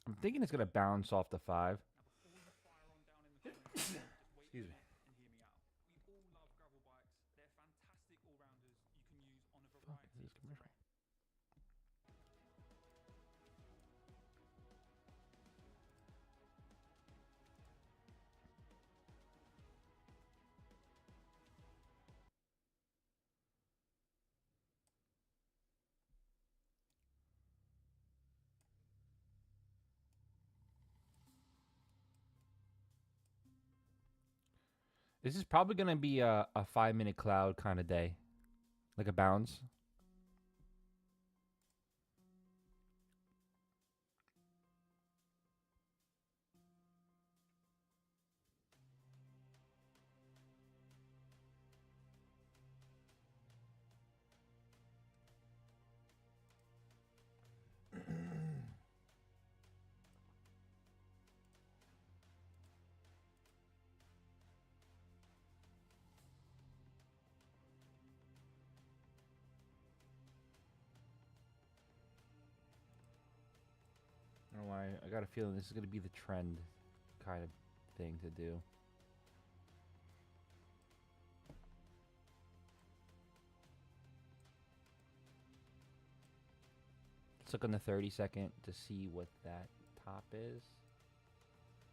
I'm thinking it's gonna bounce off the 5. Now, before you fire on down in the comments, just wait a Excuse me. minute and hear me out. We all love gravel bikes. They're fantastic all rounders you can use on a Fuck, is variety this of commercial? terrain. This is probably gonna be a 5 minute cloud kind of day, like a bounce. I don't know why. I got a feeling this is gonna be the trend kind of thing to do. Let's look on the 30-second to see what that top is.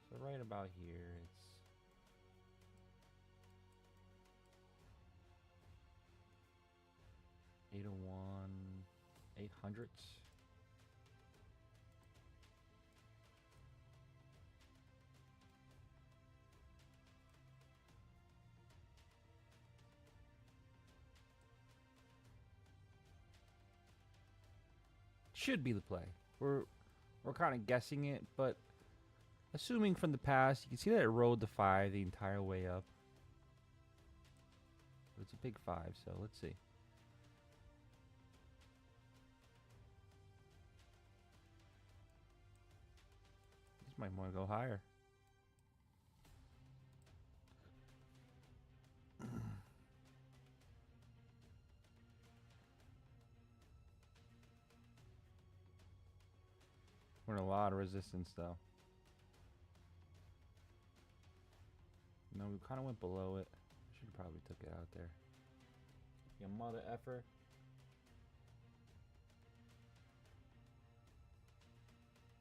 So right about here, it's 801, 800s. Should be the play. We're kind of guessing it, but assuming from the past, you can see that it rode the 5 the entire way up. But it's a big 5, so let's see. This might want to go higher. We're in a lot of resistance, though. No, we kind of went below it. Should have probably took it out there. You mother effer.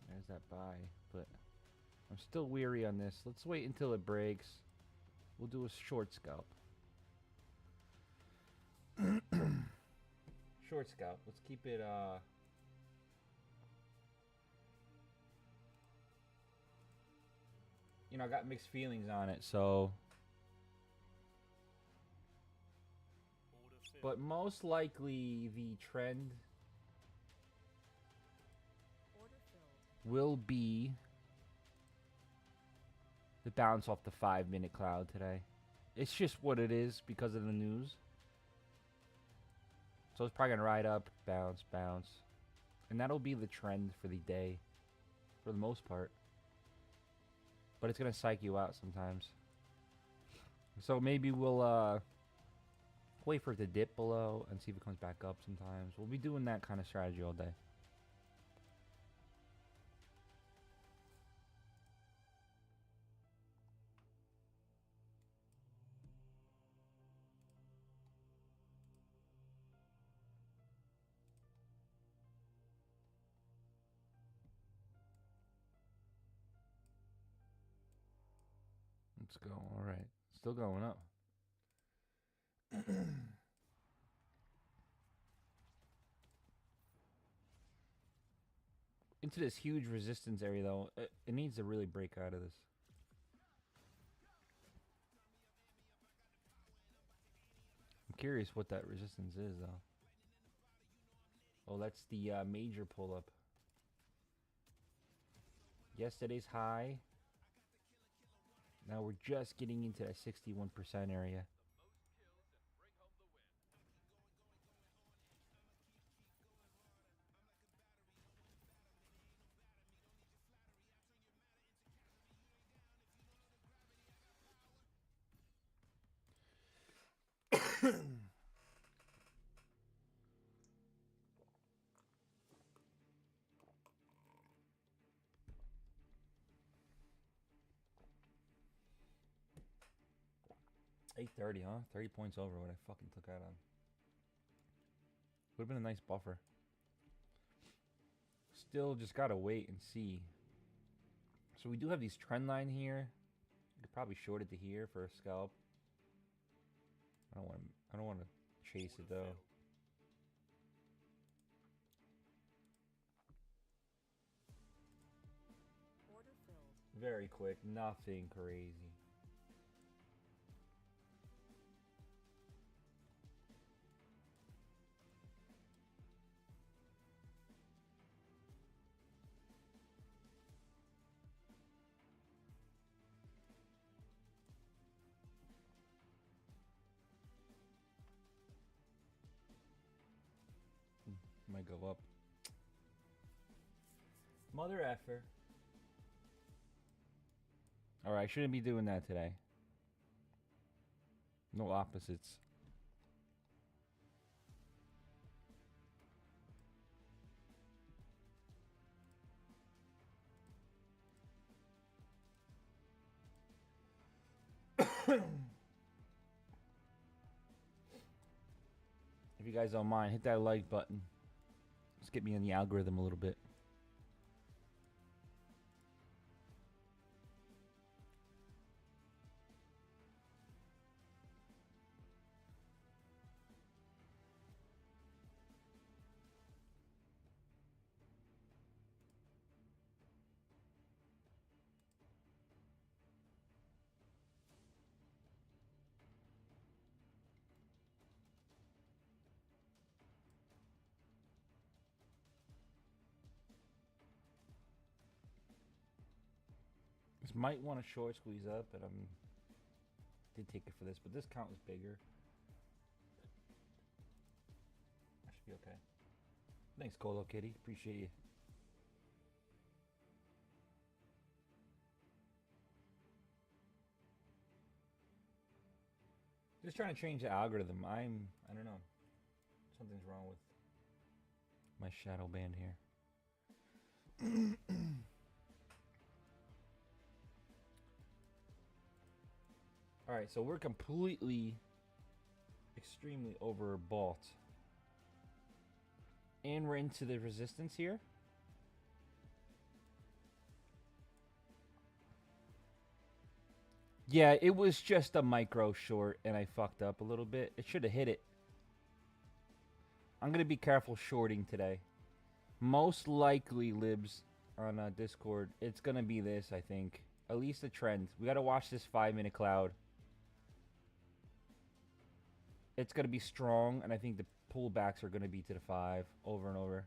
There's that buy, but I'm still weary on this. Let's wait until it breaks. We'll do a short scalp. Short scalp. Let's keep it, you know, I got mixed feelings on it, so. But most likely the trend will be the bounce off the 5 minute cloud today. It's just what it is because of the news. So it's probably gonna ride up, bounce, bounce. And that'll be the trend for the day. For the most part. But it's gonna psych you out sometimes. So maybe we'll wait for it to dip below and see if it comes back up sometimes. We'll be doing that kind of strategy all day. Let's go. All right. Still going up. Into this huge resistance area, though. It needs to really break out of this. I'm curious what that resistance is, though. Oh, that's the major pull-up. Yesterday's high. Now we're just getting into that 61% area. 830, huh? 30 points over what I fucking took out on. Would have been a nice buffer. Still just gotta wait and see. So we do have these trend line here. You could probably short it to here for a scalp. I don't want to chase it though. Order filled. Very quick, nothing crazy. Might go up. Mother effer. Alright, I shouldn't be doing that today. No opposites. If you guys don't mind, hit that like button. Let's get me in the algorithm a little bit. This might want to short squeeze up, but did take it for this, but this count is bigger. I should be okay. Thanks, Colo Kitty. Appreciate you. Just trying to change the algorithm. I don't know. Something's wrong with my shadow band here. Alright, so we're completely, extremely overbought. And we're into the resistance here. Yeah, it was just a micro short, and I fucked up a little bit. It should have hit it. I'm going to be careful shorting today. Most likely, Libs, on Discord, it's going to be this, I think. At least a trend. We got to watch this 5-minute cloud. It's going to be strong, and I think the pullbacks are going to be to the 5 over and over.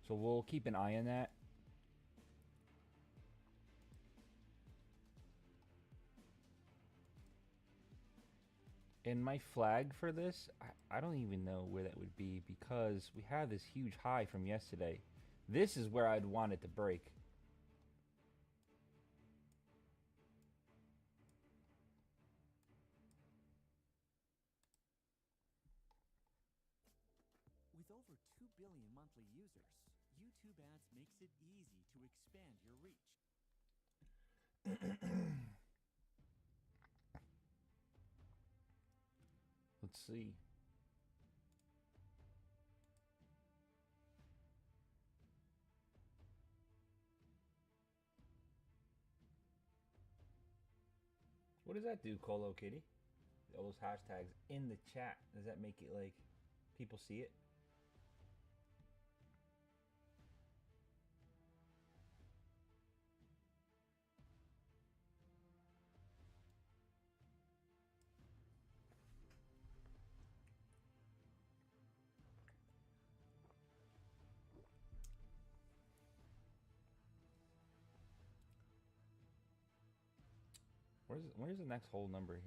So we'll keep an eye on that. And my flag for this, I don't even know where that would be because we have this huge high from yesterday. This is where I'd want it to break. With over 2 billion monthly users, YouTube ads makes it easy to expand your reach. Let's see. What does that do, Colo Kitty? All those hashtags in the chat. Does that make it like people see it? Where's the next whole number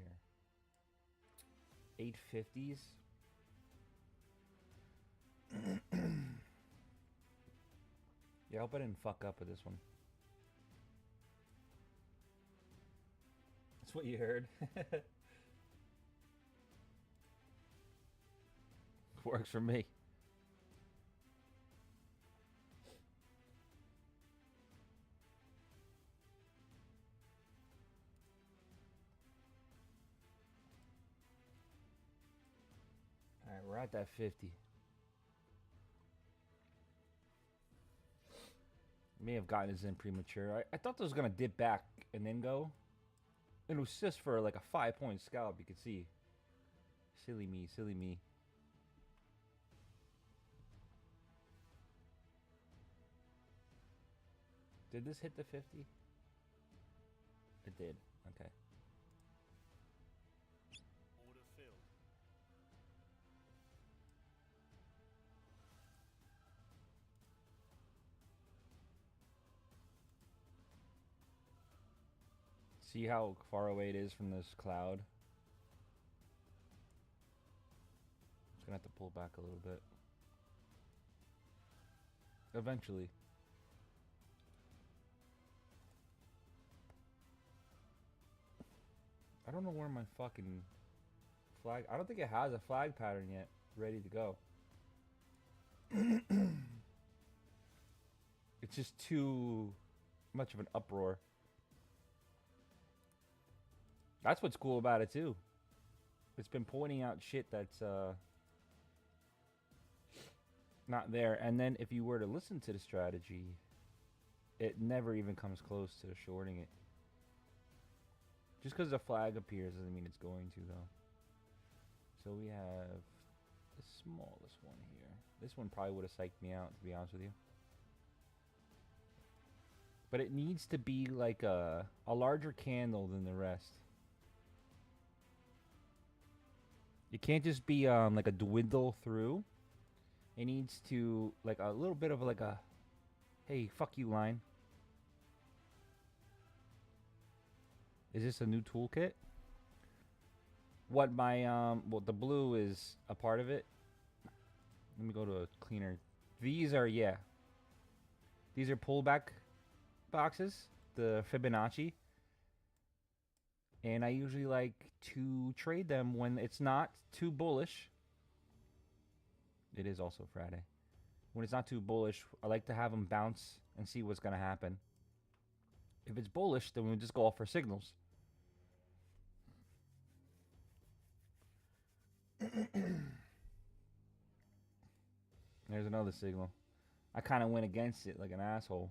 here? 850s. Yeah, I hope I didn't fuck up with this one. That's what you heard. Works for me. at that 50. May have gotten his in premature. I thought this was gonna dip back and then go. It was just for like a 5-point scalp, you could see. Silly me, silly me. Did this hit the 50? It did. Okay. Order filled. See how far away it is from this cloud? Just gonna have to pull back a little bit. Eventually. I don't know where my fucking flag... I don't think it has a flag pattern yet ready to go. It's just too much of an uproar. That's what's cool about it too. It's been pointing out shit that's not there. And then if you were to listen to the strategy, it never even comes close to shorting it. Just because the flag appears doesn't mean it's going to, though. So we have the smallest one here. This one probably would have psyched me out, to be honest with you. But it needs to be like a larger candle than the rest. It can't just be like a dwindle through. It needs to, like a little bit of like a, hey, fuck you line. Is this a new toolkit? What my, well, the blue is a part of it. Let me go to a cleaner. These are, yeah. These are pullback boxes, the Fibonacci. And I usually like to trade them when it's not too bullish. It is also Friday. When it's not too bullish, I like to have them bounce and see what's going to happen. If it's bullish, then we just go off for signals. There's another signal. I kind of went against it like an asshole.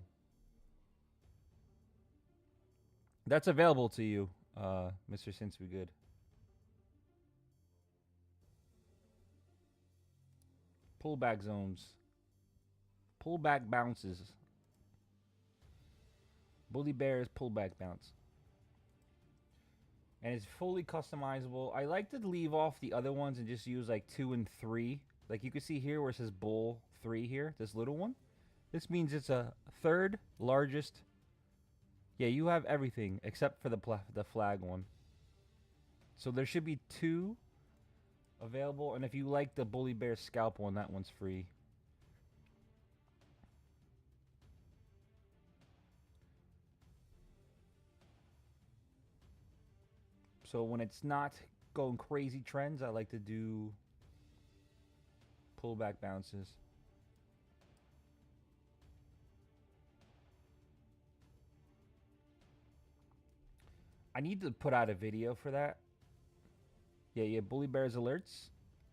That's available to you, Mr. Since We Good. Pullback zones. Pullback bounces. Bully Bears pullback bounce. And it's fully customizable. I like to leave off the other ones and just use like 2 and 3. Like you can see here where it says Bull 3 here, this little one. This means it's a third largest. Yeah, you have everything except for the flag one. So there should be 2 available. And if you like the Bully Bear scalp one, that one's free. So when it's not going crazy trends, I like to do pullback bounces. I need to put out a video for that. Yeah, Bully Bears alerts.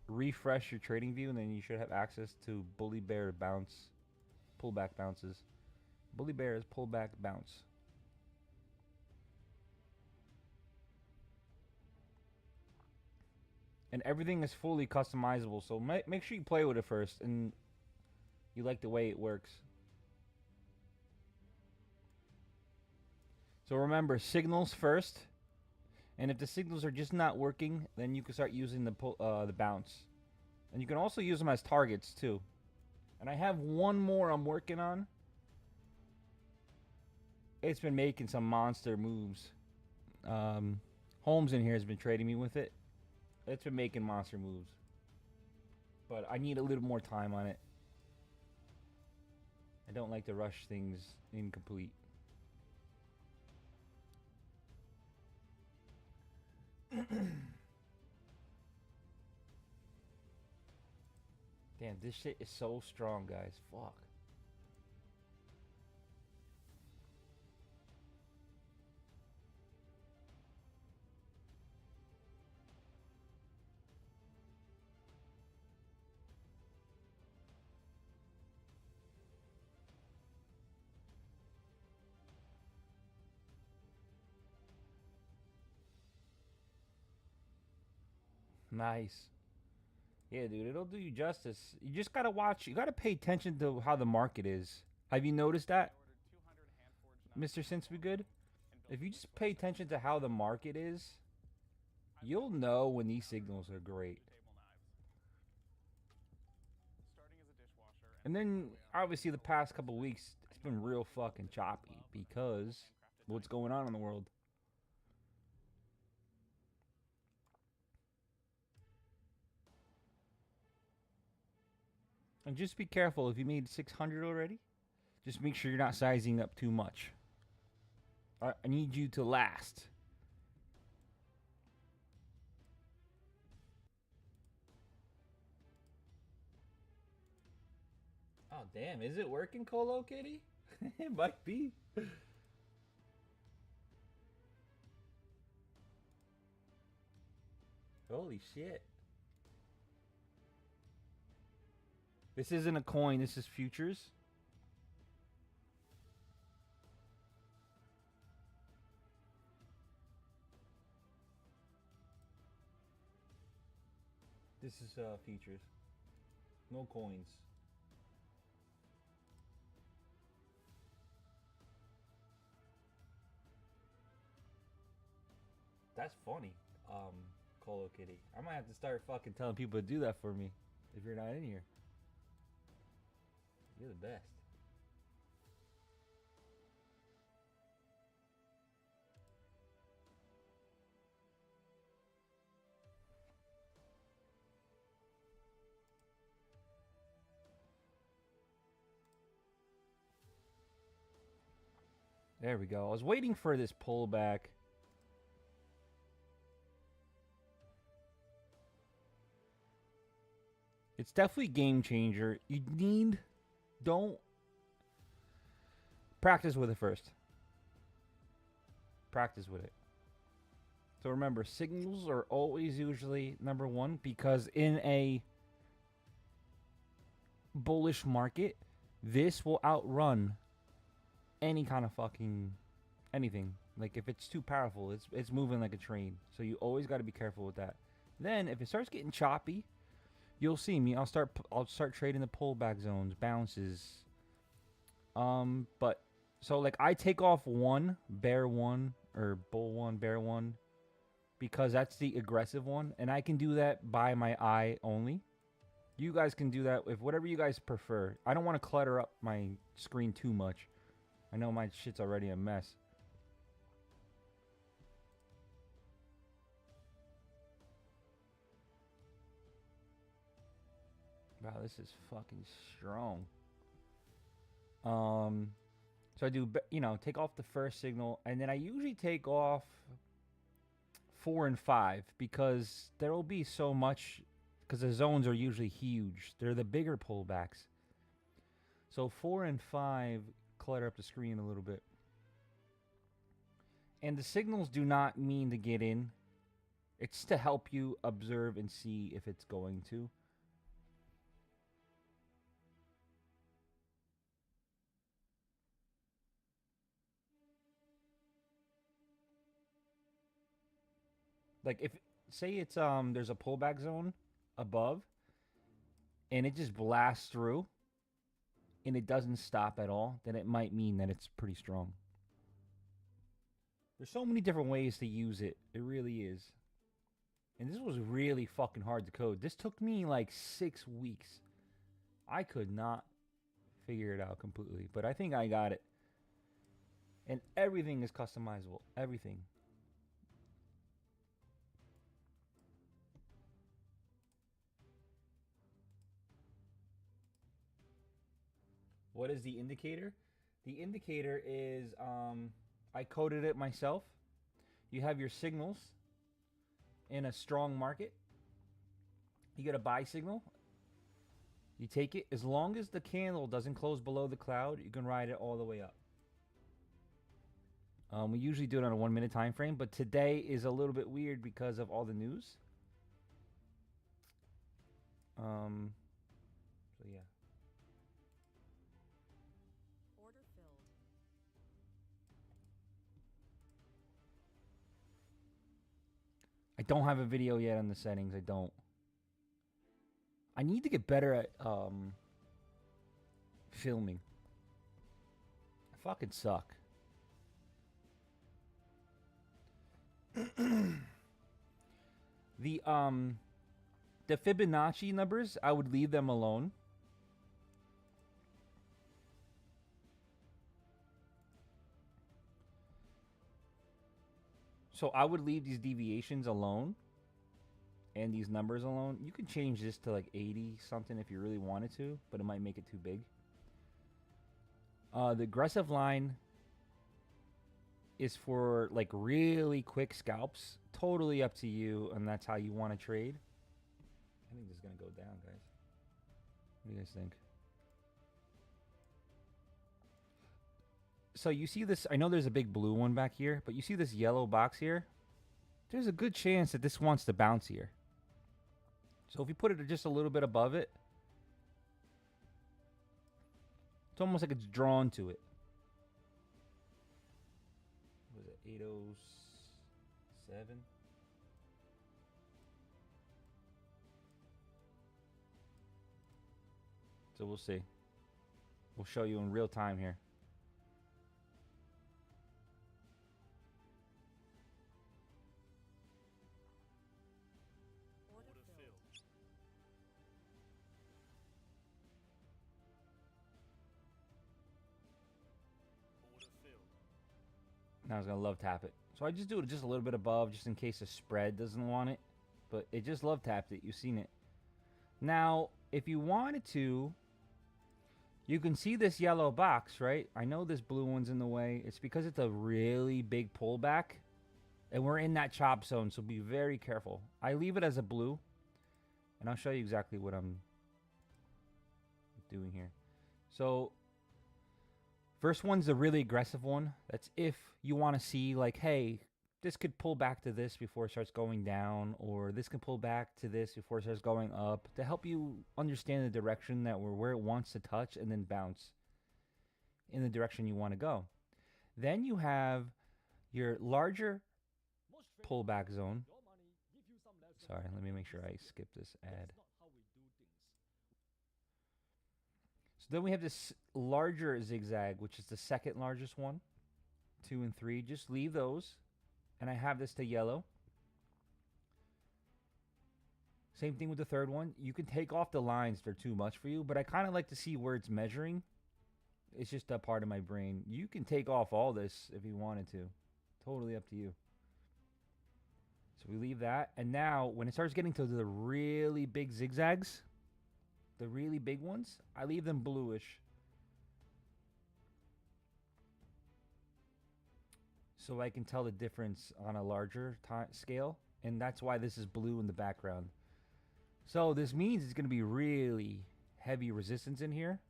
Refresh your trading view, and then you should have access to Bully Bear bounce, pullback bounces. Bully Bears pullback bounce. And everything is fully customizable, so make sure you play with it first and you like the way it works. So remember, signals first, and if the signals are just not working, then you can start using the bounce. And you can also use them as targets too. And I have one more I'm working on. It's been making some monster moves. Holmes in here has been trading me with it. It's been making monster moves. But I need a little more time on it. I don't like to rush things incomplete. Damn, this shit is so strong, guys. Fuck. Nice. Yeah, dude, it'll do you justice. You just gotta watch. You gotta pay attention to how the market is. Have you noticed that, Mr. Since We Good? If you just pay attention to how the market is, you'll know when these signals are great. And then, obviously, the past couple weeks, it's been real fucking choppy because what's going on in the world. And just be careful if you made 600 already. Just make sure you're not sizing up too much. I need you to last. Oh, damn. Is it working, Colo Kitty? It might be. Holy shit. This isn't a coin. This is futures. This is futures. No coins. That's funny, Colo Kitty. I might have to start fucking telling people to do that for me if you're not in here. You're the best. There we go. I was waiting for this pullback. It's definitely game changer. Don't practice with it first. Practice with it. So remember, signals are always usually number one because in a bullish market, this will outrun any kind of fucking anything. Like if it's too powerful, it's moving like a train. So you always got to be careful with that. Then if it starts getting choppy, you'll see me. I'll start trading the pullback zones, bounces. But so like I take off one, bear one, or bull one, bear one, because that's the aggressive one, and I can do that by my eye only. You guys can do that with whatever you guys prefer. I don't want to clutter up my screen too much. I know my shit's already a mess. Wow, this is fucking strong. So I do, take off the first signal, and then I usually take off 4 and 5 because there will be so much, because the zones are usually huge. They're the bigger pullbacks. So 4 and 5 clutter up the screen a little bit. And the signals do not mean to get in. It's to help you observe and see if it's going to. Like if say it's there's a pullback zone above and it just blasts through and it doesn't stop at all, then it might mean that it's pretty strong. There's so many different ways to use it. It really is. And this was really fucking hard to code. This took me like 6 weeks. I could not figure it out completely, but I think I got it. And everything is customizable. Everything. What is the indicator? The indicator is, I coded it myself. You have your signals in a strong market. You get a buy signal. You take it. As long as the candle doesn't close below the cloud, you can ride it all the way up. We usually do it on a 1 minute time frame, but today is a little bit weird because of all the news. So yeah. Order filled. I don't have a video yet on the settings. I don't. I need to get better at filming. I fucking suck. The Fibonacci numbers, I would leave them alone. So I would leave these deviations alone and these numbers alone. You could change this to like 80 something if you really wanted to, but it might make it too big. The aggressive line is for like really quick scalps. Totally up to you, and that's how you want to trade. I think this is going to go down, guys. What do you guys think? So you see this, I know there's a big blue one back here, but you see this yellow box here? There's a good chance that this wants to bounce here. So if you put it just a little bit above it, it's almost like it's drawn to it. What was it, 807? So we'll see. We'll show you in real time here. Now I was going to love tap it. So I just do it just a little bit above just in case the spread doesn't want it. But it just love tapped it. You've seen it. Now, if you wanted to, you can see this yellow box, right? I know this blue one's in the way. It's because it's a really big pullback. And we're in that chop zone, so be very careful. I leave it as a blue. And I'll show you exactly what I'm doing here. So first one's the really aggressive one. That's if you want to see like, hey, this could pull back to this before it starts going down, or this can pull back to this before it starts going up, to help you understand the direction that we're where it wants to touch and then bounce in the direction you want to go. Then you have your larger pullback zone. Sorry, let me make sure I skip this ad. So then we have this larger zigzag, which is the second largest one. 2 and 3. Just leave those. And I have this to yellow. Same thing with the third one. You can take off the lines if they're too much for you, but I kind of like to see where it's measuring. It's just a part of my brain. You can take off all this if you wanted to. Totally up to you. So we leave that. And now, when it starts getting to the really big zigzags, the really big ones, I leave them bluish. So I can tell the difference on a larger scale. And that's why this is blue in the background. So this means it's going to be really heavy resistance in here.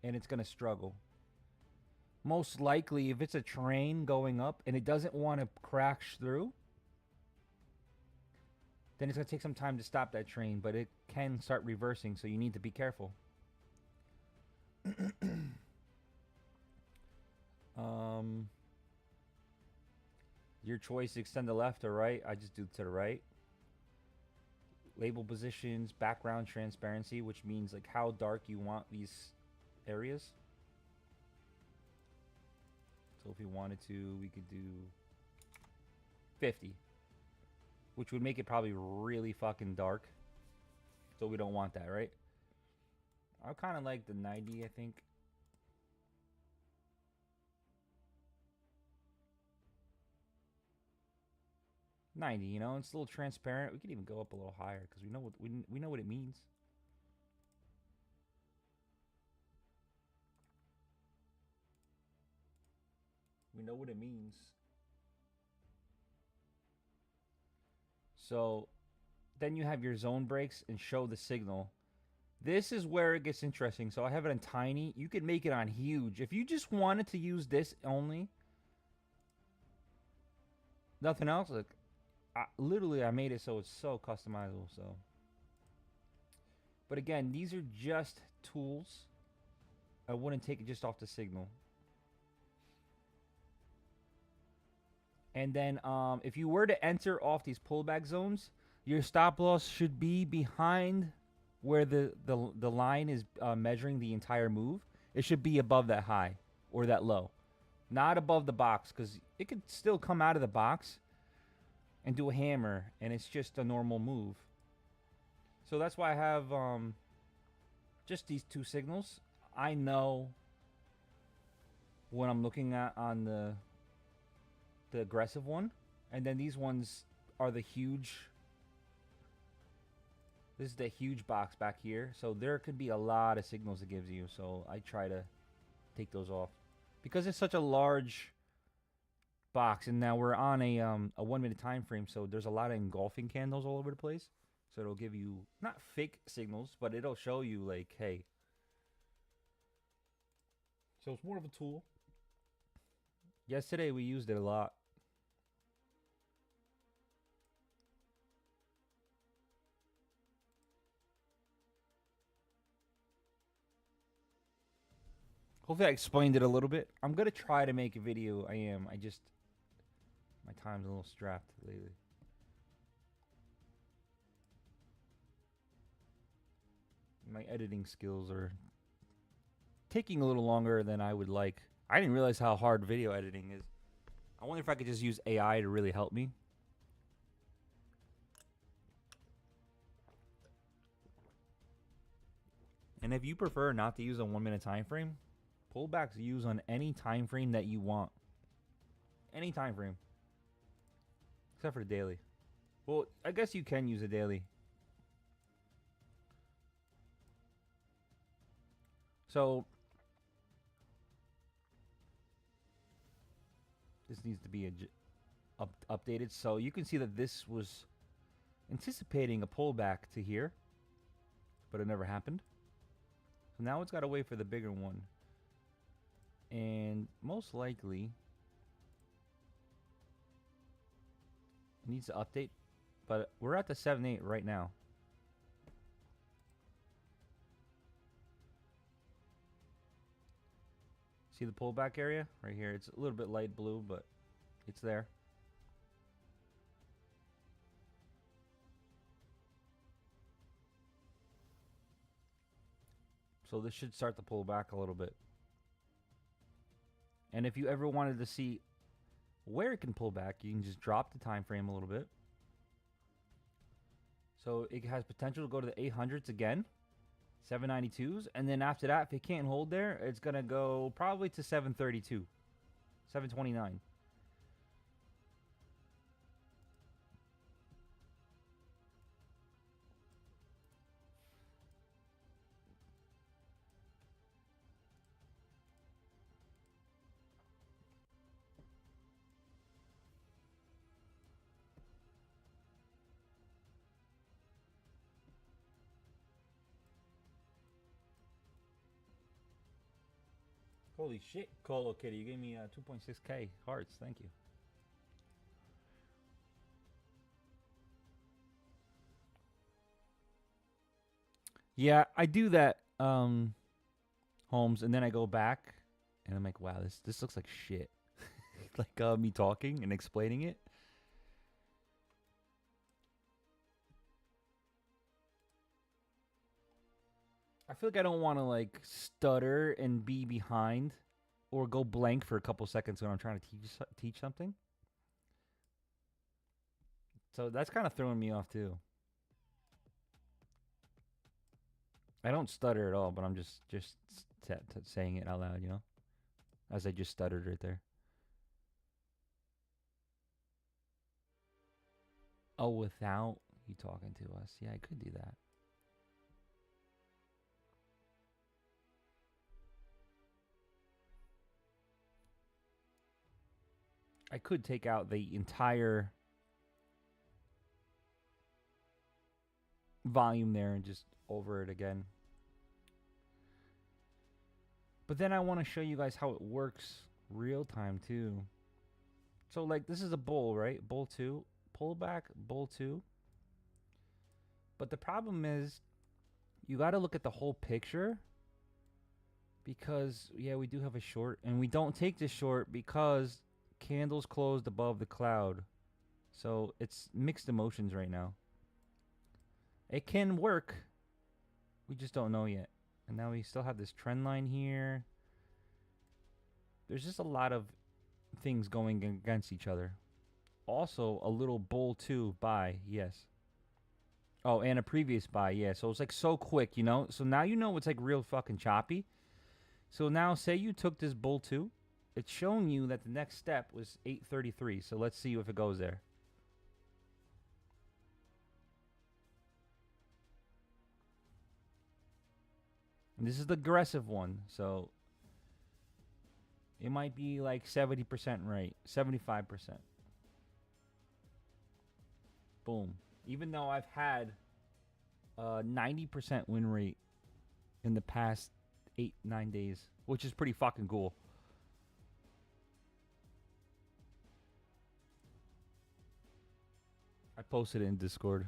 And it's going to struggle. Most likely, if it's a train going up and it doesn't want to crash through, then it's going to take some time to stop that train. But it can start reversing, so you need to be careful. Your choice, extend the left or right. I just do to the right. Label positions, background transparency, which means like how dark you want these areas. So if we wanted to, we could do 50, which would make it probably really fucking dark. So we don't want that, right? I kind of like the 90, I think. $90, you know, it's a little transparent. We could even go up a little higher because we know what we know what it means. We know what it means. So then you have your zone breaks and show the signal. This is where it gets interesting. So I have it on tiny. You could make it on huge. If you just wanted to use this only, nothing else, like literally I made it so it's so customizable. So, but again, these are just tools. I wouldn't take it just off the signal. And then if you were to enter off these pullback zones, your stop loss should be behind where the line is measuring the entire move. It should be above that high or that low, not above the box, because it could still come out of the box and do a hammer, and it's just a normal move. So that's why I have just these two signals. I know what I'm looking at on the aggressive one, and then these ones are the huge. This is the huge box back here, so there could be a lot of signals it gives you, so I try to take those off because it's such a large box. And now we're on a 1 minute time frame, so there's a lot of engulfing candles all over the place, so it'll give you not fake signals, but it'll show you like, hey. So it's more of a tool. Yesterday we used it a lot. Hopefully I explained it a little bit. I'm going to try to make a video. I just... My time's a little strapped lately. My editing skills are taking a little longer than I would like. I didn't realize how hard video editing is. I wonder if I could just use AI to really help me. And if you prefer not to use a 1 minute time frame, pullbacks use on any time frame that you want. Any time frame. Except for the daily. Well, I guess you can use a daily. So this needs to be updated. So you can see that this was anticipating a pullback to here, but it never happened. So now it's got to wait for the bigger one. And most likely it needs to update, but we're at the 7.8 right now. See the pullback area right here? It's a little bit light blue, but it's there. So this should start to pull back a little bit. And if you ever wanted to see where it can pull back, you can just drop the time frame a little bit. So it has potential to go to the 800s again, 792s, and then after that, if it can't hold there, it's gonna go probably to 732, 729. Holy shit, Colo Kitty, you gave me 2.6k hearts. Thank you. Yeah, I do that, Holmes, and then I go back, and I'm like, wow, this looks like shit. Like me talking and explaining it. I feel like I don't want to like stutter and be behind or go blank for a couple seconds when I'm trying to teach something. So that's kind of throwing me off too. I don't stutter at all, but I'm just saying it out loud, you know? As I just stuttered right there. Oh, without you talking to us. Yeah, I could do that. I could take out the entire volume there and just over it again. But then I want to show you guys how it works real time too. So like this is a bull, right? Bull 2, pullback, bull 2. But the problem is you got to look at the whole picture, because yeah, we do have a short, and we don't take this short because candles closed above the cloud. So it's mixed emotions right now. It can work. We just don't know yet. And now we still have this trend line here. There's just a lot of things going against each other. Also, a little bull too buy, yes. Oh, and a previous buy, yeah. So it's like so quick, you know? So now you know it's like real fucking choppy. So now say you took this bull too. It's showing you that the next step was 833. So let's see if it goes there. And this is the aggressive one. So it might be like 70% right, 75%. Boom. Even though I've had a 90% win rate in the past 8-9 days, which is pretty fucking cool. I posted it in Discord.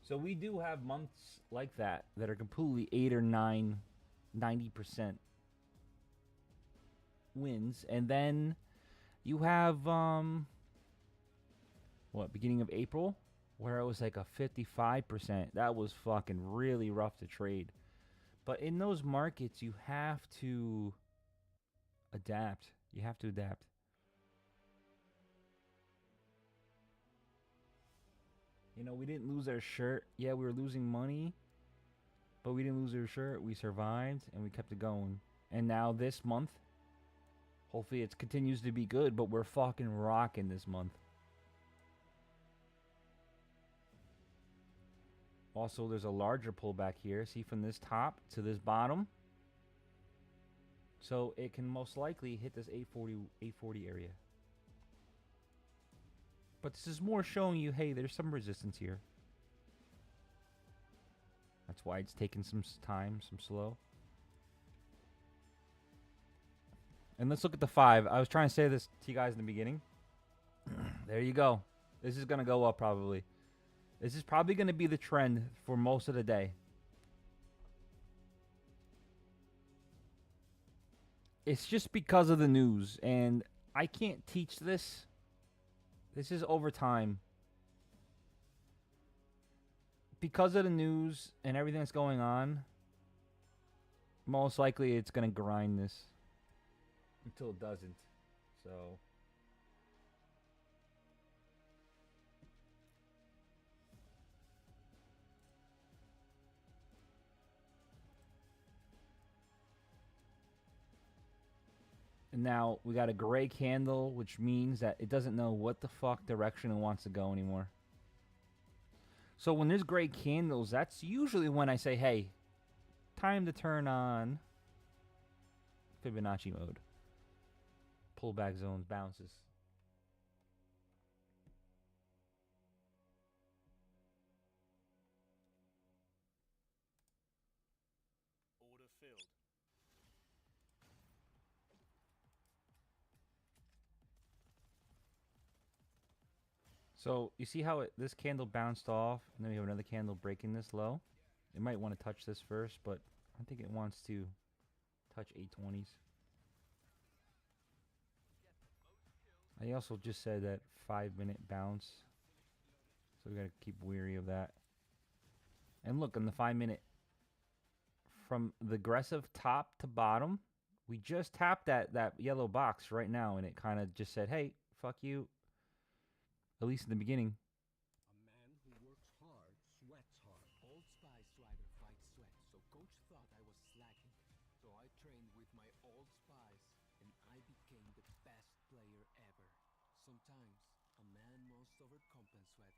So we do have months like that are completely 8 or 9, 90% wins. And then you have, beginning of April, where it was like a 55%. That was fucking really rough to trade. But in those markets, you have to adapt. You have to adapt. You know, we didn't lose our shirt. Yeah, we were losing money, but we didn't lose our shirt. We survived, and we kept it going. And now this month, hopefully it continues to be good, but we're fucking rocking this month. Also, there's a larger pullback here. See, from this top to this bottom. So it can most likely hit this 840 area. But this is more showing you, hey, there's some resistance here. That's why it's taking some time, some slow. And let's look at the 5. I was trying to say this to you guys in the beginning. There you go. This is going to go up probably. This is probably going to be the trend for most of the day. It's just because of the news. And I can't teach this. This is over time. Because of the news and everything that's going on, most likely it's going to grind this until it doesn't. So and now we got a gray candle, which means that it doesn't know what the fuck direction it wants to go anymore. So when there's gray candles, that's usually when I say, hey, time to turn on Fibonacci mode. Pullback zones, bounces. Order filled. So you see how this candle bounced off, and then we have another candle breaking this low. It might want to touch this first, but I think it wants to touch 820s. I also just said that 5-minute bounce, so we gotta keep wary of that. And look, on the 5-minute, from the aggressive top to bottom, we just tapped that yellow box right now, and it kind of just said, hey, fuck you. At least in the beginning. A man who works hard sweats hard. Old Spice rider fights sweat, so coach thought I was slacking. So I trained with my Old Spice, and I became the best player ever. Sometimes a man must overcompensate.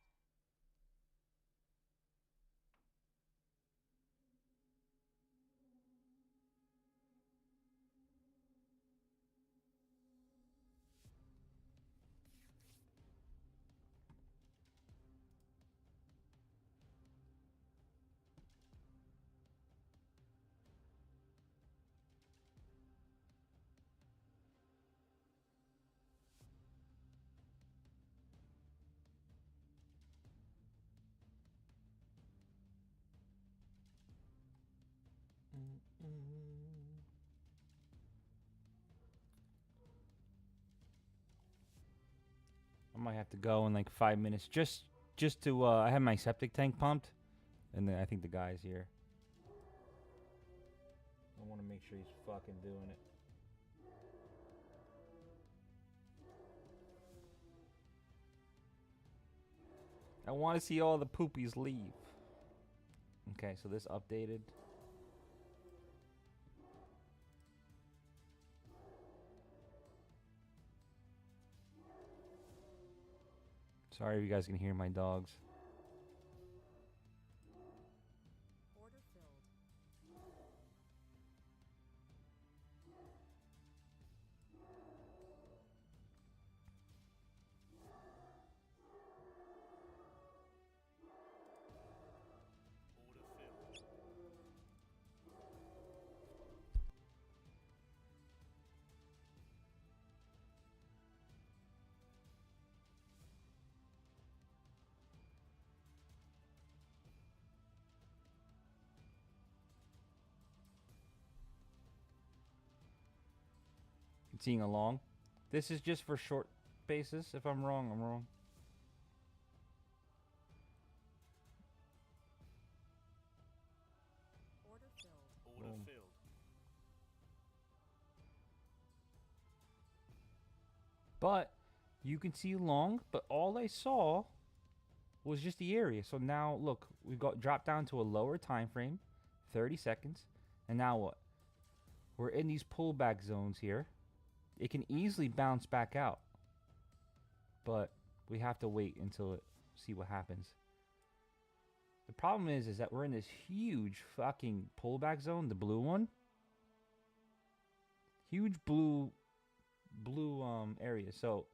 might have to go in like 5 minutes just to I have my septic tank pumped, and then I think the guy's here. I want to make sure he's fucking doing it. I want to see all the poopies leave. Okay, so this updated. Sorry if you guys can hear my dogs. Order filled. Seeing along. This is just for short basis. If I'm wrong, I'm wrong. Order filled. Order Boom. filled. But you can see long, but all I saw was just the area. So now look, we've got dropped down to a lower time frame, 30 seconds. And now what? We're in these pullback zones here. It can easily bounce back out. But we have to wait until it see what happens. The problem is that we're in this huge fucking pullback zone, the blue one. Huge blue area. So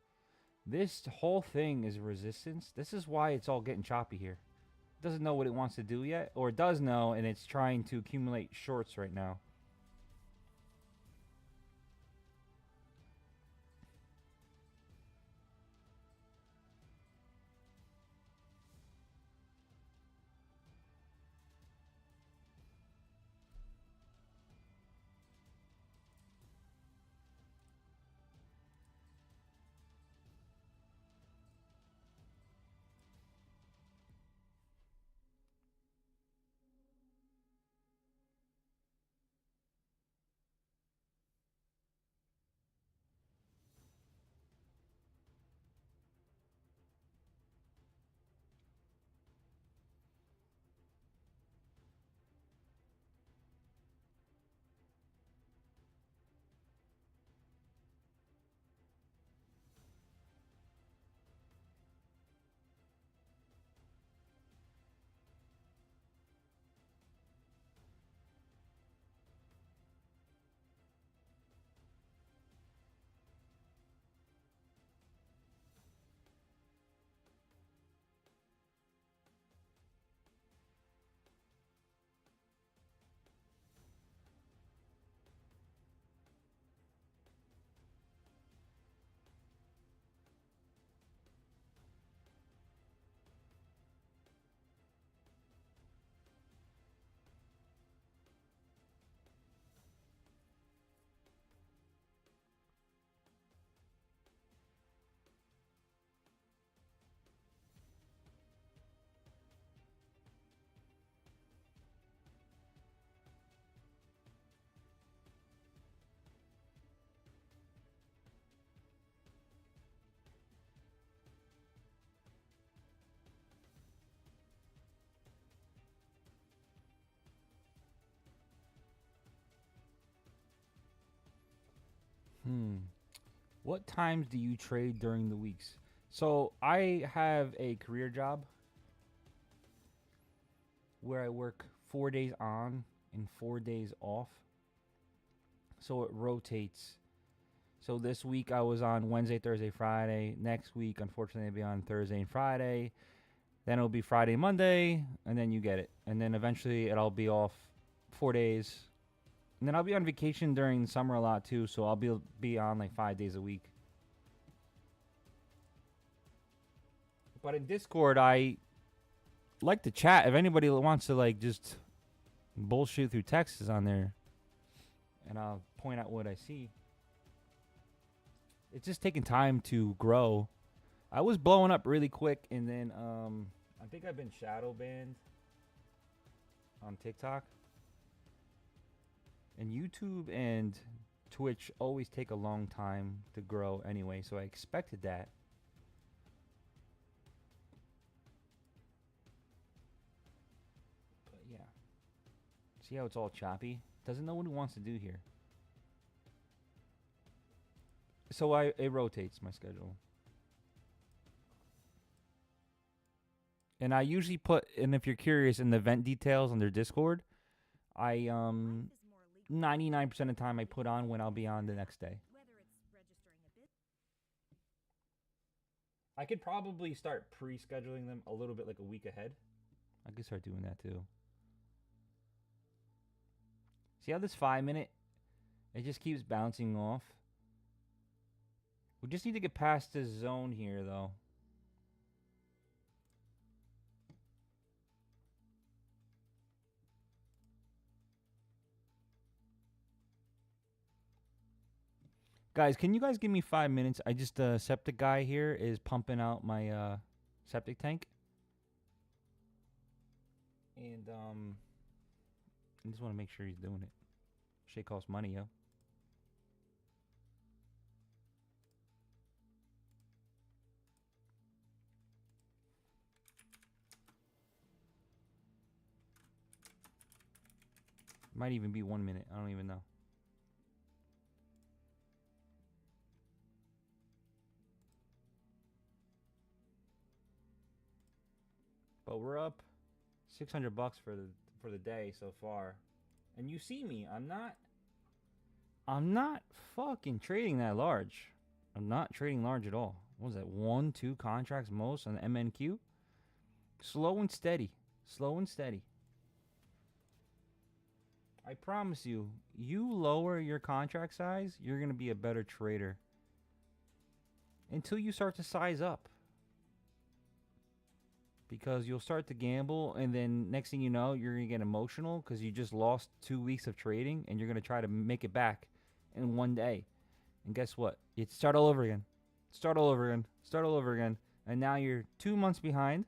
this whole thing is resistance. This is why it's all getting choppy here. It doesn't know what it wants to do yet, or it does know, and it's trying to accumulate shorts right now. What times do you trade during the weeks? So I have a career job where I work 4 days on and 4 days off. So it rotates. So this week I was on Wednesday, Thursday, Friday. Next week, unfortunately, I'll be on Thursday and Friday. Then it'll be Friday, Monday, and then you get it. And then eventually it'll be off 4 days. And then I'll be on vacation during the summer a lot too, so I'll be on like 5 days a week. But in Discord, I like to chat. If anybody wants to like just bullshit through text is on there, and I'll point out what I see. It's just taking time to grow, I was blowing up really quick, and then I think I've been shadow banned on TikTok. And YouTube and Twitch always take a long time to grow anyway, so I expected that. But yeah. See how it's all choppy? Doesn't know what it wants to do here. So it rotates my schedule. And I usually put, and if you're curious, in the event details on their Discord, I Life is more legal 99% of the time I put on when I'll be on the next day. whether it's registering a bit. I could probably start pre-scheduling them a little bit like a week ahead. I could start doing that too. See how this 5-minute, it just keeps bouncing off? We just need to get past this zone here though. Guys, can you guys give me 5 minutes? I just, septic guy here is pumping out my, septic tank. And, I just want to make sure he's doing it. Shit costs money, yo. Might even be 1 minute. I don't even know. But we're up $600 for the day so far. And you see me, I'm not fucking trading that large. I'm not trading large at all. What was that? 1, 2 contracts most on the MNQ? Slow and steady. Slow and steady. I promise you, you lower your contract size, you're going to be a better trader. Until you start to size up. Because you'll start to gamble, and then next thing you know, you're going to get emotional because you just lost 2 weeks of trading, and you're going to try to make it back in 1 day. And guess what? You start all over again. Start all over again. Start all over again. And now you're 2 months behind.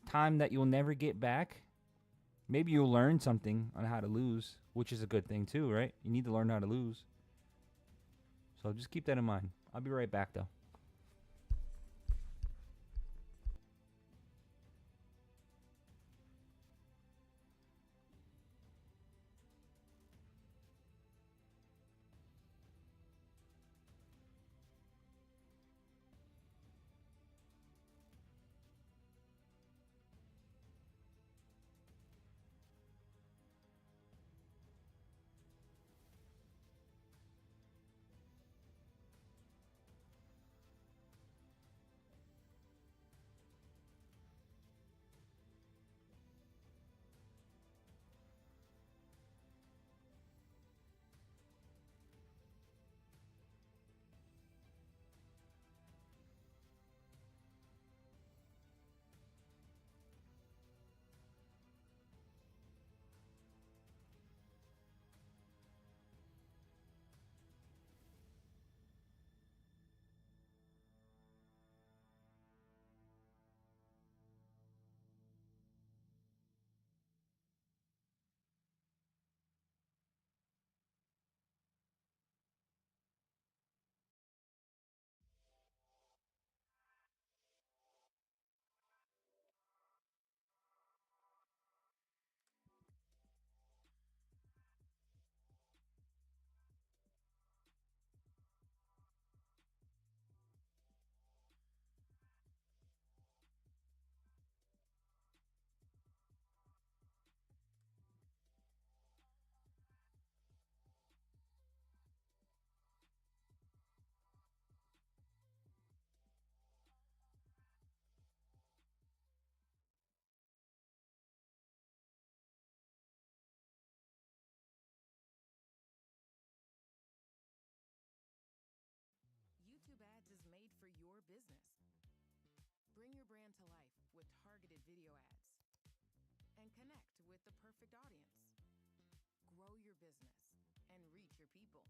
Time that you'll never get back. Maybe you'll learn something on how to lose, which is a good thing too, right? You need to learn how to lose. So just keep that in mind. I'll be right back though. YouTube Ads is made for your business. Bring your brand to life with targeted video ads and connect with the perfect audience. Grow your business and reach your people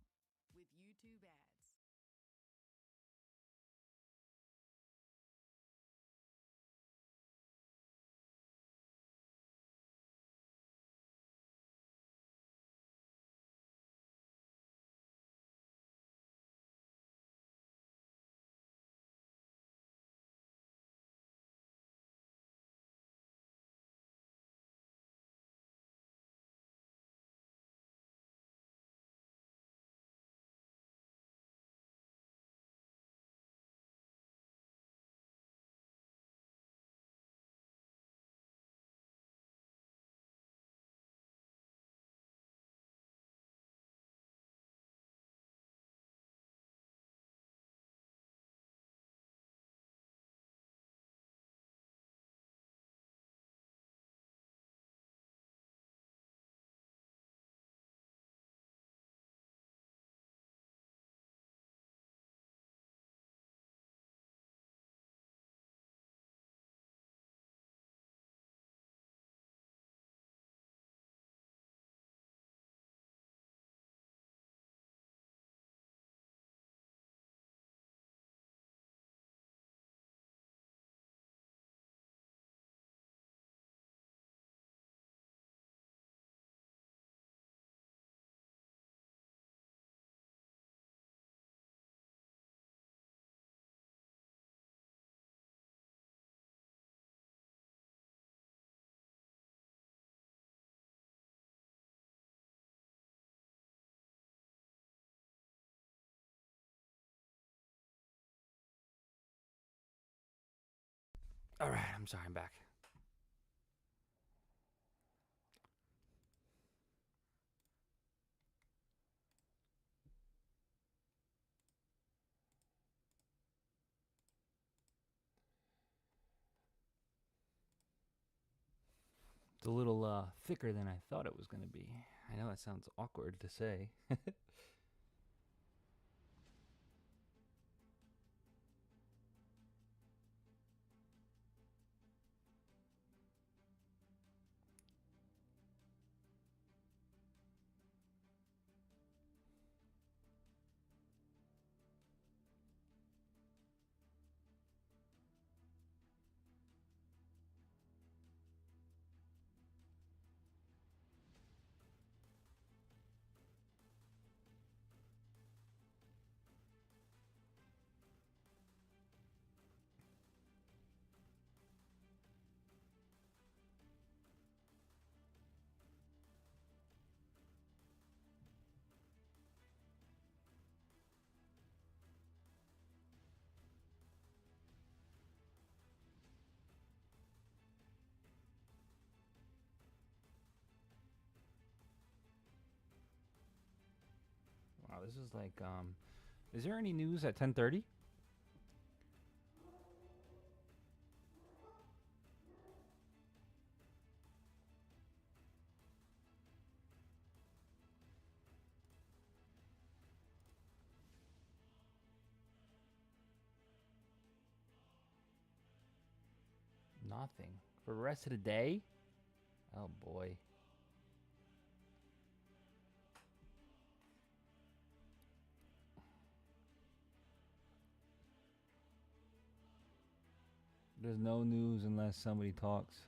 with YouTube Ads. All right, I'm sorry, I'm back. It's a little thicker than I thought it was going to be. I know that sounds awkward to say. Wow, this is like is there any news at 10:30? Nothing. For the rest of the day? Oh boy. There's no news unless somebody talks.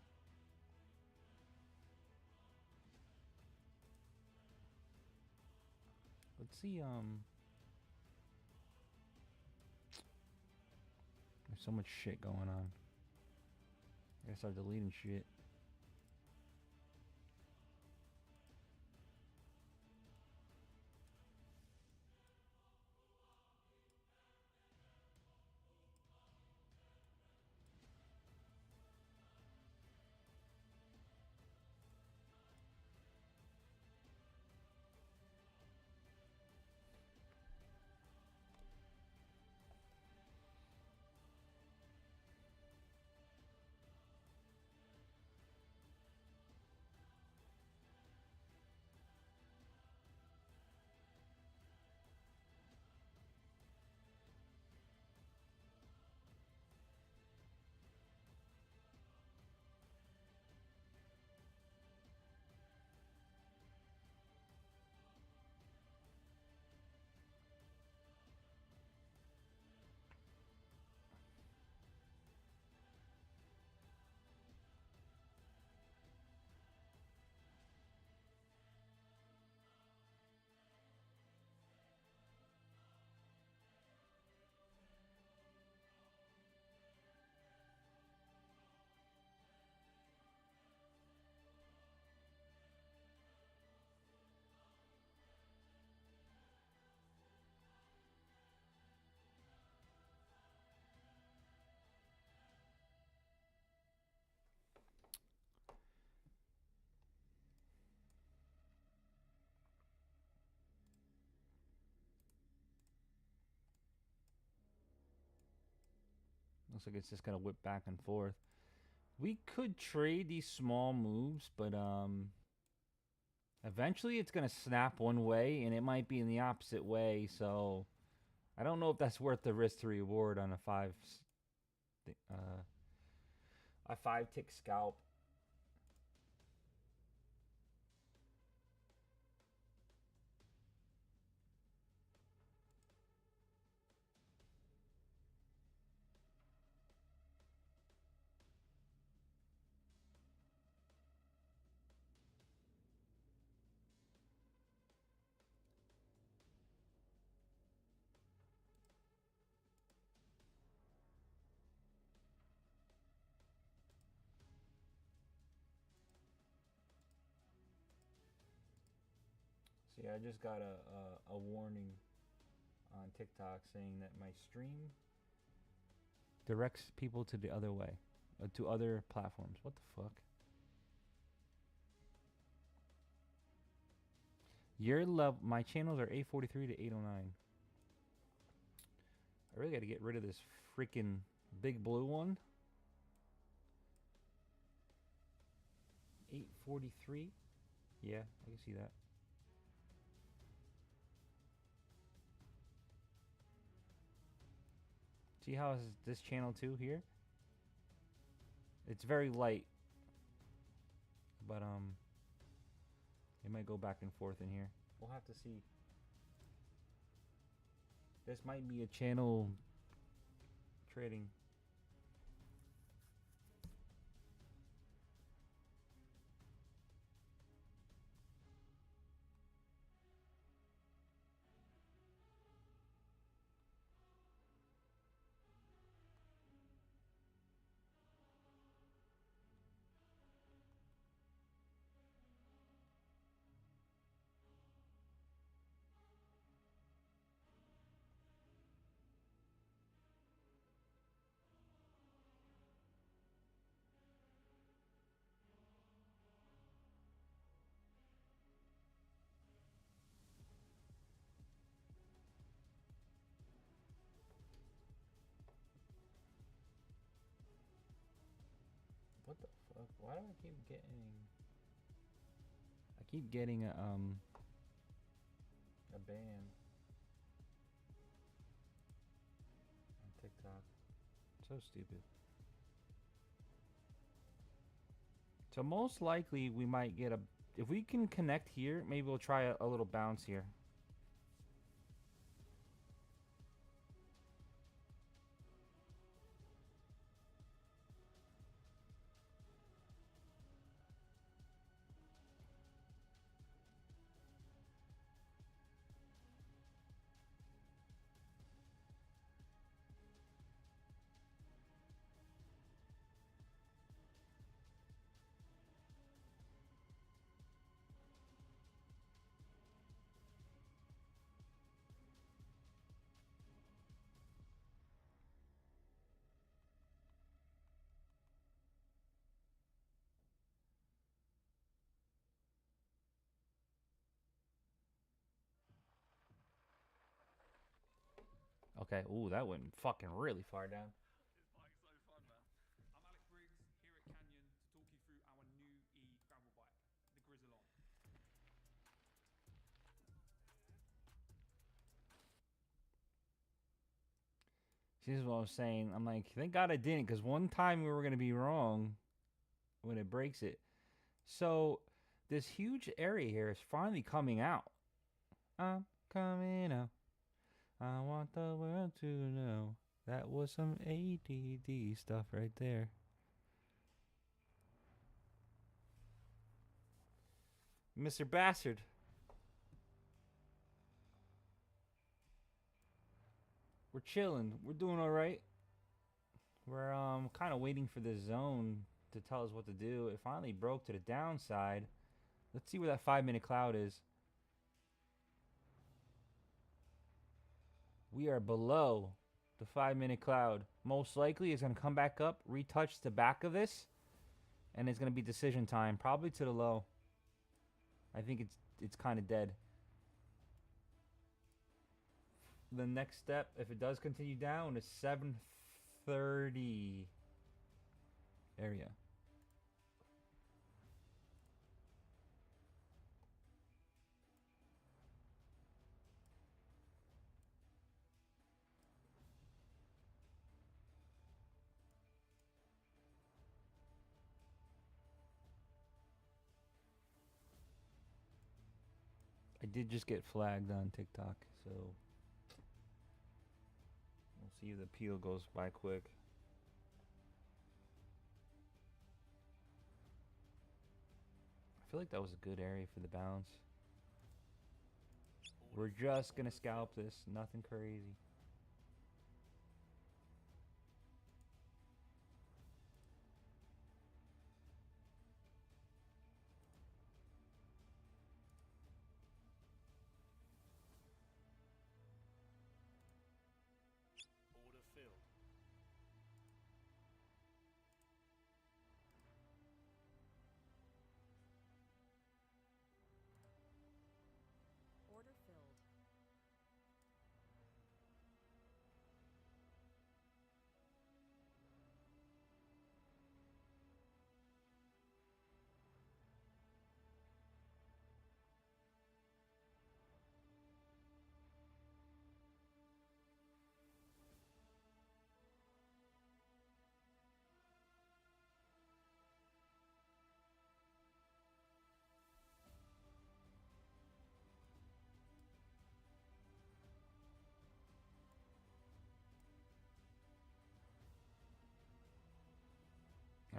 Let's see, there's so much shit going on. I gotta start deleting shit. Looks like it's just gonna whip back and forth. We could trade these small moves, but eventually it's gonna snap one way, and it might be in the opposite way. So I don't know if that's worth the risk to reward on a 5 tick scalp. See, I just got a warning on TikTok saying that my stream directs people to the other way. to other platforms. What the fuck? Your level, my channels are 843 to 809. I really got to get rid of this freaking big blue one. 843. Yeah, I can see that. See how is this channel too here? It's very light. But it might go back and forth in here. We'll have to see. This might be a channel trading. What the fuck? Why do I keep getting? I keep getting a ban on TikTok. So stupid. So most likely we might get a. If we can connect here, maybe we'll try a little bounce here. Okay. Ooh, that went fucking really far down. This bike's so fun, man. I'm Alec Briggs here at Canyon to talk you through our new gravel bike, the Grizzlon. See, this is what I was saying. I'm like, thank God I didn't, because one time we were gonna be wrong when it breaks it. So this huge area here is finally coming out. I'm coming out. I want the world to know. That was some ADD stuff right there. Mr. Bastard. We're chilling. We're doing all right. We're kind of waiting for the zone to tell us what to do. It finally broke to the downside. Let's see where that 5-minute cloud is. We are below the 5-minute cloud. Most likely it's going to come back up, retouch the back of this, and it's going to be decision time, probably to the low. I think it's kind of dead. The next step, if it does continue down, is 730 area. I did just get flagged on TikTok, so we'll see if the appeal goes by quick. I feel like that was a good area for the bounce. We're just gonna scalp this, nothing crazy. Order filled.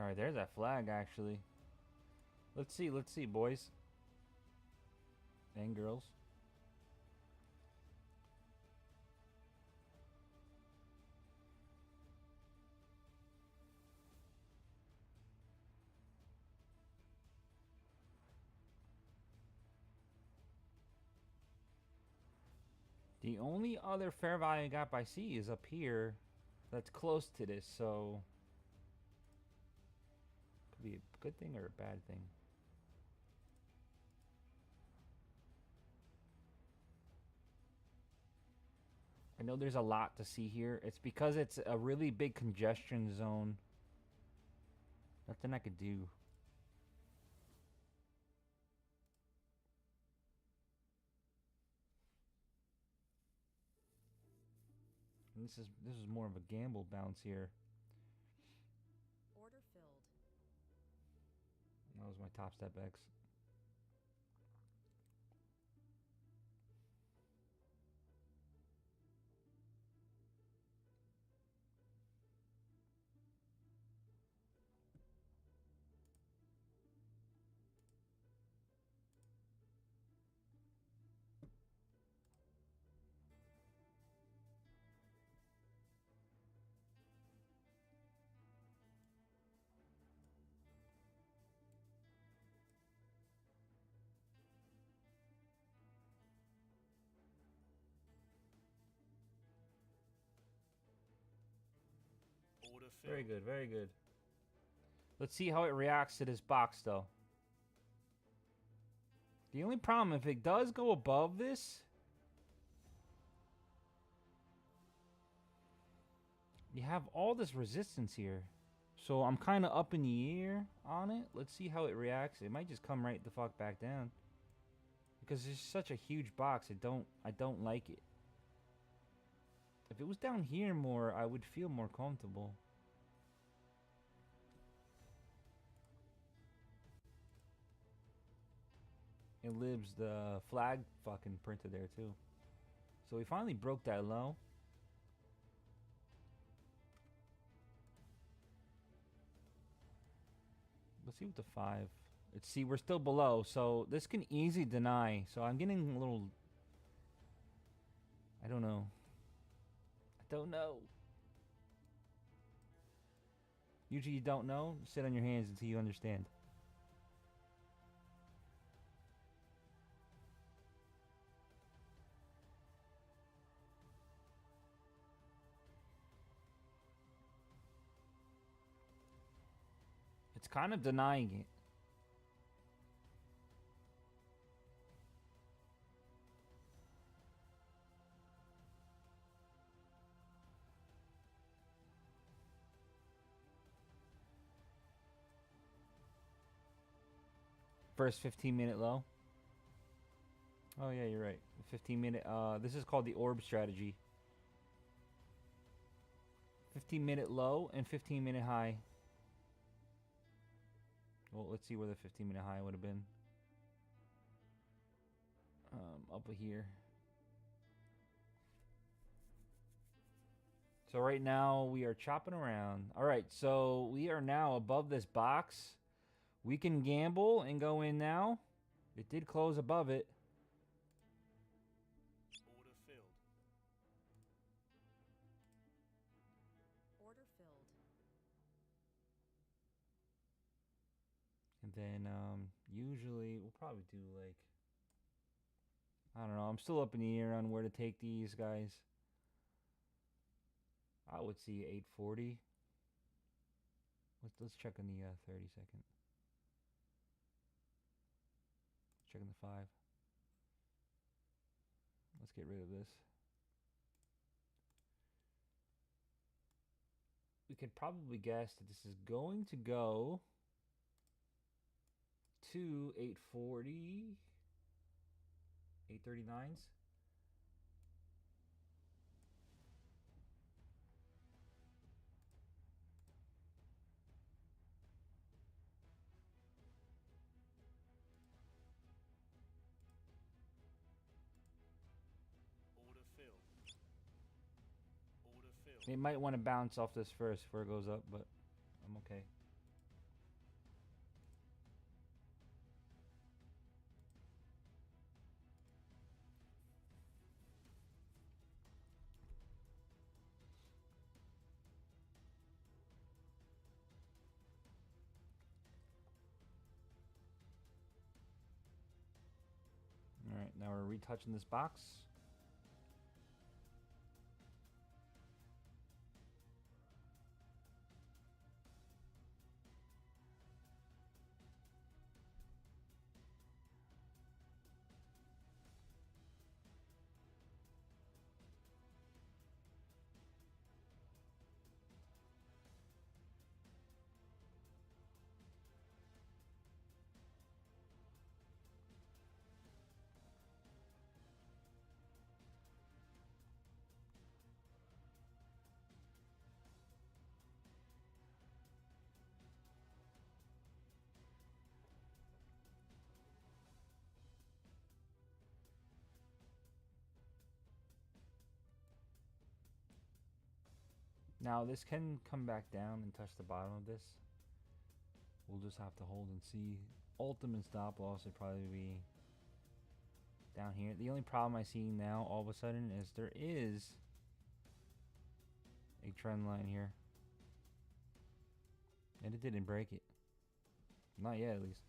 All right, there's that flag actually. Let's see, boys and girls. The only other fair value gap I see is up here that's close to this, so could be a good thing or a bad thing. I know there's a lot to see here. It's because it's a really big congestion zone. Nothing I could do. And this is more of a gamble bounce here. Order filled. That was my top step X. Order Very filled. good, very good. Let's see how it reacts to this box, though. The only problem, if it does go above this, you have all this resistance here. So I'm kind of up in the air on it. Let's see how it reacts. It might just come right the fuck back down. Because it's such a huge box, I don't like it. If it was down here more, I would feel more comfortable. It lives the flag fucking printed there too. So we finally broke that low. Let's see what the 5. Let's see, we're still below, so this can easily deny. So I'm getting a little, I don't know. I don't know. Usually you don't know. Sit on your hands until you understand. It's kind of denying it. First 15-minute low. Oh yeah, you're right. 15-minute. This is called the orb strategy. 15-minute low and 15-minute high. Well, let's see where the 15-minute high would have been. Up here. So right now we are chopping around. All right, so we are now above this box. We can gamble and go in now. It did close above it. Order filled. Order filled. And then usually we'll probably do like, I don't know. I'm still up in the air on where to take these guys. I would see 840. Let's check on the 30-second. Checking the 5. Let's get rid of this. We could probably guess that this is going to go to 840, 839s. Order filled. Order filled. It might want to bounce off this first before it goes up, but I'm okay. Now we're retouching this box. Now this can come back down and touch the bottom of this. We'll just have to hold and see. Ultimate stop loss would probably be down here. The only problem I see now all of a sudden is there is a trend line here. And it didn't break it. Not yet at least.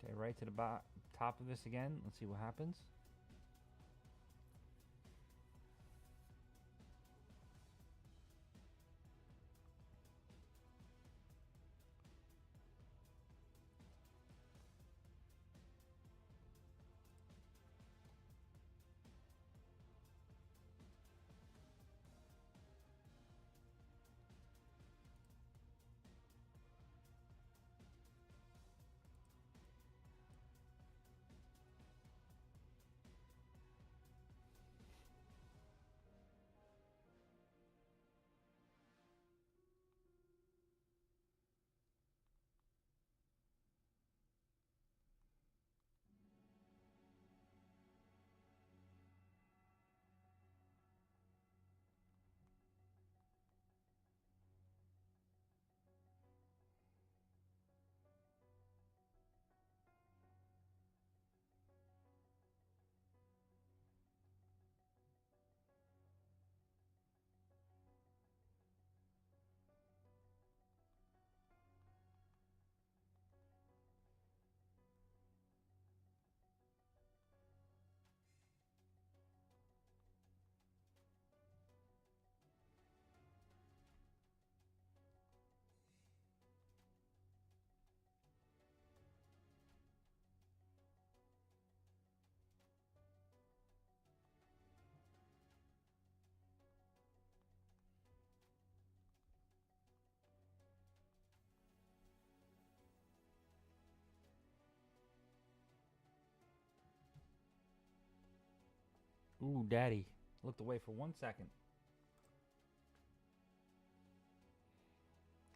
Okay, right to the top of this again. Let's see what happens. Ooh, daddy. Looked away for 1 second.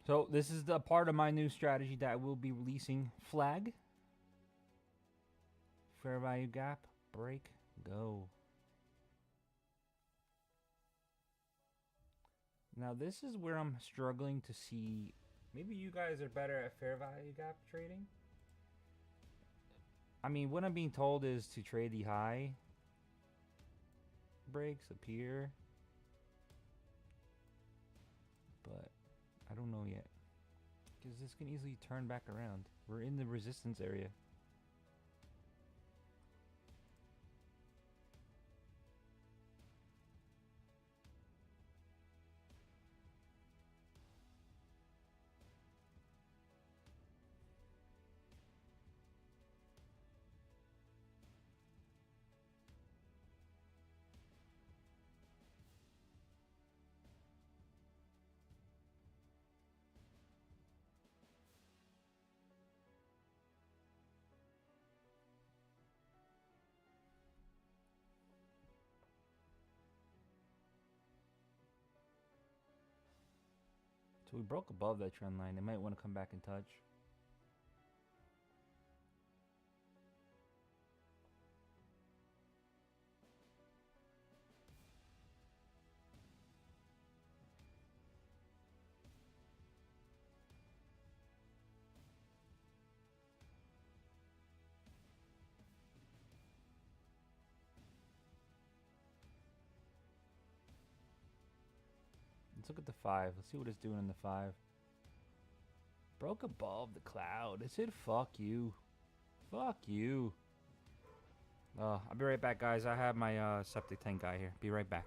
So this is the part of my new strategy that I will be releasing. Flag. Fair value gap. Break. Go. Now this is where I'm struggling to see. Maybe you guys are better at fair value gap trading. I mean, what I'm being told is to trade the high breaks up here, but I don't know yet, because this can easily turn back around. We're in the resistance area. So we broke above that trend line. They might want to come back and touch. Let's look at the 5. Let's see what it's doing in the 5. Broke above the cloud. It said fuck you. Fuck you. I'll be right back, guys. I have my septic tank guy here. Be right back.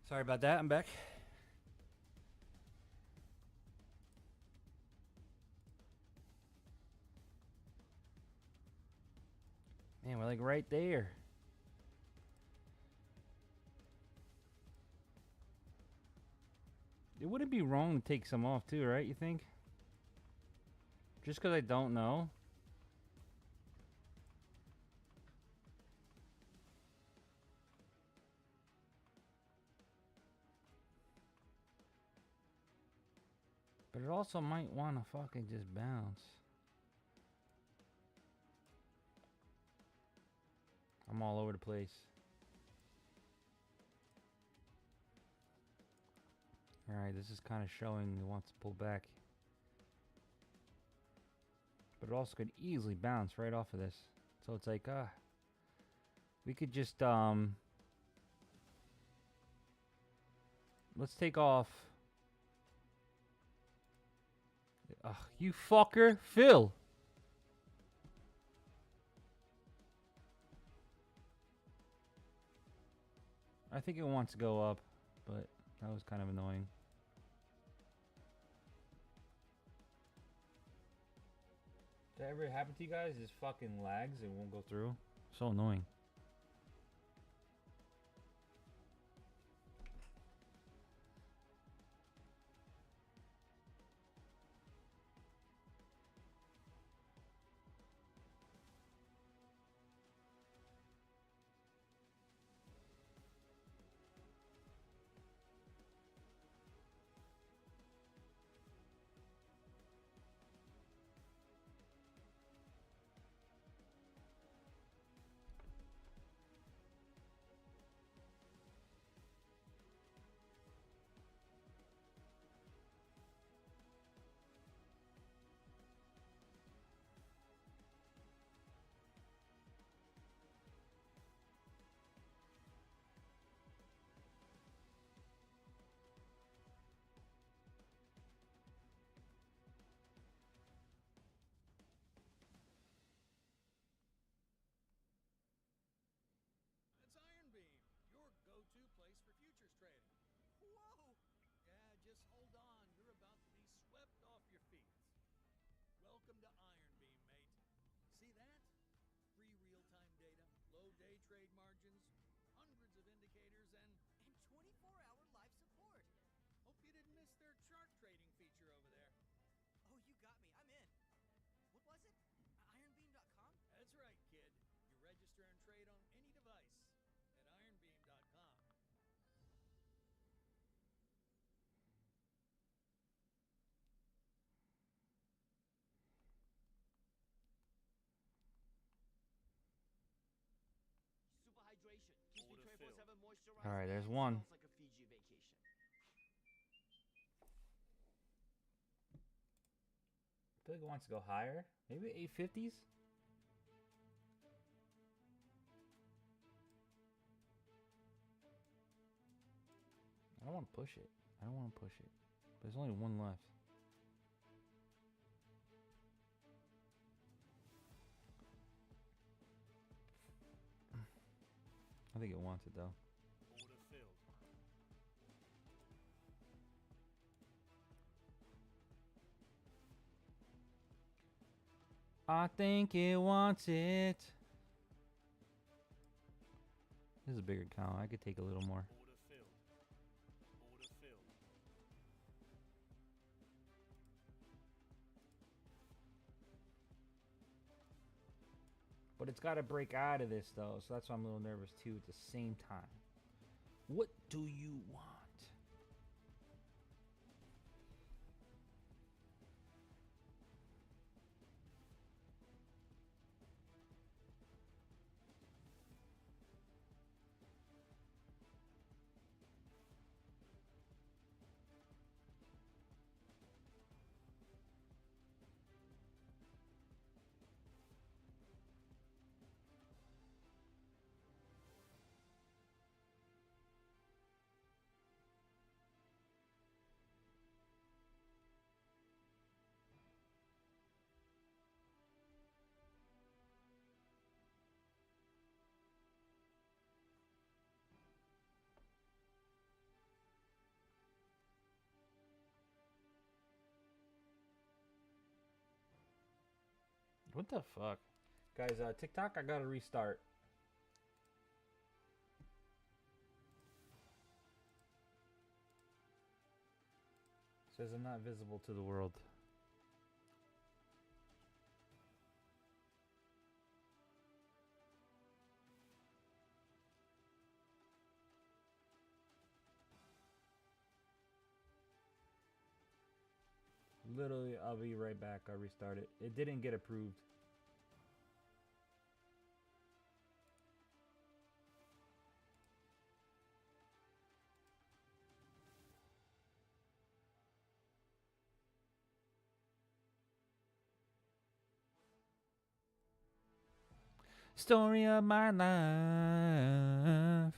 Sorry about that. I'm back. Man, we're like right there. It wouldn't be wrong to take some off too, right? You think? Just because I don't know. But it also might want to fucking just bounce. I'm all over the place. Alright, this is kind of showing it wants to pull back. But it also could easily bounce right off of this. So it's like, we could just, let's take off. Ugh, you fucker. Phil. I think it wants to go up, but that was kind of annoying. Did that ever happen to you guys? This fucking lags, it won't go through. So annoying. It's Iron Beam, your go-to place for futures trading. Whoa! Yeah, just hold on. You're about to be swept off your feet. Welcome to Iron Beam, mate. See that? Free real-time data, low day trade margins, hundreds of indicators, and 24-hour live support. hope you didn't miss their chart trading feature over there. Oh, you got me. I'm in. What was it? Ironbeam.com? That's right, kid. You register and trade on any device at ironbeam.com. Super hydration. Keeps me 24/7 moisturized. All right, there's and one. Smells like a Fiji vacation. I feel like it wants to go higher. Maybe 850s? want to push it. I don't want to push it. There's only one left. I think it wants it though. Order filled. I think it wants it. This is a bigger cow. I could take a little more. Order filled. Order filled. But it's got to break out of this though, so that's why I'm a little nervous too at the same time. What do you want? What the fuck? Guys, TikTok, I gotta restart. Says I'm not visible to the world. Literally, I'll be right back. I'll restart it. It didn't get approved. Story of my life.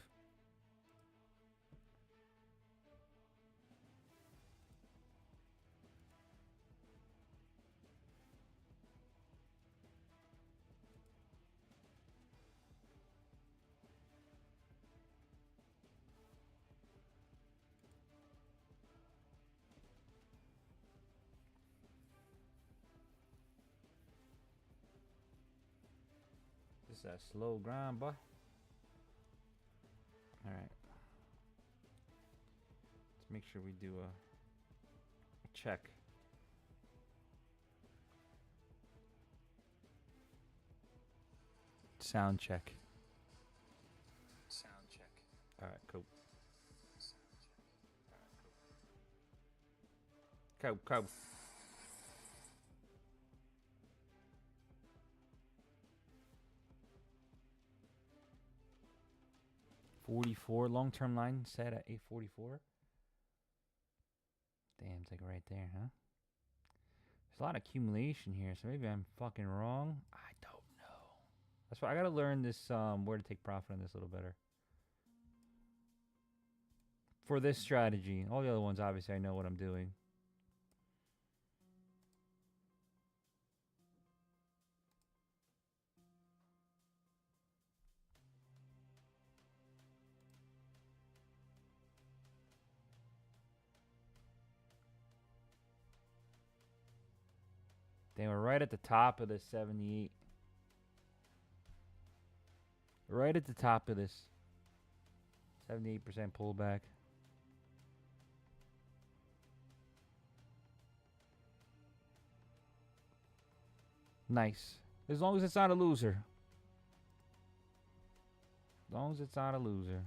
This is that slow grind, boy. All right. Let's make sure we do a check. Sound check. Sound check. All right, cool. Cool. 44 long-term line set at 844. Damn, it's like right there, huh? There's a lot of accumulation here, so maybe I'm fucking wrong. I don't know. That's why I gotta learn this where to take profit on this a little better. For this strategy, all the other ones, obviously, I know what I'm doing. They were right at the top of this 78. Right at the top of this 78% pullback. Nice. As long as it's not a loser. As long as it's not a loser.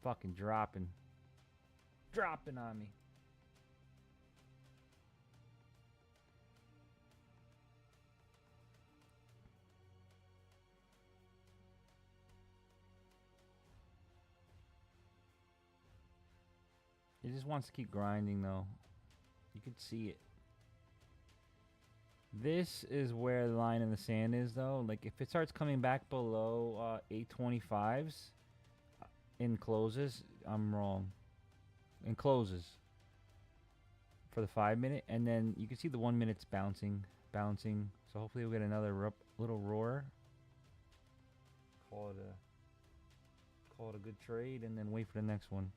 Fucking dropping. Dropping on me. He just wants to keep grinding though. You can see it. This is where the line in the sand is though. Like if it starts coming back below 825s, in closes. I'm wrong. In closes for the 5 minute, and then you can see the 1 minute's bouncing. So hopefully we'll get another little roar. Call it a good trade, and then wait for the next one.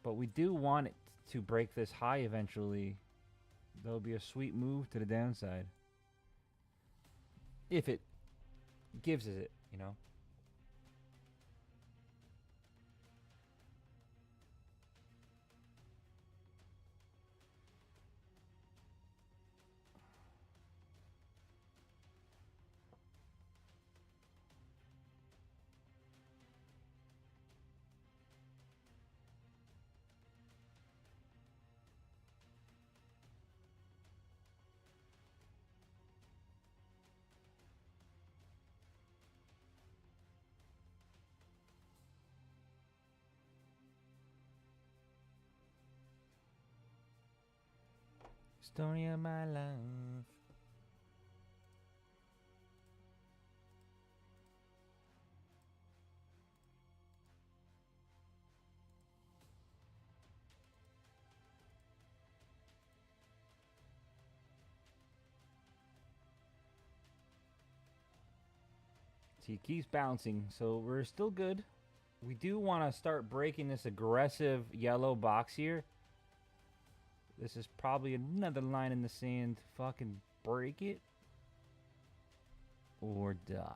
But we do want it to break this high eventually. There'll be a sweet move to the downside. If it gives us it, you know. Story of my life. See, it keeps bouncing, so we're still good. We do want to start breaking this aggressive yellow box here. This is probably another line in the sand. Fucking break it or die.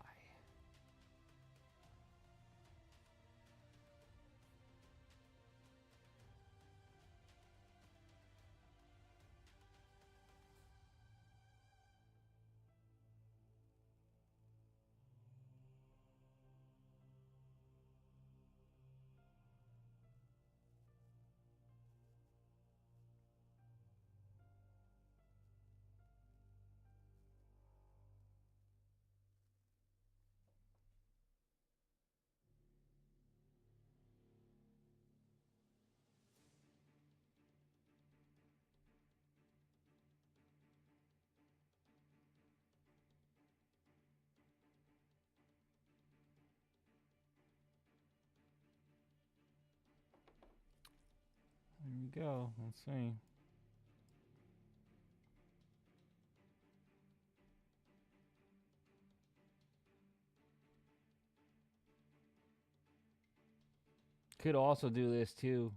There we go. Let's see. Could also do this too.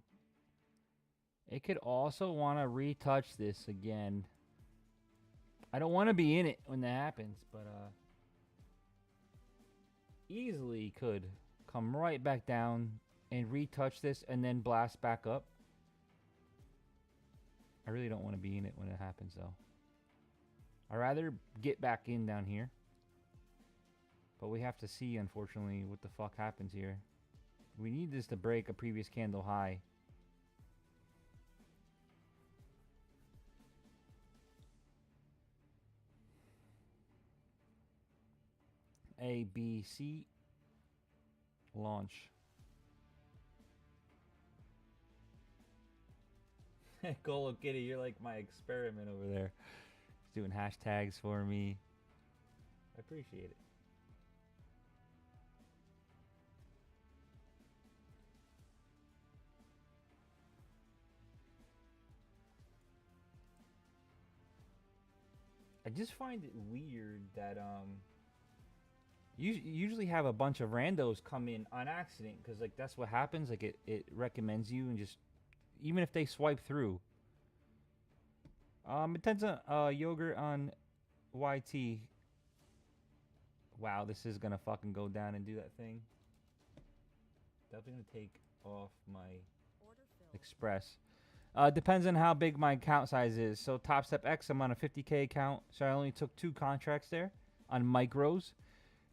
It could also want to retouch this again. I don't want to be in it when that happens, but easily could come right back down and retouch this and then blast back up. I really don't want to be in it when it happens though. I'd rather get back in down here. But we have to see, unfortunately, what the fuck happens here. We need this to break a previous candle high. A, B, C. Launch. Golo Kitty, you're like my experiment over there. He's doing hashtags for me. I appreciate it. I just find it weird that you usually have a bunch of randos come in on accident, because like that's what happens. Like it recommends you, and just even if they swipe through. It tends to yogurt on YT. Wow, this is gonna fucking go down and do that thing. Definitely gonna take off my Express. Depends on how big my account size is. So Top Step X, I'm on a 50K account, so I only took 2 contracts there on micros.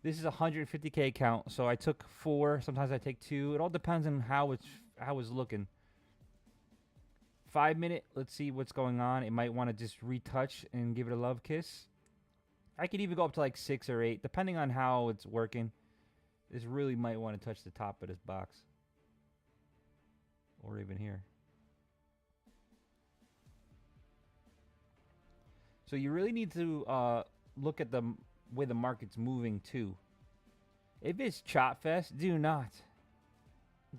This is a 150K account, so I took 4. Sometimes I take 2. It all depends on how it's looking. 5 minute. Let's see what's going on. It might want to just retouch and give it a love kiss. I could even go up to like 6 or 8, depending on how it's working. This really might want to touch the top of this box, or even here. So you really need to look at the way the market's moving too. If it's Chop Fest, do not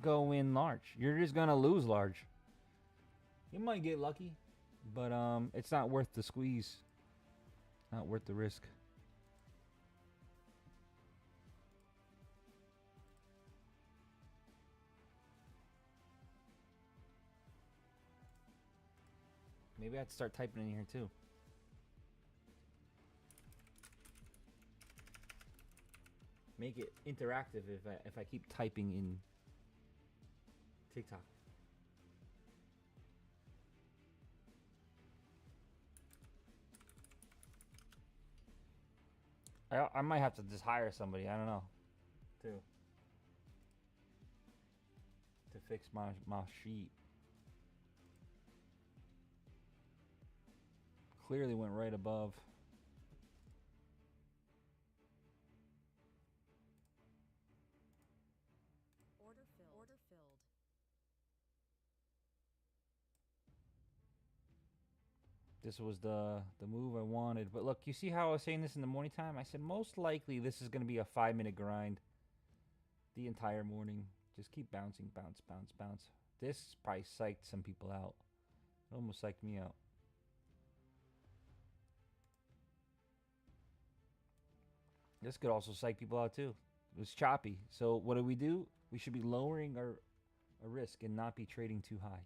go in large. You're just gonna lose large. You might get lucky, but it's not worth the squeeze. Not worth the risk. Maybe I have to start typing in here too. Make it interactive if I keep typing in TikTok. I might have to just hire somebody. I don't know, too, to fix my sheet. Clearly went right above. Order filled. Order filled. This was the move I wanted. But look, you see how I was saying this in the morning time? I said most likely this is going to be a 5-minute grind the entire morning. Just keep bouncing, bounce, bounce, bounce. This probably psyched some people out. It almost psyched me out. This could also psych people out too. It was choppy. So what do? We should be lowering our risk and not be trading too high.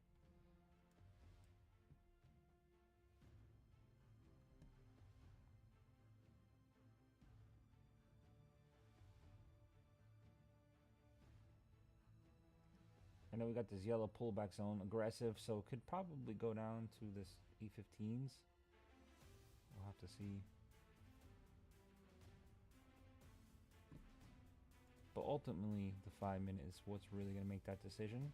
I know we got this yellow pullback zone, aggressive, so it could probably go down to this E15s. We'll have to see. But ultimately, the 5-minute is what's really going to make that decision.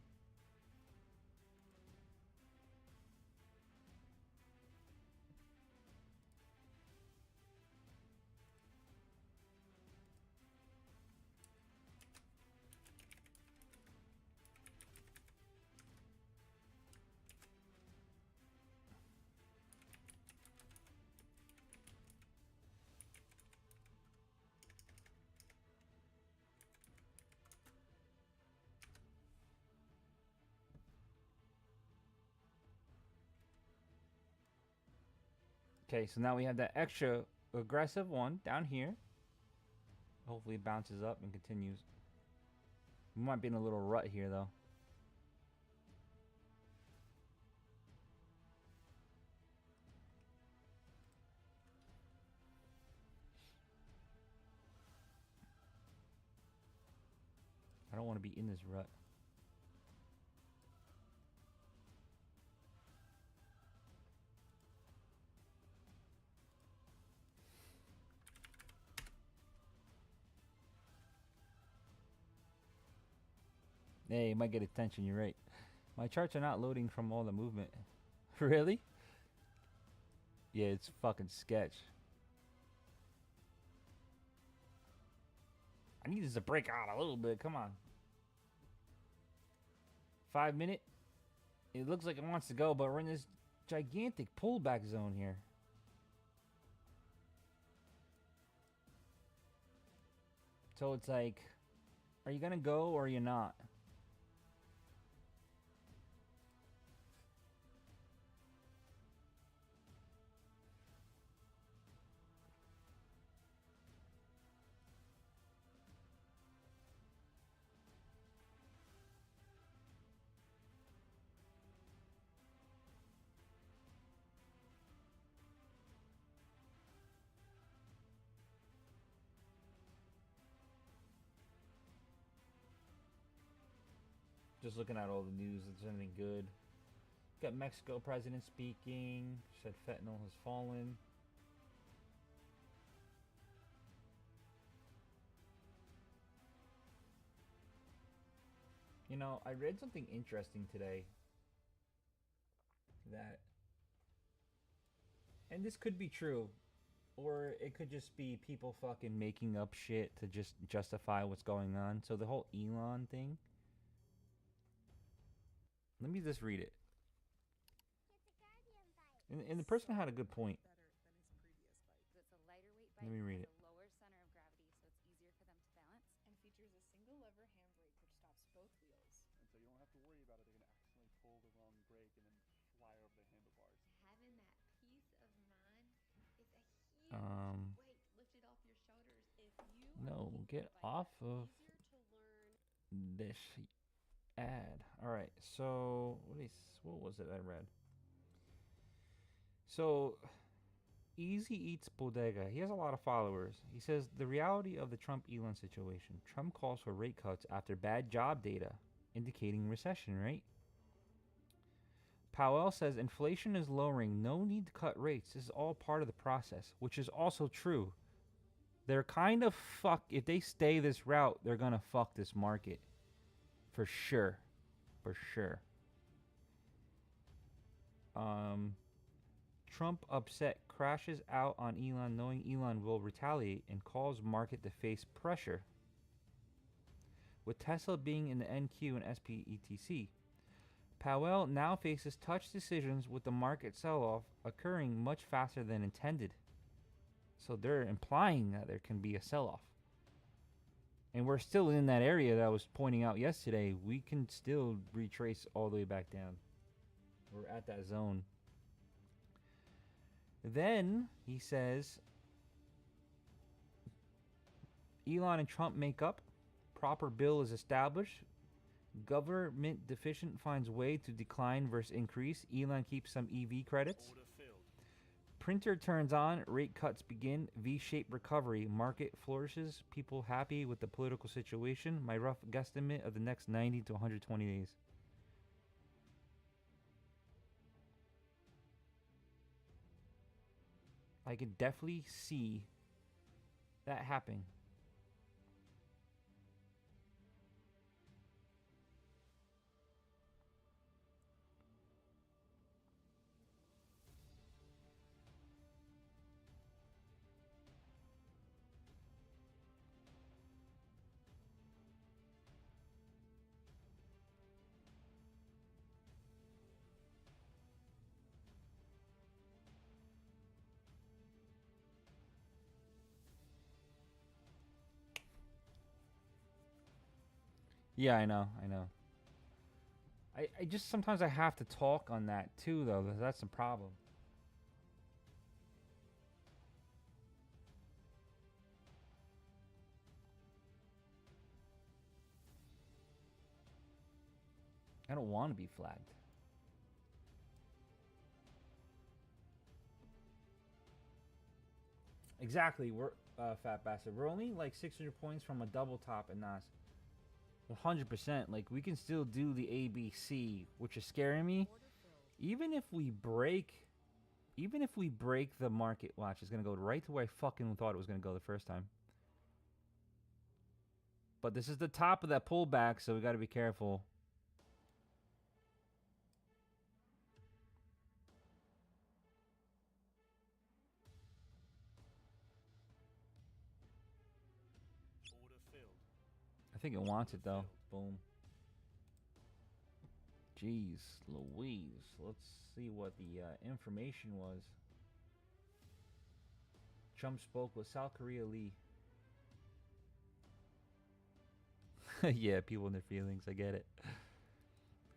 Okay, so now we have that extra aggressive one down here. Hopefully it bounces up and continues. We might be in a little rut here, though. I don't want to be in this rut. Hey, you might get attention, you're right. My charts are not loading from all the movement. Really? Yeah, it's fucking sketch. I need this to break out a little bit, come on. 5-minute. It looks like it wants to go, but we're in this gigantic pullback zone here. So it's like, are you gonna go or are you not? Just looking at all the news, it's anything good. Got Mexico president speaking, said fentanyl has fallen. You know, I read something interesting today that, and this could be true, or it could just be people fucking making up shit to just justify what's going on. So the whole Elon thing. Let me just read it. And the person had a good point. It's a lighter weight bike. Let me read it. With a lower center of gravity, so it's easier for them to balance. And Get off of this ad. All right. So what was it I read? So Easy Eats Bodega. He has a lot of followers. He says the reality of the Trump Elon situation. Trump calls for rate cuts after bad job data indicating recession, right? Powell says inflation is lowering. No need to cut rates. This is all part of the process, which is also true. They're kind of if they stay this route, they're going to fuck this market. For sure. For sure. Trump upset crashes out on Elon knowing Elon will retaliate and calls market to face pressure. With Tesla being in the NQ and SPETC, Powell now faces tough decisions with the market sell-off occurring much faster than intended. So they're implying that there can be a sell-off. And we're still in that area that I was pointing out yesterday. We can still retrace all the way back down. We're at that zone. Then he says Elon and Trump make up. Proper bill is established. Government deficient finds way to decline versus increase. Elon keeps some EV credits. Printer turns on. Rate cuts begin. V-shaped recovery. Market flourishes. People happy with the political situation. My rough guesstimate of the next 90 to 120 days. I can definitely see that happening. Yeah, I know. I just sometimes I have to talk on that too, though. That's the problem. I don't want to be flagged. Exactly. We're Fat Bastard. We're only like 600 points from a double top in NAS. 100%. Like we can still do the ABC, which is scaring me. Even if we break the market, watch, it's gonna go right to where I fucking thought it was gonna go the first time. But this is the top of that pullback, so we gotta be careful. I think it wants it though. Boom. Jeez Louise. Let's see what the information was. Trump spoke with South Korea Lee. Yeah, people in their feelings. I get it.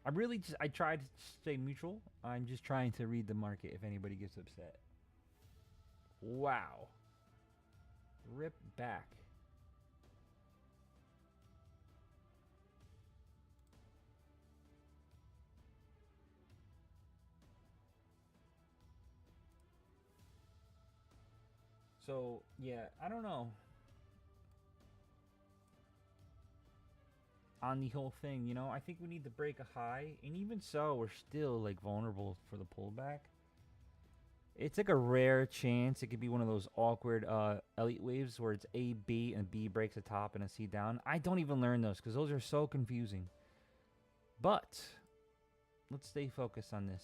I tried to stay neutral. I'm just trying to read the market if anybody gets upset. Wow. Rip back. So, yeah, I don't know. On the whole thing, you know, I think we need to break a high. And even so, we're still, like, vulnerable for the pullback. It's like a rare chance. It could be one of those awkward elite waves where it's A, B, and B breaks the top and a C down. I don't even learn those because those are so confusing. But, let's stay focused on this.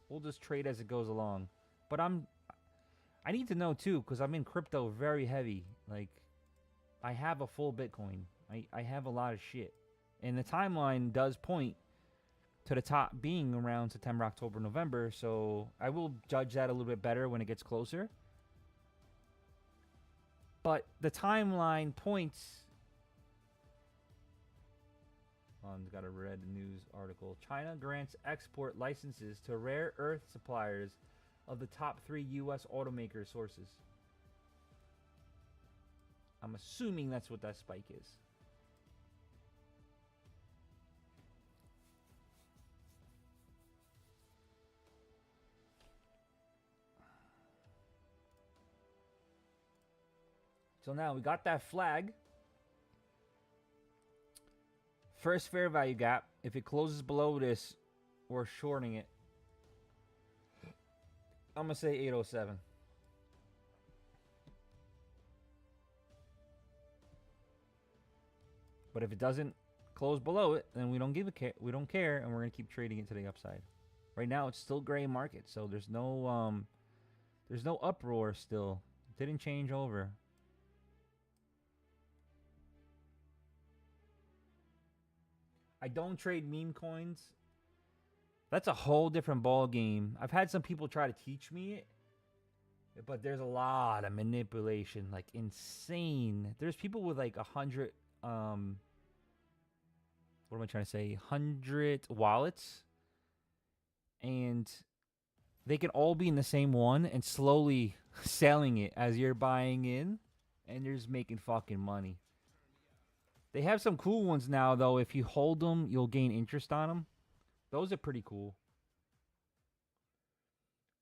We'll just trade as it goes along. But I need to know too, because I'm in crypto very heavy. Like, I have a full Bitcoin. I have a lot of shit. And the timeline does point to the top being around September, October, November. So I will judge that a little bit better when it gets closer. But the timeline points... got a red news article. China grants export licenses to rare earth suppliers of the top 3 U.S. automaker sources. I'm assuming that's what that spike is. So now we got that flag. First fair value gap. If it closes below this, we're shorting it. I'm going to say 807. But if it doesn't close below it, then we don't give a we don't care, and we're going to keep trading it to the upside. Right now it's still gray market, so there's no uproar still. It didn't change over. I don't trade meme coins. That's a whole different ball game. I've had some people try to teach me it, but there's a lot of manipulation, like insane. There's people with like 100 what am I trying to say? 100 wallets, and they can all be in the same one and slowly selling it as you're buying in, and you're just making fucking money. They have some cool ones now, though. If you hold them, you'll gain interest on them. Those are pretty cool.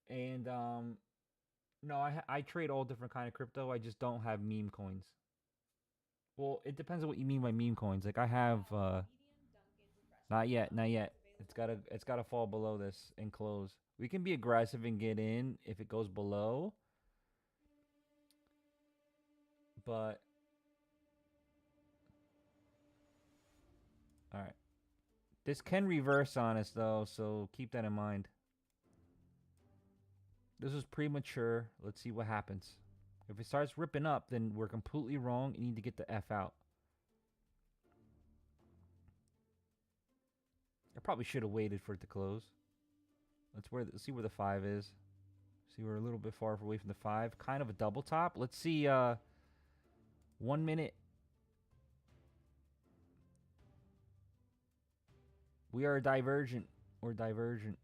And, no, I trade all different kind of crypto. I just don't have meme coins. Well, it depends on what you mean by meme coins. Like, I have, not yet. It's gotta fall below this and close. We can be aggressive and get in if it goes below. But... Alright. This can reverse on us, though, so keep that in mind. This was premature. Let's see what happens. If it starts ripping up, then we're completely wrong. You need to get the F out. I probably should have waited for it to close. Let's see where the 5 is. See, we're a little bit far away from the 5. Kind of a double top. Let's see, 1 minute. We are divergent. We're divergent.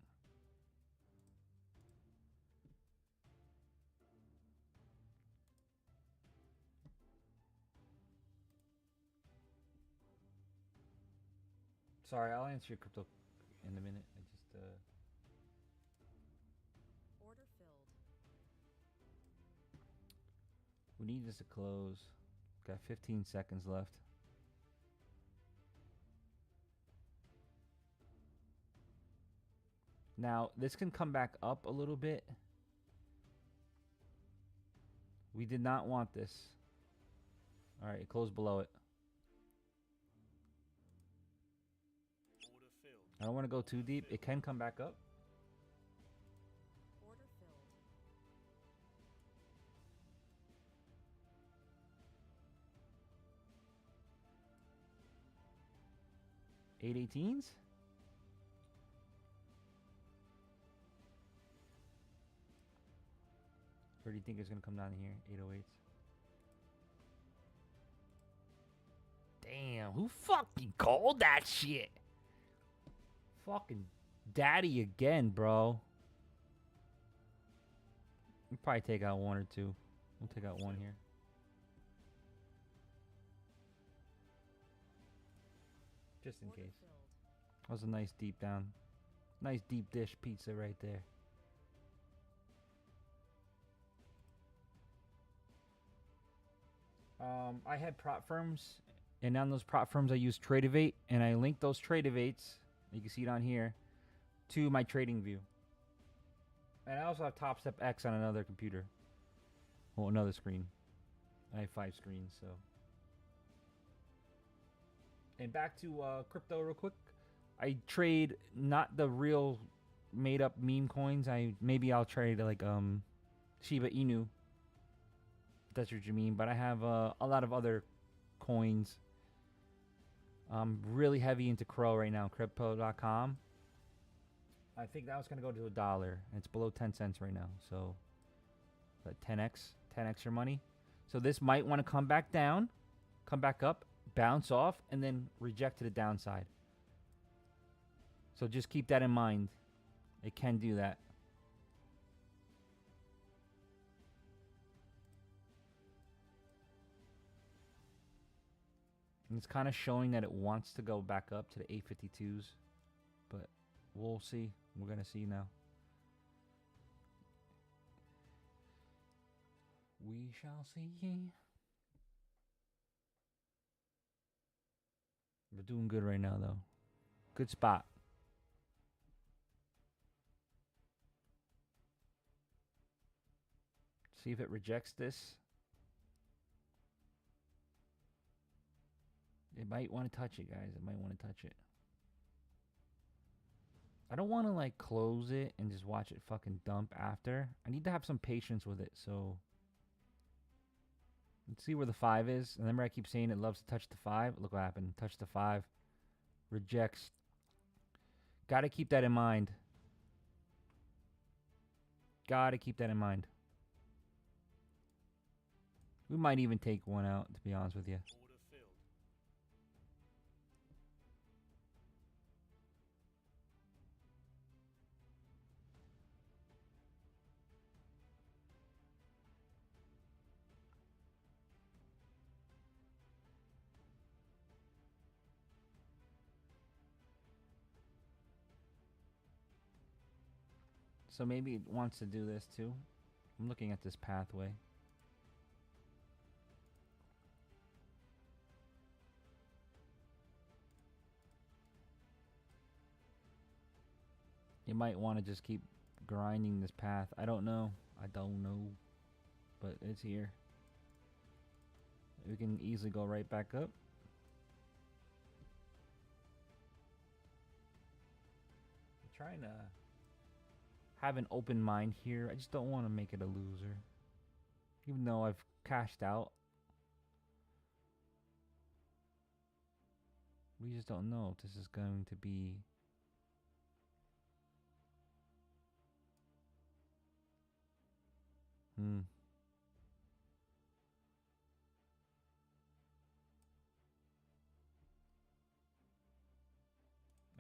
Sorry, I'll answer your crypto in a minute. I just Order filled. we need this to close. Got 15 seconds left. Now, this can come back up a little bit. We did not want this. All right, it closed below it. I don't want to go too deep. It can come back up. Order filled. 818s? Or do you think it's going to come down here? 808s. Damn, who fucking called that shit? Fucking daddy again, bro. We'll probably take out one or two. We'll take out one here. Just in case. That was a nice deep down. Nice deep dish pizza right there. I had prop firms, and on those prop firms I used Tradeovate, and I linked those Tradeovates, you can see it on here, to my trading view. And I also have Top Step X on another computer. Well, another screen. I have 5 screens, so. And back to crypto real quick. I trade not the real made up meme coins. Maybe I'll trade like Shiba Inu. That's what you mean, but I have a lot of other coins. I'm really heavy into Crow right now, Crypto.com. I think that was going to go to $1. It's below 10 cents right now, so 10x your money. So this might want to come back down, come back up, bounce off, and then reject to the downside. So just keep that in mind. It can do that. And it's kind of showing that it wants to go back up to the 852s. But we'll see. We're going to see now. We shall see. We're doing good right now, though. Good spot. See if it rejects this. It might want to touch it, guys. It might want to touch it. I don't want to, like, close it and just watch it fucking dump after. I need to have some patience with it, so... Let's see where the 5 is. Remember I keep saying it loves to touch the 5? Look what happened. Touch the 5. Rejects. Gotta keep that in mind. Gotta keep that in mind. We might even take one out, to be honest with you. So maybe it wants to do this too. I'm looking at this pathway. You might want to just keep grinding this path. I don't know. I don't know. But it's here. We can easily go right back up. I'm trying to have an open mind here. I just don't want to make it a loser. Even though I've cashed out. We just don't know if this is going to be... I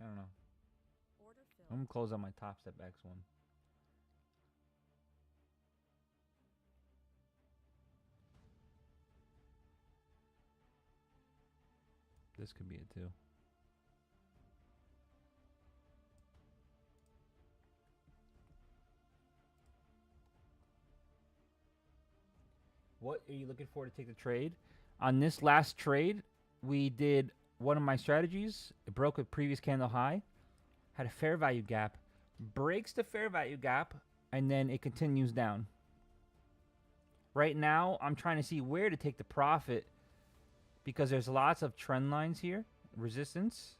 don't know. I'm gonna close out my Top Step X one. This could be it too. What are you looking for to take the trade? On this last trade, we did one of my strategies. It broke a previous candle high, had a fair value gap, breaks the fair value gap, and then it continues down. Right now, I'm trying to see where to take the profit because there's lots of trend lines here, resistance.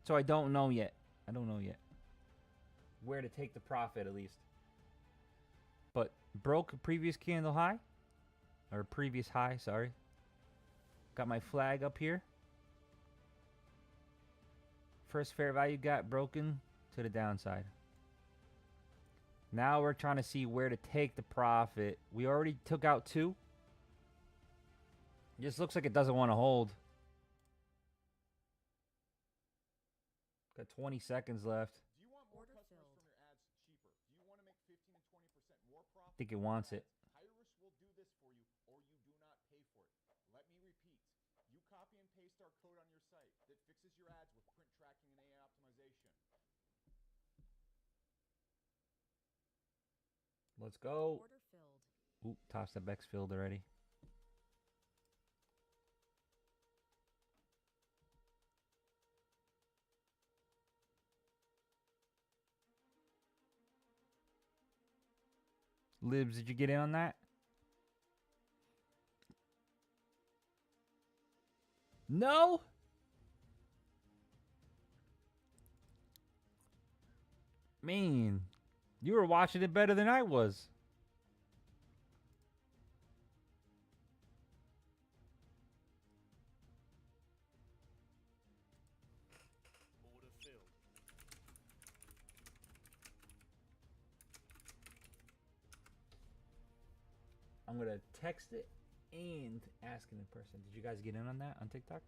So I don't know yet. I don't know yet where to take the profit at least. But broke a previous candle high, or previous high, sorry. Got my flag up here. First fair value gap broken to the downside. Now we're trying to see where to take the profit. We already took out 2. It just looks like it doesn't want to hold. Got 20 seconds left. Do you want more customers from your ads cheaper? Do you want to make 15 and 20% more profit? I think it wants it. Hirist will do this for you, or you do not pay for it. Let me repeat. You copy and paste our code on your site that fixes your ads with print tracking and AI optimization. Let's go. Order filled. Ooh, Top Step X filled already. Libs, did you get in on that? No? Man, you were watching it better than I was. Order filled. I'm going to text it and ask it in person. Did you guys get in on that on TikTok?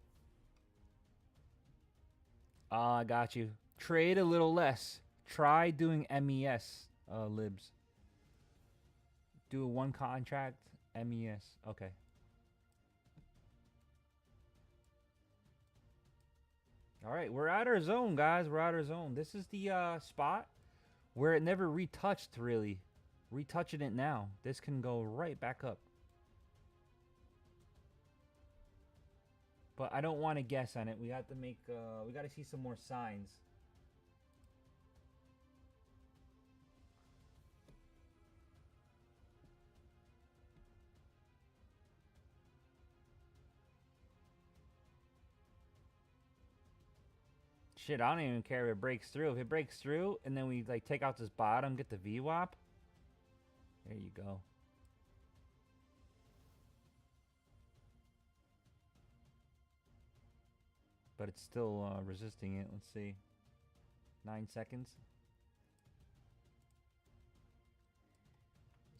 I got you. Trade a little less. Try doing MES, Libs. Do a 1 contract, MES. Okay. All right, we're out our zone, guys. We're out our zone. This is the spot where it never retouched, really. Retouching it now. This can go right back up. But I don't want to guess on it. We have to make, we got to see some more signs. Shit, I don't even care if it breaks through. If it breaks through and then we like take out this bottom, get the VWAP. There you go. But it's still resisting it. Let's see. 9 seconds.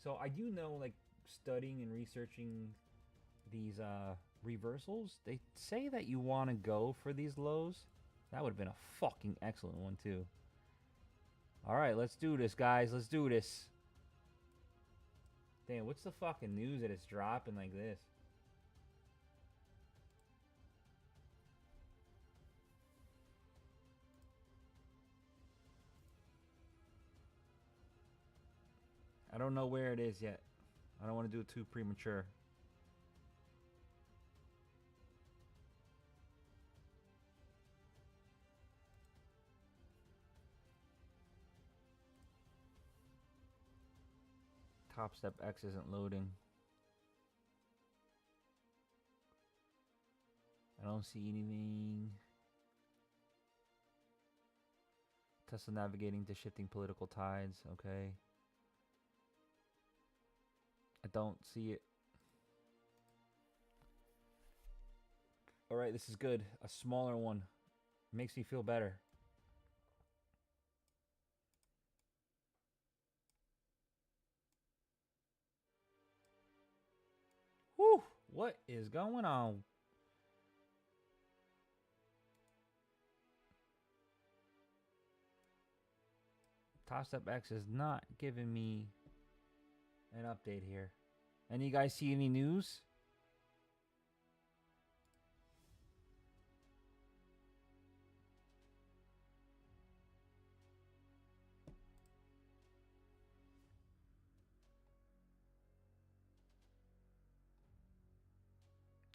So I do know, like, studying and researching these reversals, they say that you want to go for these lows. That would have been a fucking excellent one, too. Alright, let's do this, guys. Let's do this. Damn, what's the fucking news that it's dropping like this? I don't know where it is yet. I don't want to do it too premature. Top Step X isn't loading. I don't see anything. Tesla navigating to shifting political tides. Okay. I don't see it. Alright, this is good. A smaller one. Makes me feel better. Whew! What is going on? Top Step X is not giving me an update here. Any guys see any news?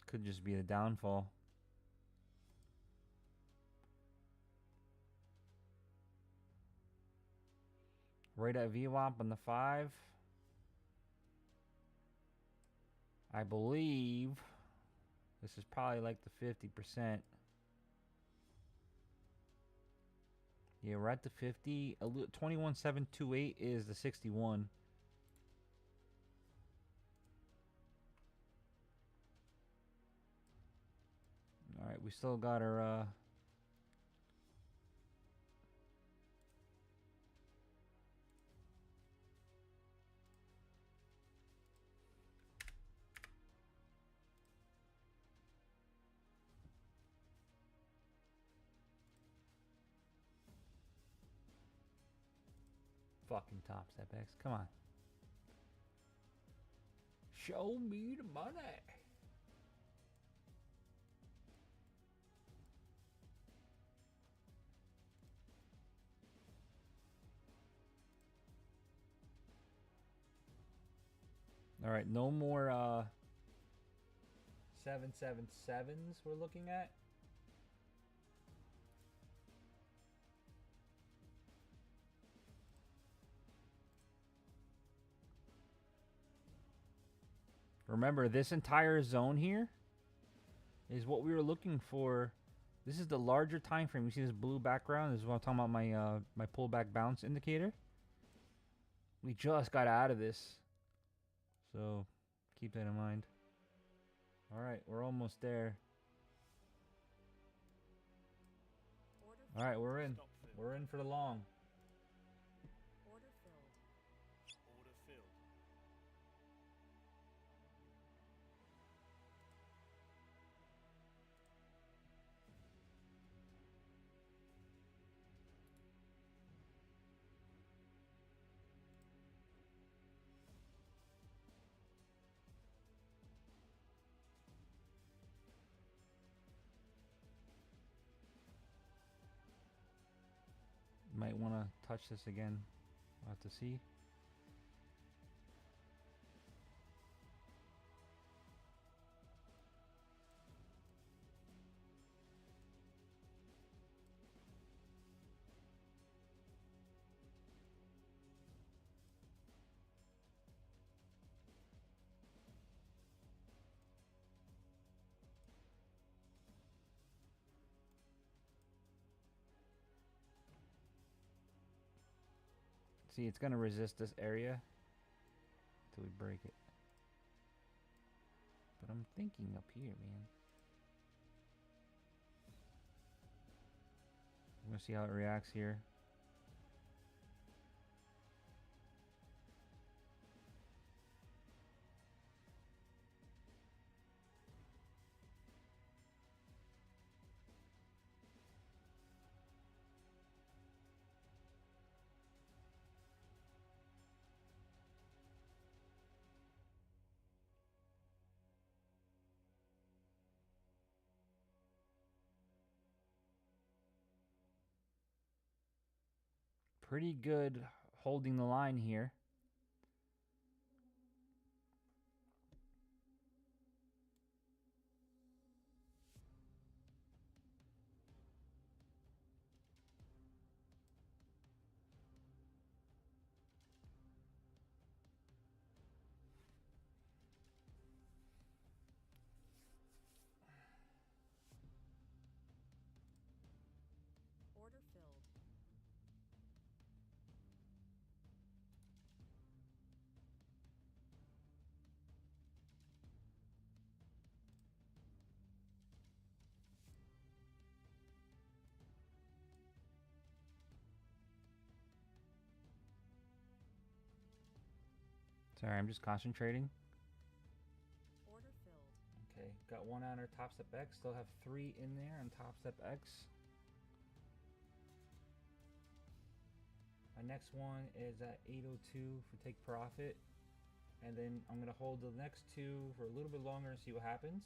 Could just be the downfall. Right at VWAP on the 5. I believe this is probably like the 50%. Yeah, we're at the 50. 21,728 is the 61. All right, we still got our fucking Top Step X. Come on. Show me the money. All right, no more 777s we're looking at. Remember, this entire zone here is what we were looking for. This is the larger time frame. You see this blue background? This is what I'm talking about, my my pullback bounce indicator. We just got out of this. So keep that in mind. All right, we're almost there. All right, we're in. We're in for the long. Order filled. Order filled. Might want to touch this again. We'll have to see. See, it's going to resist this area until we break it. But I'm thinking up here, man. I'm going to see how it reacts here. Pretty good holding the line here. Order filled. Sorry, I'm just concentrating. Order filled. Okay, got one on our Top Step X. Still have 3 in there on Top Step X. My next one is at 802 for take profit. And then I'm going to hold the next 2 for a little bit longer and see what happens.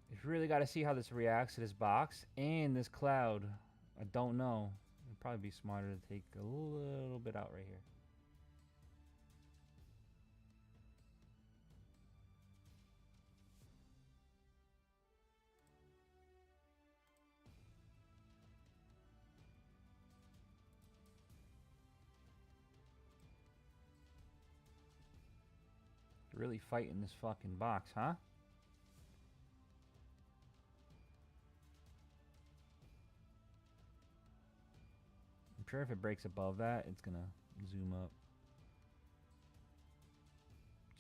You really got to see how this reacts to this box and this cloud. I don't know. It'd probably be smarter to take a little bit out right here. Really fighting this fucking box, huh? I'm sure if it breaks above that, it's gonna zoom up.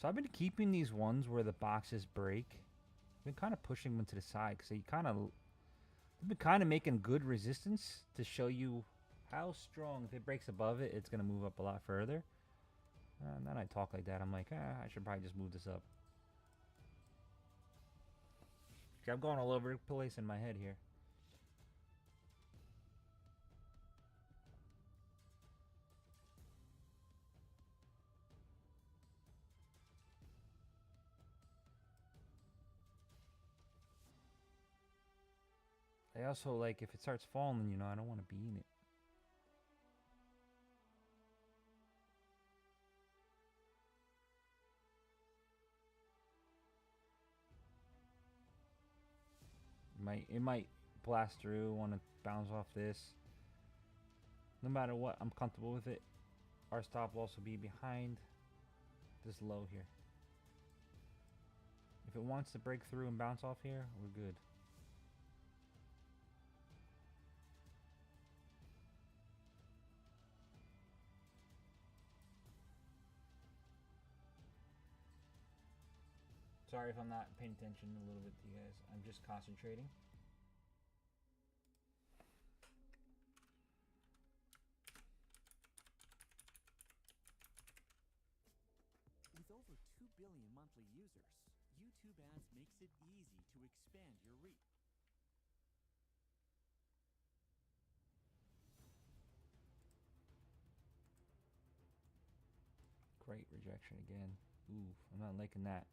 So I've been keeping these ones where the boxes break. I've been kind of pushing them to the side because they've been kind of making good resistance to show you how strong. If it breaks above it, it's gonna move up a lot further. And then I talk like that. I'm like, I should probably just move this up. See, I'm going all over the place in my head here. I also like if it starts falling, you know, I don't want to be in it. It might blast through, want to bounce off this. No matter what, I'm comfortable with it. Our stop will also be behind this low here. If it wants to break through and bounce off here, we're good. Sorry if I'm not paying attention a little bit to you guys. I'm just concentrating. With over 2 billion monthly users, YouTube ads makes it easy to expand your reach. Great rejection again. Ooh, I'm not liking that.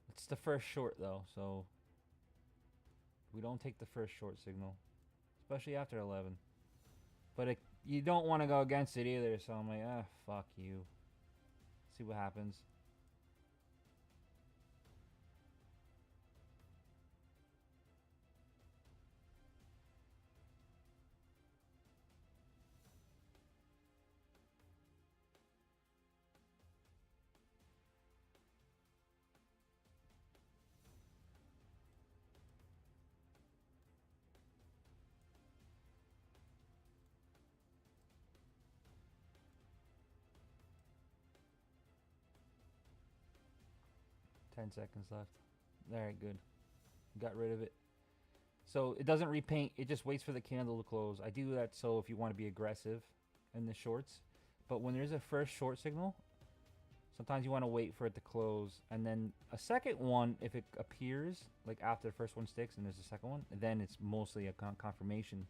It's the first short though, so We don't take the first short signal, especially after 11. But you don't want to go against it either, so I'm like, ah, fuck you. See what happens. Ten seconds left. Alright, good. Got rid of it. So it doesn't repaint, it just waits for the candle to close. I do that so if you want to be aggressive in the shorts. But when there's a first short signal, sometimes you want to wait for it to close. And then a second one, if it appears, like after the first one sticks and there's a second one, then it's mostly a confirmation.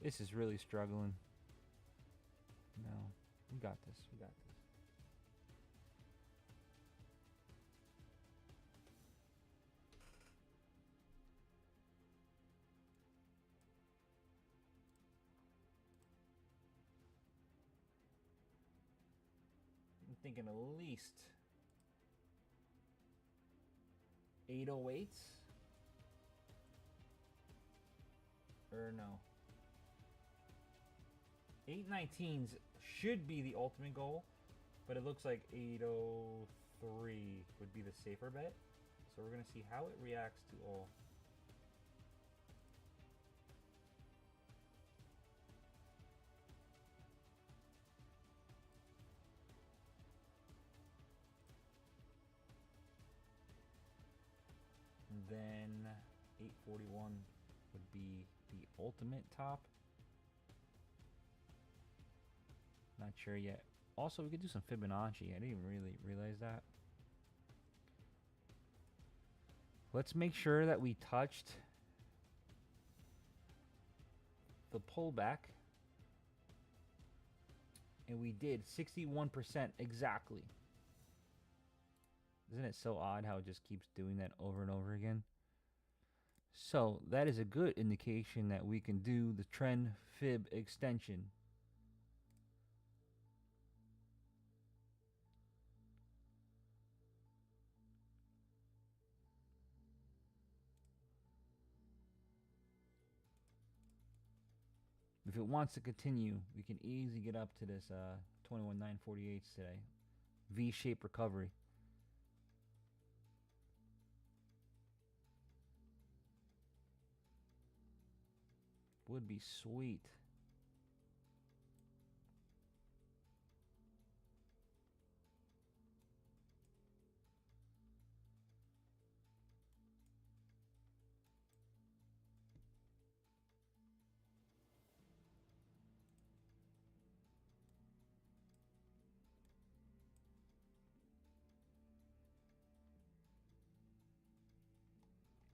This is really struggling. No, we got this. We got this. I'm thinking at least 808s. Or no. 819s should be the ultimate goal, but it looks like 803 would be the safer bet. So we're going to see how it reacts to all. And then 841 would be the ultimate top. Not sure yet. Also, we could do some Fibonacci. I didn't even really realize that. Let's make sure that we touched the pullback. And we did 61% exactly. Isn't it so odd how it just keeps doing that over and over again? So that is a good indication that we can do the trend fib extension. If it wants to continue, we can easily get up to this 21,948 today. V-shaped recovery. Would be sweet.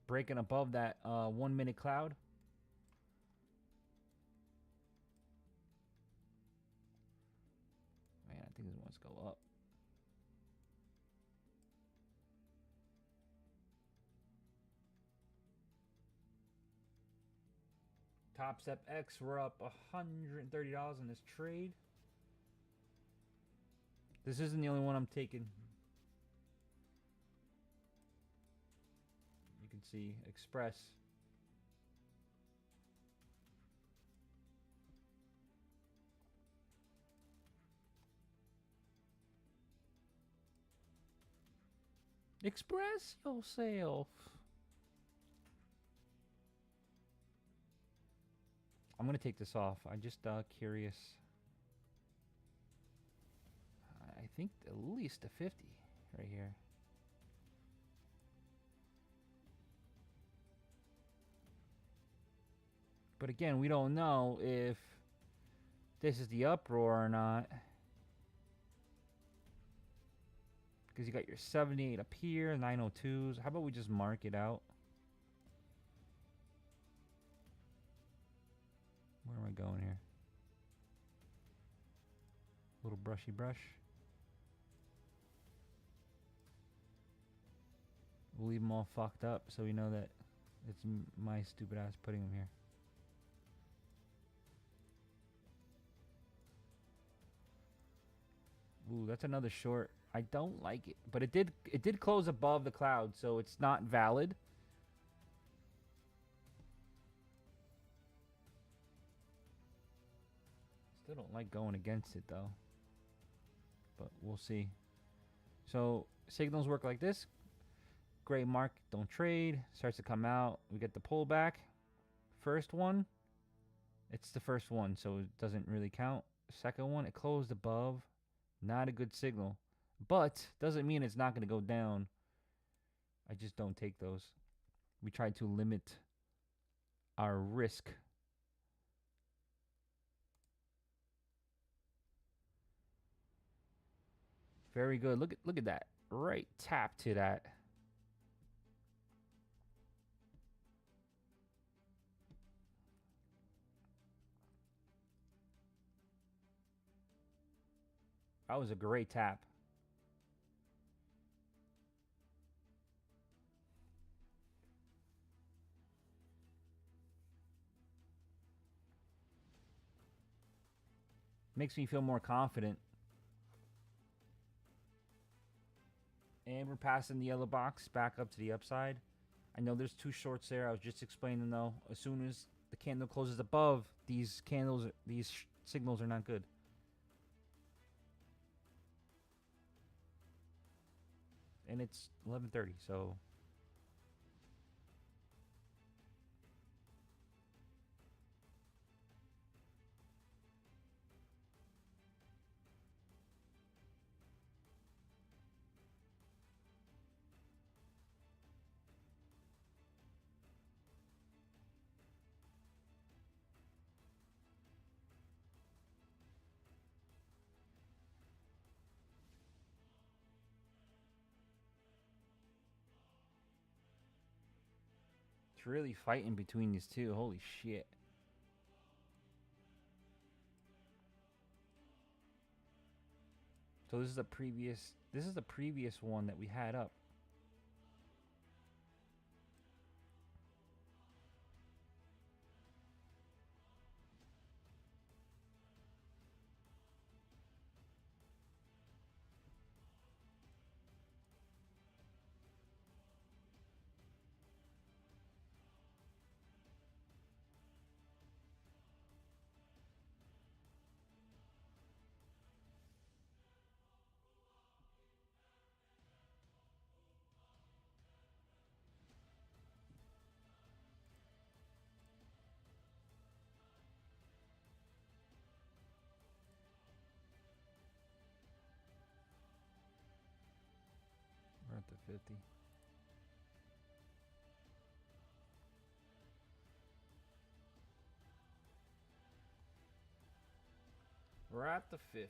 Breaking above that 1 minute cloud. Man, I think this wants to go up. Top Step X, we're up $130 in this trade. This isn't the only one I'm taking. You can see Express. Express yourself. I'm gonna take this off. I'm just curious. I think at least a 50 right here. But again, we don't know if this is the uproar or not. Because you got your 78 up here, 902s. How about we just mark it out? Where am I going here. Little brushy brush. We'll leave them all fucked up so we know that it's my stupid ass putting them here. Ooh, that's another short. I don't like it, but it did close above the cloud, so it's not valid. Still don't like going against it though, but we'll see. So signals work like this. Gray mark, don't trade. Starts to come out. We get the pullback. First one, it's the first one, so it doesn't really count. Second one, it closed above. Not a good signal, but doesn't mean it's not going to go down. I just don't take those. We try to limit our risk. Very good. Look at that. Right tap to that. That was a great tap. Makes me feel more confident. And we're passing the yellow box back up to the upside. I know there's two shorts there. I was just explaining though. As soon as the candle closes above, these signals are not good. And it's 11:30, so it's really fighting between these two. Holy shit. So this is the previous one that we had up. We're at the 50. We're at the 50.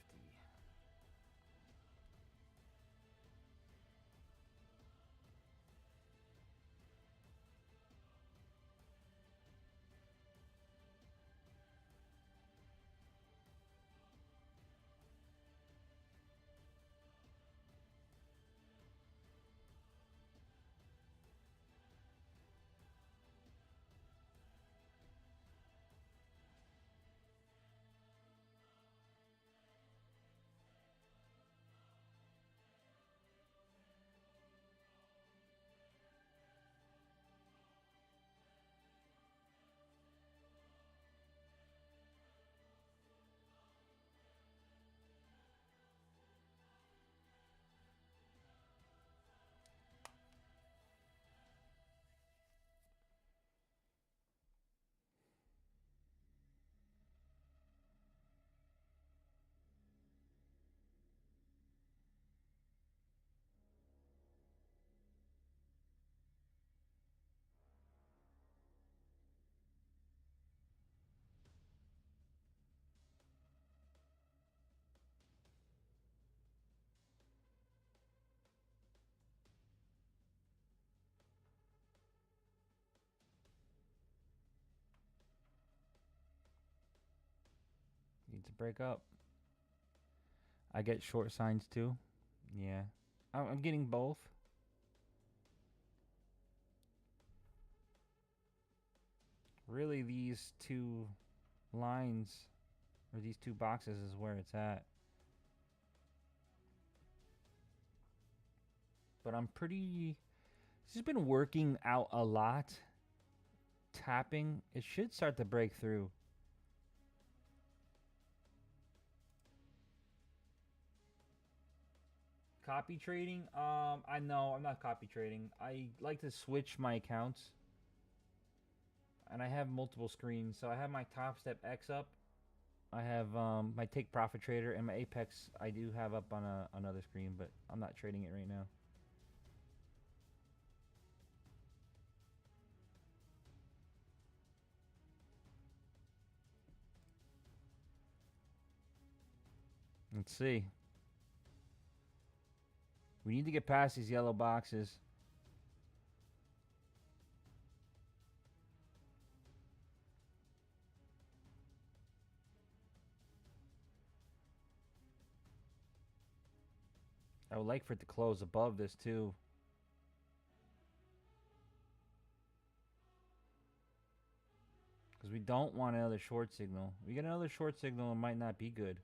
to break up. I get short signs too. Yeah. I'm getting both. Really, these two lines, or these two boxes, is where it's at. But I'm pretty... This has been working out a lot. Tapping. It should start to break through. Copy trading? I know I'm not copy trading. I like to switch my accounts. And I have multiple screens. So I have my Top Step X up. I have my Take Profit Trader, and my Apex I do have up on another screen, but I'm not trading it right now. Let's see. We need to get past these yellow boxes. I would like for it to close above this too. Because we don't want another short signal. We get another short signal, it might not be good.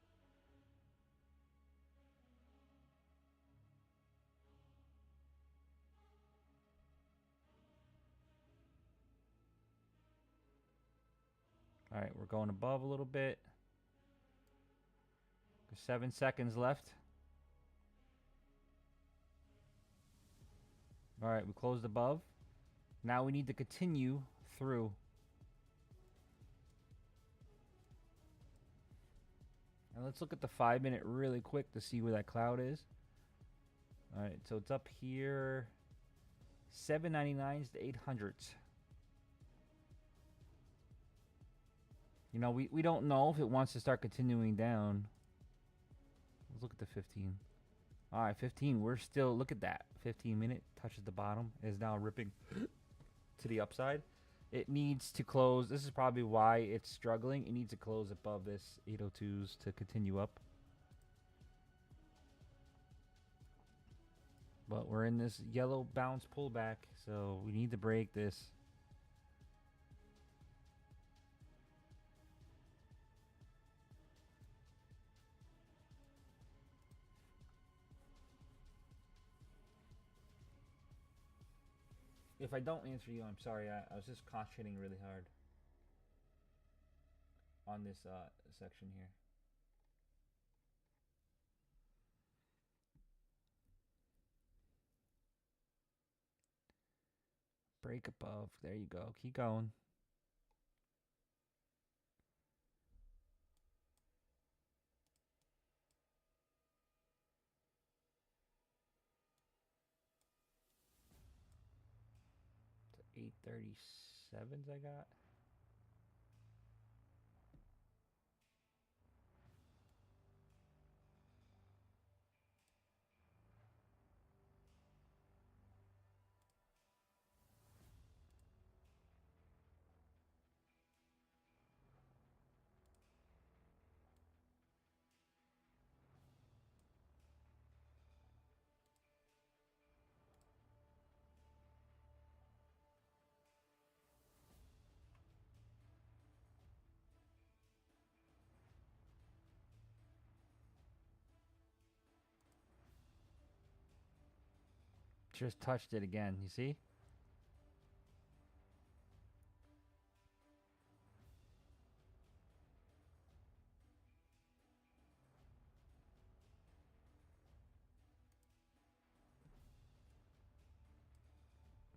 Alright, we're going above a little bit. 7 seconds left. Alright, we closed above. Now we need to continue through. Now let's look at the 5-minute really quick to see where that cloud is. Alright, so it's up here. 799s to 800s. You know, we don't know if it wants to start continuing down. Let's look at the 15. Alright, 15. We're still, look at that. 15-minute touches the bottom. Is now ripping to the upside. It needs to close. This is probably why it's struggling. It needs to close above this 802s to continue up. But we're in this yellow bounce pullback, so we need to break this. If I don't answer you, I'm sorry. I was just concentrating really hard on this section here. Break above. There you go. Keep going. The 837s I got. Just touched it again, you see?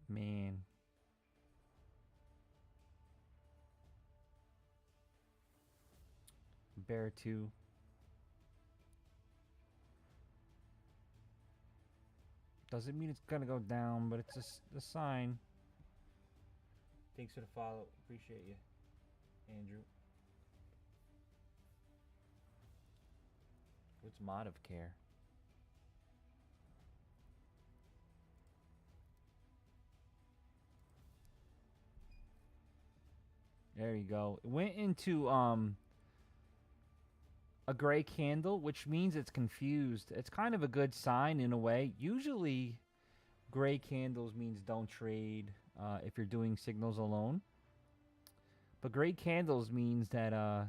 Man. Bear 2. Doesn't mean it's gonna go down, but it's just a sign. Thanks for the follow. Appreciate you, Andrew. What's mod of care? There you go. It went into a gray candle, which means it's confused. It's kind of a good sign in a way. Usually, gray candles means don't trade if you're doing signals alone. But gray candles means that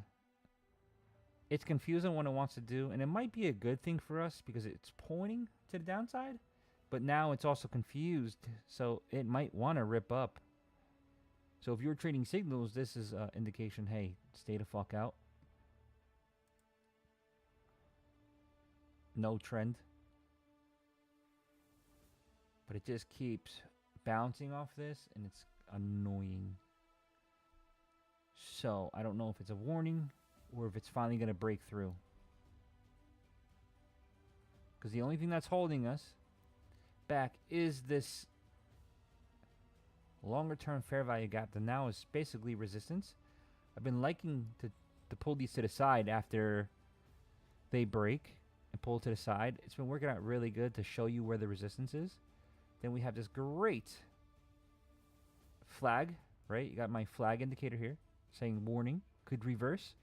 it's confusing what it wants to do, and it might be a good thing for us because it's pointing to the downside, but now it's also confused, so it might want to rip up. So if you're trading signals, this is an indication, hey, stay the fuck out. No trend. But it just keeps bouncing off this, and it's annoying. So I don't know if it's a warning or if it's finally going to break through. Because the only thing that's holding us back is this longer term fair value gap that now is basically resistance. I've been liking to pull these to the side after they break and pull to the side. It's been working out really good to show you where the resistance is. Then we have this great flag, right? You got my flag indicator here saying warning, could reverse.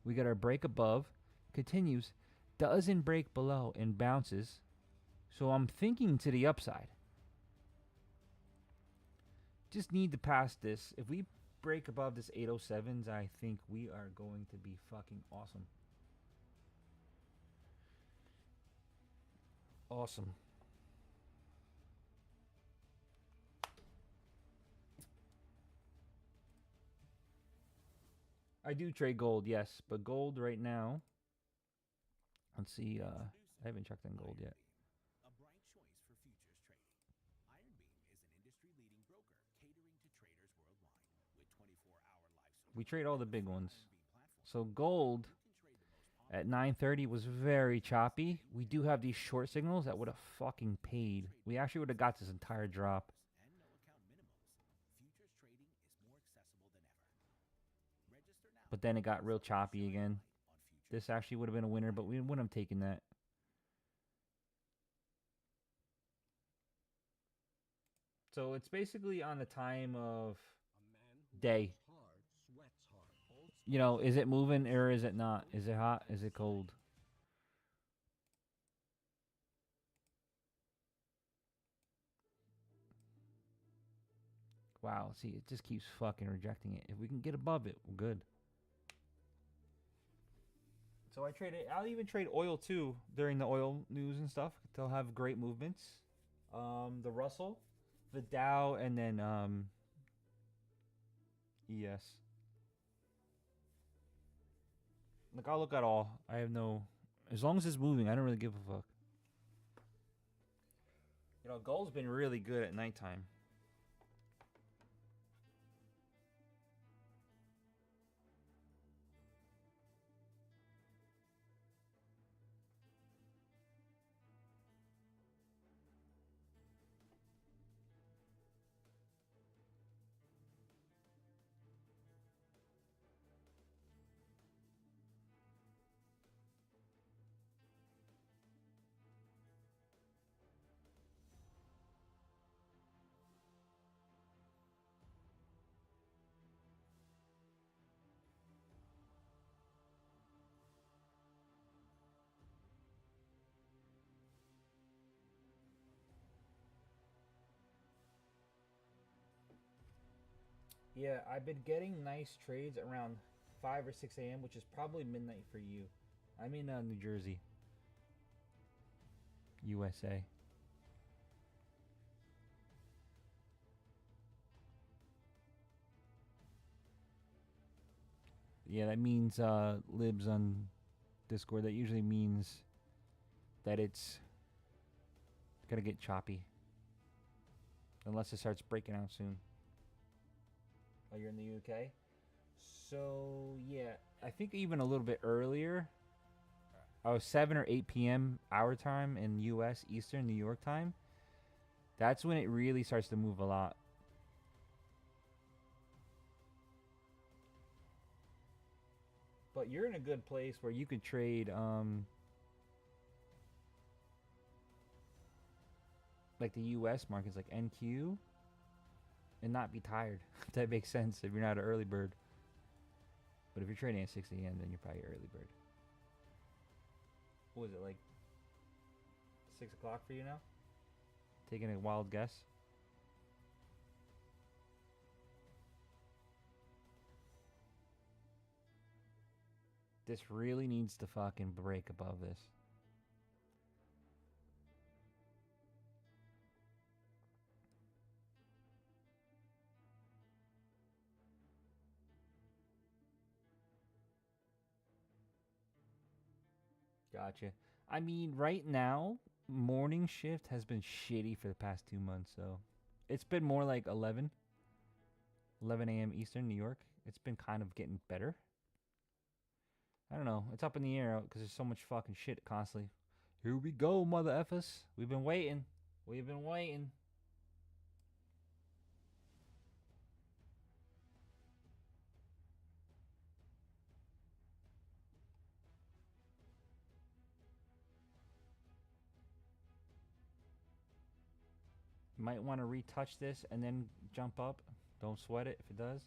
We got our break above, continues, doesn't break below, and bounces. So I'm thinking to the upside. Just need to pass this. If we break above this 807s, I think we are going to be fucking awesome. Awesome. I do trade gold, yes, but gold right now. Let's see. I haven't checked on gold yet. A bright choice for futures trading. Ironbeam is an industry-leading broker catering to traders worldwide with 24-hour live support. We trade all the big ones. So gold at 9:30 was very choppy. We do have these short signals that would have fucking paid. We actually would have got this entire drop. And no account minimums. Futures trading is more accessible than ever. Register now. But then it got real choppy again. This actually would have been a winner, but we wouldn't have taken that. So it's basically on the time of day. You know, is it moving or is it not? Is it hot? Is it cold? Wow, see, it just keeps fucking rejecting it. If we can get above it, we're good. So I trade it. I'll even trade oil too during the oil news and stuff. They'll have great movements. The Russell, the Dow, and then ES. Like, I'll look at all. I have no... As long as it's moving, I don't really give a fuck. You know, gold's been really good at nighttime. Yeah, I've been getting nice trades around 5 or 6 a.m., which is probably midnight for you. I'm in New Jersey, USA. Yeah, that means libs on Discord. That usually means that it's gonna get choppy. Unless it starts breaking out soon. Oh, you're in the UK? So, yeah, I think even a little bit earlier. Oh, 7 or 8 p.m. our time in US, Eastern, New York time. That's when it really starts to move a lot. But you're in a good place where you could trade, like the US markets, like NQ, and not be tired. If that makes sense if you're not an early bird. But if you're trading at 6 a.m., then you're probably an early bird. What was it, like 6 o'clock for you now? Taking a wild guess. This really needs to fucking break above this. Gotcha. I mean, right now, morning shift has been shitty for the past 2 months, so it's been more like 11 a.m. Eastern, New York. It's been kind of getting better. I don't know. It's up in the air because there's so much fucking shit constantly. Here we go, mother effers. We've been waiting. We've been waiting. Might want to retouch this and then jump up. Don't sweat it if it does.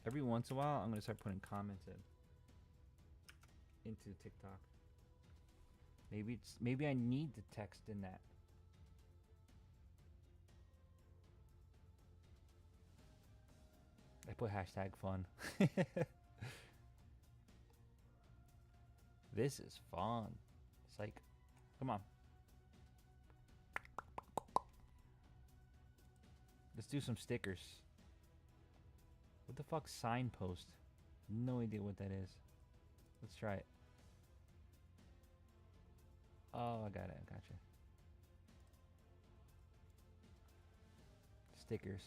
Every once in a while, I'm going to start putting comments into TikTok. Maybe I need to text in that. I put hashtag fun. This is fun. Psych. Come on. Let's do some stickers. What the fuck, signpost? No idea what that is. Let's try it. Oh, I got it. I gotcha. Stickers.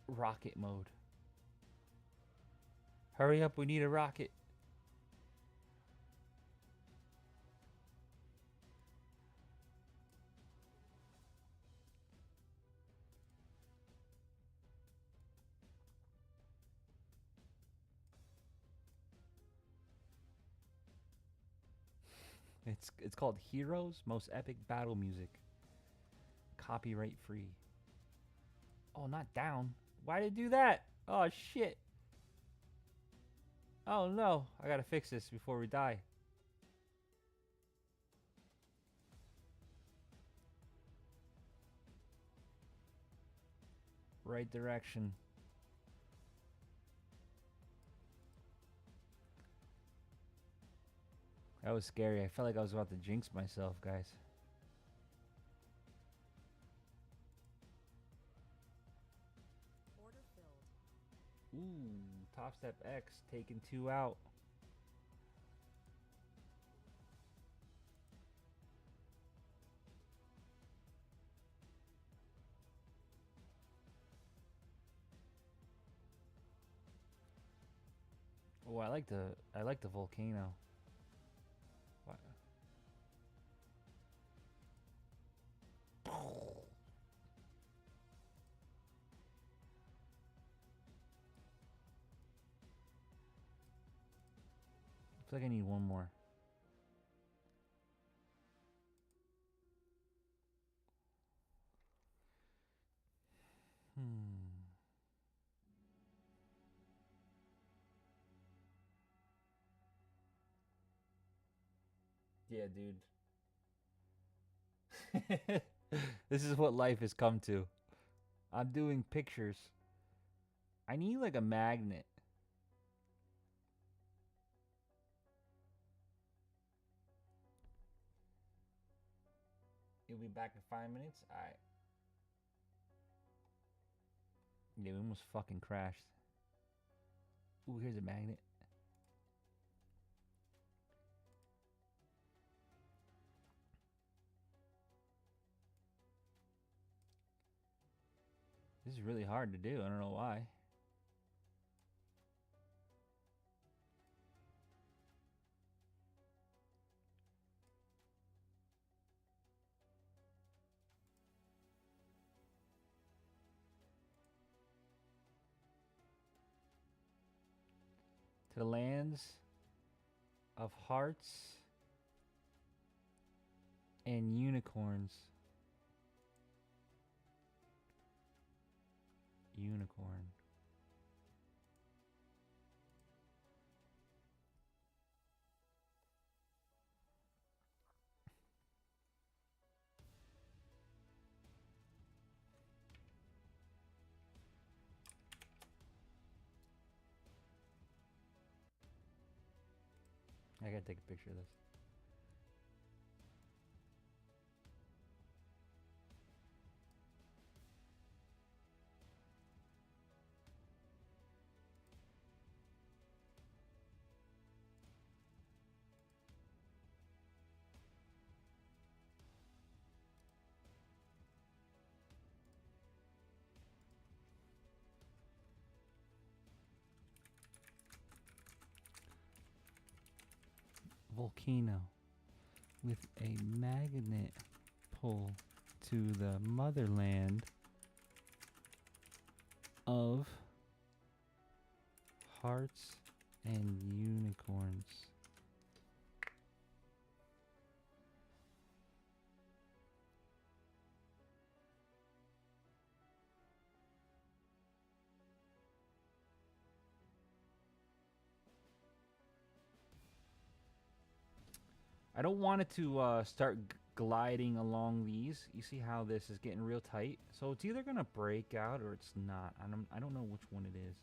Rocket mode. Hurry up, we need a rocket. It's called Heroes Most Epic Battle Music. Copyright free. Oh, not down. Why did it do that? Oh shit. Oh no, I gotta fix this before we die. Right direction. That was scary. I felt like I was about to jinx myself, guys. Order filled. Ooh, Top Step X taking 2 out. Oh, I like the volcano. What? I feel like I need one more. Yeah, dude. This is what life has come to. I'm doing pictures. I need like a magnet. You'll be back in 5 minutes? Alright. Yeah, we almost fucking crashed. Ooh, here's a magnet. This is really hard to do. I don't know why. To the lands of hearts and unicorns. Unicorn. I gotta take a picture of this. Volcano with a magnet pull to the motherland of hearts and unicorns. I don't want it to start gliding along these. You see how this is getting real tight? So it's either gonna break out or it's not. I don't know which one it is.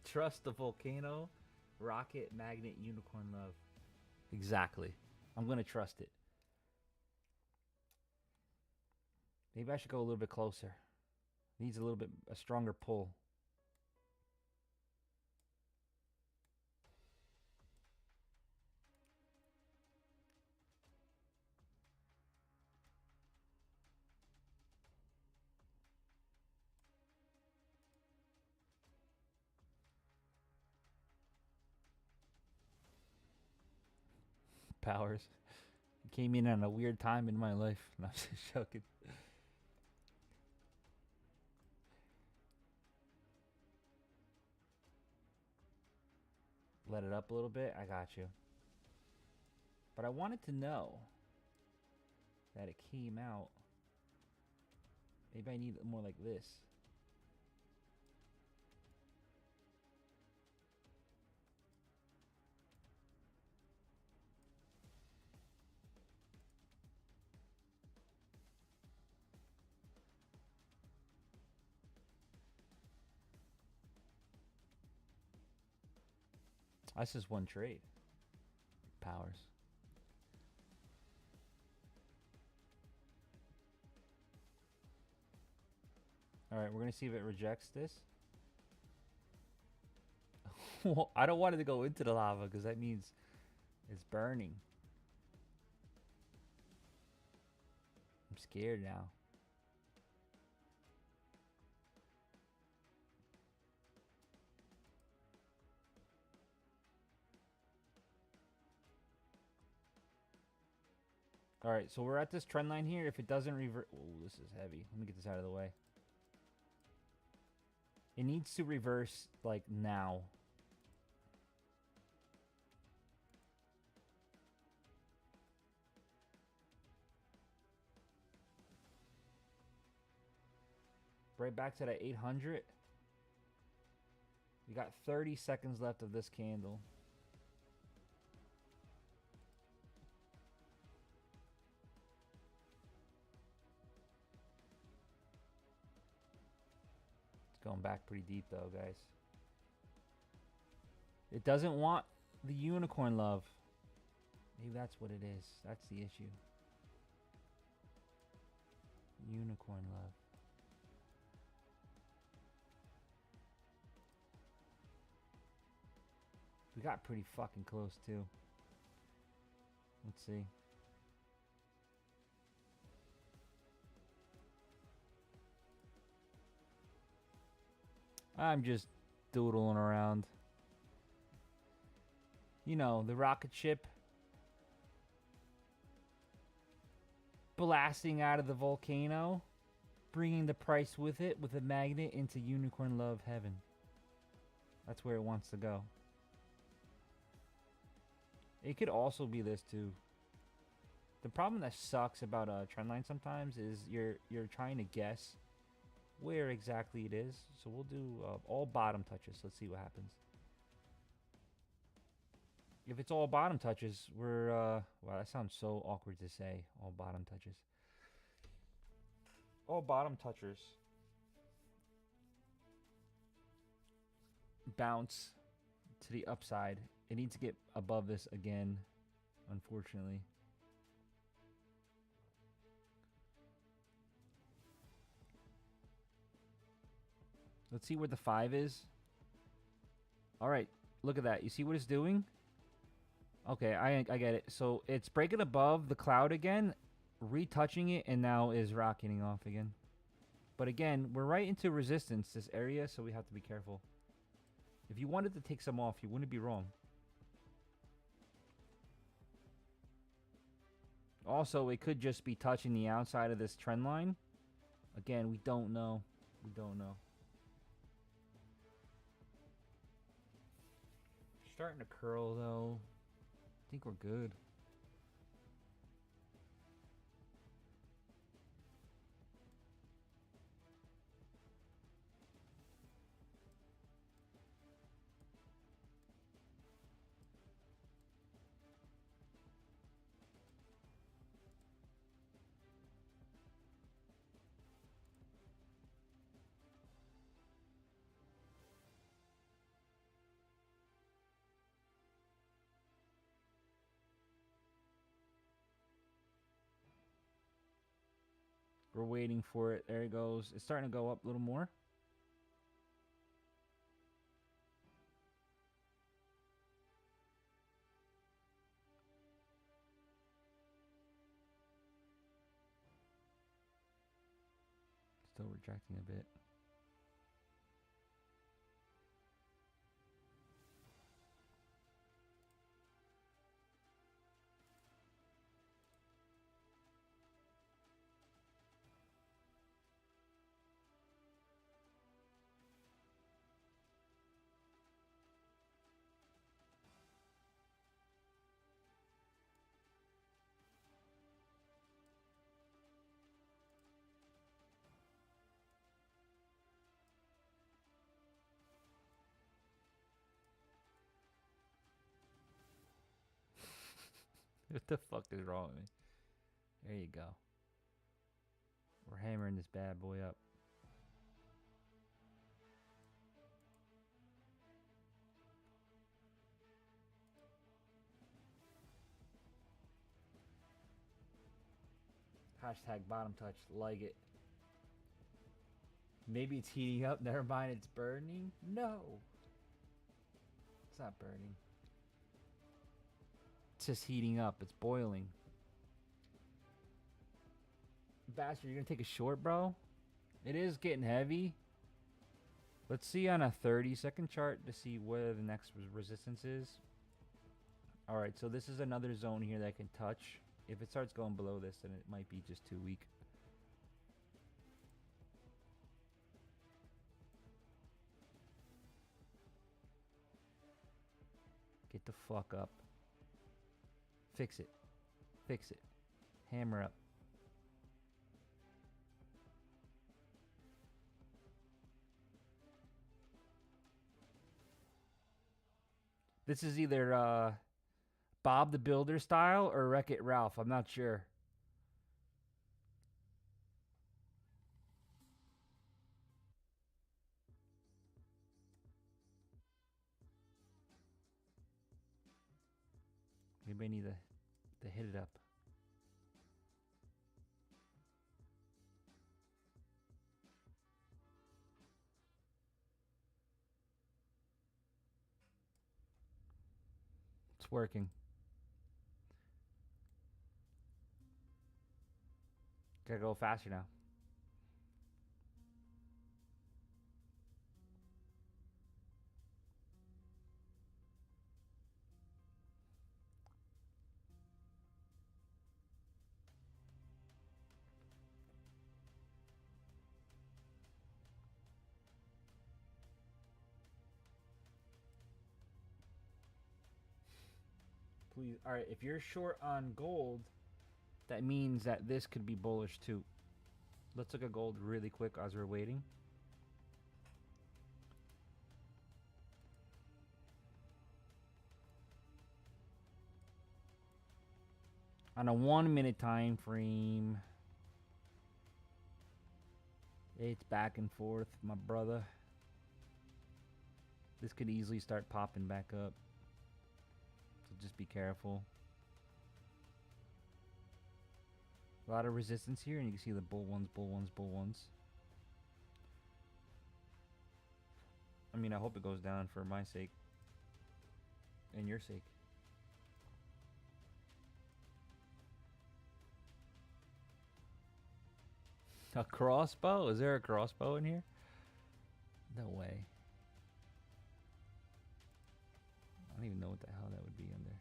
Trust the volcano, rocket, magnet, unicorn love. Exactly. I'm gonna trust it. Maybe I should go a little bit closer. Needs a little bit a stronger pull. Powers. Came in on a weird time in my life. No, I'm just joking. Let it up a little bit. I got you. But I wanted to know that it came out. Maybe I need it more like this. That's just one trade. Powers. Alright, we're going to see if it rejects this. I don't want it to go into the lava because that means it's burning. I'm scared now. Alright, so we're at this trend line here. If it doesn't revert... Oh, this is heavy. Let me get this out of the way. It needs to reverse, like, now. Right back to that 800. We got 30 seconds left of this candle. Going back pretty deep though, guys. It doesn't want the unicorn love. Maybe that's what it is. That's the issue. Unicorn love. We got pretty fucking close too. Let's see. I'm just doodling around. You know, the rocket ship blasting out of the volcano, bringing the price with it with a magnet into unicorn love heaven. That's where it wants to go. It could also be this too. The problem that sucks about a trendline sometimes is you're trying to guess where exactly it is. So we'll do all bottom touches. Let's see what happens. If it's all bottom touches, we're wow, that sounds so awkward to say. All bottom touches. All bottom touchers bounce to the upside. It needs to get above this again, unfortunately. Let's see where the 5 is. All right, look at that. You see what it's doing? Okay, I get it. So it's breaking above the cloud again, retouching it, and now is rocketing off again. But again, we're right into resistance, this area, so we have to be careful. If you wanted to take some off, you wouldn't be wrong. Also, it could just be touching the outside of this trend line. Again, we don't know. We don't know. Starting to curl, though. I think we're good. We're waiting for it. There it goes. It's starting to go up a little more. Still rejecting a bit. What the fuck is wrong with me? There you go. We're hammering this bad boy up. Hashtag bottom touch. Like it. Maybe it's heating up. Never mind, it's burning. No. It's not burning. It's just heating up. It's boiling. Bastard, you're gonna take a short, bro? It is getting heavy. Let's see on a 30-second chart to see where the next resistance is. Alright, so this is another zone here that I can touch. If it starts going below this, then it might be just too weak. Get the fuck up. Fix it. Fix it. Hammer up. This is either Bob the Builder style or Wreck-It Ralph. I'm not sure. Maybe I need to hit it up. It's working. Gotta go faster now. Please. All right, if you're short on gold, that means that this could be bullish too. Let's look at gold really quick as we're waiting. On a 1 minute time frame, it's back and forth, my brother. This could easily start popping back up. So just be careful. A lot of resistance here, and you can see the bull ones, bull ones, bull ones. I mean, I hope it goes down for my sake and your sake. A crossbow? Is there a crossbow in here? No way. I don't even know what the hell that would be under.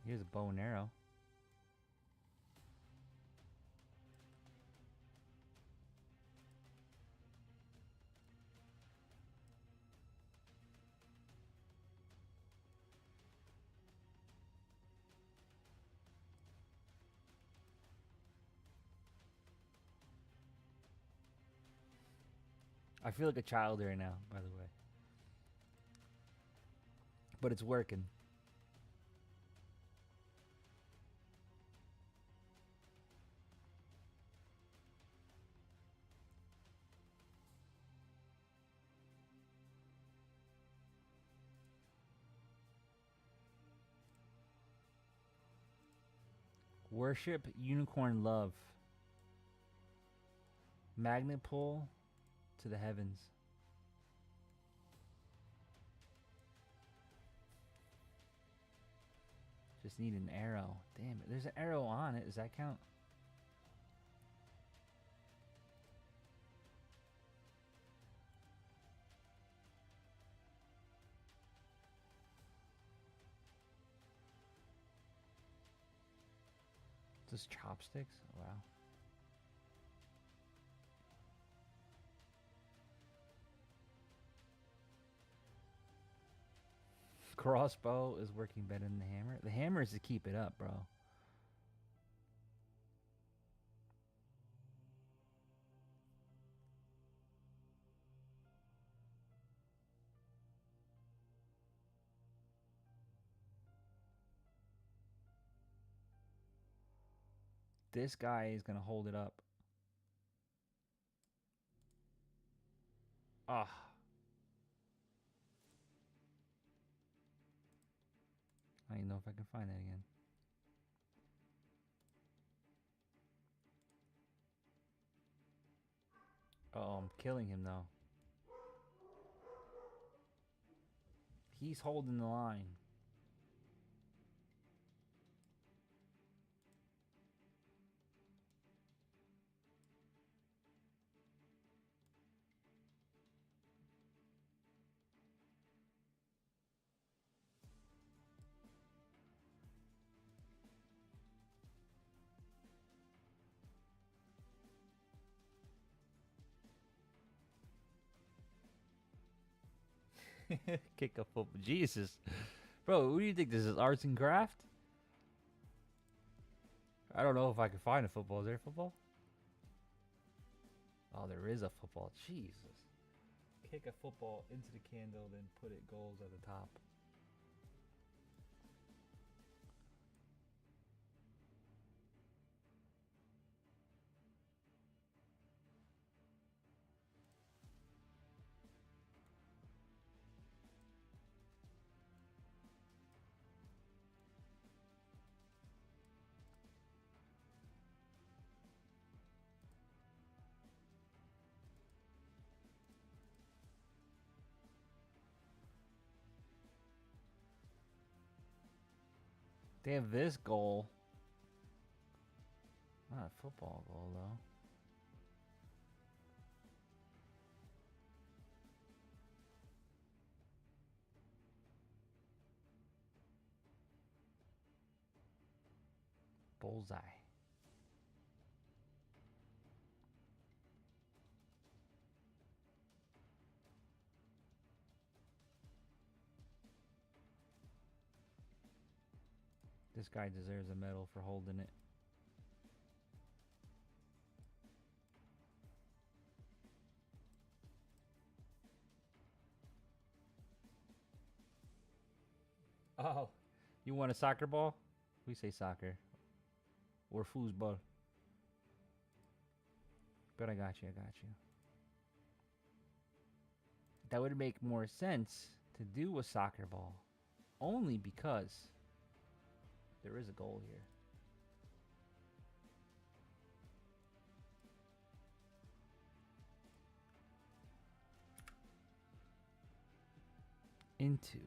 Here's a bow and arrow. I feel like a child right now, by the way. But it's working. Worship unicorn love. Magnet pull to the heavens. Just need an arrow. Damn it. There's an arrow on it. Does that count? Just chopsticks? Wow. Crossbow is working better than the hammer. The hammer is to keep it up, bro. This guy is going to hold it up. Ah. I don't even know if I can find that again. Oh, I'm killing him though. He's holding the line. Kick a football. Jesus. Bro, what do you think this is? Arts and craft? I don't know if I can find a football. Is there a football? Oh, there is a football. Jesus. Kick a football into the candle, then put it goals at the top. They have this goal. Not a football goal, though. Bullseye. This guy deserves a medal for holding it. Oh, you want a soccer ball? We say soccer. Or foosball. But I got you, I got you. That would make more sense to do a soccer ball. Only because there is a goal here. Into.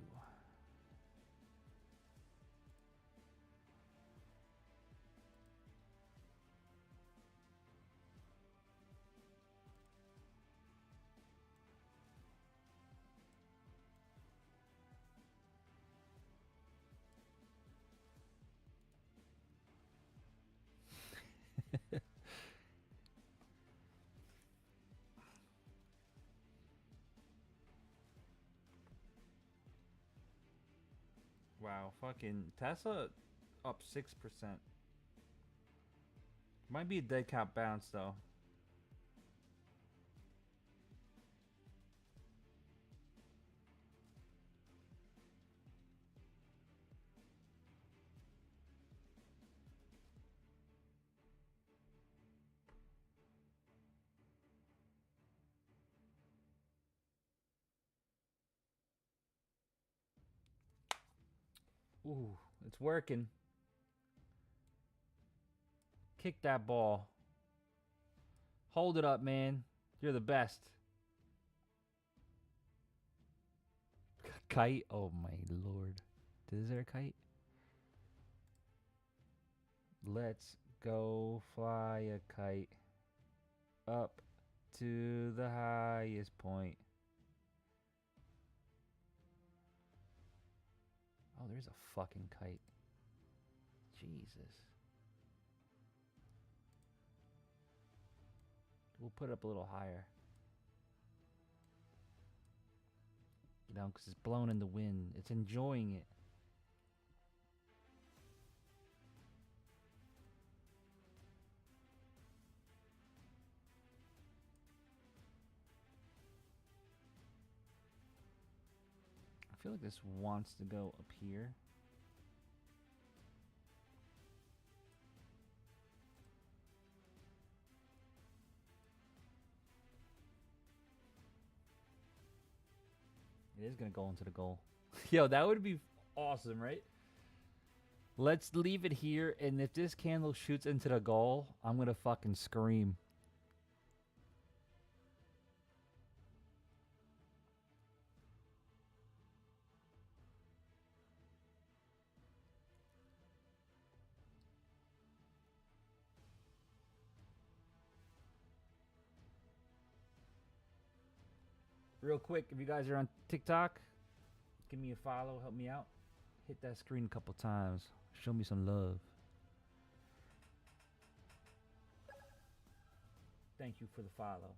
Wow, fucking Tesla up 6%. Might be a dead cat bounce though. Ooh, it's working. Kick that ball. Hold it up, man. You're the best. Kite? Oh my lord. Is there a kite? Let's go fly a kite up to the highest point. Oh, there's a fucking kite. Jesus. We'll put it up a little higher. You know, because it's blowing in the wind. It's enjoying it. I feel like this wants to go up here. It is going to go into the goal. Yo, that would be awesome, right? Let's leave it here, and if this candle shoots into the goal, I'm going to fucking scream. Real quick, if you guys are on TikTok, give me a follow, help me out. Hit that screen a couple times. Show me some love. Thank you for the follow,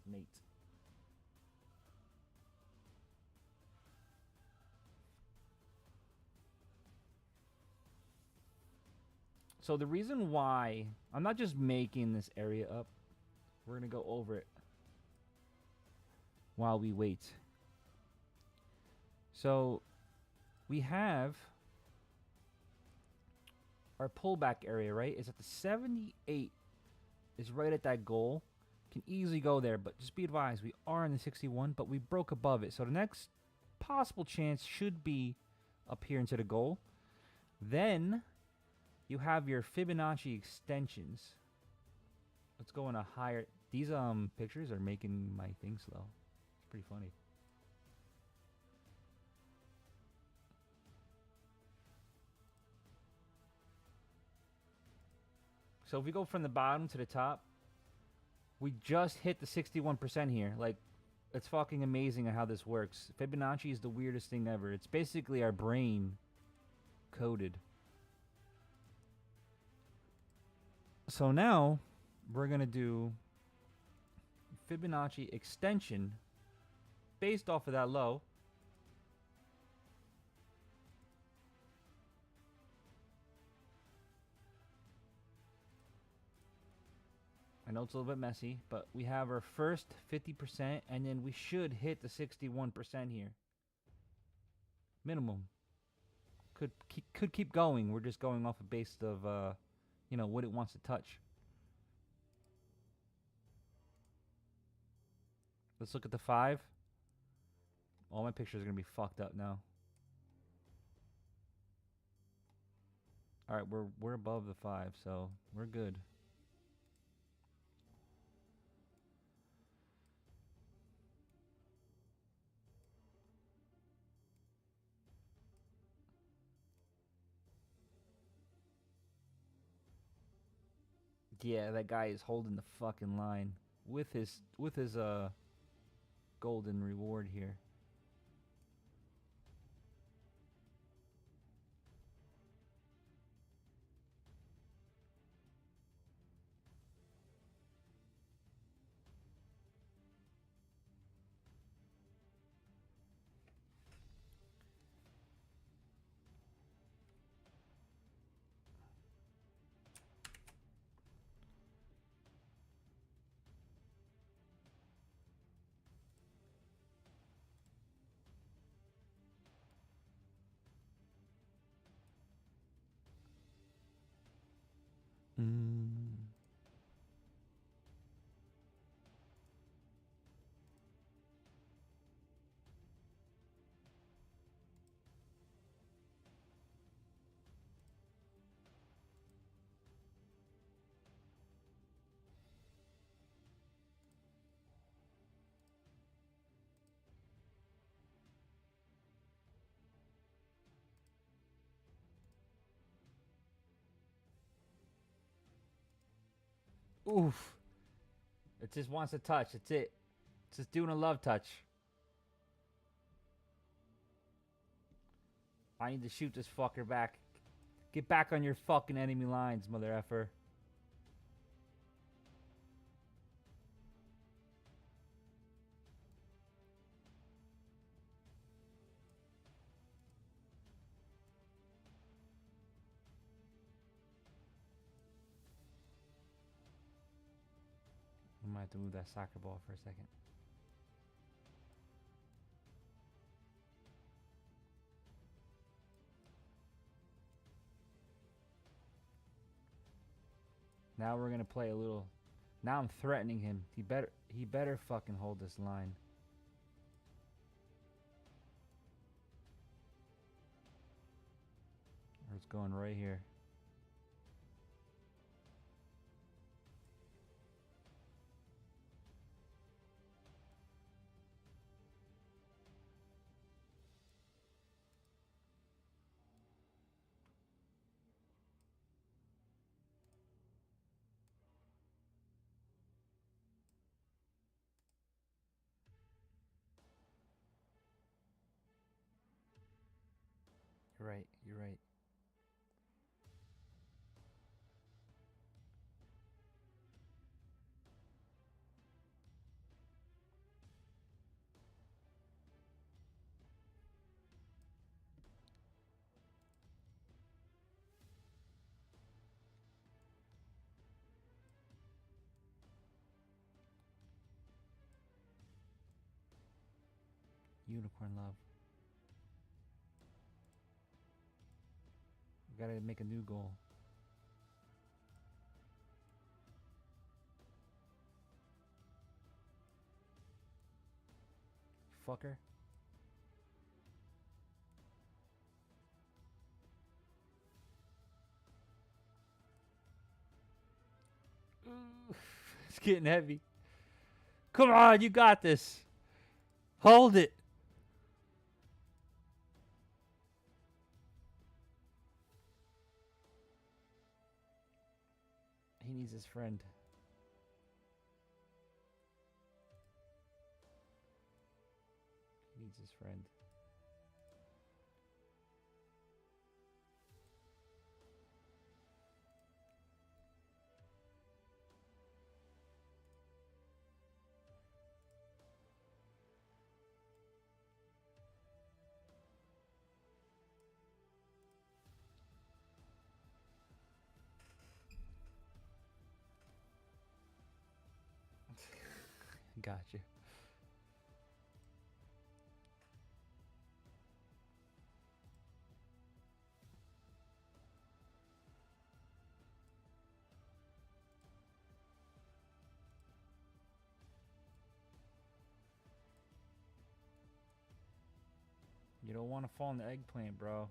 Nate. So the reason why I'm not just making this area up, we're going to go over it while we wait. So we have our pullback area, right? It's at the 78. Is right at that goal. Can easily go there, but just be advised, we are in the 61, but we broke above it. So the next possible chance should be up here into the goal. Then you have your Fibonacci extensions. Let's go on a higher. These pictures are making my thing slow. It's pretty funny. So if we go from the bottom to the top, we just hit the 61% here. Like, it's fucking amazing how this works. Fibonacci is the weirdest thing ever. It's basically our brain coded. So now we're gonna do Fibonacci extension based off of that low. I know it's a little bit messy, but we have our first 50%, and then we should hit the 61% here. Minimum. Could keep going. We're just going off a base of, you know, what it wants to touch. Let's look at the 5. All my pictures are gonna be fucked up now. All right, we're above the 5, so we're good. Yeah, that guy is holding the fucking line with his golden reward here. Oof. It just wants to touch. That's it. It's just doing a love touch. I need to shoot this fucker back. Get back on your fucking enemy lines, mother effer. I might have to move that soccer ball for a second. Now we're gonna play a little. Now I'm threatening him. He better fucking hold this line. Or it's going right here. You're right. You're right. Unicorn love. We gotta make a new goal. Fucker. Ooh, it's getting heavy. Come on, you got this. Hold it. He needs his friend. He needs his friend. Got you. You don't want to fall in the eggplant, bro.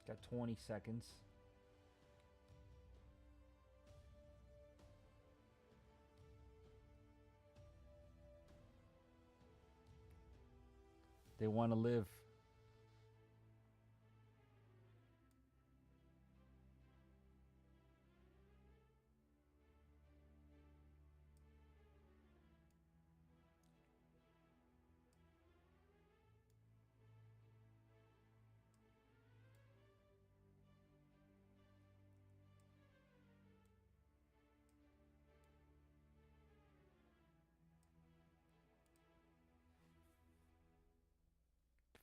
Got 20 seconds. They want to live.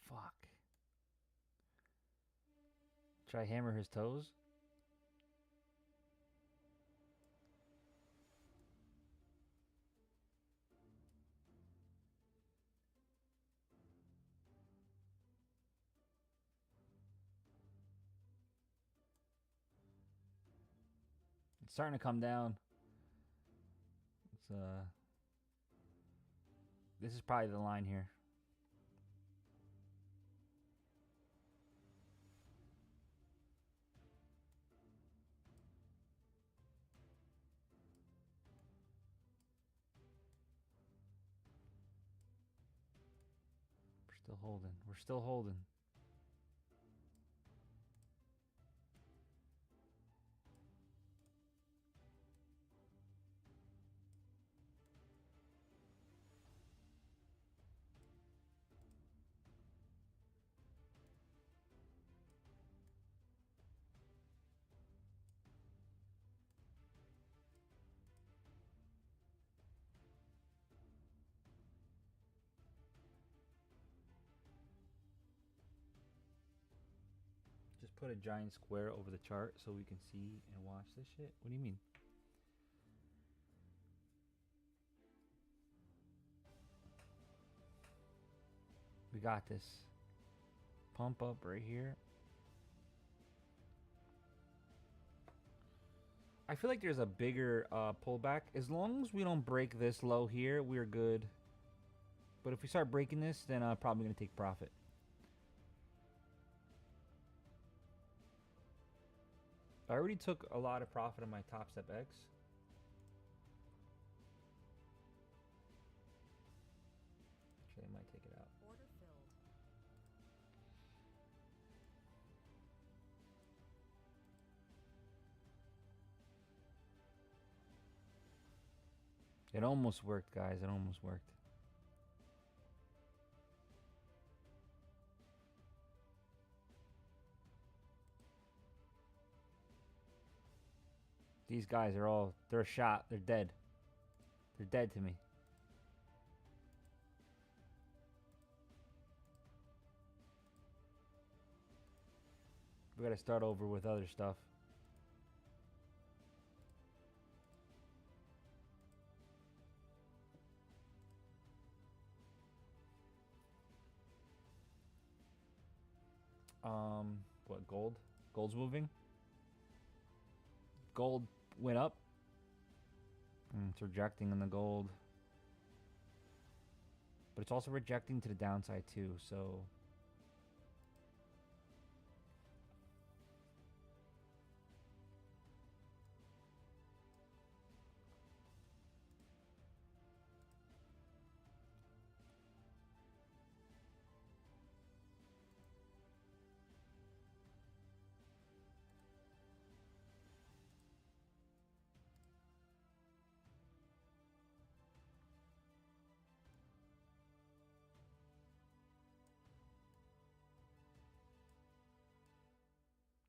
Fuck. Should I hammer his toes? It's starting to come down. It's this is probably the line here. We're still holding. We're still holding. Just put a giant square over the chart so we can see and watch this shit. What do you mean? We got this. Pump up right here. I feel like there's a bigger pullback. As long as we don't break this low here, we're good. But if we start breaking this, then I'm probably going to take profit. I already took a lot of profit on my Top Step X. Actually, I might take it out. Order filled. It almost worked, guys. It almost worked. These guys are all, they're shot. They're dead. They're dead to me. We gotta start over with other stuff. What, gold? Gold's moving? Gold went up. It's rejecting in the gold. But it's also rejecting to the downside too, so...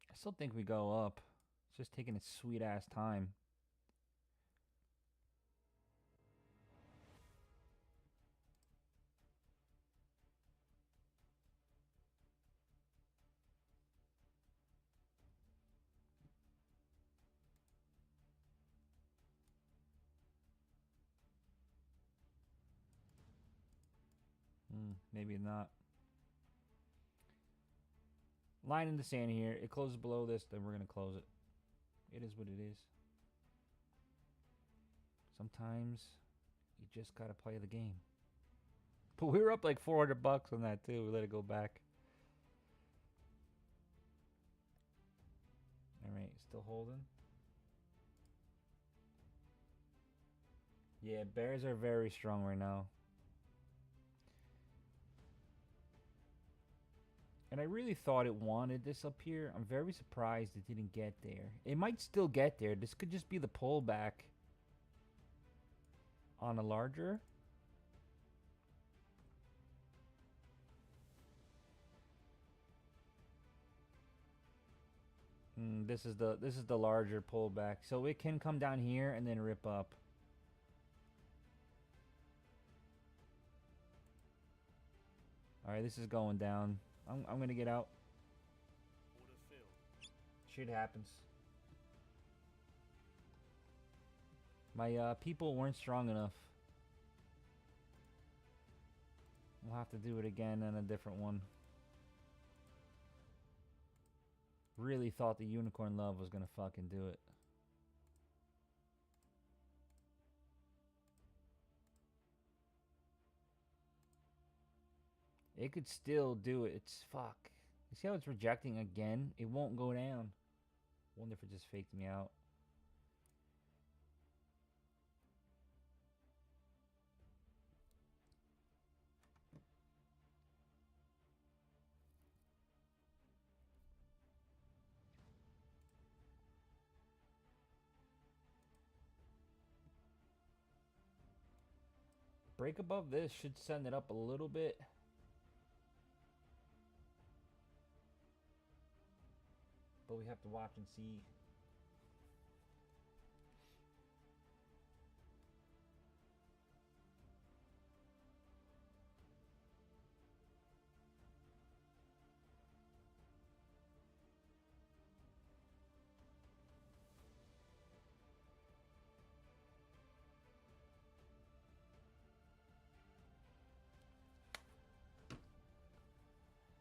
I still think we go up. It's just taking its sweet ass time. Maybe not. Line in the sand here. It closes below this, then we're going to close it. It is what it is. Sometimes you just got to play the game. But we were up like 400 bucks on that too. We let it go back. Alright, still holding. Yeah, bears are very strong right now. And I really thought it wanted this up here. I'm very surprised it didn't get there. It might still get there. This could just be the pullback on a larger. This is the larger pullback. So it can come down here and then rip up. Alright, this is going down. I'm gonna get out. Shit happens. My people weren't strong enough. We'll have to do it again on a different one. Really thought the Unicorn Love was gonna fucking do it. It could still do it. It's fuck. You see how it's rejecting again? It won't go down. Wonder if it just faked me out. Break above this should send it up a little bit. But we have to watch and see.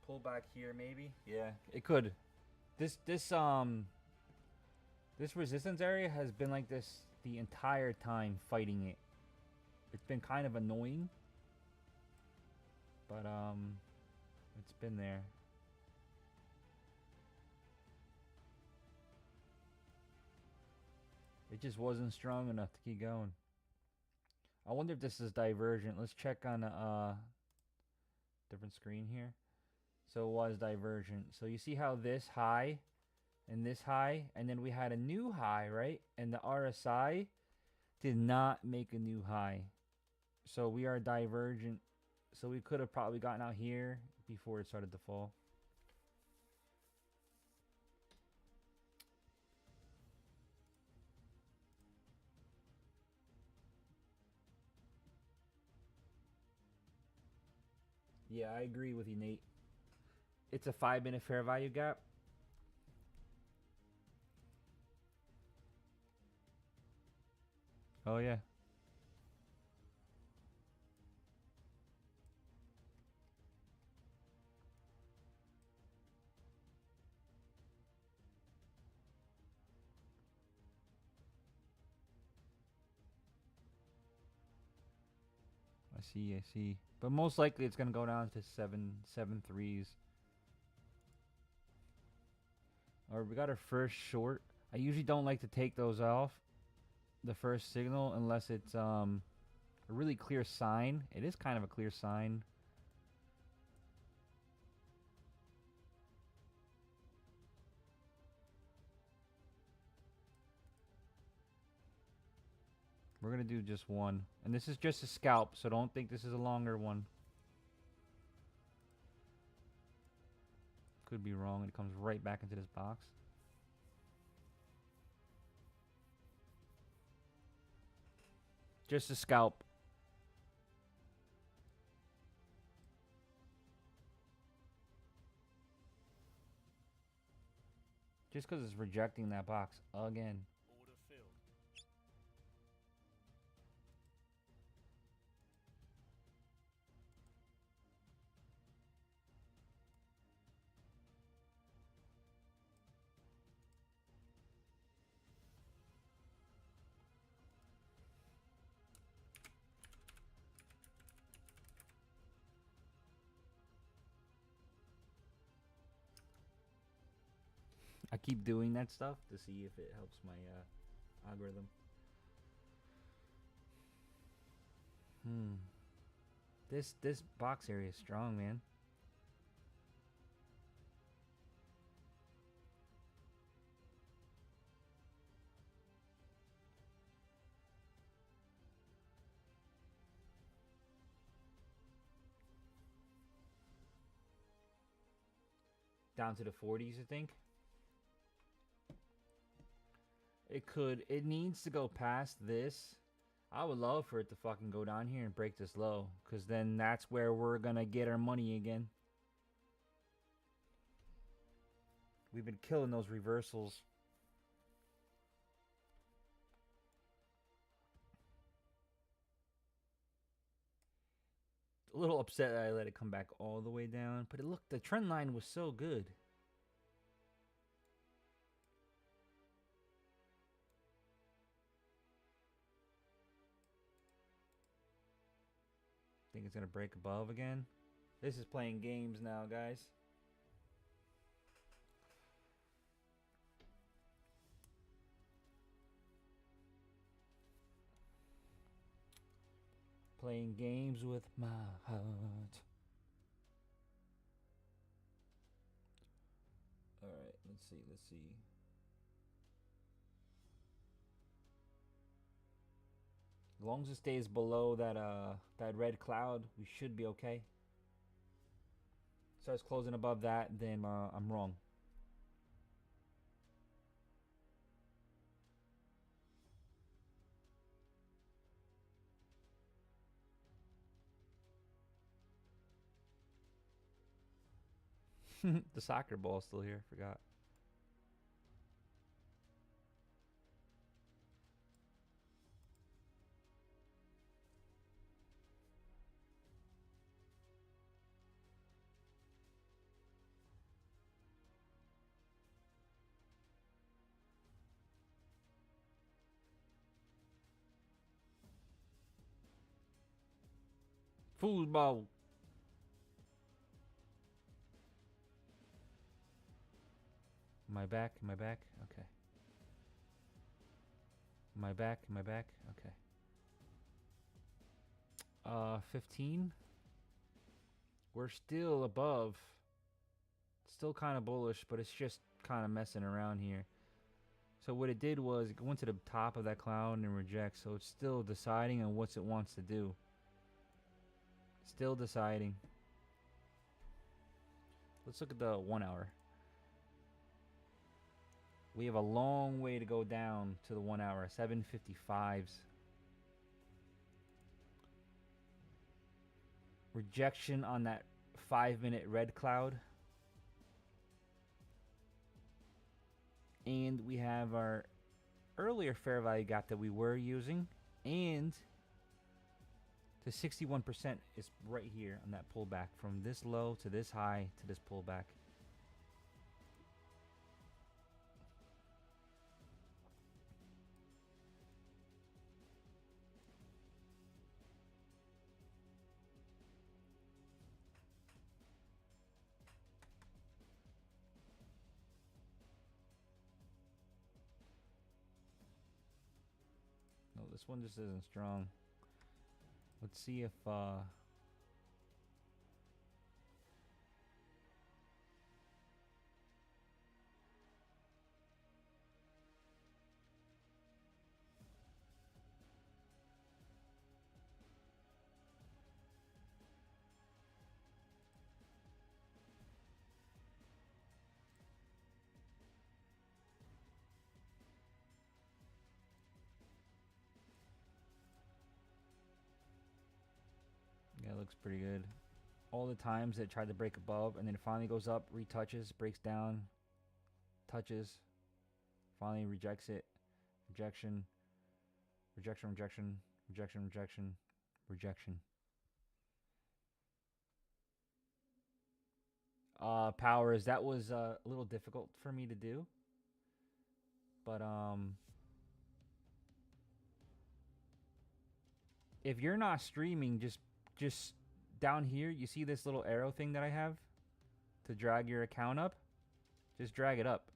Pull back here maybe? Yeah, it could. This resistance area has been like this the entire time fighting it. It's been kind of annoying. But it's been there. It just wasn't strong enough to keep going. I wonder if this is divergent. Let's check on a different screen here. So it was divergent. So you see how this high and this high, and then we had a new high, right? And the RSI did not make a new high. So we are divergent. So we could have probably gotten out here before it started to fall. Yeah, I agree with you, Nate. It's a 5-minute fair value gap. Oh, yeah. I see, I see. But most likely it's going to go down to 7 threes. Alright, we got our first short. I usually don't like to take those off the first signal unless it's a really clear sign. It is kind of a clear sign. We're going to do just one. And this is just a scalp, so don't think this is a longer one. Could be wrong. It comes right back into this box. Just a scalp. Just because it's rejecting that box again. Order filled. I keep doing that stuff to see if it helps my algorithm. This box area is strong, man. Down to the 40s, I think. It needs to go past this. I would love for it to fucking go down here and break this low, because then that's where we're gonna get our money again. We've been killing those reversals. A little upset that I let it come back all the way down, but look, the trend line was so good. Think it's gonna break above again. This is playing games now, guys. Playing games with my heart. Alright, let's see. As long as it stays below that red cloud, we should be okay. Starts closing above that, then I'm wrong. The soccer ball's still here, forgot. Football. Am I back? Okay. Am I back? Okay. 15. We're still above. Still kind of bullish, but it's just kind of messing around here. So what it did was it went to the top of that cloud and reject. So it's still deciding on what it wants to do. Still deciding. Let's look at the 1 hour. We have a long way to go down to the 1 hour. 755s. Rejection on that 5-minute red cloud. And we have our earlier fair value gap that we were using. And the 61% is right here on that pullback. From this low to this high to this pullback. No, this one just isn't strong. Let's see if yeah, it looks pretty good. All the times it tried to break above and then it finally goes up, retouches, breaks down, touches, finally rejects it. Rejection. Rejection, rejection, rejection, rejection, rejection. Powers, that was a little difficult for me to do. But if you're not streaming, just down here, you see this little arrow thing that I have to drag your account up? Just drag it up.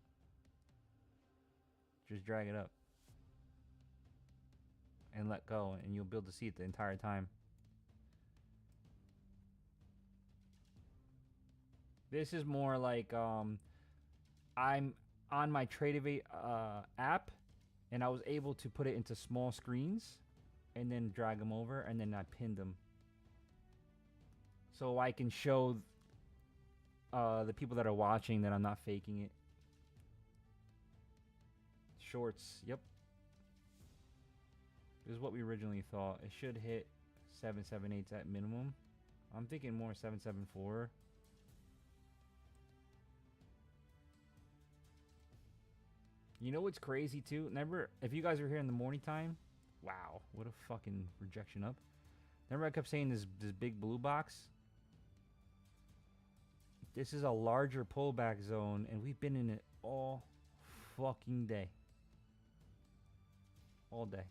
Just drag it up. And let go, and you'll be able to see it the entire time. This is more like I'm on my Tradeovate app, and I was able to put it into small screens and then drag them over, and then I pinned them. So I can show the people that are watching that I'm not faking it. Shorts, yep. This is what we originally thought. It should hit 778 at minimum. I'm thinking more 774. You know what's crazy too? Remember, if you guys were here in the morning time, wow, what a fucking rejection up. Remember I kept saying this big blue box? This is a larger pullback zone, and we've been in it all fucking day. All day.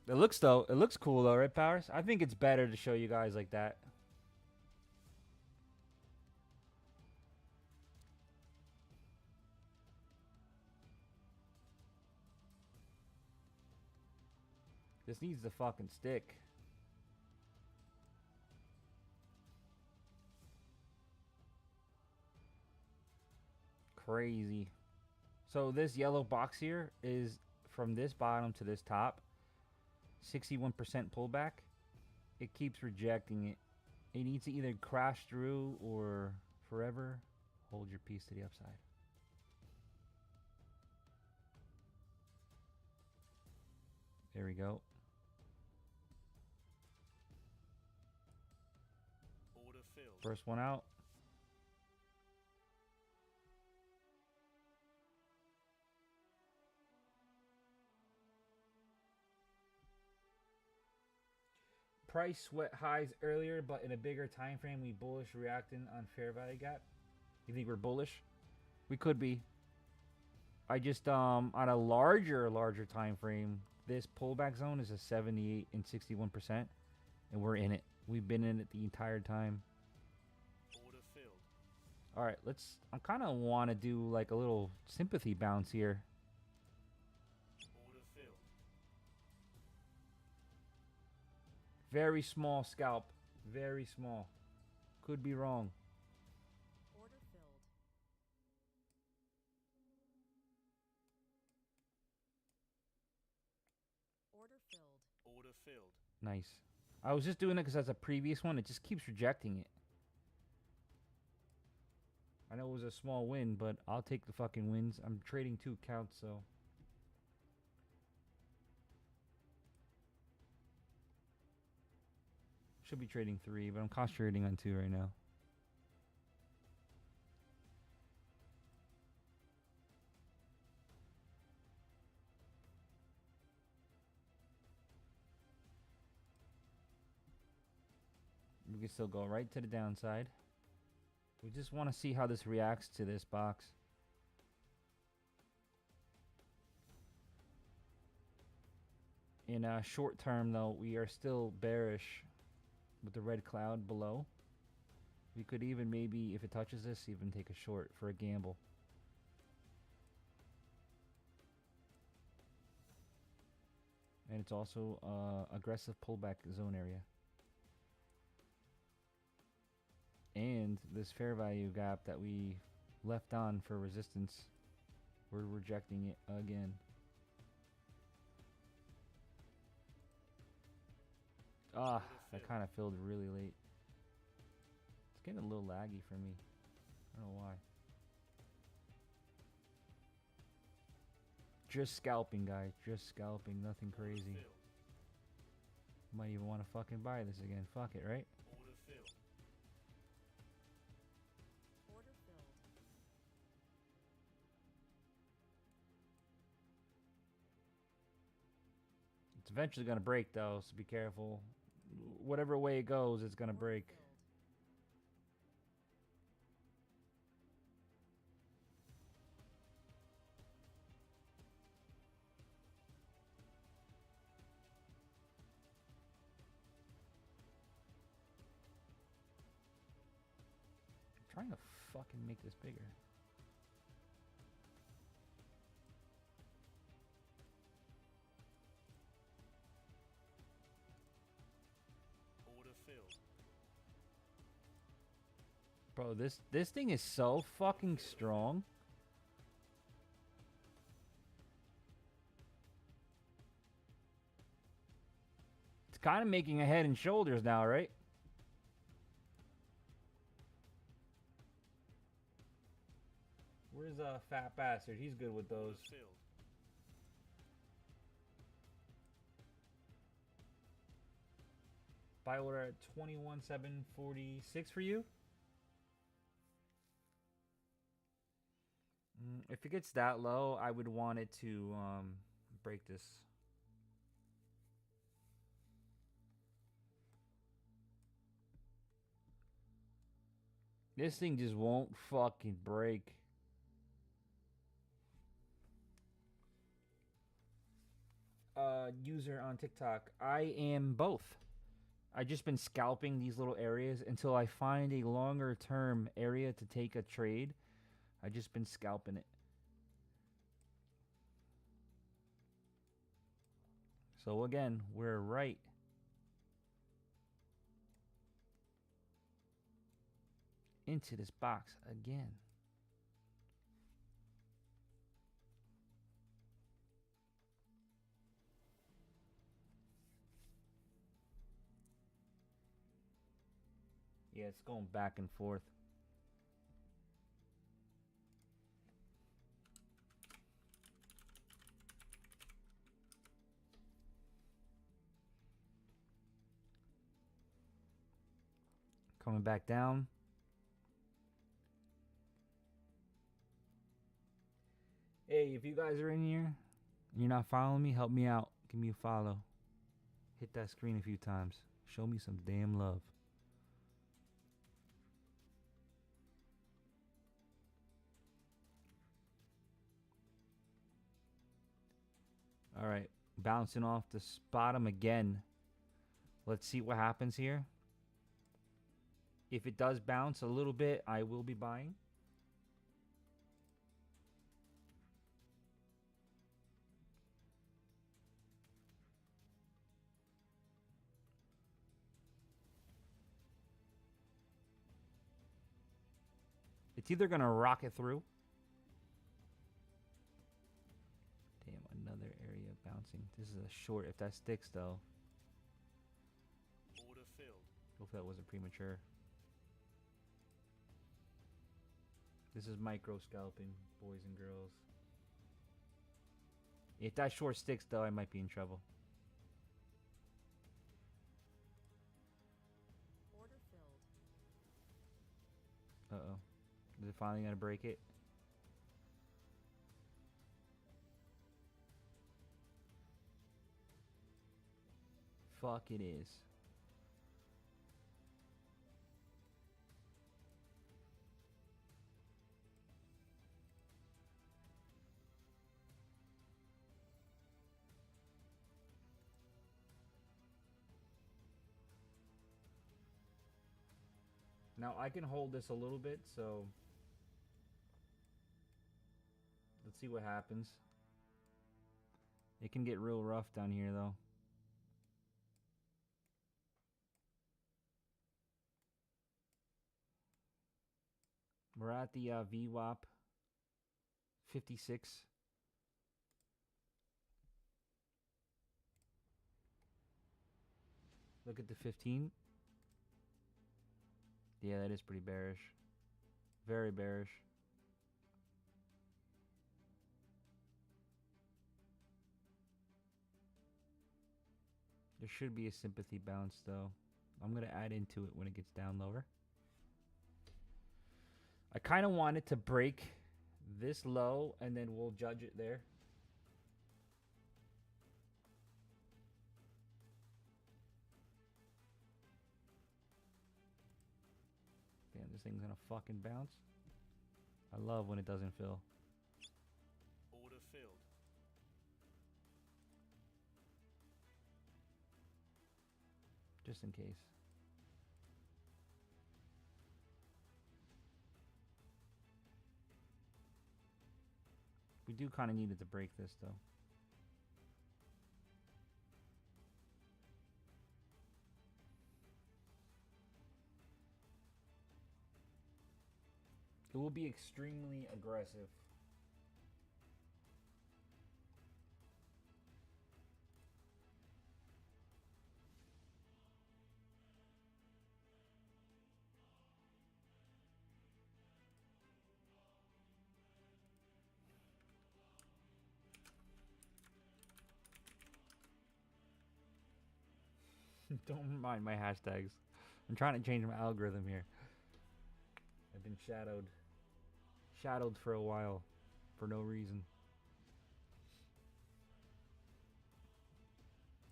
It looks cool though, right, Powers? I think it's better to show you guys like that. This needs to fucking stick. Crazy. So this yellow box here is from this bottom to this top. 61% pullback. It keeps rejecting it. It needs to either crash through or forever hold your piece to the upside. There we go. Order filled. First one out. Price sweat highs earlier, but in a bigger time frame. We bullish reacting on fair value gap. You think we're bullish? We could be. I just on a larger time frame, this pullback zone is a 78 and 61%, and we're in it. We've been in it the entire time. Order filled. All right, let's. I kind of want to do like a little sympathy bounce here. Order filled. Very small scalp. Very small. Could be wrong. Order filled. Order filled. Order filled. Nice. I was just doing it because that's a previous one. It just keeps rejecting it. I know it was a small win, but I'll take the fucking wins. I'm trading 2 accounts, so. Should be trading 3, but I'm concentrating on 2 right now. We can still go right to the downside. We just want to see how this reacts to this box. In a short term, though, we are still bearish with the red cloud below. We could even maybe, if it touches this, even take a short for a gamble. And it's also aggressive pullback zone area. And this fair value gap that we left on for resistance, we're rejecting it again. Ah, that kind of filled really late. It's getting a little laggy for me. I don't know why. Just scalping, guys. Just scalping. Nothing crazy. Might even want to fucking buy this again. Fuck it, right? Order filled. Order filled. It's eventually going to break, though, so be careful. Whatever way it goes, it's going to break. Filled. trying to fucking make this bigger. Order filled. Bro, this thing is so fucking strong. It's kind of making a head and shoulders now, right? Where's Fat Bastard? He's good with those. Order filled. Buy order at 21,746 for you. If it gets that low, I would want it to break this. This thing just won't fucking break. User on TikTok. I am both. I just been scalping these little areas until I find a longer term area to take a trade. I just been scalping it. So again, we're right into this box again. Yeah, it's going back and forth. Coming back down. Hey, if you guys are in here and you're not following me, help me out. Give me a follow. Hit that screen a few times. Show me some damn love. All right, bouncing off the bottom again. Let's see what happens here. If it does bounce a little bit, I will be buying. It's either going to rocket through. Damn, another area bouncing. This is a short. If that sticks, though. Order filled. Hope that wasn't premature. This is micro scalping, boys and girls. If that short sticks, though, I might be in trouble. Order filled. Uh-oh. Is it finally going to break it? Fuck, it is. Now I can hold this a little bit, so let's see what happens. It can get real rough down here, though. We're at the VWAP 56. Look at the 15. Yeah, that is pretty bearish. Very bearish. There should be a sympathy bounce, though. I'm going to add into it when it gets down lower. I kind of want it to break this low, and then we'll judge it there. Damn, this thing's going to fucking bounce. I love when it doesn't fill. Order filled. Just in case. do kind of needed to break this though. It will be extremely aggressive. Don't mind my hashtags. I'm trying to change my algorithm here. I've been shadowed for a while for no reason.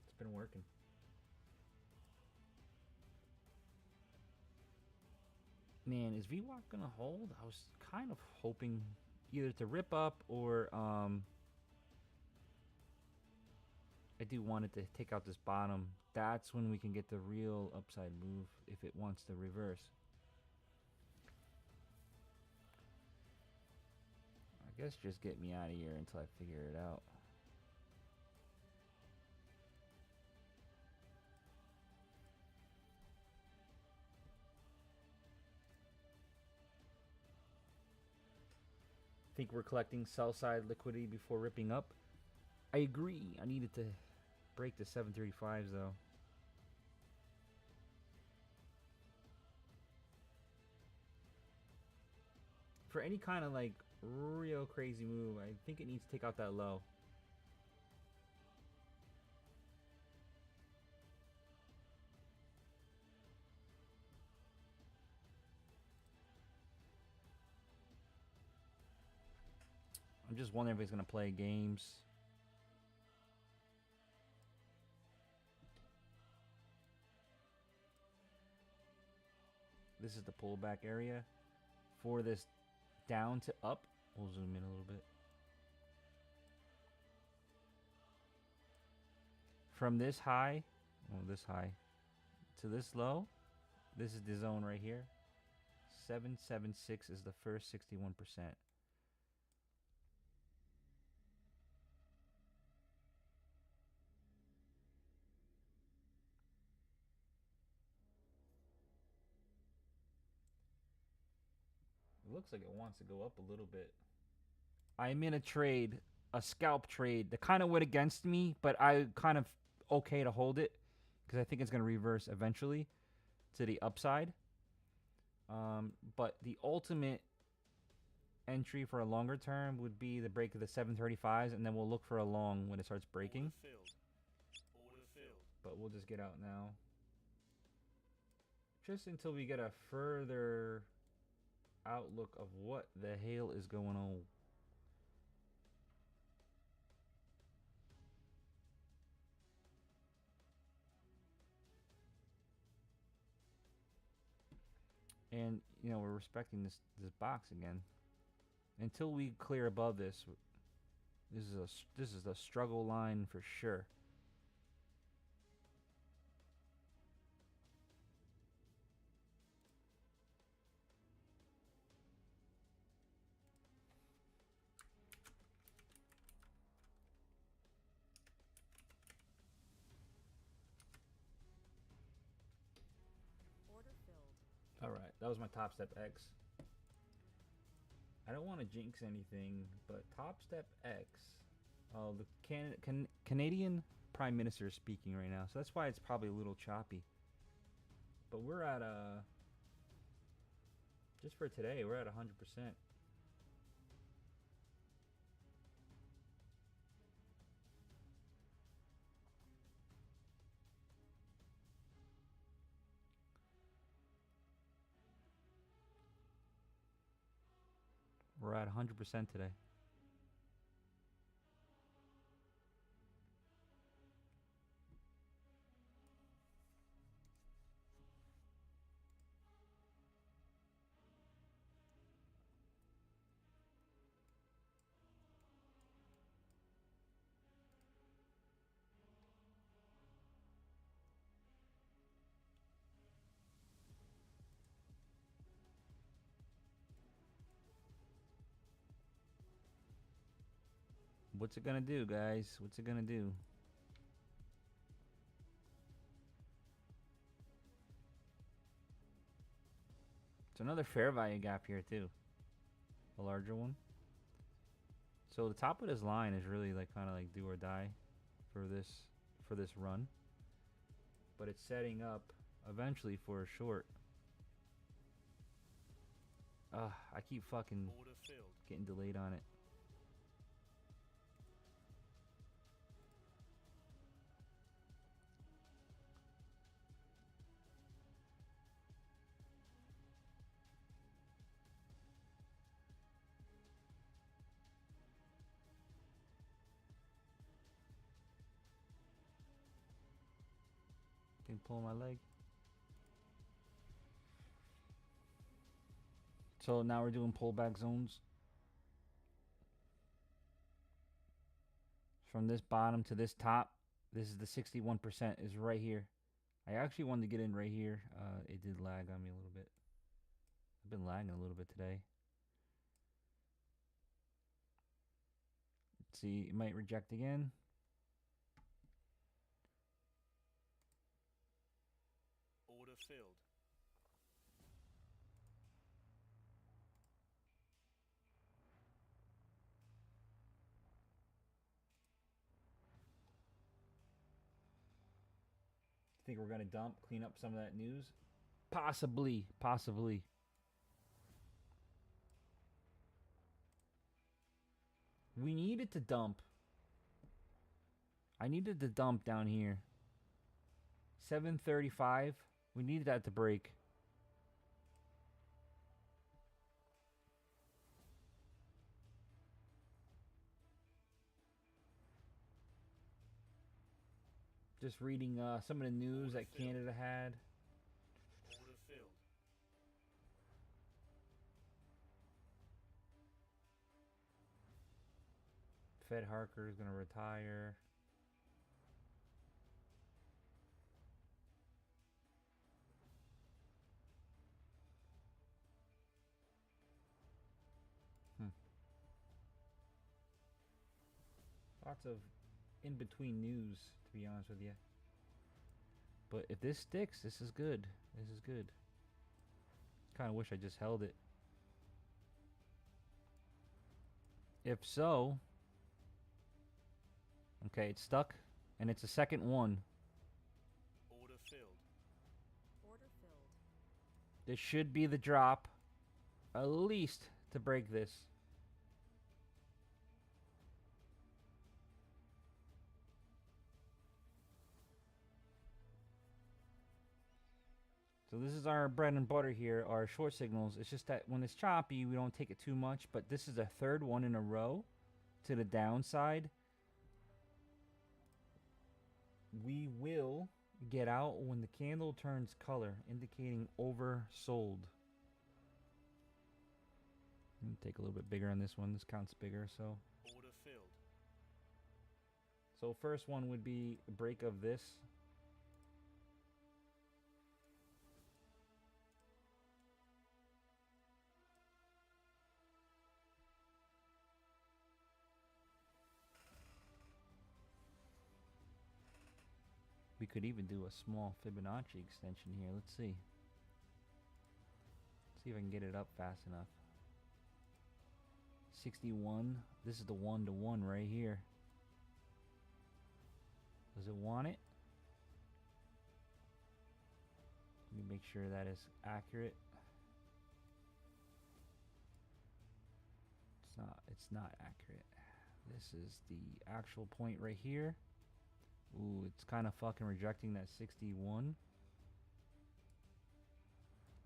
It's been working. Man, is VWAP gonna hold? I was kind of hoping either to rip up or I do want it to take out this bottom. That's when we can get the real upside move if it wants to reverse. I guess just get me out of here until I figure it out. Think we're collecting sell side liquidity before ripping up. I agree. I needed to break the 735s though. For any kind of like real crazy move, I think it needs to take out that low. I'm just wondering if he's gonna play games. This is the pullback area for this down to up. We'll zoom in a little bit. From this high, this high, to this low, this is the zone right here. 776 is the first 61%. It looks like it wants to go up a little bit. I'm in a trade, a scalp trade that kind of went against me, but I kind of okay to hold it because I think it's going to reverse eventually to the upside. But the ultimate entry for a longer term would be the break of the 735s, and then we'll look for a long when it starts breaking. Order filled. But we'll just get out now. Just until we get a further outlook of what the hell is going on. And you know, we're respecting this box again until we clear above this. This is a struggle line for sure. Alright, that was my Top Step X. I don't want to jinx anything, but Top Step X. Oh, the Canadian Prime Minister is speaking right now, so that's why it's probably a little choppy. But we're at just for today, we're at 100%. We're at 100% today. What's it gonna do, guys? What's it gonna do? It's another fair value gap here too. A larger one. So the top of this line is really like kind of like do or die for this run. But it's setting up eventually for a short. I keep fucking Order filled. getting delayed on it. Can pull my leg. So now we're doing pullback zones. From this bottom to this top, this is the 61% is right here. I actually wanted to get in right here. It did lag on me a little bit. I've been lagging a little bit today. Let's see, it might reject again. Order filled. Think we're gonna dump, clean up some of that news? Possibly, possibly. We needed to dump. I needed to dump down here. 735. We needed that to break. Just reading some of the news that Canada had. Order filled. Fed Harker is going to retire. Lots of in-between news, to be honest with you. But if this sticks, this is good. This is good. Kind of wish I just held it. If so... Okay, it's stuck. And it's a second one. Order filled. Order filled. This should be the drop. At least to break this. So this is our bread and butter here, our short signals. It's just that when it's choppy, we don't take it too much. But this is a third one in a row to the downside. We will get out when the candle turns color, indicating oversold. Let me take a little bit bigger on this one. This counts bigger, so. Order filled. So first one would be a break of this. We could even do a small Fibonacci extension here. Let's see. See if I can get it up fast enough. 61. This is the 1-to-1 right here. Does it want it? Let me make sure that is accurate. It's not accurate. This is the actual point right here. Ooh, it's kind of fucking rejecting that 61.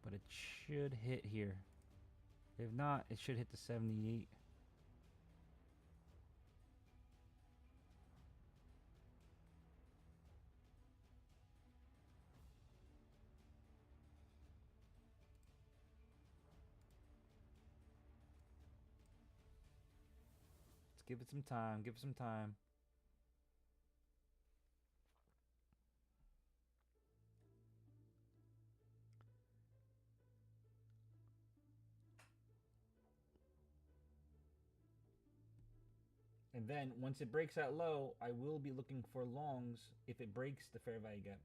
But it should hit here. If not, it should hit the 78. Let's give it some time. Give it some time. And then once it breaks that low, I will be looking for longs if it breaks the fair value gap.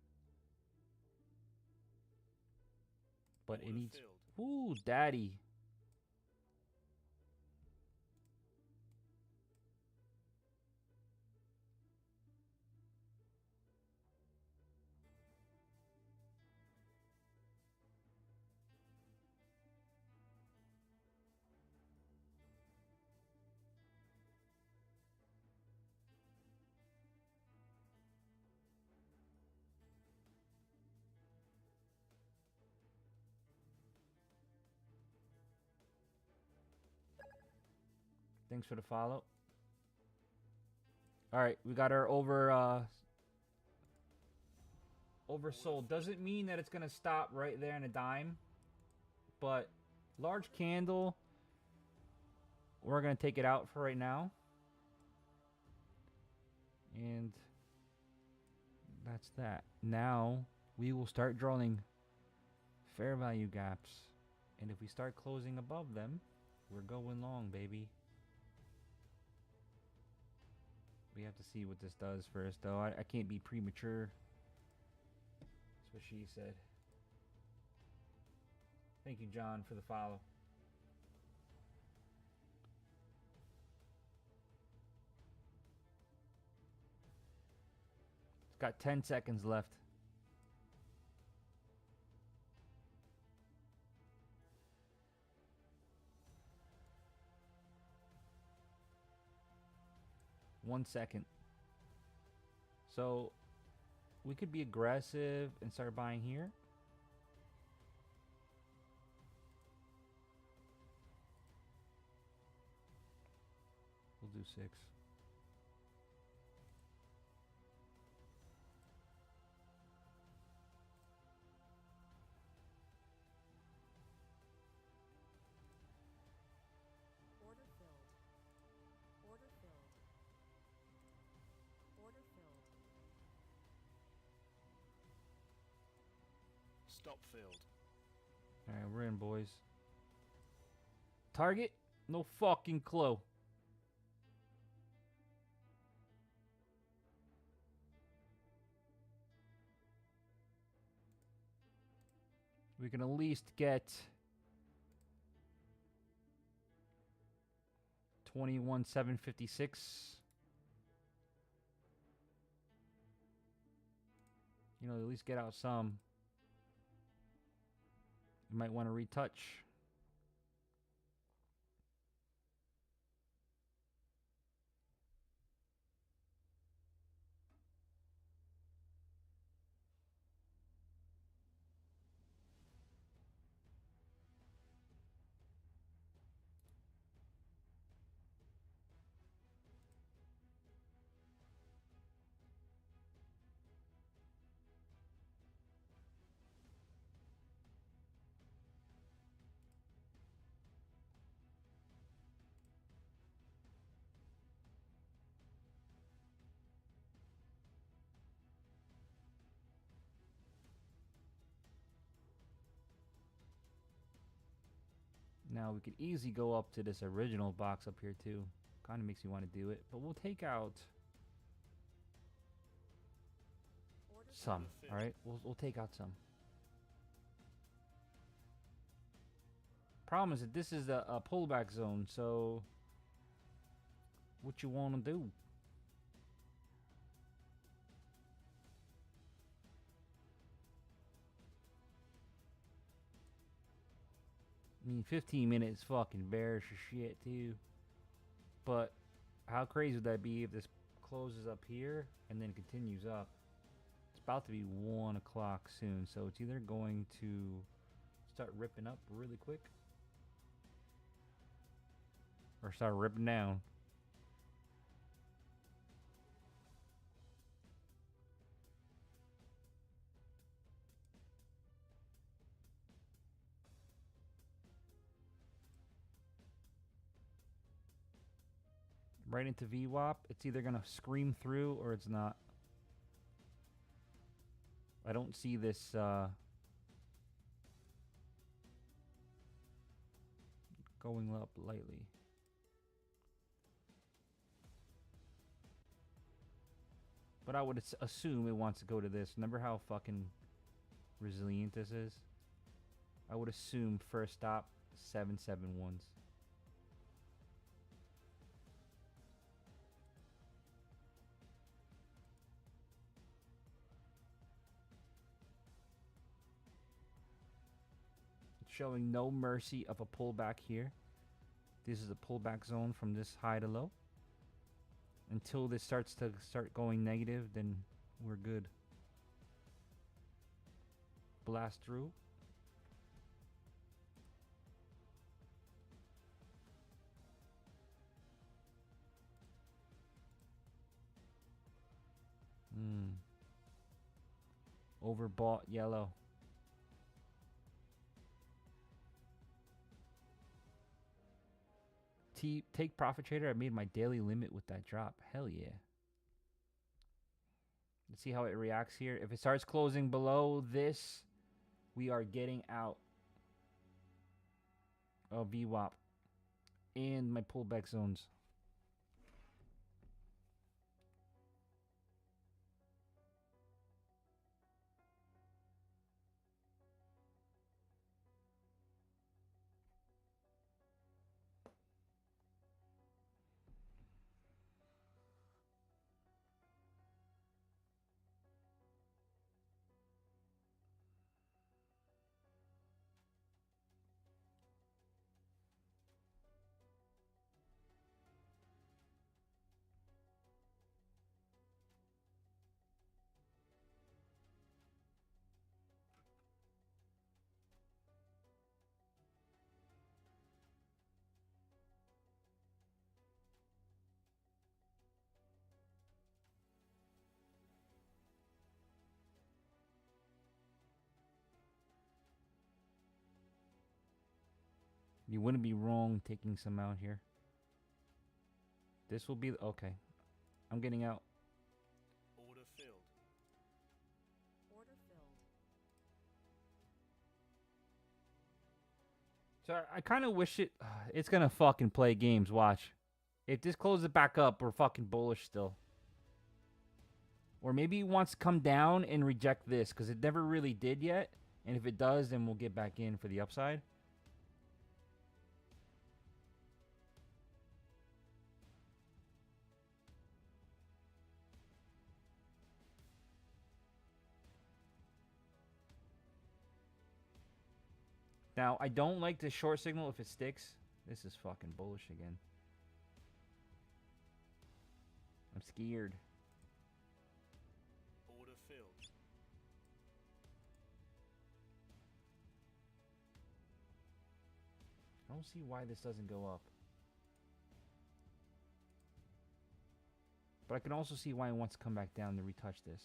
But it Order needs. filled. Ooh, daddy. Thanks for the follow. All right, we got our oversold. Doesn't mean that it's gonna stop right there in a dime, but large candle. We're gonna take it out for right now, and that's that. Now we will start drawing fair value gaps, and if we start closing above them, we're going long, baby. We have to see what this does first, though. I can't be premature. That's what she said. Thank you, John, for the follow. It's got 10 seconds left. One second. So we could be aggressive and start buying here. We'll do 6. Order filled. Order filled. Order filled. Stop filled. Alright, we're in, boys. Target? No fucking clue. We can at least get 21,756. You know, at least get out some. You might want to retouch. Now we could easily go up to this original box up here too. Kind of makes me want to do it, but we'll take out some. All right, we'll take out some. Problem is that this is a pullback zone, so what you want to do? I mean, 15 minutes fucking bearish as shit too. But how crazy would that be if this closes up here and then continues up? It's about to be 1 o'clock soon, so it's either going to start ripping up really quick or start ripping down. Right into VWAP, it's either going to scream through or it's not. I don't see this going up lightly. But I would assume it wants to go to this. Remember how fucking resilient this is? I would assume first stop 771s. Showing no mercy of a pullback here. This is a pullback zone from this high to low. Until this starts going negative, then we're good. Blast through. Overbought yellow. Take profit trader. I made my daily limit with that drop. Hell yeah. Let's see how it reacts here. If it starts closing below this, we are getting out of VWAP and my pullback zones. You wouldn't be wrong taking some out here. This will be okay. I'm getting out. Order filled. Order filled. So I kind of wish it's gonna fucking play games. Watch. If this closes back up, we're fucking bullish still. Or maybe it wants to come down and reject this because it never really did yet. And if it does, then we'll get back in for the upside. Now, I don't like the short signal if it sticks. This is fucking bullish again. I'm scared. Order filled. I don't see why this doesn't go up. But I can also see why it wants to come back down to retouch this.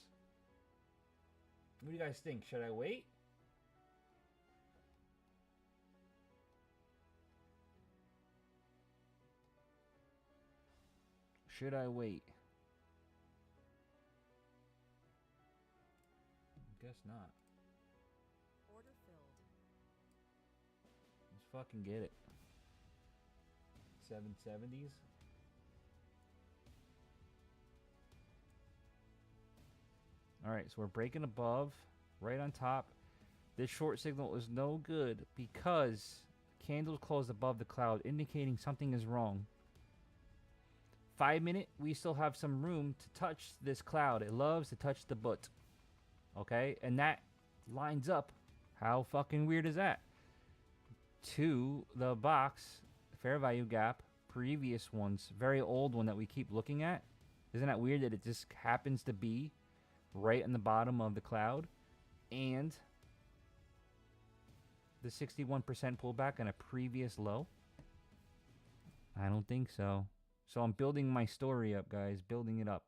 What do you guys think? Should I wait? Should I wait? Guess not. Order filled. Let's fucking get it. 770s. Alright, so we're breaking above, right on top. This short signal is no good because candles closed above the cloud, indicating something is wrong. 5 minute, we still have some room to touch this cloud. It loves to touch the butt. Okay, and that lines up. How fucking weird is that? To the box, fair value gap, previous ones, very old one that we keep looking at. Isn't that weird that it just happens to be right in the bottom of the cloud? And the 61% pullback on a previous low? I don't think so. So I'm building my story up, guys. Building it up.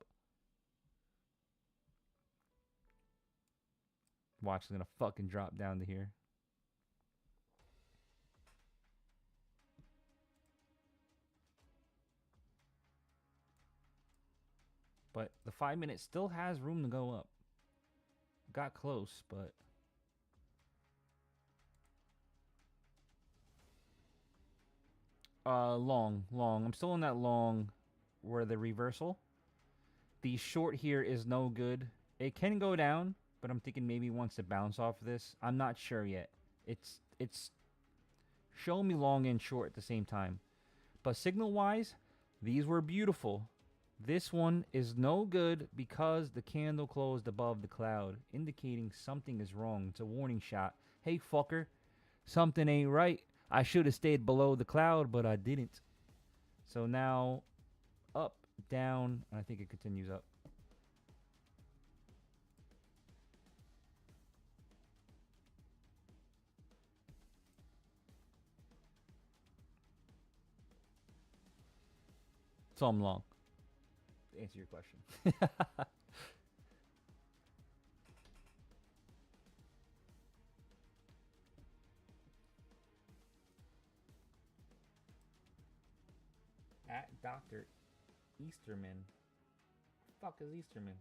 Watch, it's gonna fucking drop down to here. But the 5 minute still has room to go up. Got close, but... long. I'm still in that long where the reversal. The short here is no good. It can go down, but I'm thinking maybe wants to bounce off this. I'm not sure yet. It's showing me long and short at the same time. But signal-wise, these were beautiful. This one is no good because the candle closed above the cloud, indicating something is wrong. It's a warning shot. Hey, fucker, something ain't right. I should have stayed below the cloud, but I didn't. So now, up, down, and I think it continues up. So I'm long. To answer your question. At Dr. Easterman. Fuck is Easterman?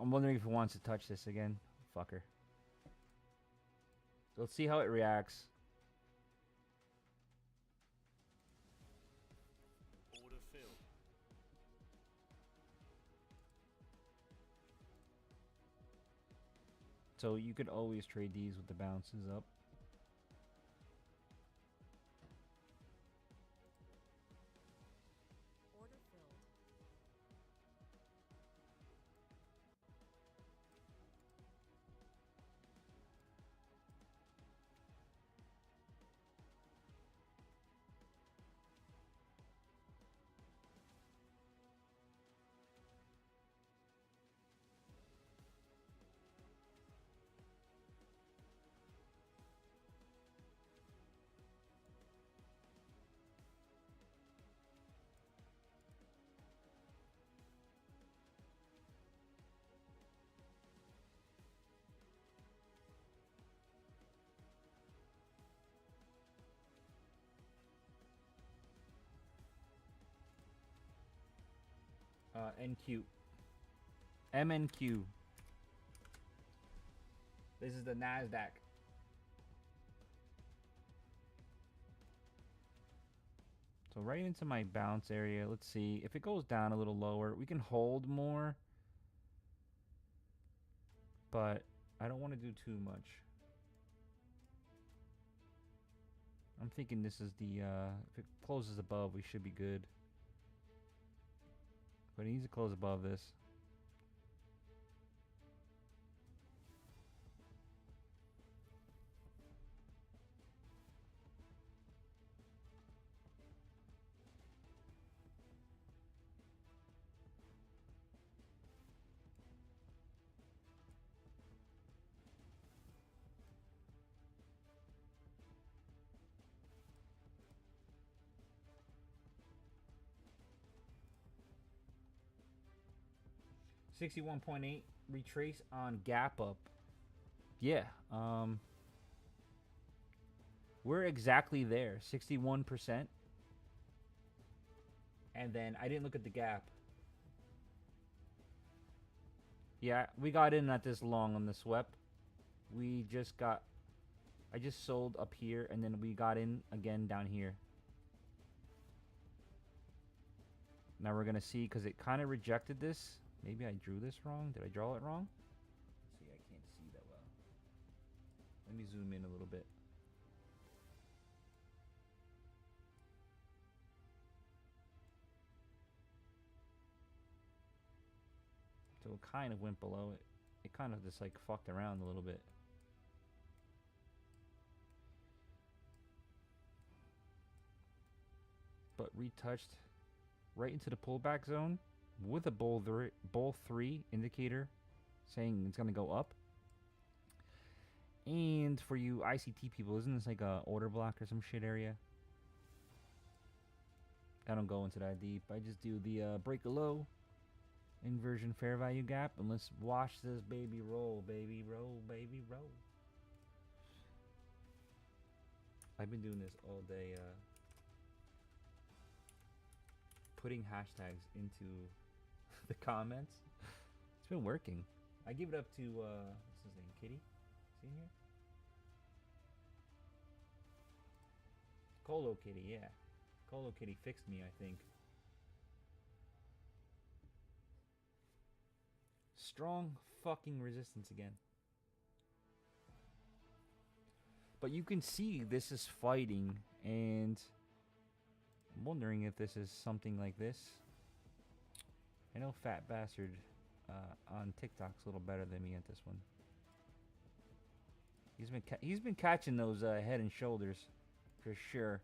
I'm wondering if he wants to touch this again. Fucker. Let's see how it reacts. Order filled. So you could always trade these with the bounces up. Order filled. NQ. MNQ. This is the NASDAQ. So right into my bounce area. Let's see. If it goes down a little lower, we can hold more. But I don't want to do too much. I'm thinking this is the, if it closes above, we should be good. But it needs to close above this. $61.8 retrace on gap up. Yeah, we're exactly there, 61%. And then I didn't look at the gap. Yeah, we got in at this long on the swept. We just got, I just sold up here and then we got in again down here. Now we're gonna see, because it kind of rejected this. Maybe I drew this wrong. Did I draw it wrong? Let's see, I can't see that well. Let me zoom in a little bit. So it kind of went below it. It kind of just like fucked around a little bit. But retouched right into the pullback zone with a bull 3 indicator saying it's going to go up. And for you ICT people, isn't this like a order block or some shit area? I don't go into that deep. I just do the break a low Inversion fair value gap. And let's watch this baby roll, baby roll, baby roll. I've been doing this all day, putting hashtags into the comments. It's been working. I give it up to, what's his name, Kitty? See in here? Colo Kitty, yeah. Colo Kitty fixed me, I think. Strong fucking resistance again. But you can see this is fighting, and I'm wondering if this is something like this. I know Fat Bastard on TikTok's a little better than me at this one. He's been catching those Head and Shoulders for sure.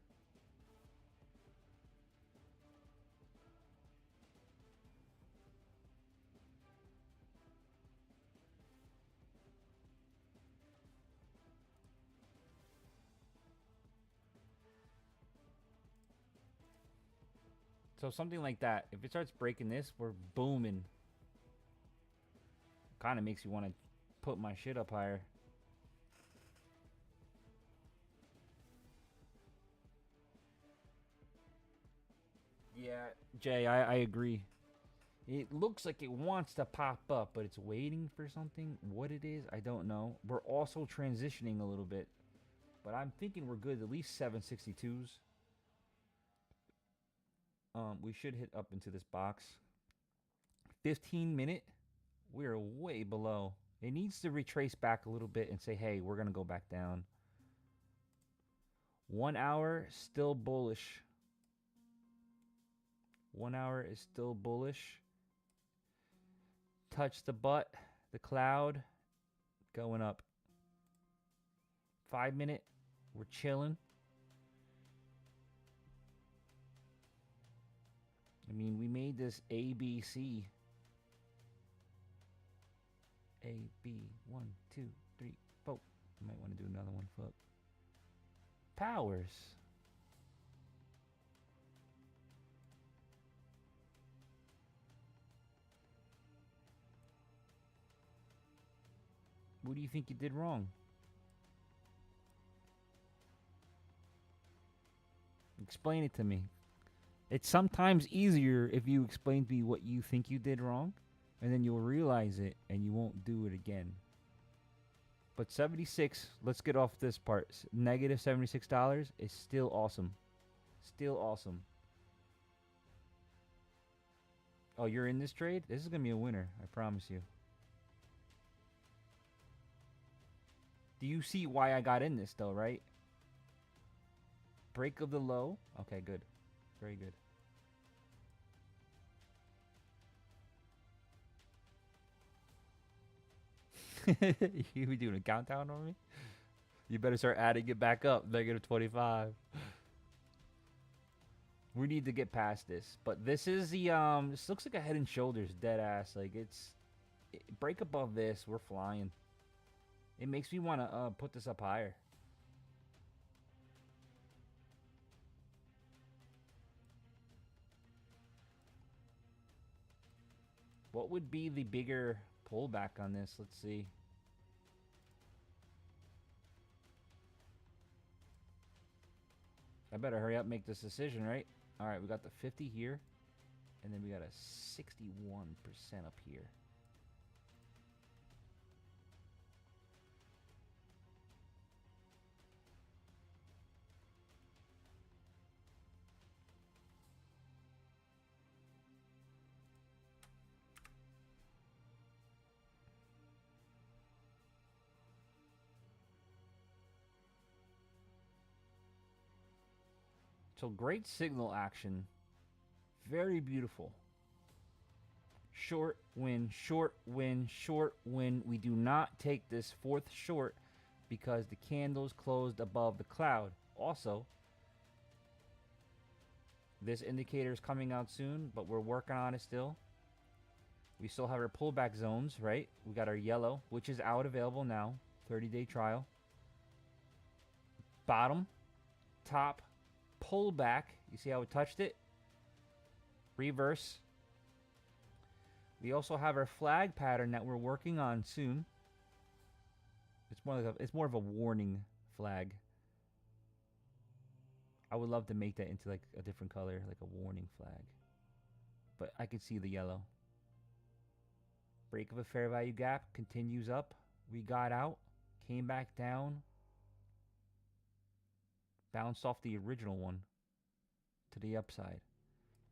So something like that. If it starts breaking this, we're booming. Kind of makes you want to put my shit up higher. Yeah, Jay, I agree. It looks like it wants to pop up, but it's waiting for something. What it is, I don't know. We're also transitioning a little bit. But I'm thinking we're good. At least 762s. We should hit up into this box. 15 minute. We're way below. It needs to retrace back a little bit and say, hey, we're going to go back down. 1 hour, still bullish. 1 hour is still bullish. Touch the butt, the cloud, going up. 5 minute, we're chilling. I mean, we made this ABC. A, B, 1, 2, 3, 4. I might want to do another one. Fuck. Powers. What do you think you did wrong? Explain it to me. It's sometimes easier if you explain to me what you think you did wrong, and then you'll realize it and you won't do it again. But 76, let's get off this part. Negative $76 is still awesome. Still awesome. Oh, you're in this trade? This is going to be a winner, I promise you. Do you see why I got in this though, right? Break of the low. Okay, good. Very good. You be doing a countdown on me? You better start adding it back up. Negative 25. We need to get past this. But this is the this looks like a Head and Shoulders dead ass. Like break above this, we're flying. It makes me want to put this up higher. What would be the bigger pullback on this? Let's see. I better hurry up, make this decision, right? All right, we got the 50 here, and then we got a 61% up here. So great signal action. Very beautiful. Short win, short win, short win. We do not take this fourth short because the candles closed above the cloud. Also, this indicator is coming out soon, but we're working on it still. We still have our pullback zones, right? We got our yellow, which is out available now. 30-day trial. Bottom, top, pullback. You see how it touched it? Reverse. We also have our flag pattern that we're working on soon. It's more of a warning flag. I would love to make that into like a different color, like a warning flag. But I can see the yellow. Break of a fair value gap continues up. We got out, came back down, bounced off the original one to the upside.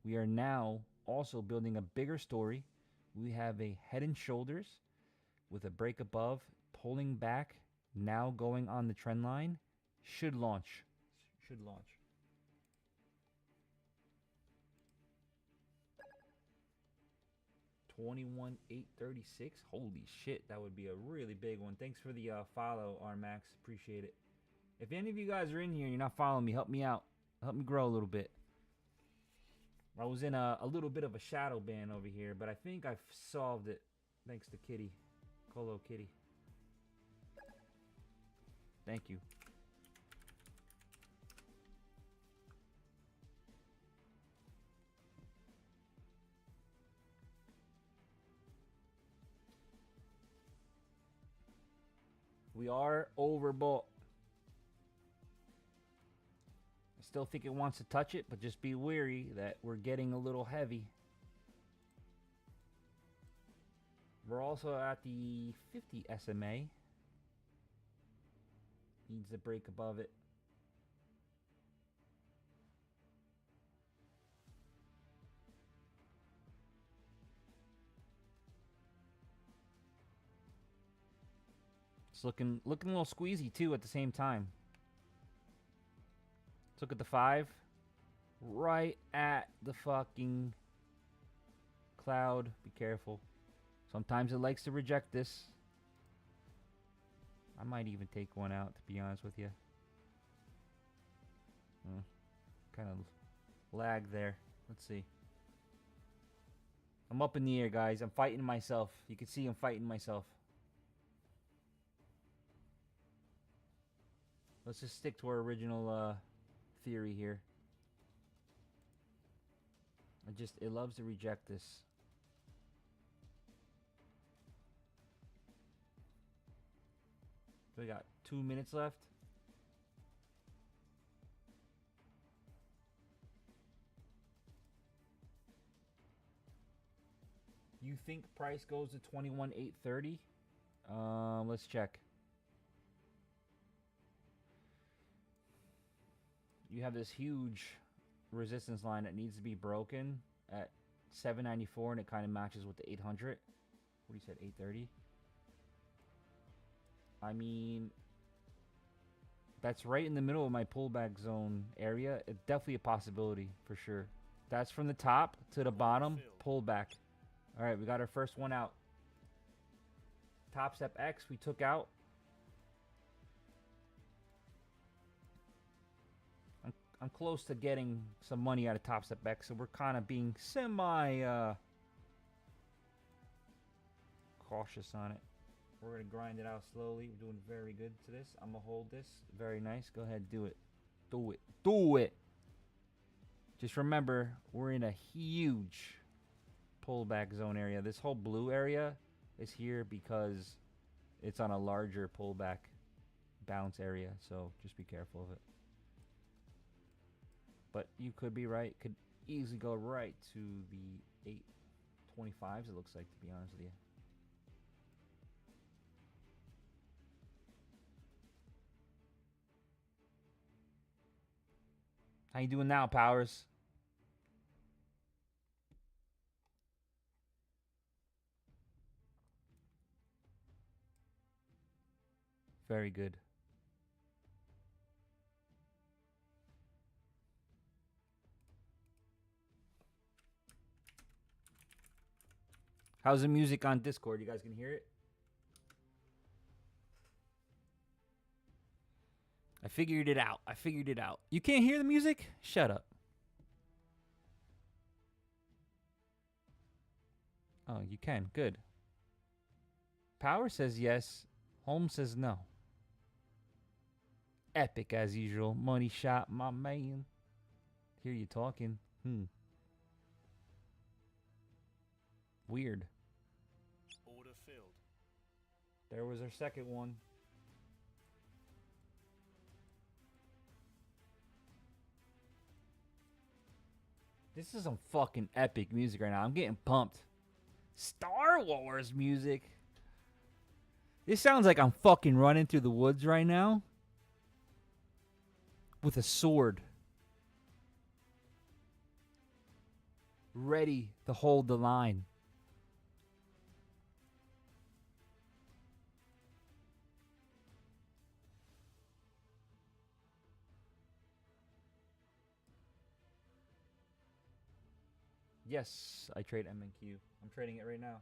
We are now also building a bigger story. We have a head and shoulders with a break above, pulling back, now going on the trend line. Should launch. Should launch. $21,836. Holy shit, that would be a really big one. Thanks for the follow, Armax. Appreciate it. If any of you guys are in here and you're not following me, help me out. Help me grow a little bit. I was in a little bit of a shadow ban over here, but I think I've solved it. Thanks to Kitty. Colo Kitty. Thank you. We are overbought. I still think it wants to touch it, but just be wary that we're getting a little heavy. We're also at the 50 SMA. Needs a break above it. It's looking a little squeezy too at the same time. Let's look at the 5. Right at the fucking cloud. Be careful. Sometimes it likes to reject this. I might even take one out, to be honest with you. Kind of lag there. Let's see. I'm up in the air, guys. I'm fighting myself. You can see I'm fighting myself. Let's just stick to our original theory here. It loves to reject this. We got 2 minutes left. You think price goes to 21,830? Let's check. You have this huge resistance line that needs to be broken at 794, and it kind of matches with the 800. What do you said, 830? I mean, that's right in the middle of my pullback zone area. It's definitely a possibility for sure. That's from the top to the bottom, pullback. All right, we got our first one out. Top step X we took out. I'm close to getting some money out of Top Step X, so we're kind of being semi cautious on it. We're going to grind it out slowly. We're doing very good to this. I'm going to hold this. Very nice. Go ahead, do it. Do it. Do it. Just remember, we're in a huge pullback zone area. This whole blue area is here because it's on a larger pullback bounce area, so just be careful of it. But you could be right. Could easily go right to the 825s, it looks like, to be honest with you. How you doing now, Powers? Very good. How's the music on Discord? You guys can hear it? I figured it out. I figured it out. You can't hear the music? Shut up. Oh, you can. Good. Power says yes. Holmes says no. Epic as usual. Money shot, my man. Hear you talking. Weird. There was our second one. This is some fucking epic music right now. I'm getting pumped. Star Wars music. This sounds like I'm fucking running through the woods right now with a sword, ready to hold the line. Yes, I trade M&Q. I'm trading it right now.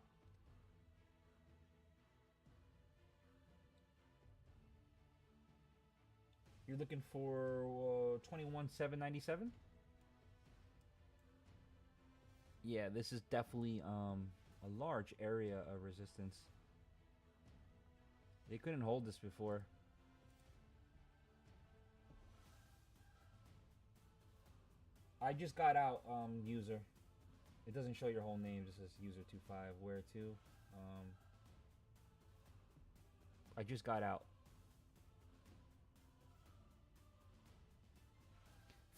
You're looking for 21,797? Yeah, this is definitely a large area of resistance. They couldn't hold this before. I just got out user. It doesn't show your whole name, it just says user 25 where to. I just got out.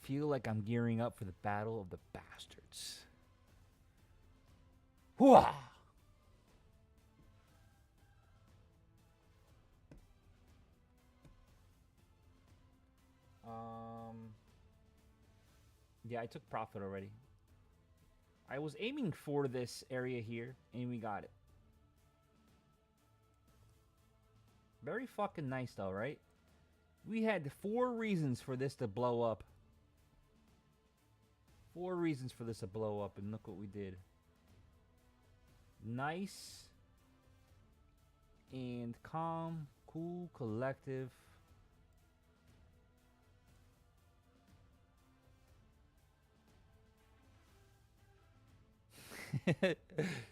Feel like I'm gearing up for the battle of the bastards. Hooah! Yeah, I took profit already. I was aiming for this area here, and we got it. Very fucking nice though, right? We had 4 reasons for this to blow up. 4 reasons for this to blow up, and look what we did. Nice and calm, cool, collective.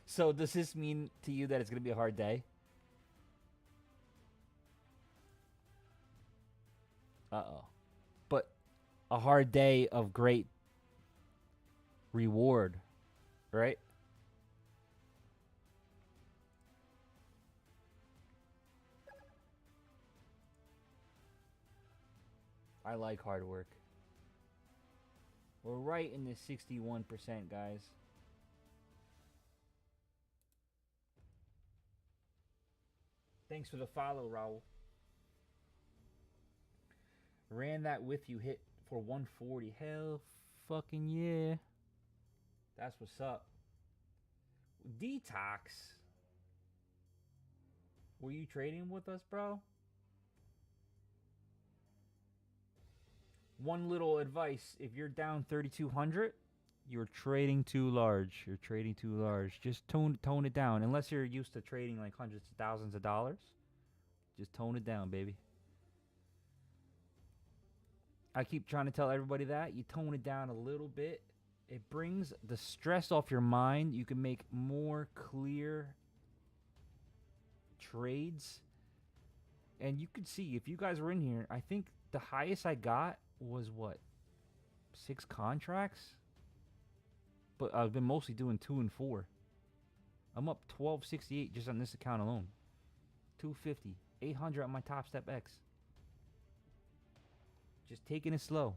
So does this mean to you that it's going to be a hard day? Uh-oh. But a hard day of great reward, right? I like hard work. We're right in the 61%, guys. Thanks for the follow, Raul. Ran that with you, hit for 140. Hell fucking yeah. That's what's up. Detox. Were you trading with us, bro? One little advice. If you're down 3,200, you're trading too large. You're trading too large. Just tone it down. Unless you're used to trading like hundreds of thousands of dollars. Just tone it down, baby. I keep trying to tell everybody that. You tone it down a little bit. It brings the stress off your mind. You can make more clear trades. And you could see, if you guys were in here, I think the highest I got was what? 6 contracts? But I've been mostly doing 2 and 4. I'm up 1268 just on this account alone. 250. 800 on my Top Step X. Just taking it slow.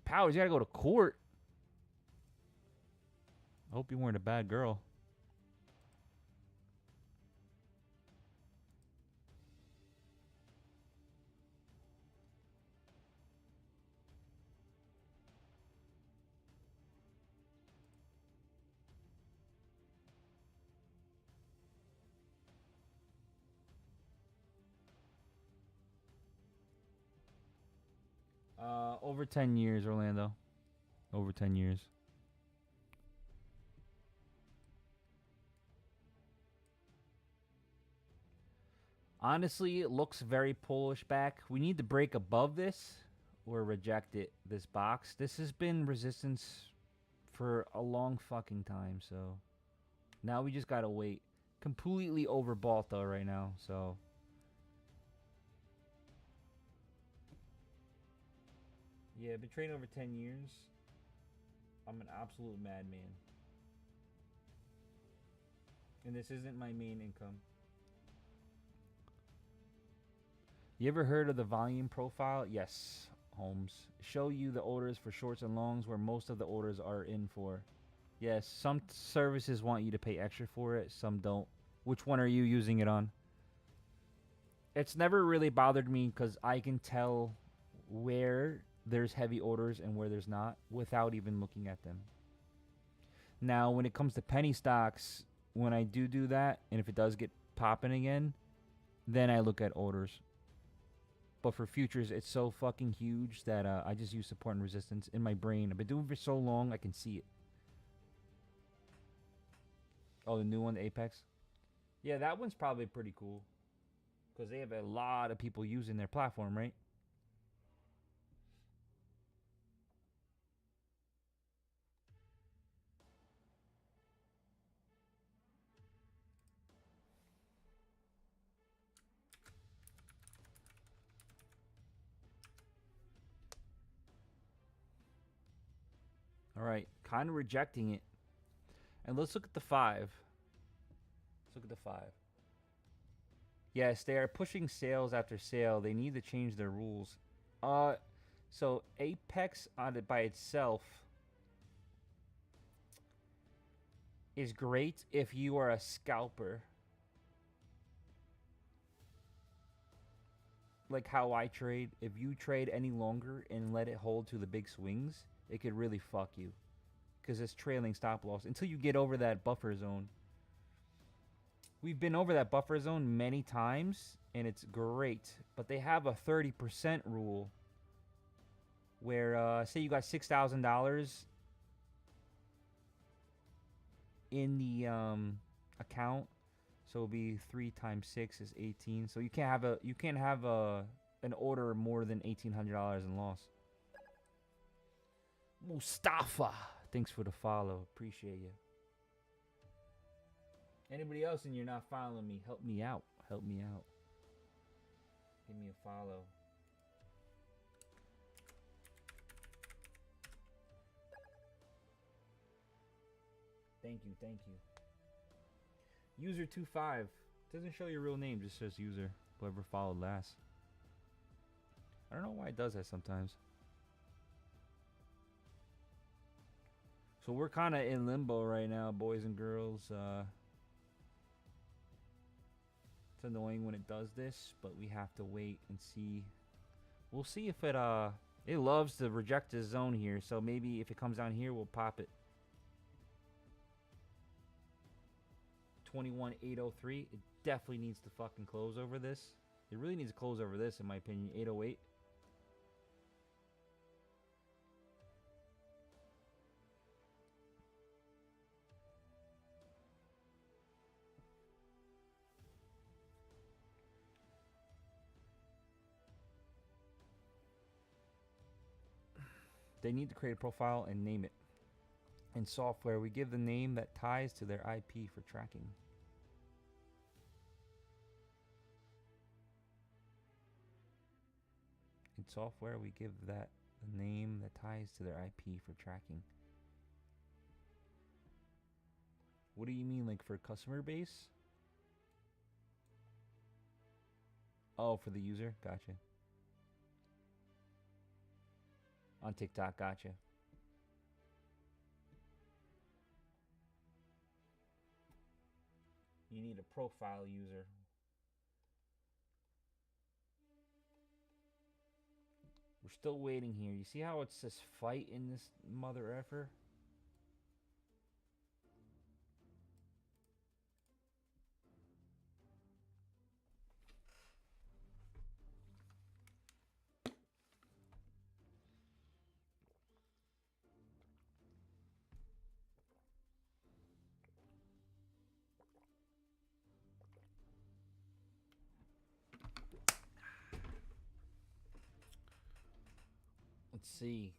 Powers, you gotta go to court. I hope you weren't a bad girl. Over 10 years, Orlando. Over 10 years. Honestly, it looks very Polish back. We need to break above this or reject it, this box. This has been resistance for a long fucking time, so now we just gotta wait. Completely overbought though right now, so yeah, I've been trading over 10 years. I'm an absolute madman. And this isn't my main income. You ever heard of the volume profile? Yes, Holmes. Show you the orders for shorts and longs where most of the orders are in for. Yes, some services want you to pay extra for it, some don't. Which one are you using it on? It's never really bothered me because I can tell where there's heavy orders and where there's not without even looking at them. Now, when it comes to penny stocks, when I do that, and if it does get popping again, then I look at orders. But for futures, it's so fucking huge that I just use support and resistance in my brain. I've been doing it for so long, I can see it. Oh, the new one, the Apex? Yeah, that one's probably pretty cool. Because they have a lot of people using their platform, right? All right, kind of rejecting it. And let's look at the 5. Let's look at the 5. Yes, they are pushing sales after sale. They need to change their rules. So Apex on it by itself is great if you are a scalper. Like how I trade. If you trade any longer and let it hold to the big swings, it could really fuck you. Because it's trailing stop loss until you get over that buffer zone. We've been over that buffer zone many times, and it's great. But they have a 30% rule where, say you got $6,000 in the account, so it'll be 3 times 6 is 18. So you can't have an order more than $1,800 in loss. Mustafa, thanks for the follow. Appreciate you. Anybody else and you're not following me, help me out. Help me out. Give me a follow. Thank you, thank you. User25. Doesn't show your real name, just says user. Whoever followed last. I don't know why it does that sometimes. So we're kind of in limbo right now, boys and girls. It's annoying when it does this, but we have to wait and see. We'll see if it loves to reject the zone here. So maybe if it comes down here, we'll pop it. 21,803. It definitely needs to fucking close over this. It really needs to close over this, in my opinion. 808. They need to create a profile and name it. In software, we give the name that ties to their IP for tracking. In software, we give that the name that ties to their IP for tracking. What do you mean, like for customer base? Oh, for the user? Gotcha. On TikTok, gotcha. You need a profile user. We're still waiting here. You see how it says fight in this mother effer? Let's see.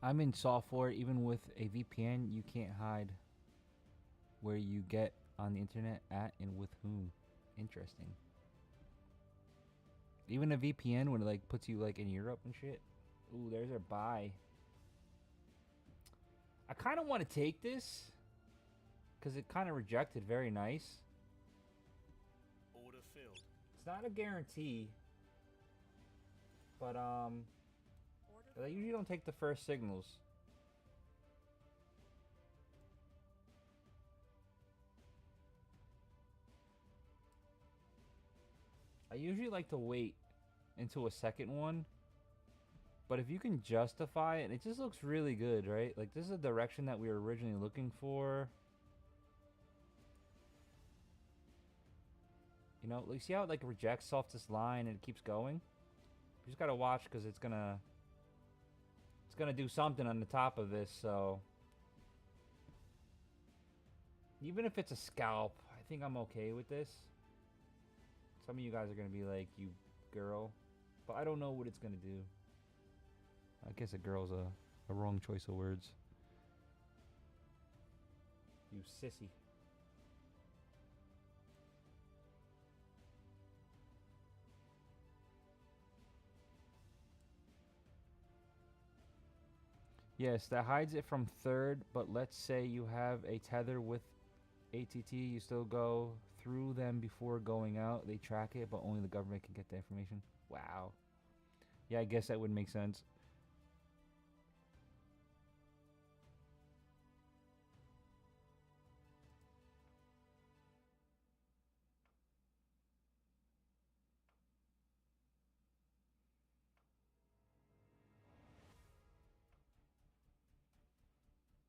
I'm in software. Even with a VPN, you can't hide where you get on the internet at and with whom. Interesting. Even a VPN when it like puts you like in Europe and shit. Ooh, there's our buy. I kind of want to take this because it kind of rejected. Very nice. Order filled. It's not a guarantee, but I usually don't take the first signals. I usually like to wait until a second one. But if you can justify it, it just looks really good, right? Like, this is the direction that we were originally looking for. You know, like, see how it, like, rejects off this line and it keeps going? You just gotta watch because it's gonna do something on the top of this, so... Even if it's a scalp, I think I'm okay with this. Some of you guys are gonna be like, you girl. But I don't know what it's gonna do. I guess a girl's a wrong choice of words. You sissy. Yes, that hides it from third, but let's say you have a tether with ATT, you still go through them before going out. They track it, but only the government can get the information. Wow. Yeah, I guess that would make sense.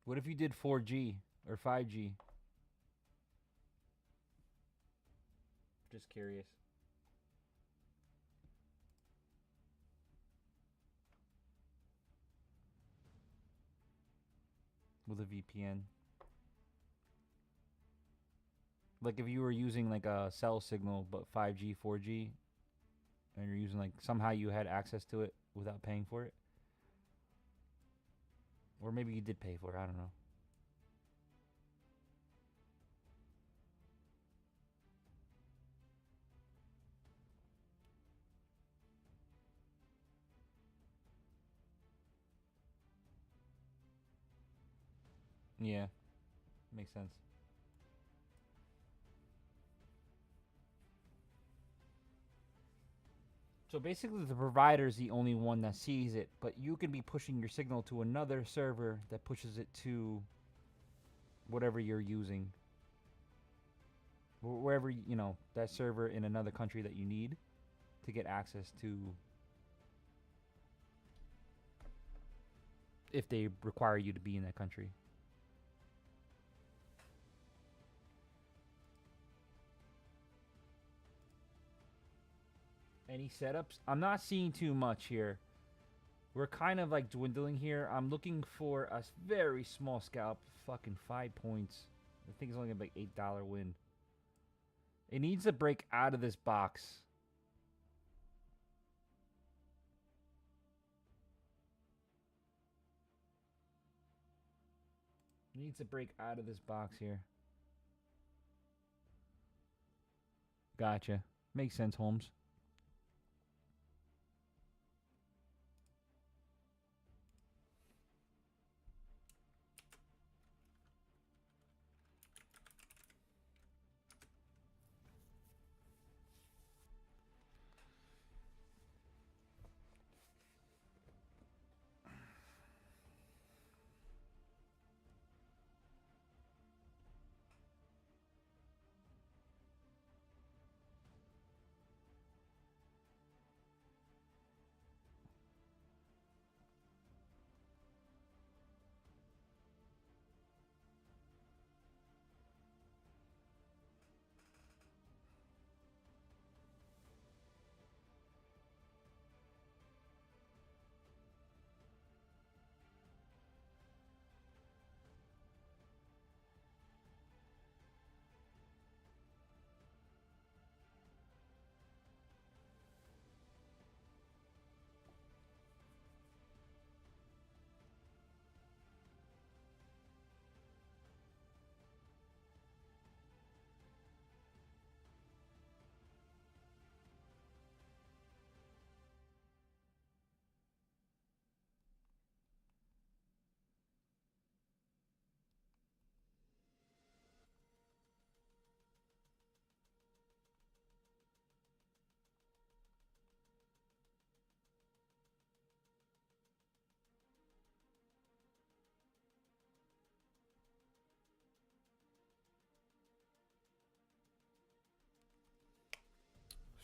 What if you did 4G or 5G? Just curious. With a VPN. Like if you were using like a cell signal but 5G, 4G, and you're using like somehow you had access to it without paying for it. Or maybe you did pay for it, I don't know. Yeah, makes sense. So basically the provider is the only one that sees it, but you can be pushing your signal to another server that pushes it to whatever you're using. Wherever, you know, that server in another country that you need to get access to, if they require you to be in that country. Any setups? I'm not seeing too much here. We're kind of like dwindling here. I'm looking for a very small scalp. Fucking 5 points. I think it's only gonna be like $8 win. It needs to break out of this box. It needs to break out of this box here. Gotcha. Makes sense, Holmes.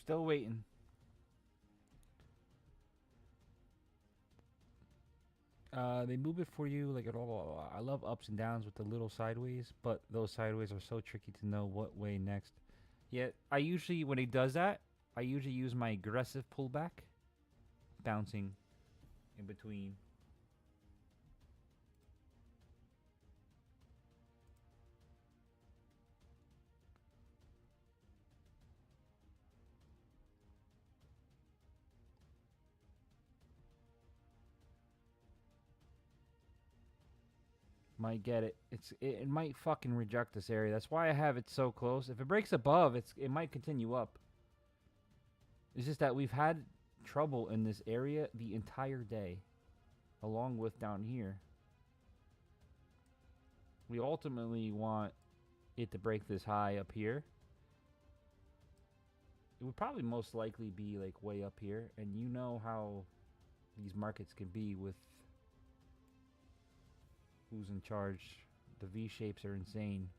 Still waiting. They move it for you like at all. I love ups and downs with the little sideways, but those sideways are so tricky to know what way next. Yet I usually, when he does that, I usually use my aggressive pullback, bouncing in between. Might get it. It might fucking reject this area. That's why I have it so close. If it breaks above, it might continue up. It's just that we've had trouble in this area the entire day, along with down here. We ultimately want it to break this high up here. It would probably most likely be like way up here, and you know how these markets can be with who's in charge. The V-shapes are insane.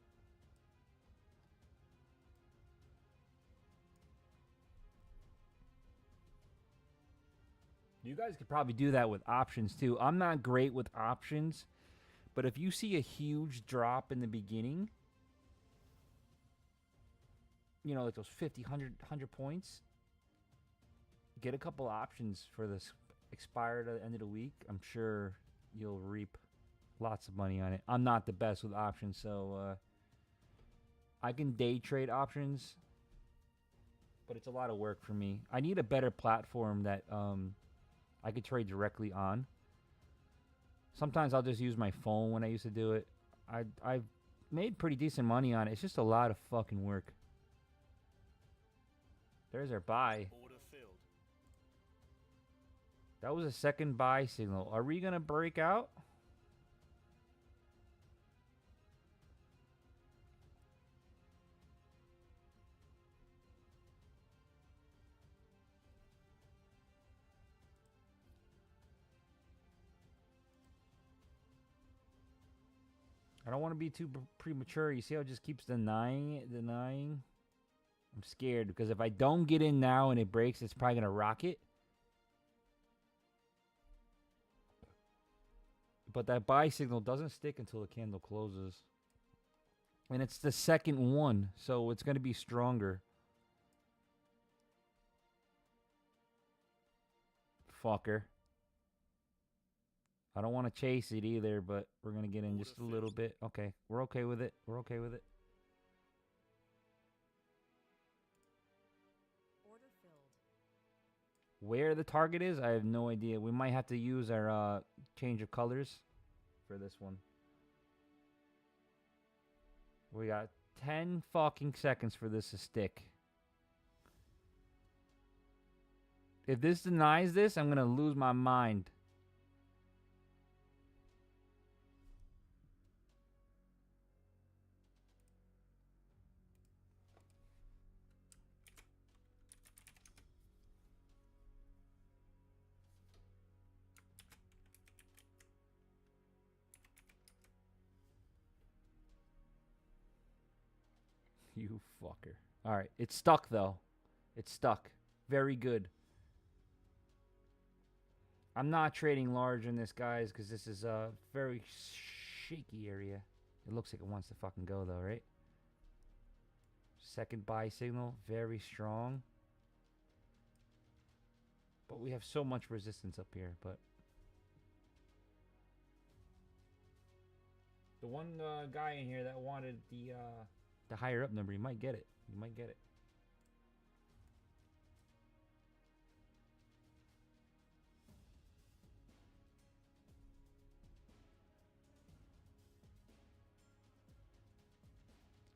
You guys could probably do that with options too. I'm not great with options, but if you see a huge drop in the beginning, you know, like those 50, 100 points, get a couple options for this expired at the end of the week. I'm sure you'll reap lots of money on it. I'm not the best with options, so I can day trade options, but it's a lot of work for me. I need a better platform that I could trade directly on. Sometimes I'll just use my phone when I used to do it. I've made pretty decent money on it. It's just a lot of fucking work. There's our buy. Order filled. That was a second buy signal. Are we going to break out? I don't want to be too premature. You see how it just keeps denying it, denying? I'm scared because if I don't get in now and it breaks, it's probably going to rocket. But that buy signal doesn't stick until the candle closes. And it's the second one, so it's going to be stronger. Fucker. I don't want to chase it either, but we're going to get in just a little bit. Okay, we're okay with it. We're okay with it. Order filled. Where the target is, I have no idea. We might have to use our change of colors for this one. We got 10 fucking seconds for this to stick. If this denies this, I'm going to lose my mind. You fucker. Alright, it's stuck though. It's stuck. Very good. I'm not trading large in this, guys, because this is a very shaky area. It looks like it wants to fucking go though, right? Second buy signal, very strong. But we have so much resistance up here, but the one guy in here that wanted the higher up number, you might get it. You might get it.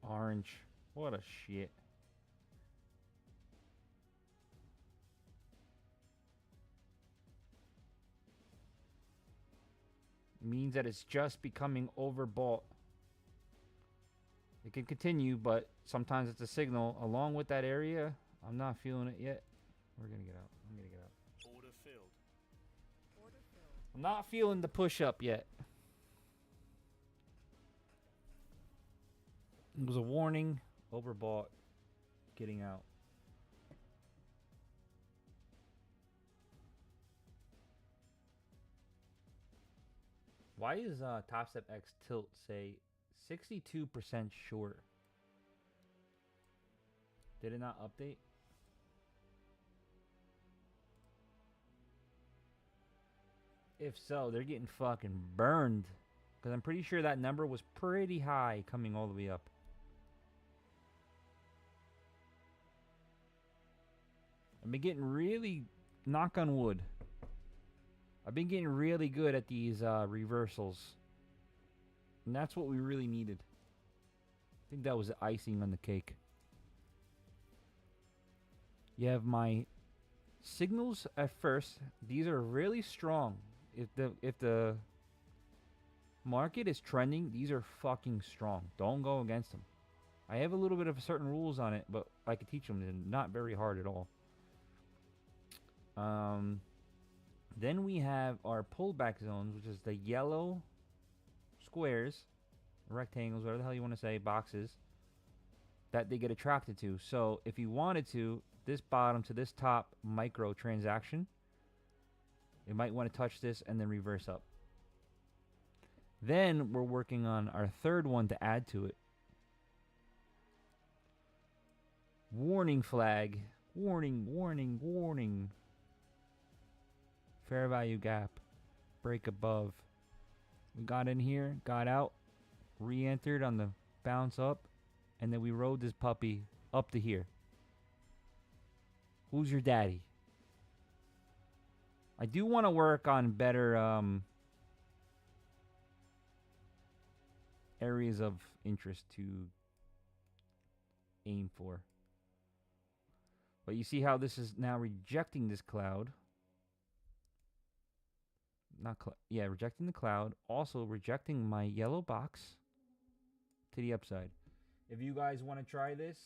Orange. What a shit. Means that it's just becoming overbought. It can continue, but sometimes it's a signal. Along with that area, I'm not feeling it yet. We're going to get out. I'm going to get out. Order filled. Order filled. I'm not feeling the push up yet. It was a warning. Overbought. Getting out. Why is Top Step X tilt say 62% short? Did it not update? If so, they're getting fucking burned. Because I'm pretty sure that number was pretty high coming all the way up. I've been getting really, knock on wood, I've been getting really good at these reversals. And that's what we really needed. I think that was the icing on the cake. You have my signals at first. These are really strong. If the market is trending, these are fucking strong. Don't go against them. I have a little bit of certain rules on it, but I could teach them. They're not very hard at all. Then we have our pullback zones, which is the yellow squares, rectangles, whatever the hell you want to say, boxes, that they get attracted to. So if you wanted to, this bottom to this top micro transaction, you might want to touch this and then reverse up. Then we're working on our third one to add to it. Warning flag. Warning, warning, warning. Fair value gap. Break above. We got in here, got out, re-entered on the bounce up, and then we rode this puppy up to here. Who's your daddy? I do want to work on better areas of interest to aim for. But you see how this is now rejecting this cloud. Rejecting the cloud. Also rejecting my yellow box to the upside. If you guys want to try this,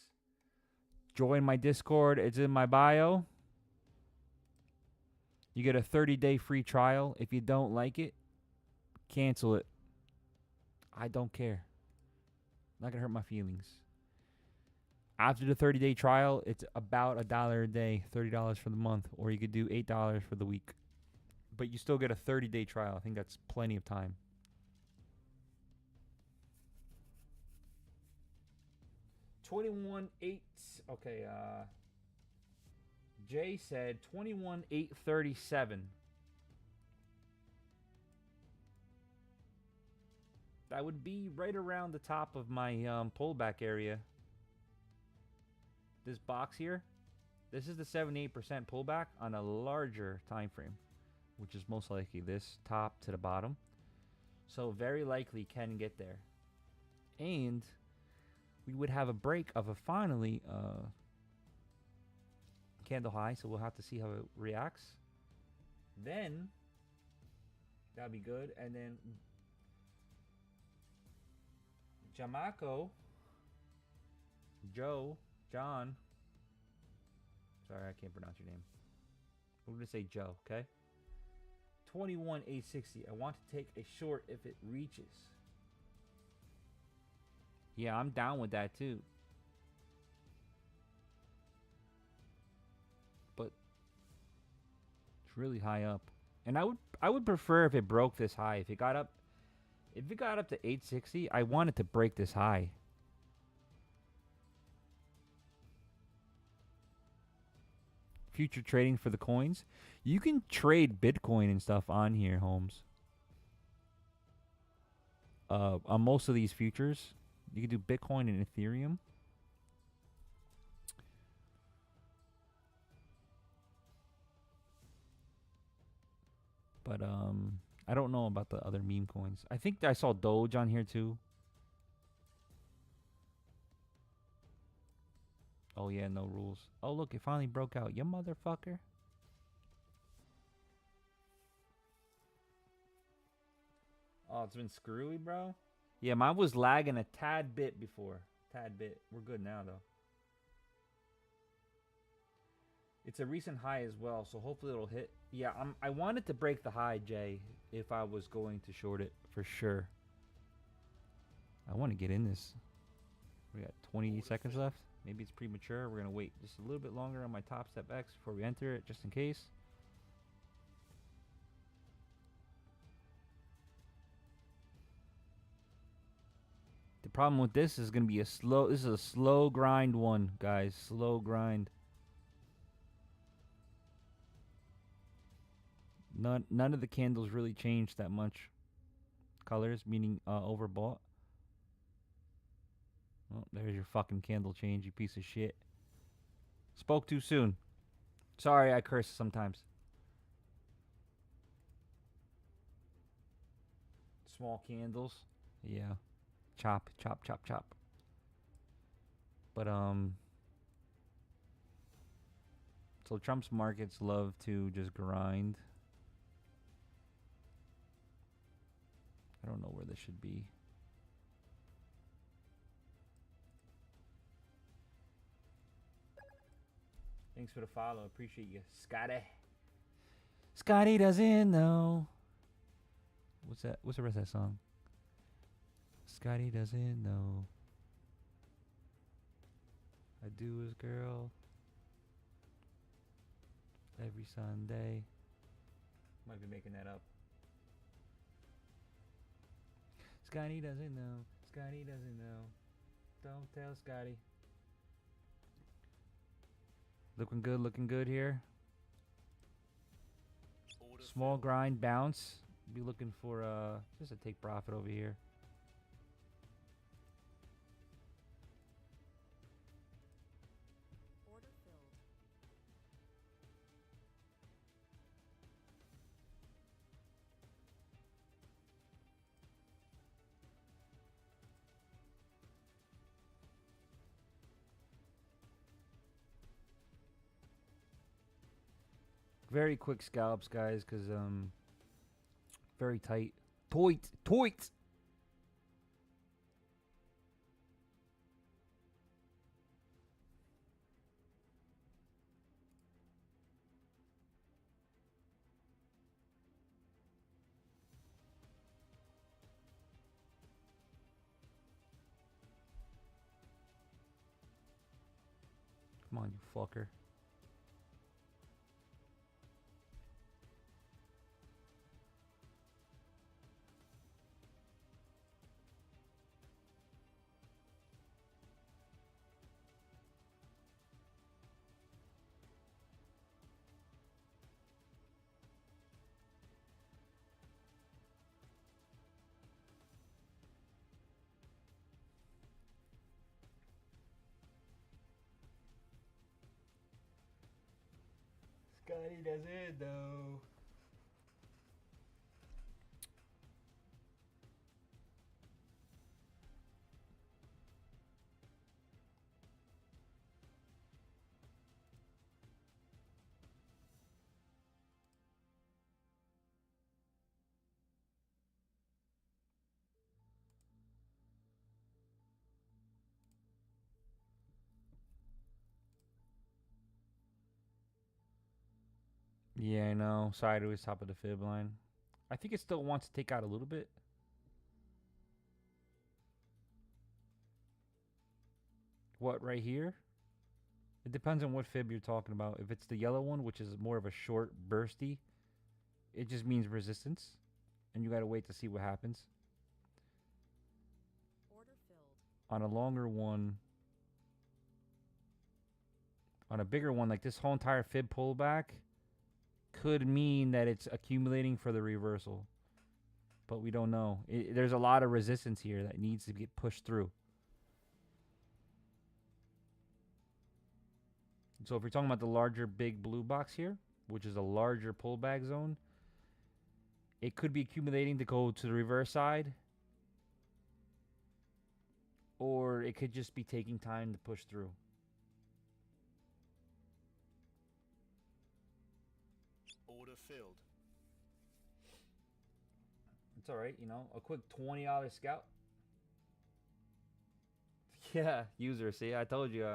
join my Discord. It's in my bio. You get a 30-day free trial. If you don't like it, cancel it. I don't care. Not gonna hurt my feelings. After the 30-day trial, it's about $1 a day, $30 for the month, or you could do $8 for the week. But you still get a 30-day trial. I think that's plenty of time. $21,800. Okay, Jay said $21,837. That would be right around the top of my pullback area. This box here, this is the 78% pullback on a larger time frame, which is most likely this top to the bottom. So very likely can get there. And we would have a break of a finally candle high, so we'll have to see how it reacts. Then that'd be good. And then Jamako, John. Sorry, I can't pronounce your name. We're gonna say Joe, okay? 21,860. I want to take a short if it reaches. Yeah, I'm down with that too. But it's really high up. And I would prefer if it broke this high. If it got up to 860, I want it to break this high. Future trading for the coins. You can trade Bitcoin and stuff on here, Holmes. On most of these futures, you can do Bitcoin and Ethereum. But I don't know about the other meme coins. I think I saw Doge on here too. Oh yeah, no rules. Oh look, it finally broke out. You motherfucker. Oh, it's been screwy, bro. Yeah, mine was lagging a tad bit before. Tad bit. We're good now though. It's a recent high as well, so hopefully it'll hit. Yeah, I wanted to break the high, Jay, if I was going to short it for sure. I want to get in this. We got 20 seconds left. Maybe it's premature. We're going to wait just a little bit longer on my Top Step X before we enter it, just in case. The problem with this is gonna be this is a slow grind one, guys. Slow grind. None of the candles really changed that much. Colors, meaning overbought. Oh, there's your fucking candle change, you piece of shit. Spoke too soon. Sorry, I curse sometimes. Small candles. Yeah. Chop, chop, chop, chop. But, so Trump's markets love to just grind. I don't know where this should be. Thanks for the follow. Appreciate you, Scotty. Scotty doesn't know. What's that? What's the rest of that song? Scotty doesn't know. I do his girl every Sunday. Might be making that up. Scotty doesn't know. Scotty doesn't know. Don't tell Scotty. Looking good here. Order Small filled. grind bounce. Be looking for just a take profit over here. Order filled. Very quick scalps, guys, because very tight. Toit. Come on, you fucker. Scotty doesn't know. Yeah, I know. Sideways, top of the fib line. I think it still wants to take out a little bit. What, right here? It depends on what fib you're talking about. If it's the yellow one, which is more of a short, bursty, it just means resistance. And you gotta wait to see what happens. Order filled. On a longer one, on a bigger one, like this whole entire fib pullback could mean that it's accumulating for the reversal. But we don't know. There's a lot of resistance here that needs to get pushed through. So if you're talking about the larger big blue box here, which is a larger pullback zone, it could be accumulating to go to the reverse side. Or it could just be taking time to push through. Order filled. It's alright, you know, a quick $20 scalp. Yeah, user, see, I told you.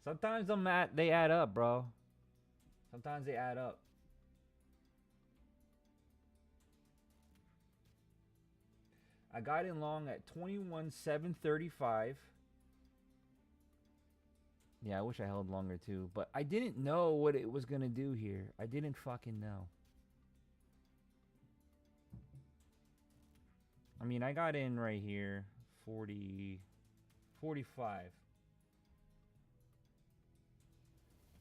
Sometimes they add up, bro. Sometimes they add up. I got in long at 21,735. Yeah, I wish I held longer too, but I didn't know what it was gonna do here. I didn't fucking know. I mean, I got in right here, 40, 45.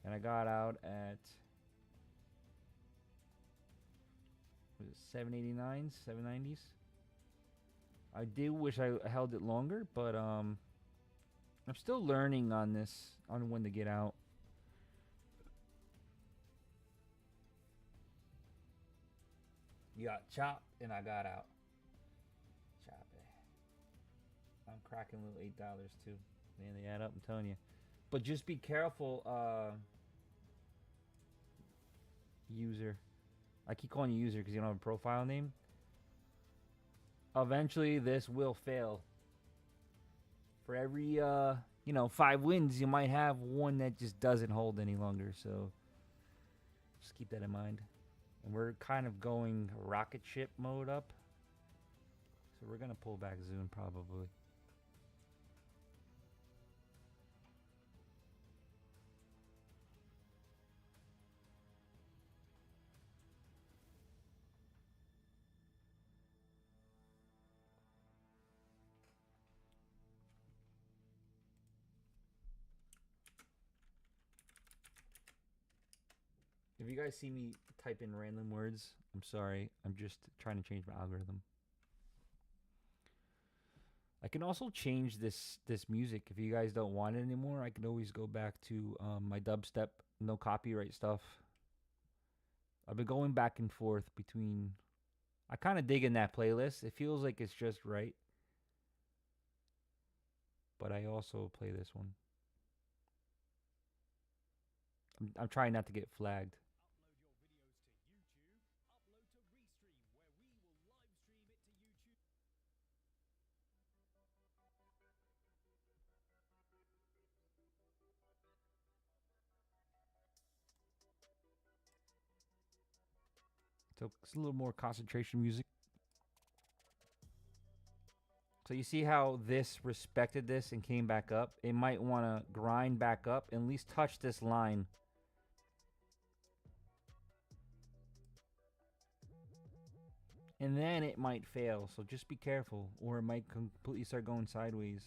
And I got out at, was it 789s, 790s? I did wish I held it longer, but I'm still learning on this, on when to get out. You got chopped and I got out. Chop it. I'm cracking little $8 too. Man, they add up, I'm telling you. But just be careful, user. I keep calling you user because you don't have a profile name. Eventually, this will fail. For every, 5 wins, you might have one that just doesn't hold any longer. So, just keep that in mind. And we're kind of going rocket ship mode up. So, we're going to pull back soon, probably. If you guys see me type in random words, I'm sorry. I'm just trying to change my algorithm. I can also change this music. If you guys don't want it anymore, I can always go back to my dubstep, no copyright stuff. I've been going back and forth between... I kind of dig in that playlist. It feels like it's just right. But I also play this one. I'm trying not to get flagged. So it's a little more concentration music. So you see how this respected this and came back up? It might want to grind back up and at least touch this line. And then it might fail, so just be careful, or it might completely start going sideways.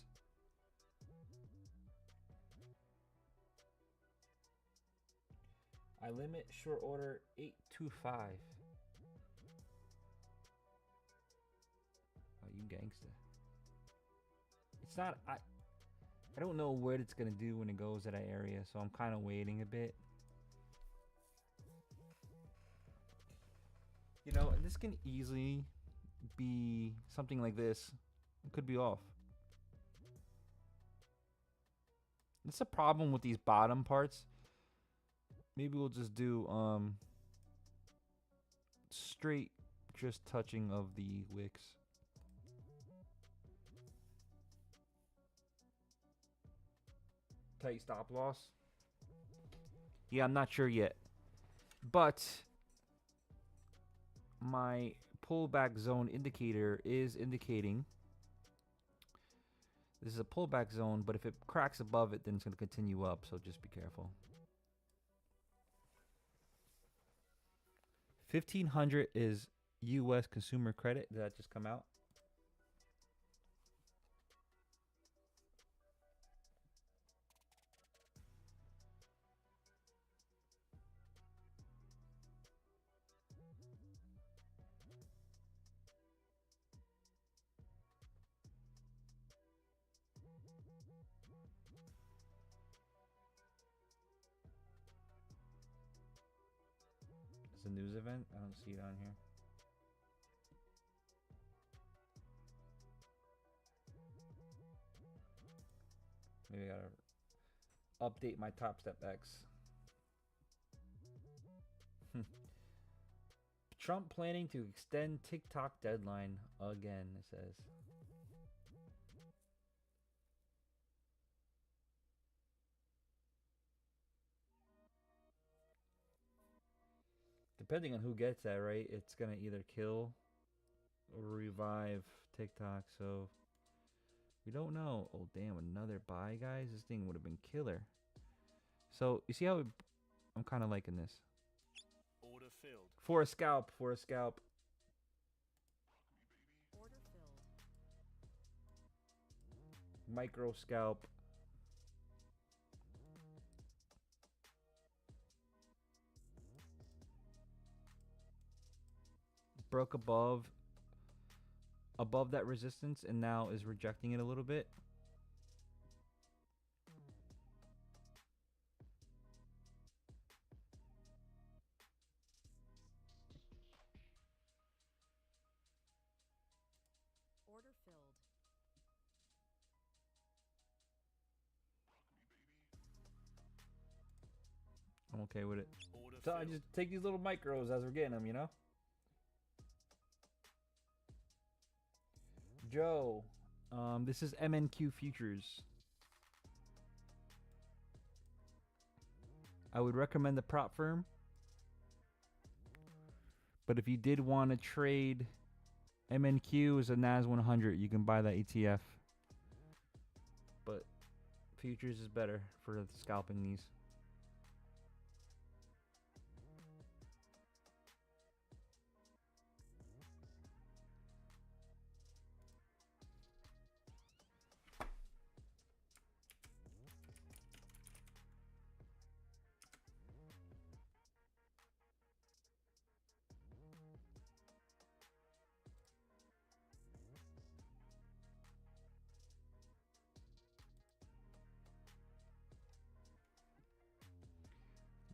I limit short order 825. Oh, you gangsta. It's not, I don't know what it's gonna do when it goes to that area, so I'm kind of waiting a bit. You know, this can easily be something like this. It could be off. That's a problem with these bottom parts. Maybe we'll just do straight just touching of the wicks. Tight stop loss. Yeah, I'm not sure yet. But my pullback zone indicator is indicating this is a pullback zone, but if it cracks above it, then it's going to continue up, so just be careful. 1,500 is U.S. consumer credit. Did that just come out? It's a news event? I don't see it on here. Maybe I gotta update my Top Step X. Trump planning to extend TikTok deadline again, it says. Depending on who gets that, right? It's gonna either kill or revive TikTok, so we don't know. Oh, damn, another buy, guys. This thing would have been killer. So, you see how I'm kind of liking this. Order filled. For a scalp, for a scalp. Order filled. Micro scalp. Broke above that resistance and now is rejecting it a little bit. Order filled. I'm okay with it. Order So I filled. just take these little micros as we're getting them, you know? Joe, this is MNQ Futures. I would recommend the prop firm. But if you did want to trade MNQ as a NAS 100, you can buy that ETF. But futures is better for scalping these.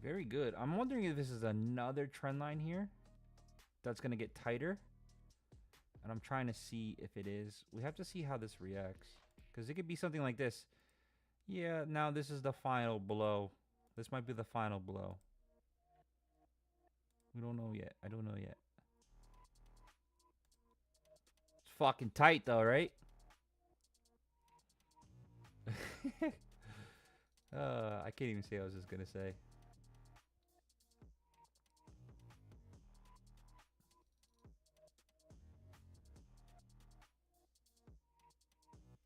Very good. I'm wondering if this is another trend line here that's going to get tighter. And I'm trying to see if it is. We have to see how this reacts. Because it could be something like this. Yeah, now this is the final blow. This might be the final blow. We don't know yet. I don't know yet. It's fucking tight though, right? I can't even say what I was just going to say.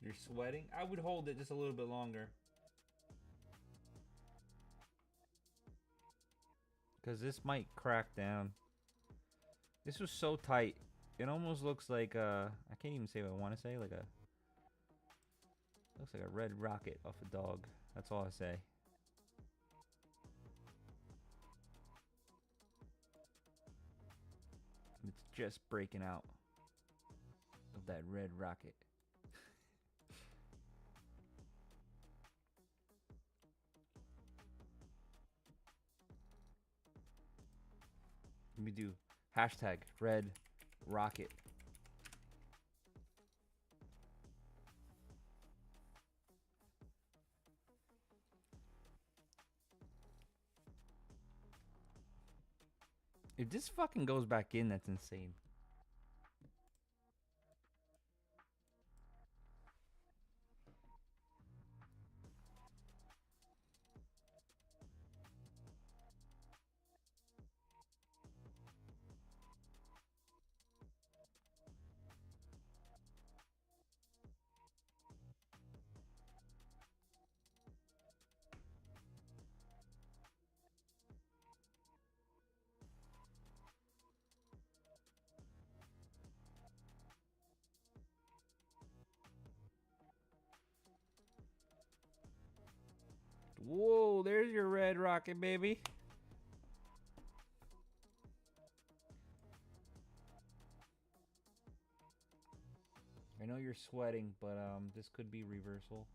You're sweating? I would hold it just a little bit longer. Because this might crack down. This was so tight. It almost looks like I can't even say what I want to say. Like a looks like a red rocket off a dog. That's all I say. It's just breaking out of that red rocket. Let me do hashtag red rocket. If this fucking goes back in, that's insane. Whoa, there's your red rocket, baby. I know you're sweating, but this could be reversal.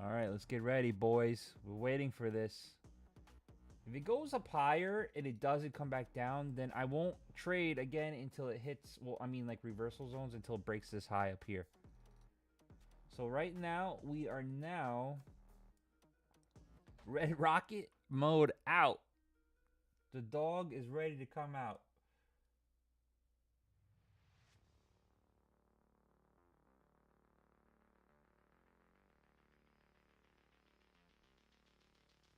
All right, let's get ready, boys. We're waiting for this. If it goes up higher and it doesn't come back down, then I won't trade again until it hits, well, I mean like reversal zones, until it breaks this high up here. So right now, we are now red rocket mode out. The dog is ready to come out.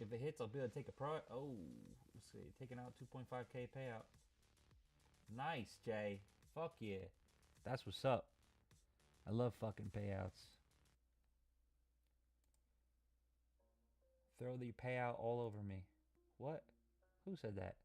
If it hits, I'll be able to take a pro. Oh, let's see. Taking out 2.5K payout. Nice, Jay. Fuck yeah. That's what's up. I love fucking payouts. Throw the payout all over me. What? Who said that?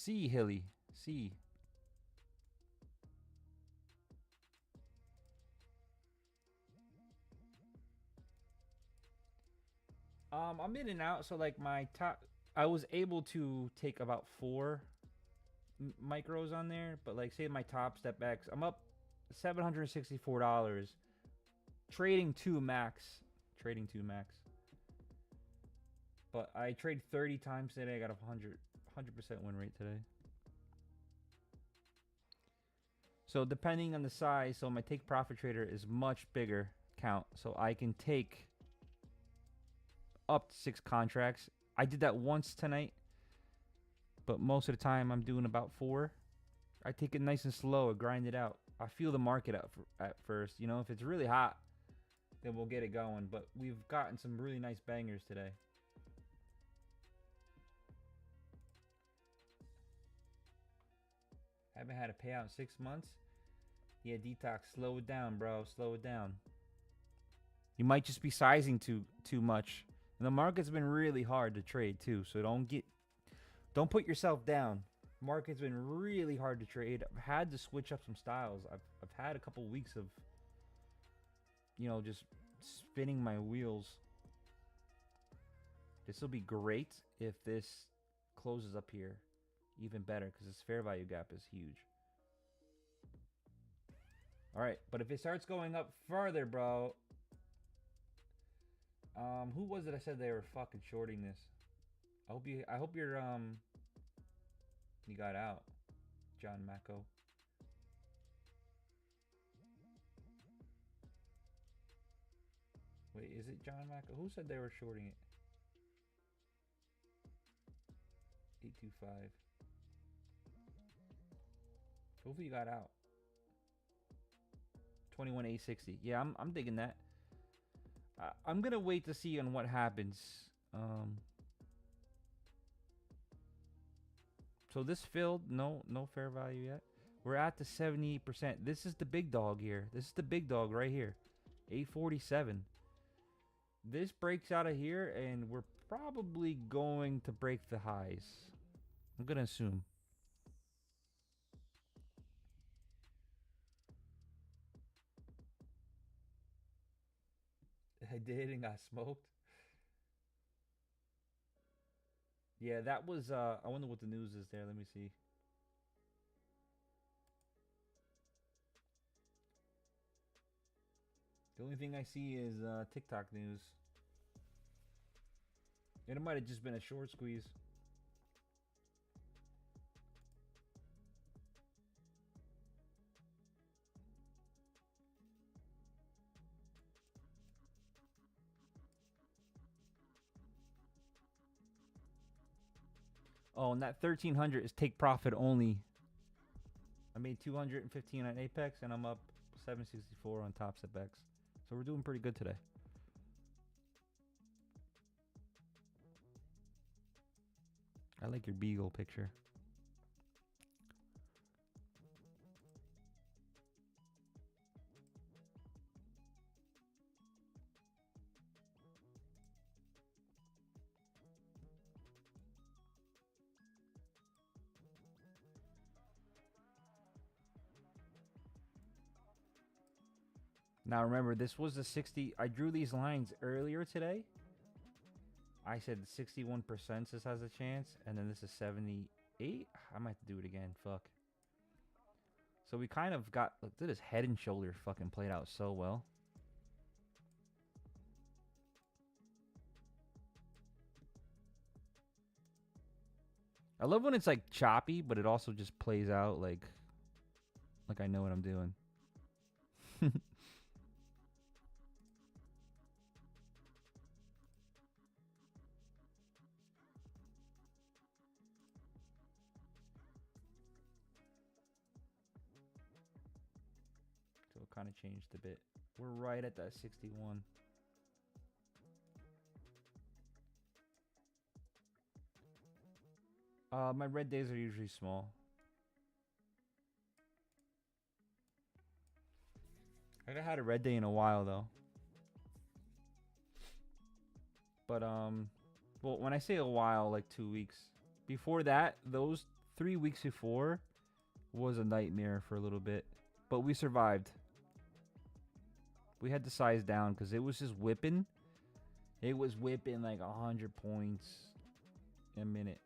C, Hilly. C. I'm in and out, so like my top, I was able to take about 4 micros on there, but like say my top step X, I'm up $764. Trading 2 max. Trading 2 max. But I trade 30 times today. I got a 100% win rate today. So depending on the size, so my take profit trader is much bigger count. So I can take up to 6 contracts. I did that once tonight, but most of the time I'm doing about 4. I take it nice and slow, I grind it out. I feel the market out at first. You know, if it's really hot, then we'll get it going. But we've gotten some really nice bangers today. Haven't had a payout in 6 months. Yeah, Detox, slow it down, bro. Slow it down. You might just be sizing too much. And the market's been really hard to trade too, so don't put yourself down. Market's been really hard to trade. I've had to switch up some styles. I've had a couple weeks of, you know, just spinning my wheels. This will be great if this closes up here. Even better, because this fair value gap is huge. Alright, but if it starts going up further, bro. Who was it I said they were fucking shorting this? I hope you're you got out. John Mako. Wait, is it John Mako? Who said they were shorting it? 825. Hopefully you got out. 21,860. Yeah, I'm digging that. I'm gonna wait to see on what happens. So this filled, no fair value yet. We're at the 78%. This is the big dog here. This is the big dog right here. 847. This breaks out of here, and we're probably going to break the highs. I'm gonna assume. I did and got smoked. Yeah, that was I wonder what the news is there. Let me see. The only thing I see is TikTok news. And it might have just been a short squeeze. Oh, and that 1300 is take profit only. I made 215 on Apex, and I'm up 764 on Top Step X. So we're doing pretty good today. I like your beagle picture. Now remember, this was the 60. I drew these lines earlier today. I said 61% this has a chance, and then this is 78. I might have to do it again. Fuck. So we kind of got, look at his head and shoulders fucking played out so well. I love when it's like choppy, but it also just plays out like I know what I'm doing. So it kind of changed a bit. We're right at that 61. My red days are usually small. I haven't had a red day in a while though. But well, when I say a while, like 2 weeks. Before that, those 3 weeks before was a nightmare for a little bit, but we survived. We had to size down because it was just whipping. It was whipping like 100 points a minute.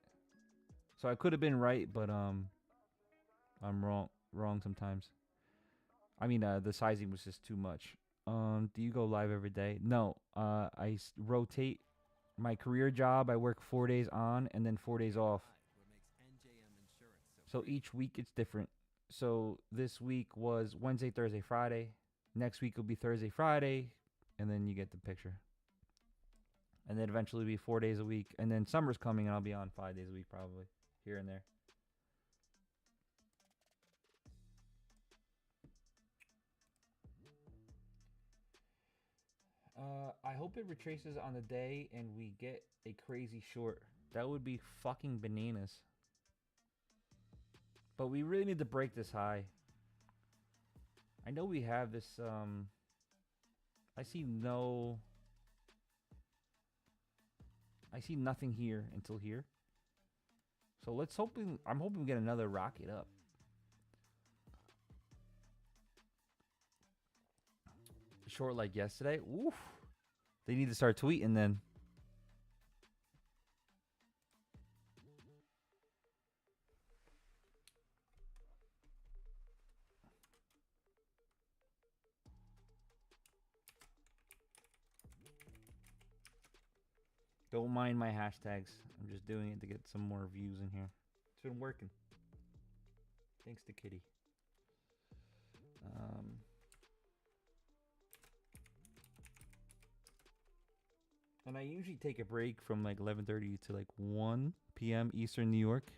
So I could have been right, but I'm wrong sometimes. I mean, the sizing was just too much. Do you go live every day? No. I rotate my career job. I work 4 days on and then 4 days off. So each week it's different. So this week was Wednesday, Thursday, Friday. Next week will be Thursday, Friday, and then you get the picture. And then eventually it'll be 4 days a week. And then summer's coming and I'll be on 5 days a week probably, here and there. I hope it retraces on the day and we get a crazy short. That would be fucking bananas. But we really need to break this high. I know we have this, I see nothing here until here. So I'm hoping we get another rocket up. Short like yesterday. Oof. They need to start tweeting then. Don't mind my hashtags. I'm just doing it to get some more views in here. It's been working. Thanks to Kitty. And I usually take a break from like 11:30 to like 1 p.m. Eastern New York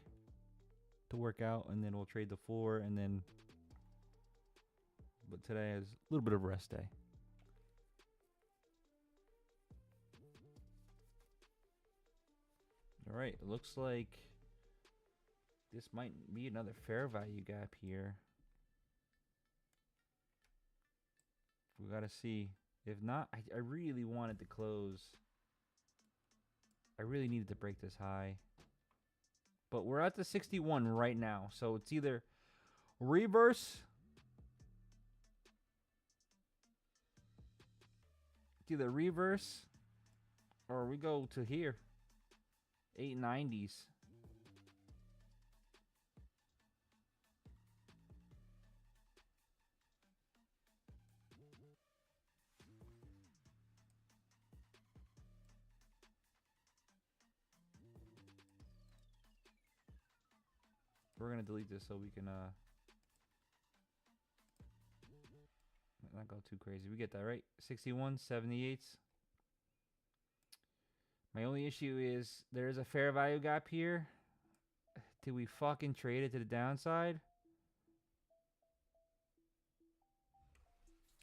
to work out, and then we'll trade the floor, and then. But today is a little bit of a rest day. All right, it looks like this might be another fair value gap here. We gotta see. If not, I really wanted to close. I really needed to break this high. But we're at the 61 right now. So it's either reverse. It's either reverse or we go to here. 890s. We're gonna delete this so we can not go too crazy. We get that right. 61, 78s. My only issue is there is a fair value gap here. Did we fucking trade it to the downside?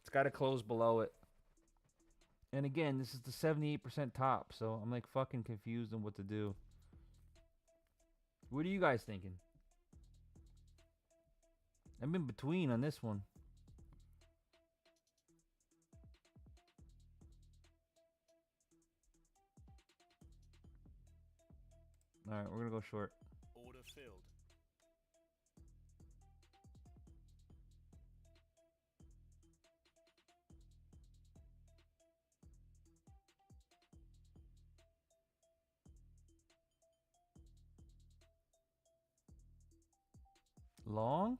It's got to close below it. And again, this is the 78% top, so I'm like fucking confused on what to do. What are you guys thinking? I'm in between on this one. Alright, we're gonna go short. Order filled. Long?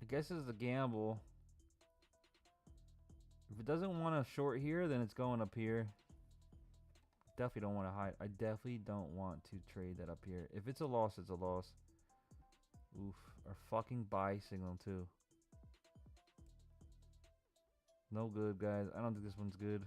I guess it's a gamble. If it doesn't want to short here, then it's going up here. Definitely don't want to hide. I definitely don't want to trade that up here. If it's a loss, it's a loss. Oof. Our fucking buy signal too. No good, guys. I don't think this one's good.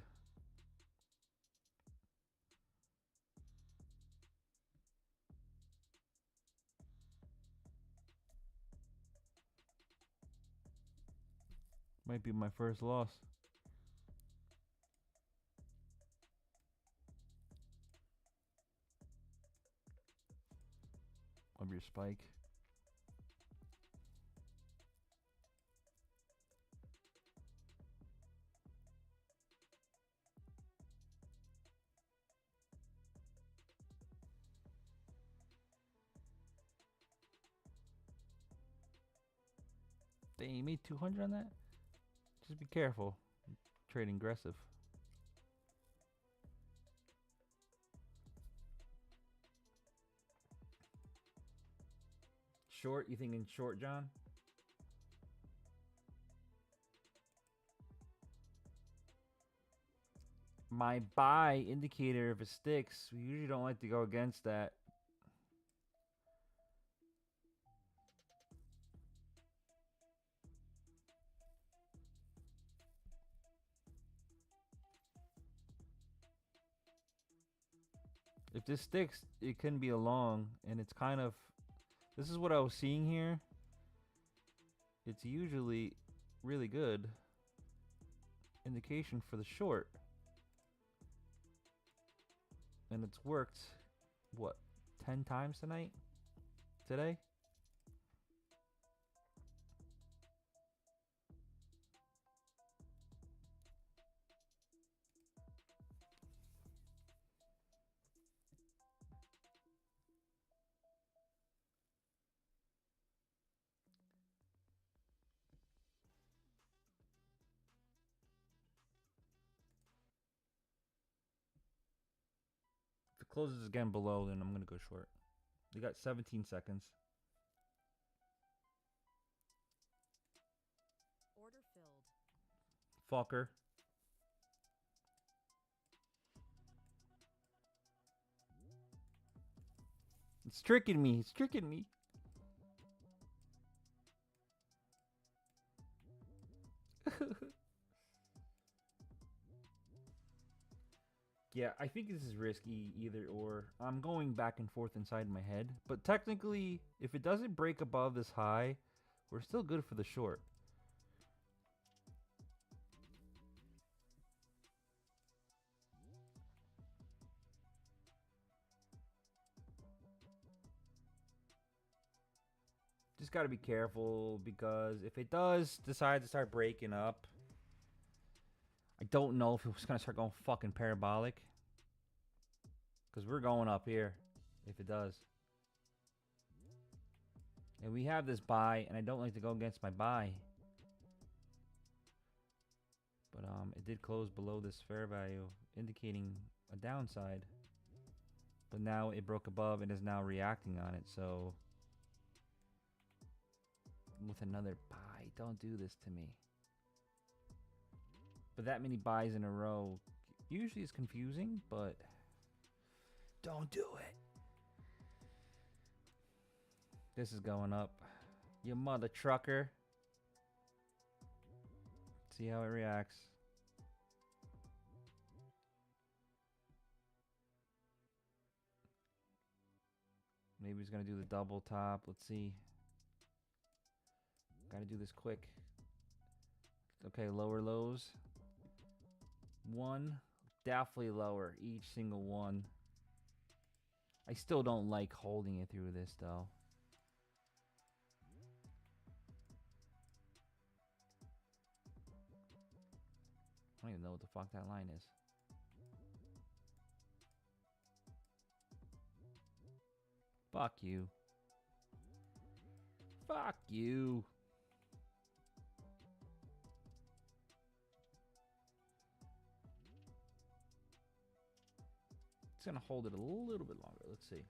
Might be my first loss. Of your spike. Dang, you made 200 on that? Just be careful. Trading aggressive. Short? You thinking short, John? My buy indicator, if it sticks, we usually don't like to go against that. If this sticks, it can be a long, and it's kind of... This is what I was seeing here. It's usually really good indication for the short. And it's worked, what, 10 times tonight? Today? If it closes again below, then I'm going to go short. You got 17 seconds. Order filled. Fucker. It's tricking me. It's tricking me. Yeah, I think this is risky either or. I'm going back and forth inside my head. But technically, if it doesn't break above this high, we're still good for the short. Just got to be careful because if it does decide to start breaking up, I don't know if it was going to start going fucking parabolic. Because we're going up here if it does. And we have this buy, and I don't like to go against my buy. But it did close below this fair value, indicating a downside. But now it broke above and is now reacting on it, so... With another buy, don't do this to me. But that many buys in a row usually is confusing, but... Don't do it. This is going up. You mother trucker. See how it reacts. Maybe he's gonna do the double top. Let's see. Gotta do this quick. Okay, lower lows. One. Definitely lower. Each single one. I still don't like holding it through this though. I don't even know what the fuck that line is. Fuck you. Fuck you. It's gonna hold it a little bit longer. Let's see.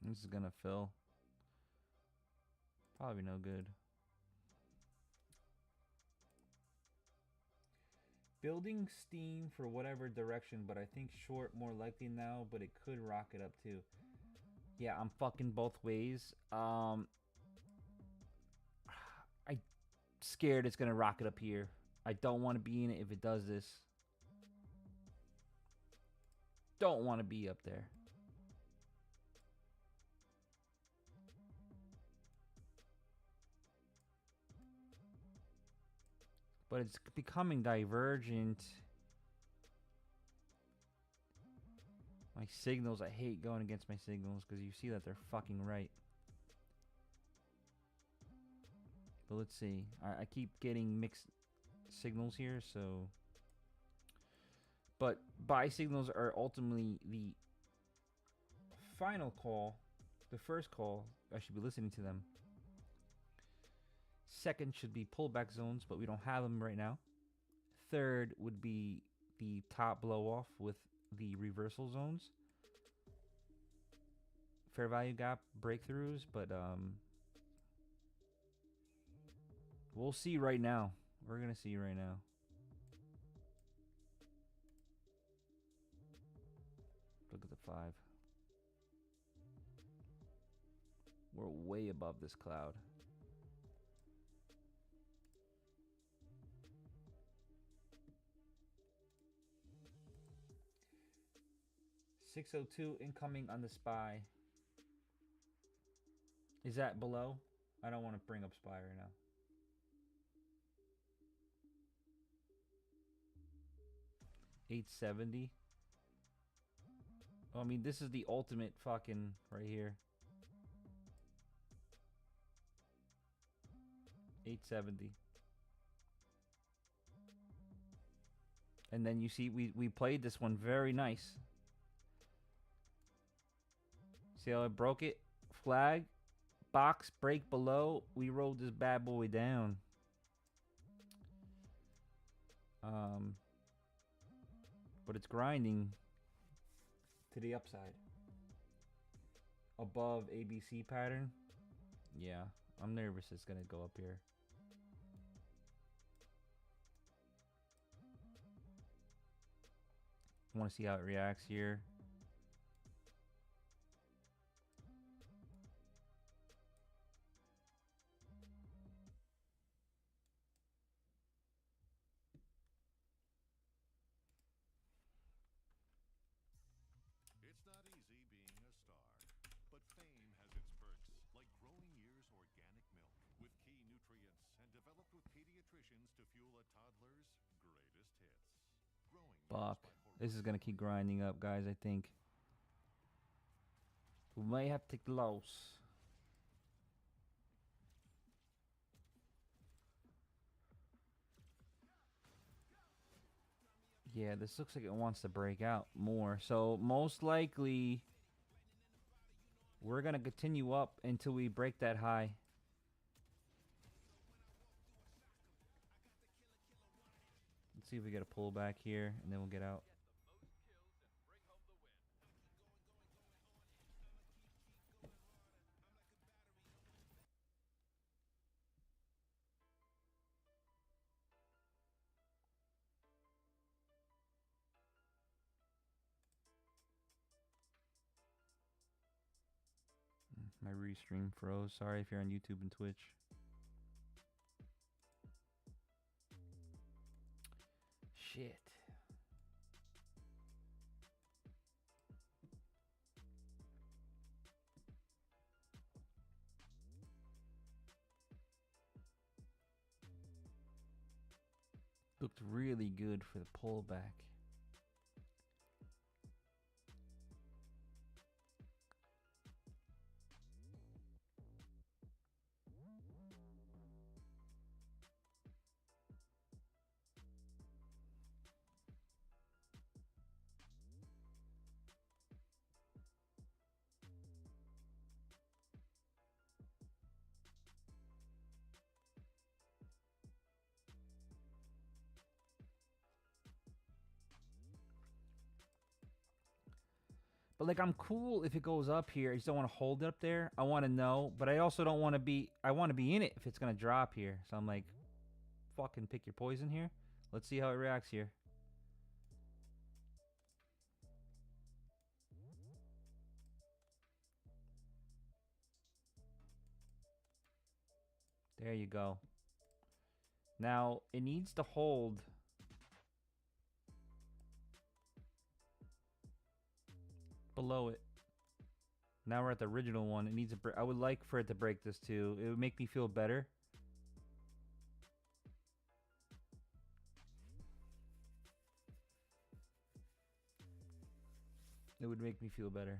This is gonna fill. Probably no good. Building steam for whatever direction, but I think short more likely now, but it could rocket up too. Yeah, I'm fucking both ways. I'm scared it's gonna rocket up here. I don't want to be in it if it does this. Don't want to be up there. But it's becoming divergent. My My signals, I hate going against my signals because you see that they're fucking right. But let's see. I keep getting mixed signals here, so... But buy signals are ultimately the final call. The first call, I should be listening to them. Second should be pullback zones, but we don't have them right now. Third would be the top blow off with the reversal zones. Fair value gap breakthroughs, but we'll see right now. We're gonna see right now. Look at the 5. We're way above this cloud. $602 incoming on the SPY. Is that below? I don't want to bring up SPY right now. $870. I mean, this is the ultimate fucking right here. $870. And then you see we played this one very nice. See how I broke it? Flag, box, break below. We rolled this bad boy down. But it's grinding to the upside. Above ABC pattern. Yeah, I'm nervous it's gonna go up here. I want to see how it reacts here. It's not easy being a star, but fame has its perks, like growing years organic milk with key nutrients and developed with pediatricians to fuel a toddler's greatest hits. Growing Fuck. This is gonna keep grinding up, guys, I think. We may have to take the loss. Yeah, this looks like it wants to break out more. So most likely we're gonna continue up until we break that high. Let's see if we get a pullback here and then we'll get out. My restream froze. Sorry if you're on YouTube and Twitch. Shit. Looked really good for the pullback. But like, I'm cool if it goes up here. I just don't want to hold it up there. I want to know, but I also don't want to be, I want to be in it if it's going to drop here. So I'm like, fucking pick your poison here. Let's see how it reacts here. There you go. Now, it needs to hold. Below it. Now we're at the original one. It needs a break. I would like for it to break this too. It would make me feel better. It would make me feel better.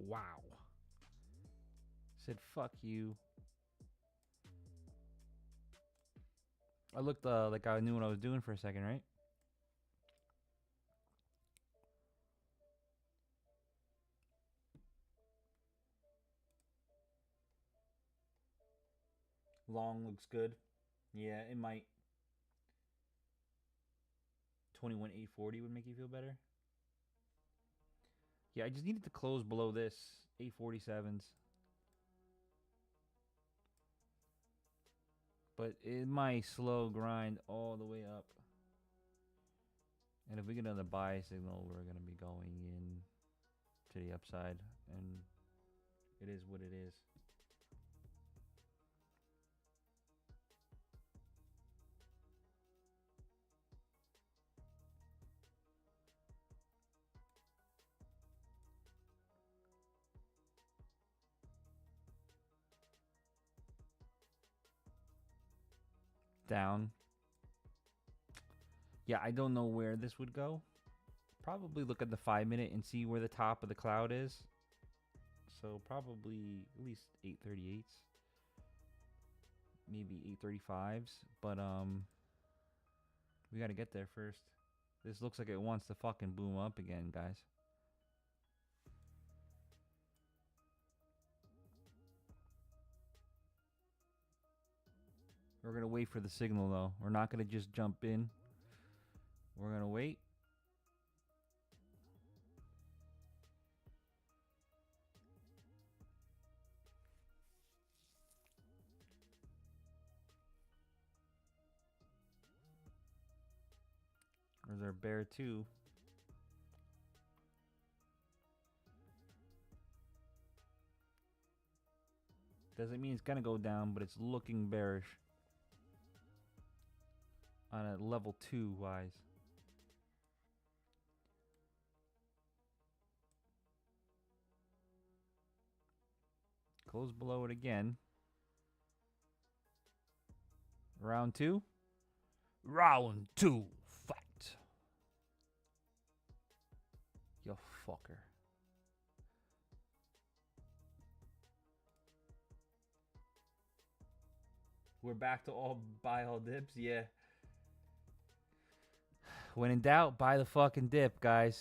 Wow. Said fuck you. I looked like I knew what I was doing for a second, right? Long looks good. Yeah, it might. 21,840 would make you feel better. Yeah, I just needed to close below this. 847s. But it might slow grind all the way up. And if we get another buy signal, we're going to be going in to the upside. And it is what it is. Down. Yeah, I don't know where this would go. Probably look at the 5-minute and see where the top of the cloud is. So probably at least 838s. Maybe 835s. But we got to get there first. This looks like it wants to fucking boom up again, guys. We're going to wait for the signal, though. We're not going to just jump in. We're going to wait. Or is there a bear, too? Doesn't mean it's going to go down, but it's looking bearish. On a level 2 wise. Close below it again. Round 2. Round 2. Fight. You fucker. We're back to all buy all dips. Yeah. When in doubt, buy the fucking dip, guys.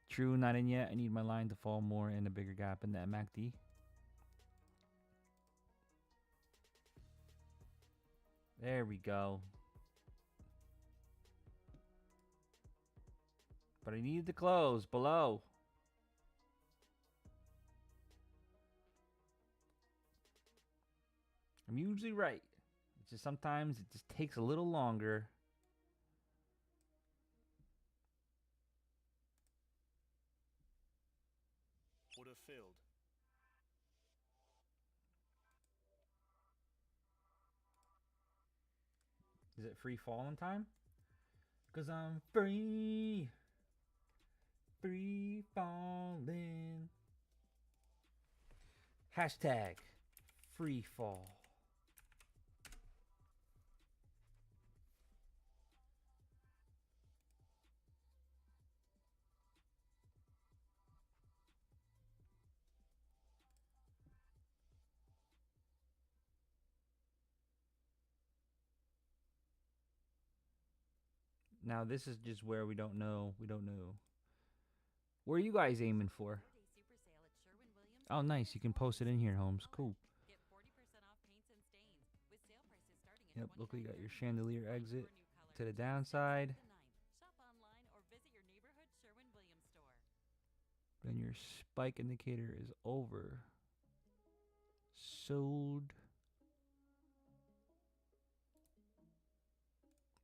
True, not in yet. I need my line to fall more and a bigger gap in that MACD. There we go. But I needed to close below. I'm usually right. It's just sometimes it just takes a little longer. Order filled. Is it free falling time? 'Cause I'm free. Free falling. Hashtag free fall. Now this is just where we don't know. We don't know. Where are you guys aiming for? Oh, nice. You can post it in here, Holmes. Cool. Yep, look, you got your chandelier exit to the downside. Then your spike indicator is over. Sold.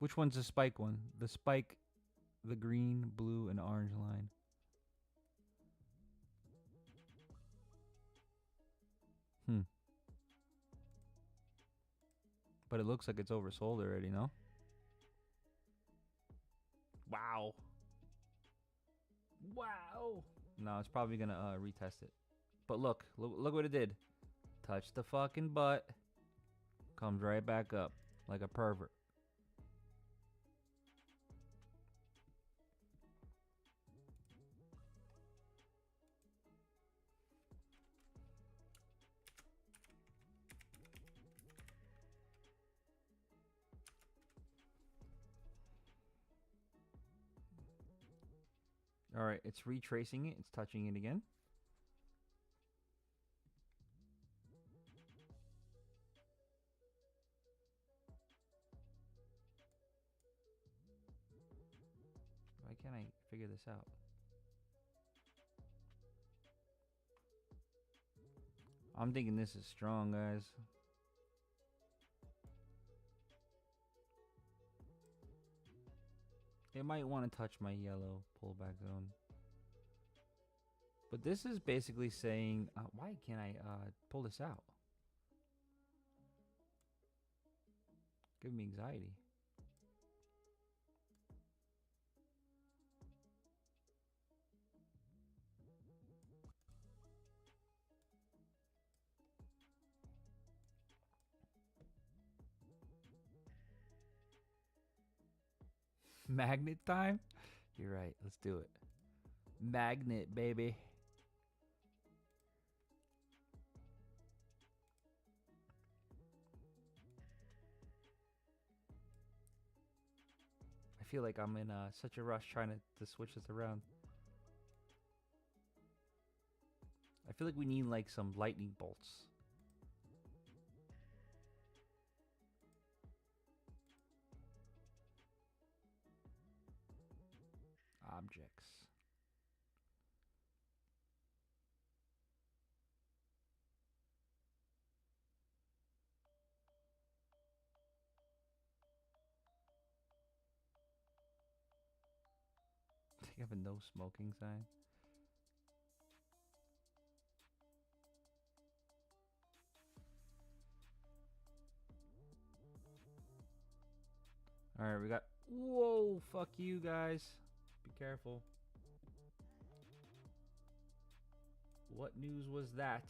Which one's the spike one? The spike, the green, blue, and orange line. But it looks like it's oversold already, no? Wow. Wow. No, it's probably gonna retest it. But look what it did. Touch the fucking butt. Comes right back up like a pervert. All right, it's retracing it. It's touching it again. Why can't I figure this out? I'm thinking this is strong, guys. It might want to touch my yellow pullback zone. But this is basically saying, why can't I pull this out? Give me anxiety. Magnet time? You're right. Let's do it. Magnet, baby. I feel like I'm in such a rush trying to switch this around. I feel like we need like some lightning bolts. Objects. You have a no smoking sign. All right, we got. Whoa, fuck you guys. Be careful. What news was that?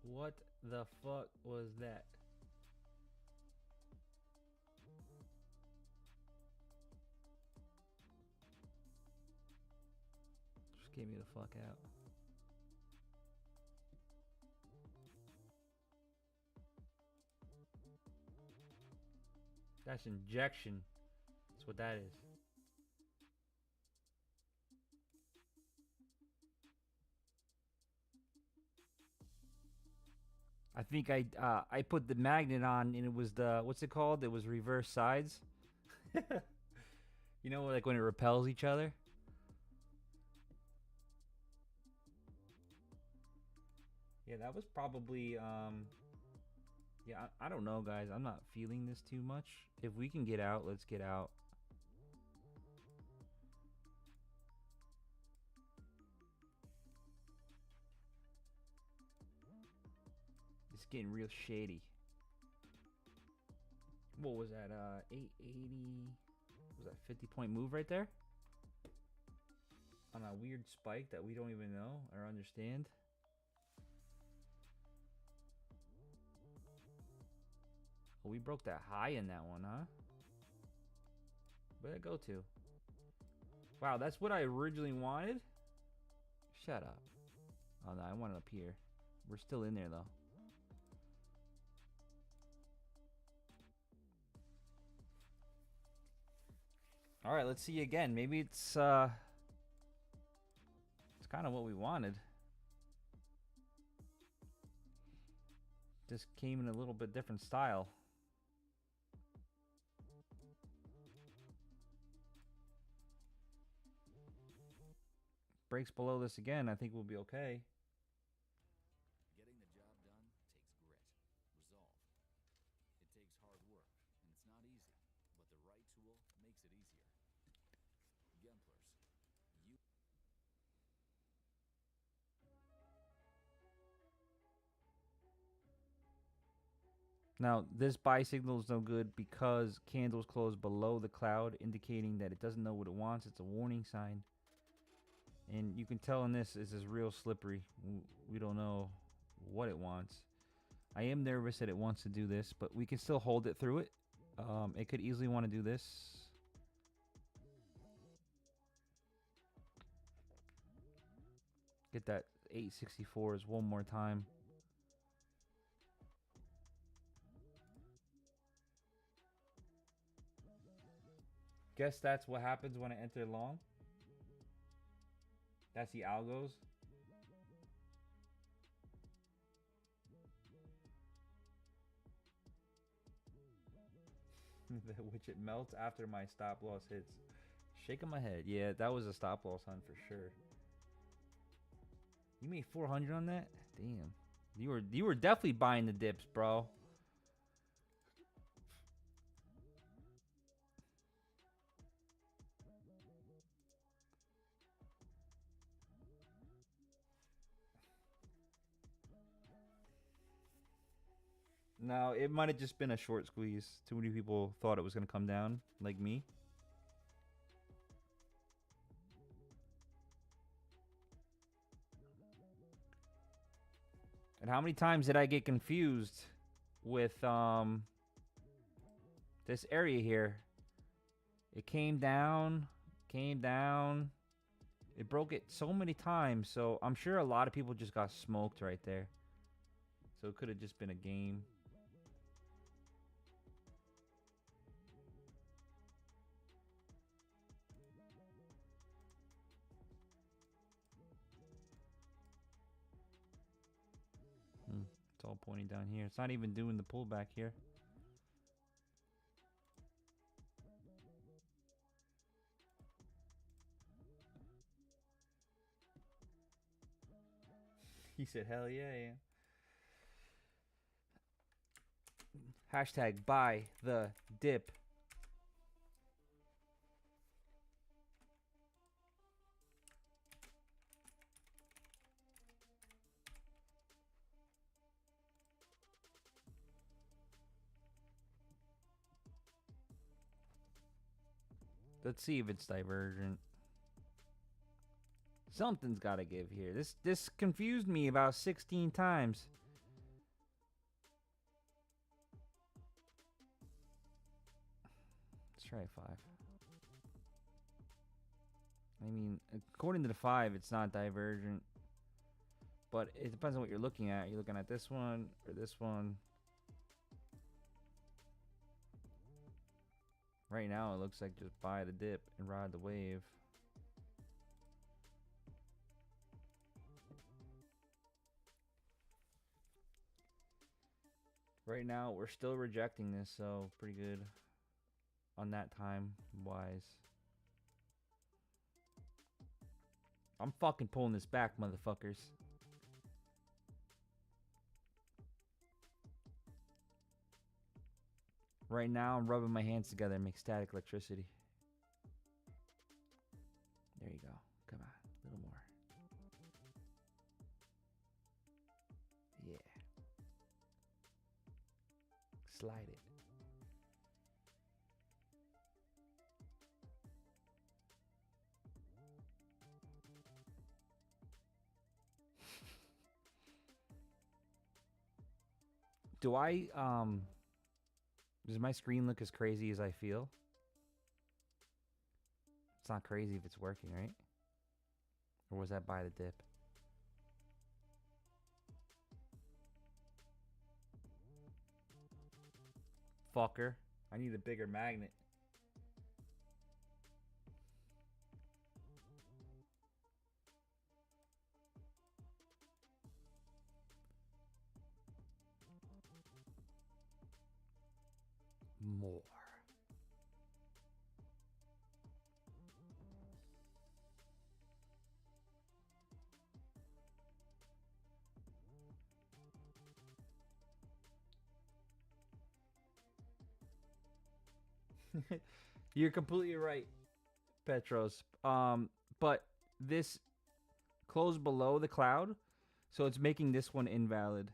What the fuck was that? Just get me the fuck out. That's injection. That's what that is. I think I put the magnet on and it was the, what's it called? It was reverse sides. You know, like when it repels each other. Yeah, that was probably yeah, I don't know, guys. I'm not feeling this too much. If we can get out, let's get out. It's getting real shady. What was that? 880. Was that 50-point move right there? On a weird spike that we don't even know or understand. Oh, we broke that high in that one, huh? Where'd it go to? Wow, that's what I originally wanted? Shut up. Oh, no, I want it up here. We're still in there, though. All right, let's see again. Maybe it's kind of what we wanted. Just came in a little bit different style. Breaks below this again, I think we'll be okay. Getting the job done takes grit. Now, this buy signal is no good because candles close below the cloud, indicating that it doesn't know what it wants. It's a warning sign. And you can tell in this is real slippery. We don't know what it wants. I am nervous that it wants to do this, but we can still hold it through it. It could easily want to do this. Get that 864s one more time. Guess that's what happens when I enter long. That's the algos. Which it melts after my stop loss hits. Shaking my head. Yeah, that was a stop loss hunt for sure. You made 400 on that? Damn. You were definitely buying the dips, bro. No, it might have just been a short squeeze. Too many people thought it was going to come down, like me. And how many times did I get confused with this area here? It came down. It broke it so many times. So I'm sure a lot of people just got smoked right there. So it could have just been a game. It's all pointing down here. It's not even doing the pullback here. He said, hell yeah, yeah. Hashtag buy the dip. Let's see if it's divergent. Something's got to give here. This confused me about 16 times. Let's try 5. I mean, according to the 5, it's not divergent. But it depends on what you're looking at. You're looking at this one or this one. Right now, it looks like just buy the dip and ride the wave. Right now, we're still rejecting this, so pretty good on that time wise. I'm fucking pulling this back, motherfuckers. Right now, I'm rubbing my hands together and make static electricity. There you go. Come on, a little more. Yeah. Slide it. Does my screen look as crazy as I feel? It's not crazy if it's working, right? Or was that by the dip? Fucker. I need a bigger magnet. More. You're completely right, Petros. But this closed below the cloud, so it's making this one invalid.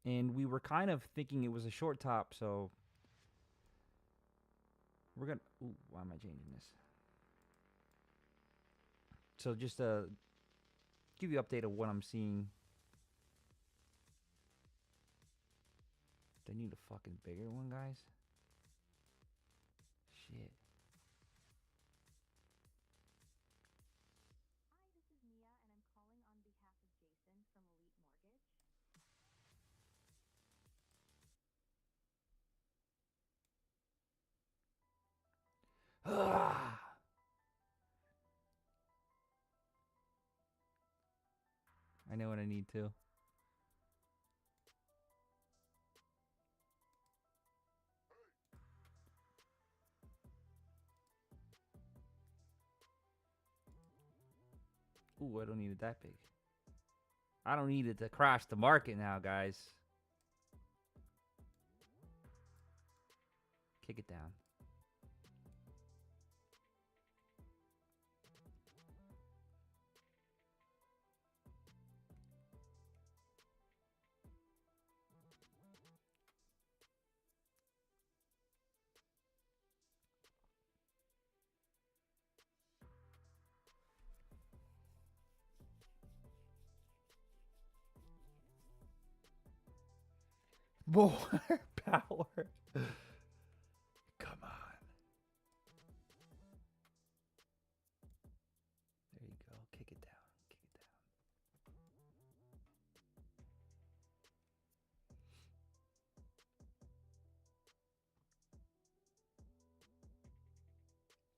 And we were kind of thinking it was a short top, so we're gonna. Ooh, why am I changing this? So just give you an update of what I'm seeing. They need a fucking bigger one, guys. Shit. Hi, this is Mia, and I'm calling on behalf of Jason from Elite Mortgage. I know what I need to. Ooh, I don't need it that big. I don't need it to crash the market now, guys. Kick it down. More power. Come on. There you go. Kick it down. Kick it down.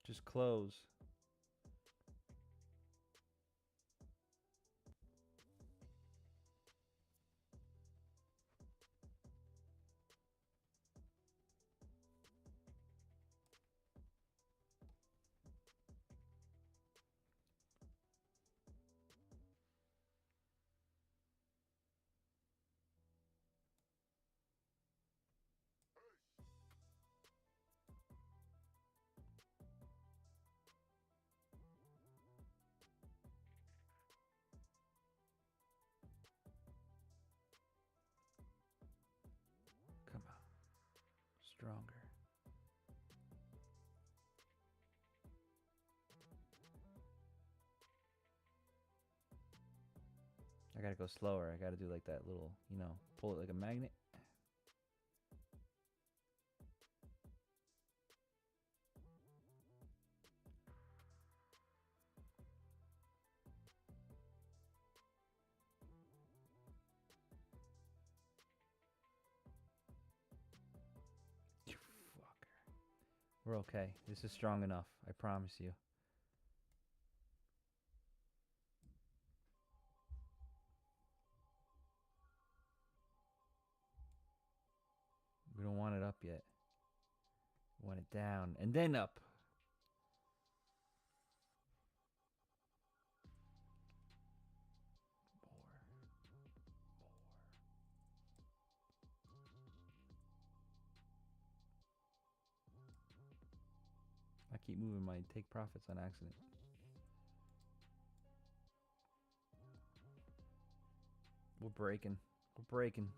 Just close. Come on. Stronger. I gotta go slower. I gotta do like that little, pull it like a magnet. You fucker. We're okay. This is strong enough. I promise you. We don't want it up yet. We want it down and then up. I keep moving my take profits on accident. We're breaking. We're breaking.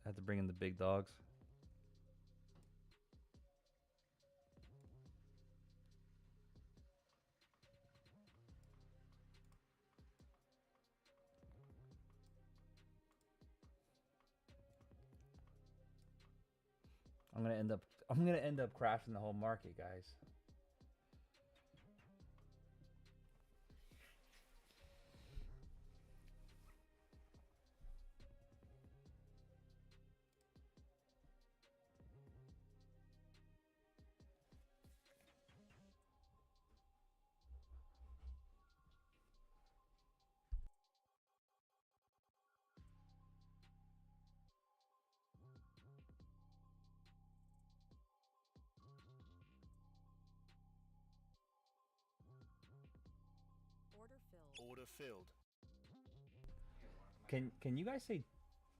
I have to bring in the big dogs. I'm gonna end up crashing the whole market, guys. Order filled. Order filled. Can you guys say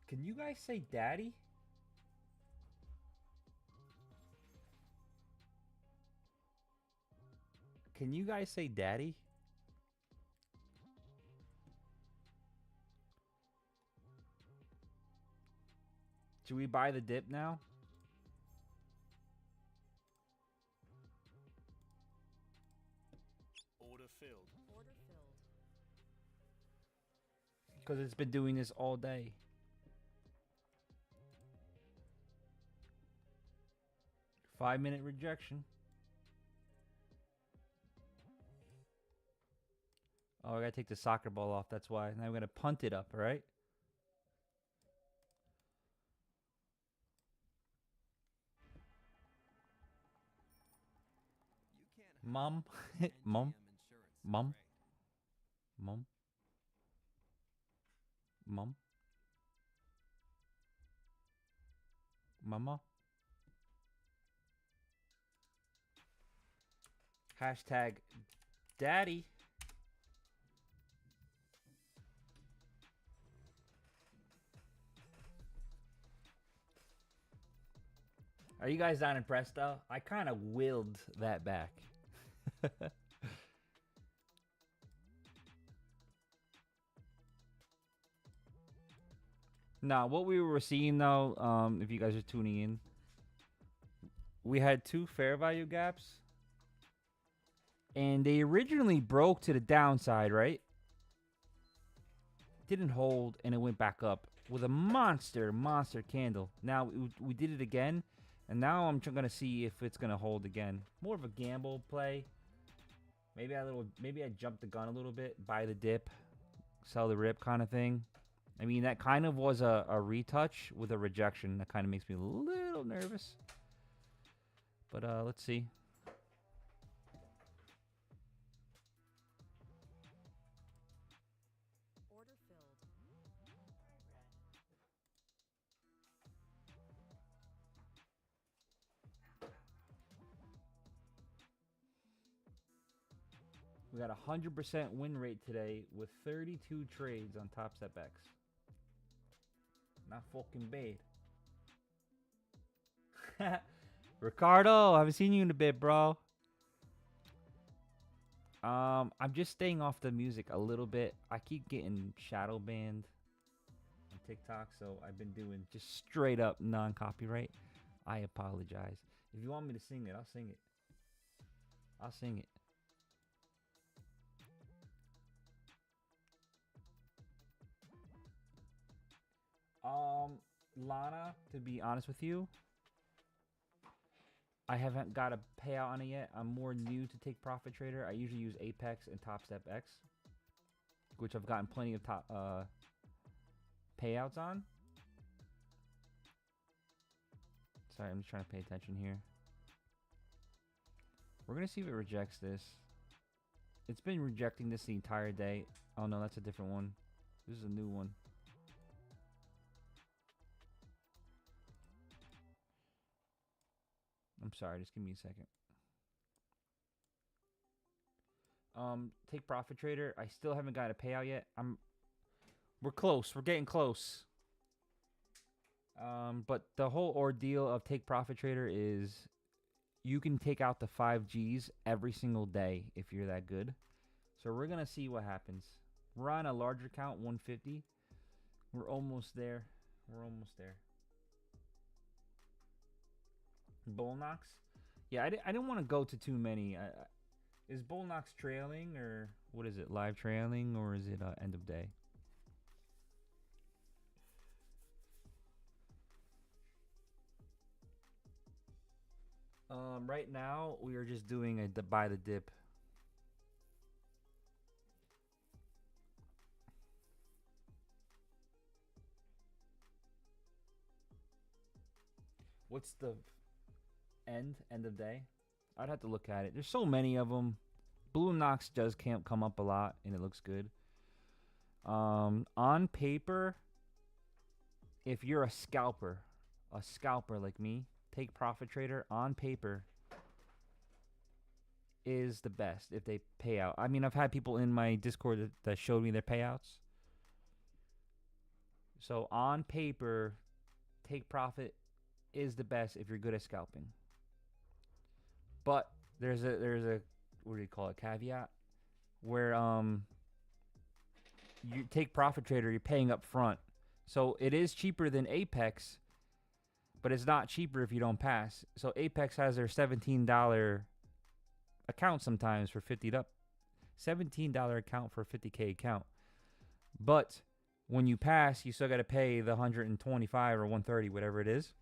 Can you guys say daddy? Can you guys say daddy? Should we buy the dip now? Order filled. Order filled. Because it's been doing this all day. Five-minute rejection. Oh, I gotta take the soccer ball off. That's why. Now I'm gonna punt it up, all right? Mom, mom, mom, mom, mom, mama. Hashtag daddy. Are you guys not impressed though? I kind of willed that back. Now, what we were seeing though, if you guys are tuning in, we had two fair value gaps, and they originally broke to the downside, right? Didn't hold, and it went back up with a monster candle. Now we did it again, and now I'm gonna see if it's gonna hold again. More of a gamble play. Maybe I jumped the gun a little bit, buy the dip, sell the rip kind of thing. I mean, that kind of was a retouch with a rejection. That kind of makes me a little nervous. But let's see. Order filled. We got a 100% win rate today with 32 trades on Top Step X. Not fucking bad. Ricardo, I haven't seen you in a bit, bro. I'm just staying off the music a little bit. I keep getting shadow banned on TikTok, so I've been doing just straight up non-copyright. I apologize. If you want me to sing it, I'll sing it. I'll sing it. Lana, to be honest with you, I haven't got a payout on it yet. I'm more new to Take Profit Trader. I usually use Apex and Top Step X, which I've gotten plenty of payouts on. Sorry, I'm just trying to pay attention here. We're gonna see if it rejects this. It's been rejecting this the entire day. Oh no, that's a different one. This is a new one. I'm sorry, just give me a second. Take Profit Trader. I still haven't got a payout yet. We're close. We're getting close. But the whole ordeal of Take Profit Trader is you can take out the 5Gs every single day if you're that good. So we're gonna see what happens. We're on a larger count, 150. We're almost there. We're almost there. Bullnox? Yeah, I didn't want to go to too many. Is Bullnox trailing, or what is it? Live trailing, or is it end of day? Right now we are just doing a buy the dip. What's the end of day? I'd have to look at it. There's so many of them. Blue Nox does come up a lot, and it looks good. On paper, if you're a scalper like me, Take Profit Trader on paper is the best if they pay out. I mean, I've had people in my Discord that showed me their payouts. So on paper, take profit is the best if you're good at scalping. But there's a what do you call it, caveat, where you take profit trader, you're paying up front. So it is cheaper than Apex, but it's not cheaper if you don't pass. So Apex has their $17 account sometimes for $17 account for a 50K account. But when you pass, you still got to pay the 125 or 130, whatever it is.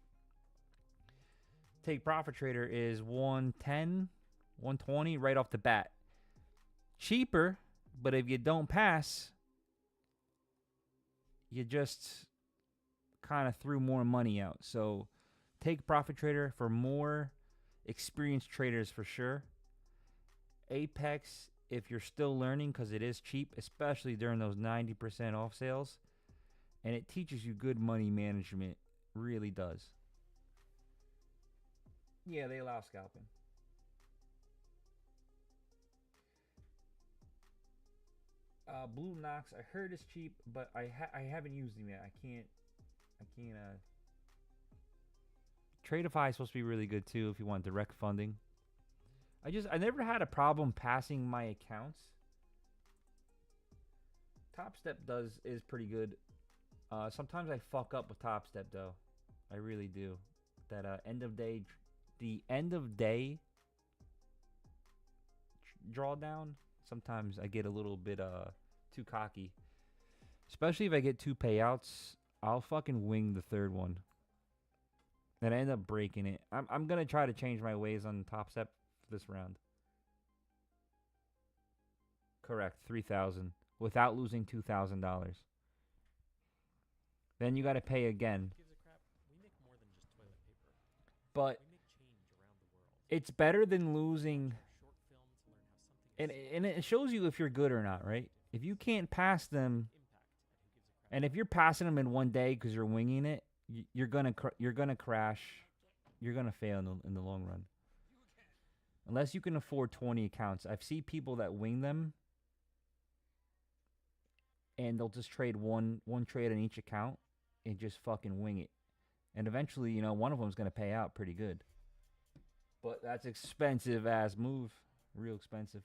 Take profit trader is 110, 120 right off the bat. Cheaper, but if you don't pass, you just kind of threw more money out. So take profit trader for more experienced traders for sure. Apex, if you're still learning, because it is cheap, especially during those 90% off sales, and it teaches you good money management. Really does. Yeah, they allow scalping. Blue Knox, I heard it's cheap, but I haven't used them yet. I can't. Tradeify is supposed to be really good too if you want direct funding. I never had a problem passing my accounts. Top Step is pretty good. Sometimes I fuck up with Top Step though. I really do. That the end of day drawdown. Sometimes I get a little bit too cocky. Especially if I get 2 payouts, I'll fucking wing the third one. And I end up breaking it. I'm gonna try to change my ways on Top Step this round. Correct, 3,000 without losing $2,000. Then you got to pay again. Gives a crap. We make more than just toilet paper. But we make change around the world. It's better than losing. Short film to learn how something And it shows you if you're good or not, right? If you can't pass them, and if you're passing them in one day because you're winging it, you're gonna crash. You're gonna fail in the long run. Unless you can afford 20 accounts. I've seen people that wing them, and they'll just trade one trade on each account and just fucking wing it. And eventually, one of them's gonna pay out pretty good. But that's expensive ass move, real expensive.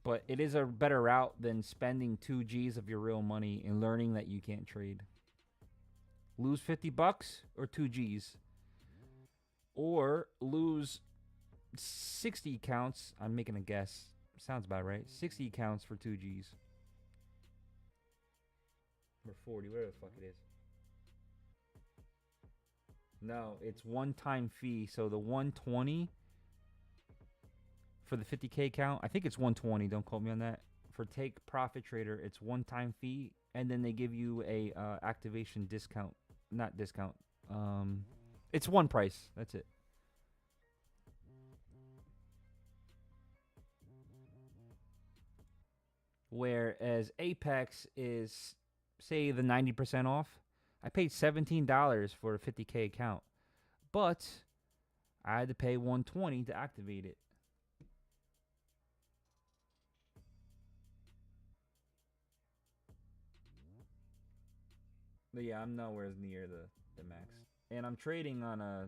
But it is a better route than spending 2 G's of your real money and learning that you can't trade. Lose $50 or 2 G's. Or lose 60 accounts. I'm making a guess. Sounds about right. 60 accounts for 2 G's. Or 40, whatever the fuck it is. No, it's one-time fee. So the 120... for the 50K account, I think it's 120. Don't quote me on that. For Take Profit Trader, it's one-time fee, and then they give you a activation discount. Not discount. It's one price. That's it. Whereas Apex is, say, the 90% off. I paid $17 for a 50K account, but I had to pay $120 to activate it. But yeah, I'm nowhere near the max. And I'm trading on a...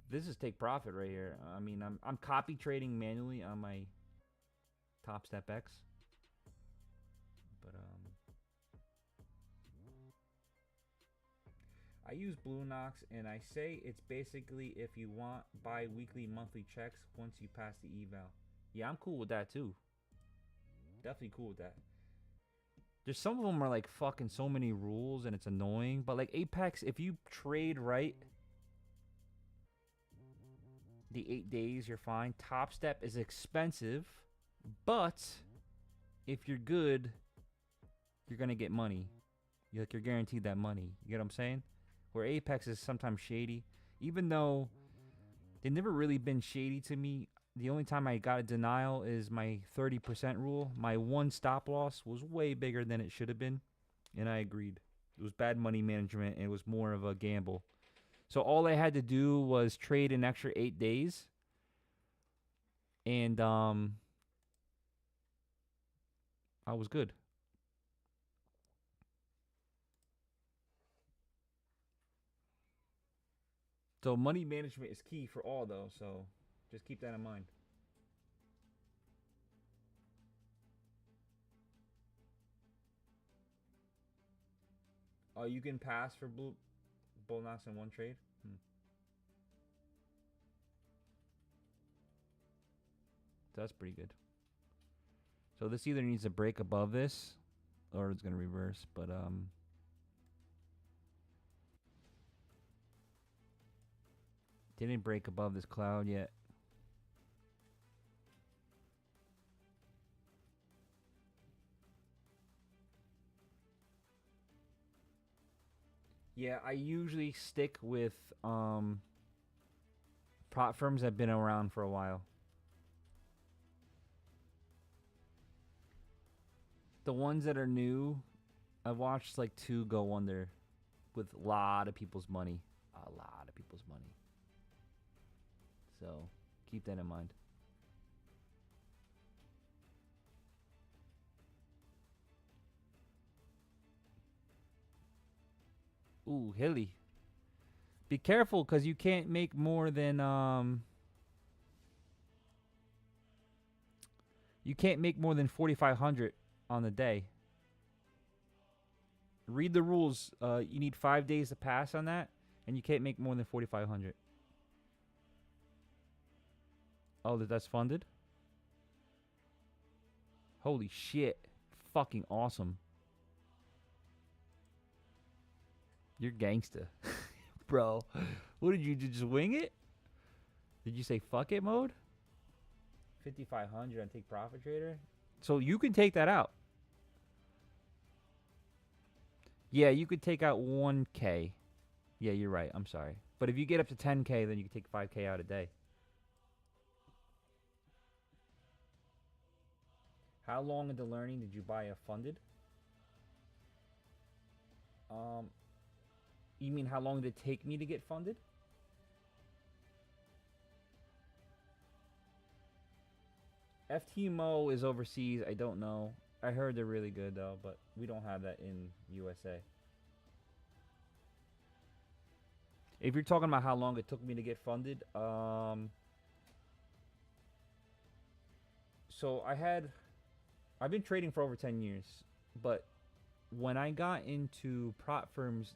This is Take Profit right here. I mean, I'm copy trading manually on my Top Step X. But I use Blue Knox, and I say it's basically if you want bi-weekly, monthly checks once you pass the eval. Yeah, I'm cool with that too. Definitely cool with that. There's some of them are like fucking so many rules and it's annoying. But like Apex, if you trade right, the 8 days, you're fine. Top Step is expensive, but if you're good, you're gonna get money. You're guaranteed that money. You get what I'm saying? Where Apex is sometimes shady, even though they've never really been shady to me. The only time I got a denial is my 30% rule. My one stop loss was way bigger than it should have been. And I agreed. It was bad money management, and it was more of a gamble. So all I had to do was trade an extra 8 days. And I was good. So money management is key for all, though. So just keep that in mind. Oh, you can pass for Bullnox in one trade? That's pretty good. So this either needs to break above this, or it's going to reverse, but didn't break above this cloud yet. Yeah, I usually stick with prop firms that have been around for a while. The ones that are new, I watched like 2 go under with a lot of people's money. A lot of people's money. So keep that in mind. Ooh, hilly. Be careful, because you can't make more than you can't make more than 4,500 on the day. Read the rules. You need 5 days to pass on that, and you can't make more than 4,500. Oh, that's funded? Holy shit. Fucking awesome. You're gangsta. Bro, what did you do? Just wing it? Did you say fuck it mode? 5,500 on take profit trader? So you can take that out. Yeah, you could take out 1K. Yeah, you're right. I'm sorry. But if you get up to 10K, then you can take 5K out a day. How long into learning did you buy a funded? You mean how long did it take me to get funded? FTMO is overseas. I don't know. I heard they're really good though, but we don't have that in USA. If you're talking about how long it took me to get funded, so I've been trading for over 10 years, but when I got into prop firms,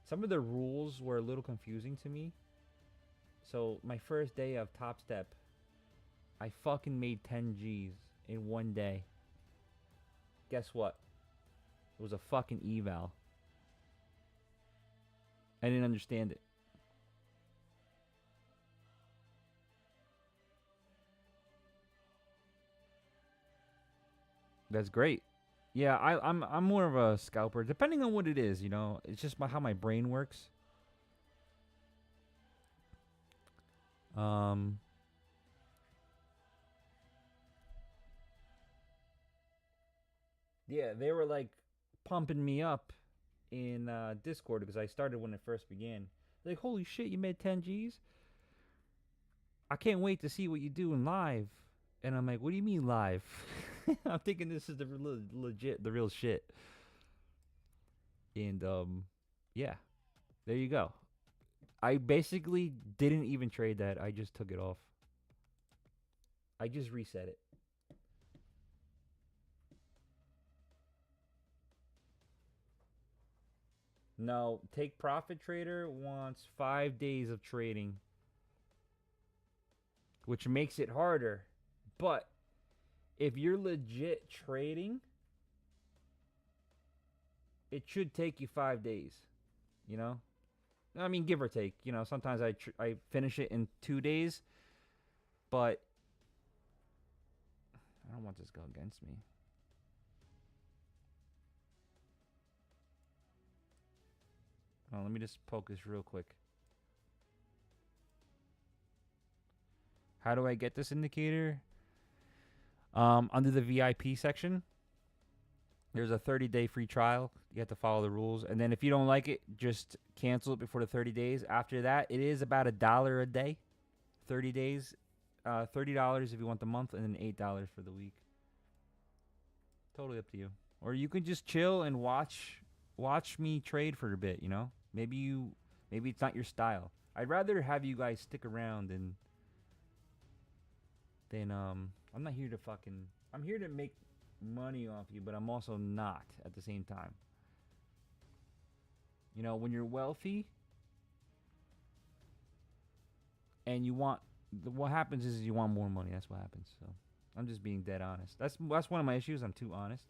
some of the rules were a little confusing to me. So my first day of Top Step, I fucking made 10 G's in one day. Guess what? It was a fucking eval. I didn't understand it. That's great. Yeah, I'm more of a scalper, depending on what it is, you know. It's just how my brain works. Yeah, they were like pumping me up in Discord because I started when it first began. Like, holy shit, you made 10 G's? I can't wait to see what you do in live. And I'm like, what do you mean live? I'm thinking this is the legit, the real shit. And yeah, there you go. I basically didn't even trade that. I just took it off. I just reset it. No, Take Profit Trader wants 5 days of trading, which makes it harder. But if you're legit trading, it should take you 5 days, you know? I mean, give or take. You know, sometimes I finish it in 2 days, but I don't want this to go against me. Oh, let me just poke this real quick. How do I get this indicator? Under the VIP section. There's a 30-day free trial. You have to follow the rules. And then if you don't like it, just cancel it before the 30 days. After that, it is about $1 a day. 30 days. $30 if you want the month, and then $8 for the week. Totally up to you. Or you can just chill and watch me trade for a bit, you know? Maybe it's not your style. I'd rather have you guys stick around than I'm not here to I'm here to make money off you, but I'm also not at the same time. You know, when you're wealthy and what happens is you want more money. That's what happens. So I'm just being dead honest. That's one of my issues. I'm too honest.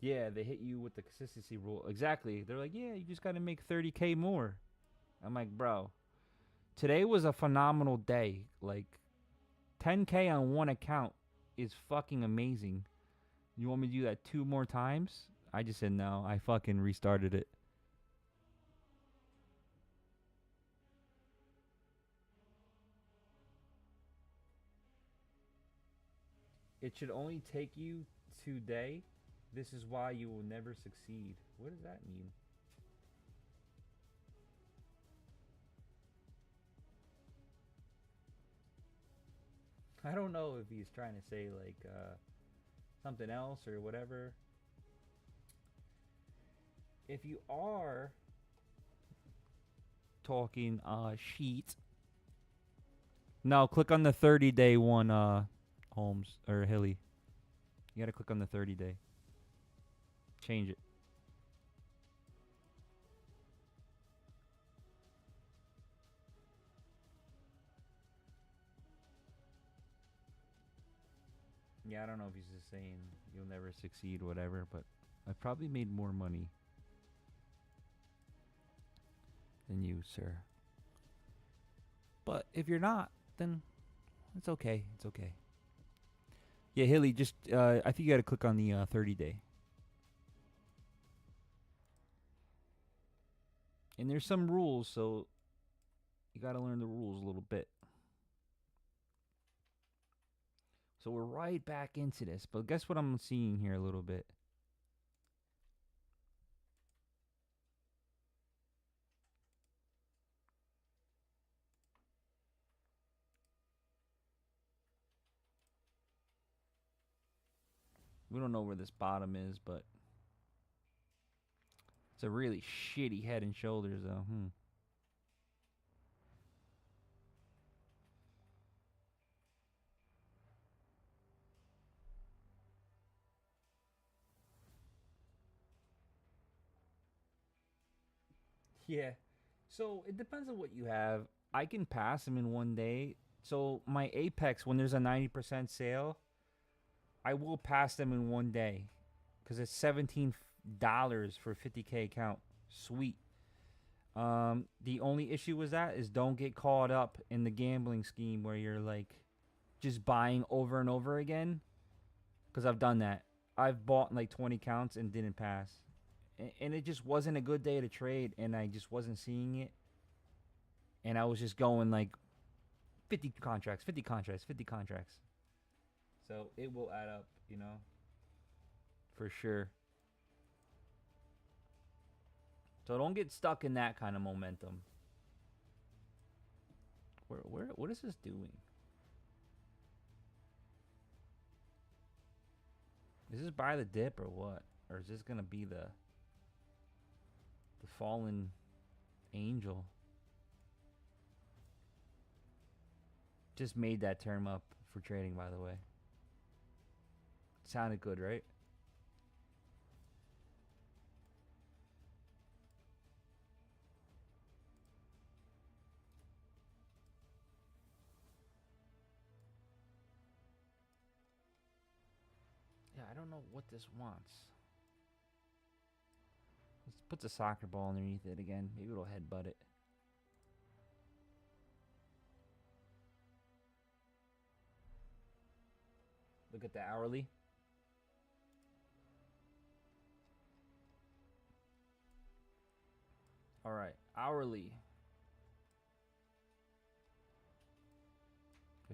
Yeah, they hit you with the consistency rule. Exactly. They're like, yeah, you just got to make 30K more. I'm like, bro, today was a phenomenal day. Like, 10K on one account is fucking amazing. You want me to do that 2 more times? I just said no. I fucking restarted it. It should only take you today. This is why you will never succeed. What does that mean? I don't know if he's trying to say like something else or whatever. If you are talking sheet, no, click on the 30-day one, Holmes or Hilly. You gotta click on the 30-day. Change it. Yeah, I don't know if he's just saying you'll never succeed, whatever, but I've probably made more money than you, sir. But if you're not, then it's okay. It's okay. Yeah, Hilly, just I think you got to click on the 30-day. And there's some rules, so you got to learn the rules a little bit. So we're right back into this, but guess what I'm seeing here a little bit? We don't know where this bottom is, but it's a really shitty Head and Shoulders, though. Yeah. So it depends on what you have. I can pass them in one day. So my Apex, when there's a 90% sale, I will pass them in one day. Because it's $17 for a 50K account. Sweet. The only issue with that is don't get caught up in the gambling scheme where you're like just buying over and over again. Because I've done that. I've bought like 20 counts and didn't pass. And it just wasn't a good day to trade, and I just wasn't seeing it. And I was just going like 50 contracts. So it will add up, you know, for sure. So don't get stuck in that kind of momentum. What is this doing? Is this buy the dip or what? Or is this gonna be the fallen angel? Just made that term up for trading, by the way. Sounded good, right? Yeah, I don't know what this wants. Let's put the soccer ball underneath it again. Maybe it'll headbutt it. Look at the hourly. All right, hourly.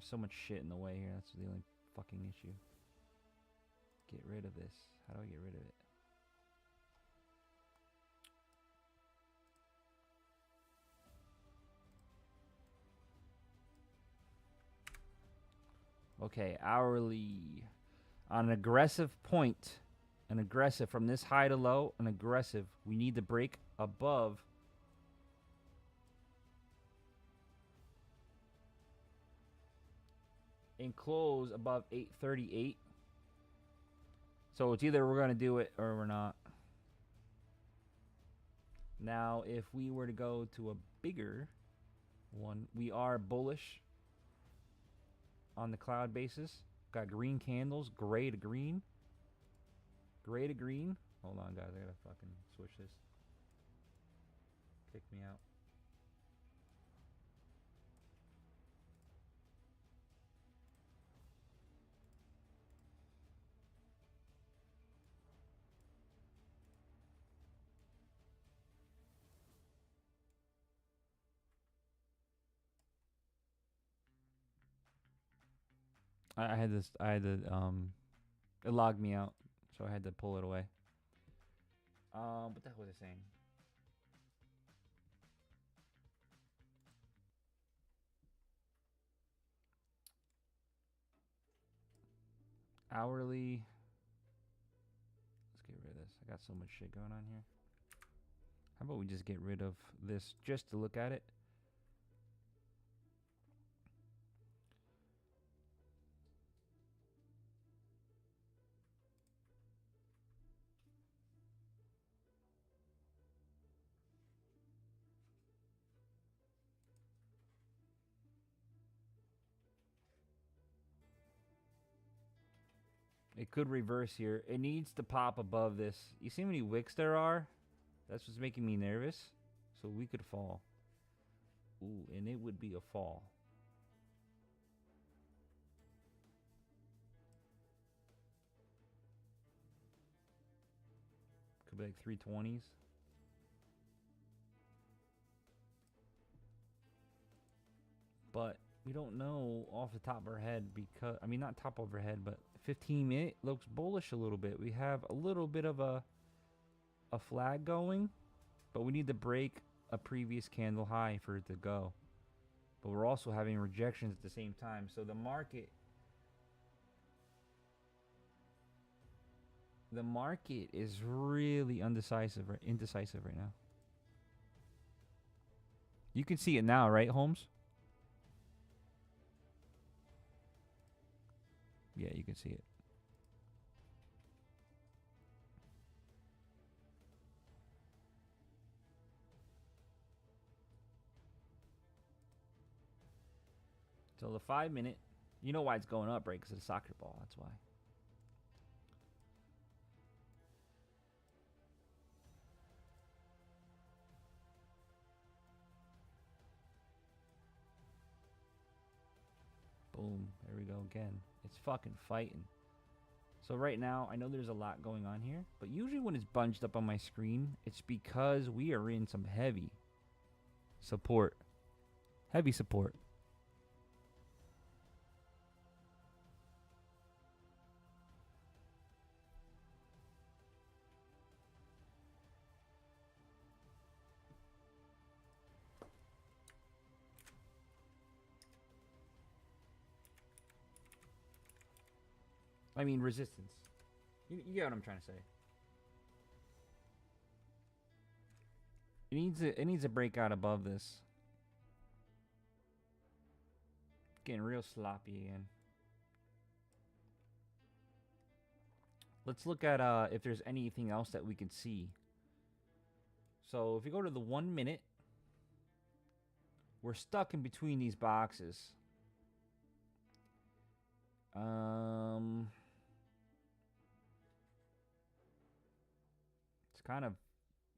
There's so much shit in the way here. That's the only fucking issue. Get rid of this. How do I get rid of it? Okay, hourly. On an aggressive point, an aggressive from this high to low, an aggressive. We need to break above and close above 838. So it's either we're going to do it or we're not. Now, if we were to go to a bigger one, we are bullish on the cloud basis. Got green candles, gray to green. Gray to green. Hold on, guys. I got to fucking switch this. Kick me out. I had this. I had to. It logged me out, so I had to pull it away. What the hell was I saying? Hourly. Let's get rid of this. I got so much shit going on here. How about we just get rid of this just to look at it? It could reverse here. It needs to pop above this. You see how many wicks there are? That's what's making me nervous. So we could fall. Ooh, and it would be a fall. Could be like 320s. But we don't know off the top of our head because, I mean, not top of our head, but 15-minute looks bullish a little bit. We have a little bit of a flag going, but we need to break a previous candle high for it to go. But we're also having rejections at the same time. So the market is really indecisive right now. You can see it now, right, Holmes? Yeah, you can see it. So the 5-minute, you know why it's going up, right? Because of the soccer ball. That's why. Boom. There we go again. It's fucking fighting. So right now, I know there's a lot going on here, but usually when it's bunched up on my screen, it's because we are in some heavy support. Heavy support. I mean resistance. You get what I'm trying to say. It needs to break out above this. Getting real sloppy again. Let's look at if there's anything else that we can see. So if you go to the 1 minute, we're stuck in between these boxes. It's kind of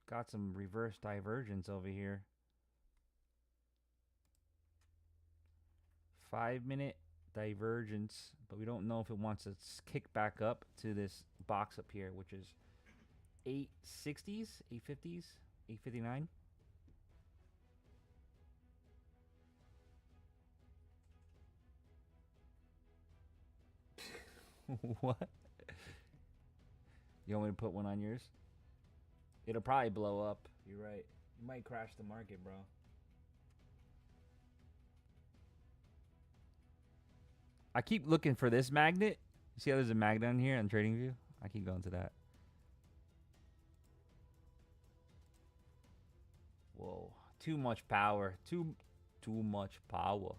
got some reverse divergence over here. 5-minute divergence, but we don't know if it wants to kick back up to this box up here, which is 860s, 850s, 859. What? You want me to put one on yours? It'll probably blow up. You're right. You might crash the market, bro. I keep looking for this magnet. You see how there's a magnet on here on TradingView? I keep going to that. Whoa. Too much power. Too much power.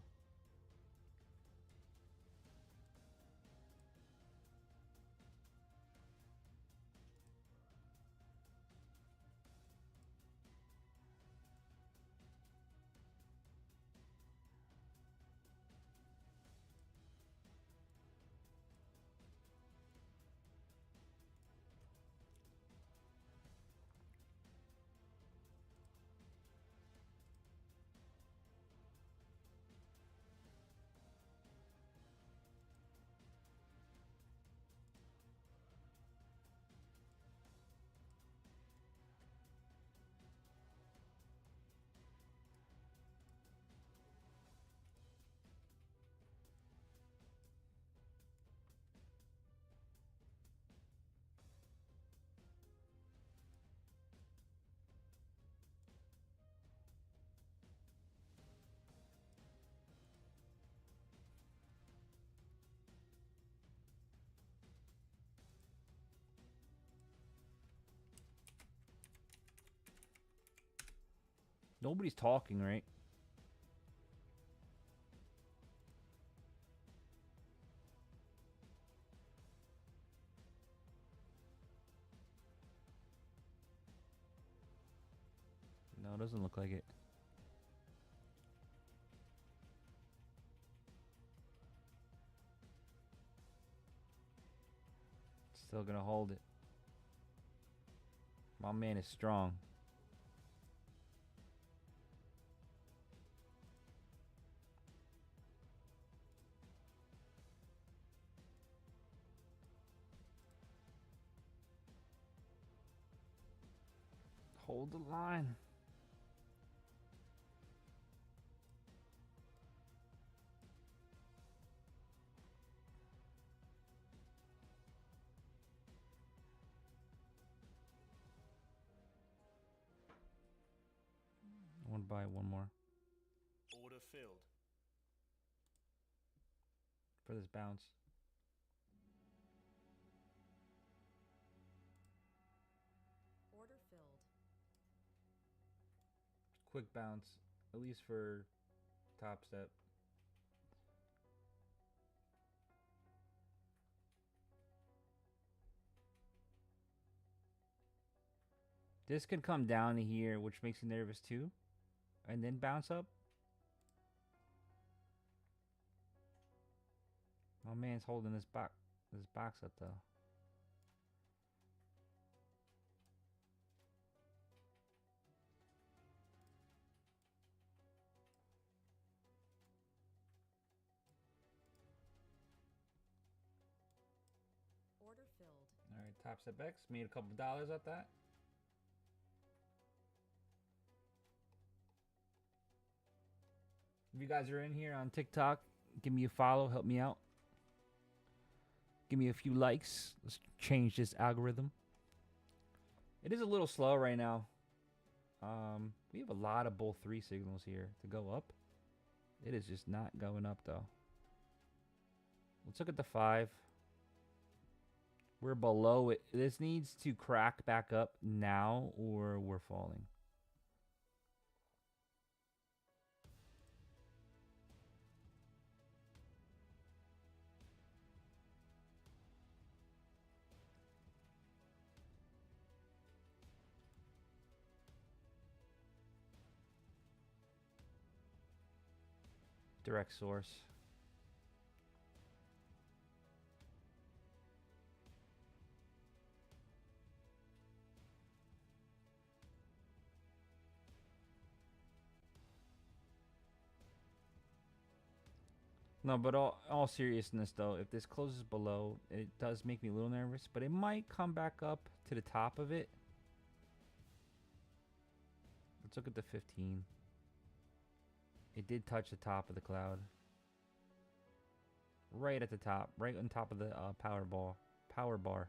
Nobody's talking, right? No, it doesn't look like it. Still gonna hold it. My man is strong. Hold the line. I want to buy one more Order filled. for this bounce. Order filled. Quick bounce, at least for top step. This could come down to here, which makes you nervous too, and then bounce up. My man's holding this box up though. Order filled. All right, top step X made a couple dollars off that. If you guys are in here on TikTok, give me a follow, help me out. Give me a few likes. Let's change this algorithm. It is a little slow right now. We have a lot of bull 3 signals here to go up. It is just not going up though. Let's look at the 5. We're below it. This needs to crack back up now or we're falling. Direct source. No, but all seriousness though, if this closes below, it does make me a little nervous, but it might come back up to the top of it. Let's look at the 15. It did touch the top of the cloud. right at the top, right on top of the power bar.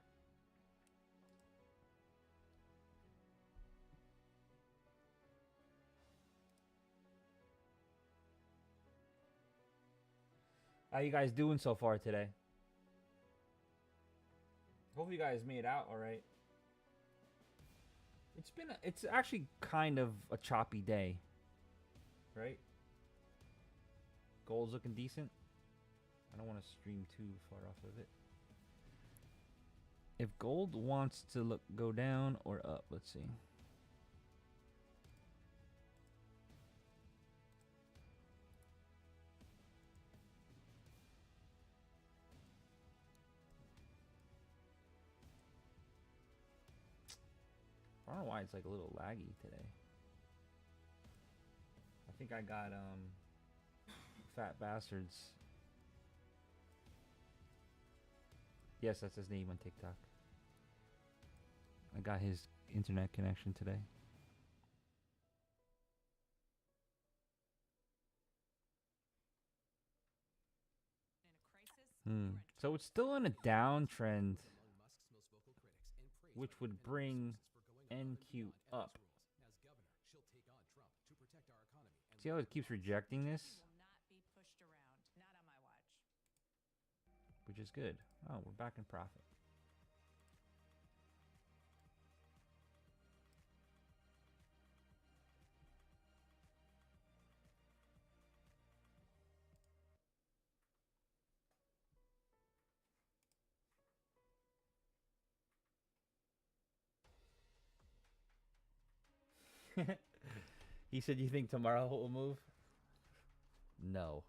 How you guys doing so far today? Hope you guys made out all right. It's actually kind of a choppy day, right? Gold's looking decent. I don't want to stream too far off of it. If gold wants to go down or up, let's see. I don't know why it's like a little laggy today. I think I got Fat Bastards. Yes, that's his name on TikTok. I got his internet connection today. So it's still in a downtrend, which would bring NQ up. See how it keeps rejecting this? Which is good. Oh, we're back in profit. He said, "You think tomorrow will move?" No.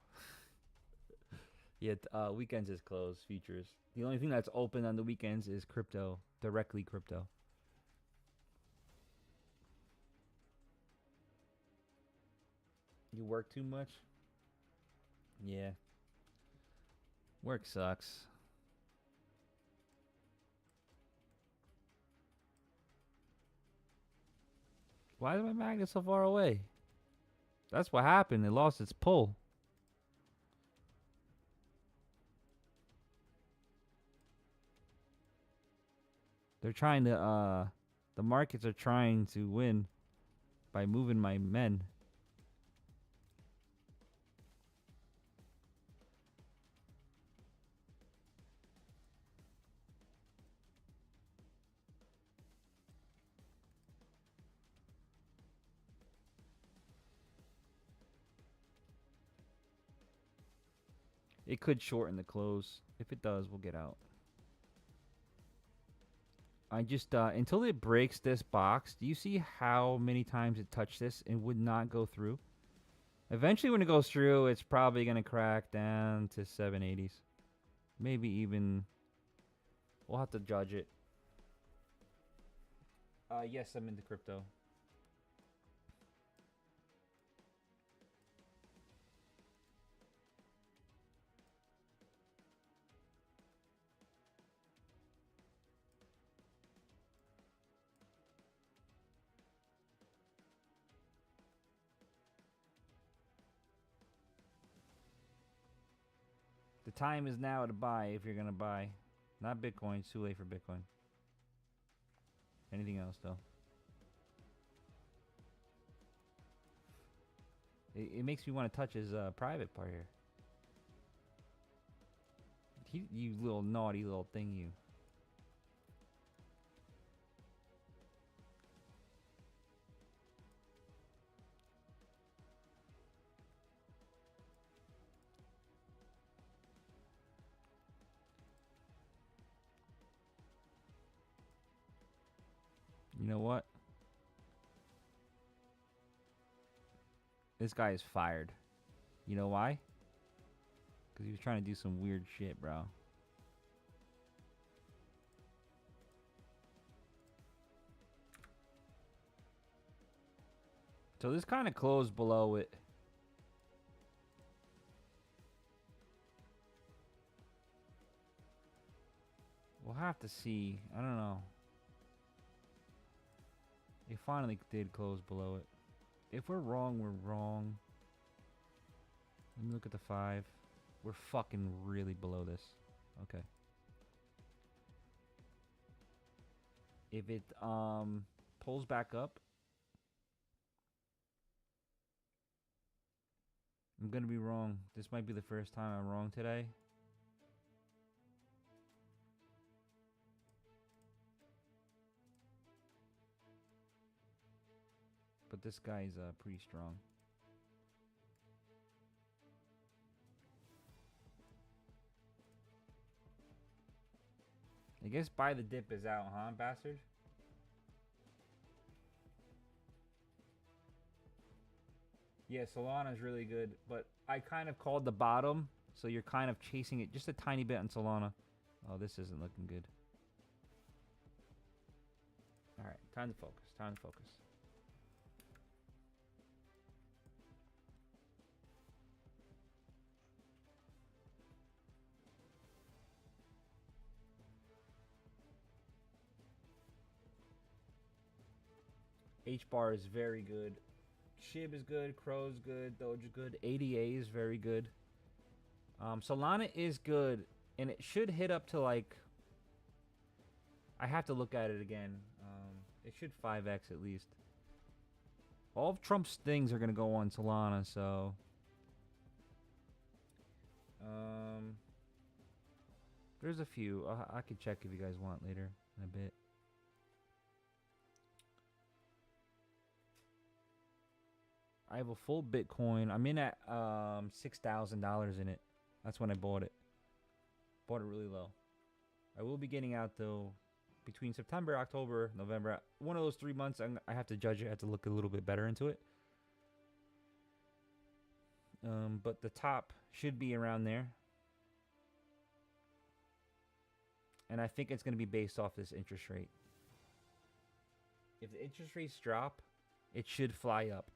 Yet weekends is closed. Futures. The only thing that's open on the weekends is crypto, directly crypto. You work too much? Yeah. Work sucks. Why is my magnet so far away? That's what happened. It lost its pull. They're trying to, the markets are trying to win by moving my men. It could shorten the close. If it does, we'll get out. I just, until it breaks this box, do you see how many times it touched this and would not go through? Eventually when it goes through, it's probably going to crack down to 780s. Maybe even, we'll have to judge it. Yes, I'm into crypto. The time is now to buy if you're going to buy. Not Bitcoin. It's too late for Bitcoin. Anything else, though. It makes me want to touch his private part here. You little naughty little thing, you. You know what? This guy is fired. You know why? Because he was trying to do some weird shit, bro. So this kind of closed below it. We'll have to see. I don't know. It finally did close below it. If we're wrong, we're wrong. Let me look at the 5. We're fucking really below this. Okay. If it pulls back up, I'm gonna be wrong. This might be the first time I'm wrong today. But this guy's pretty strong. I guess buy the dip is out, huh, bastard? Yeah, Solana's really good, but I kind of called the bottom, so you're kind of chasing it just a tiny bit on Solana. Oh, this isn't looking good. Alright, time to focus, time to focus. H-bar is very good. Shib is good. Crow's good. Doja good. ADA is very good. Solana is good. And it should hit up to like... I have to look at it again. It should 5x at least. All of Trump's things are going to go on Solana, so... there's a few. I could check if you guys want later in a bit. I have a full Bitcoin. I'm in at $6,000 in it. That's when I bought it. Bought it really low. I will be getting out though between September, October, November. One of those 3 months. I have to judge it. I have to look a little bit better into it. But the top should be around there. And I think it's going to be based off this interest rate. If the interest rates drop, it should fly up.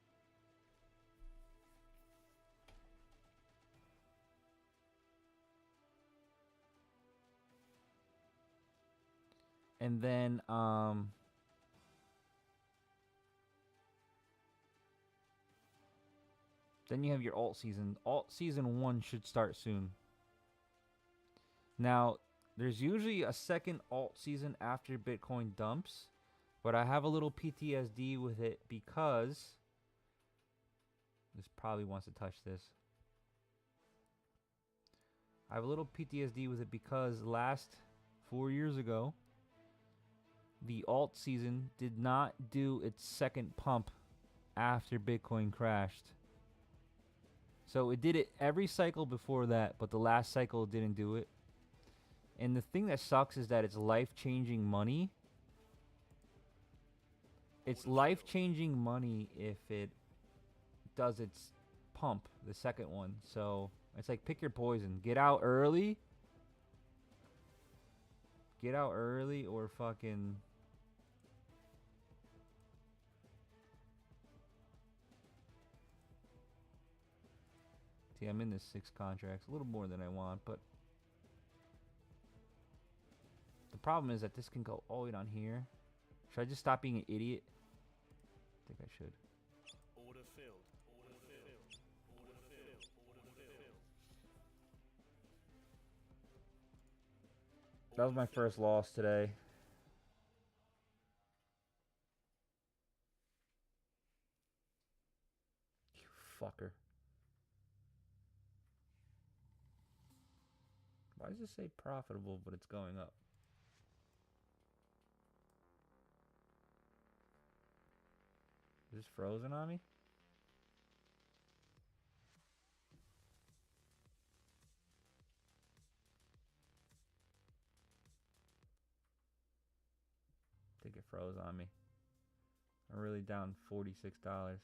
And then, then you have your alt season. Alt season 1 should start soon. Now, there's usually a second alt season after Bitcoin dumps, but I have a little PTSD with it because this probably wants to touch this. I have a little PTSD with it because last 4 years ago, the alt season did not do its second pump after Bitcoin crashed. So it did it every cycle before that, but the last cycle didn't do it. And the thing that sucks is that it's life-changing money. It's life-changing money if it does its pump, the second one. So it's like pick your poison. Get out early. Get out early or fucking... See, I'm in this 6 contracts. A little more than I want, but... The problem is that this can go all the way down here. Should I just stop being an idiot? I think I should. Order filled. Order filled. Order filled. Order filled. That was my first loss today. You fucker. Why does it say profitable, but it's going up? Is this frozen on me? I think it froze on me. I'm really down $46.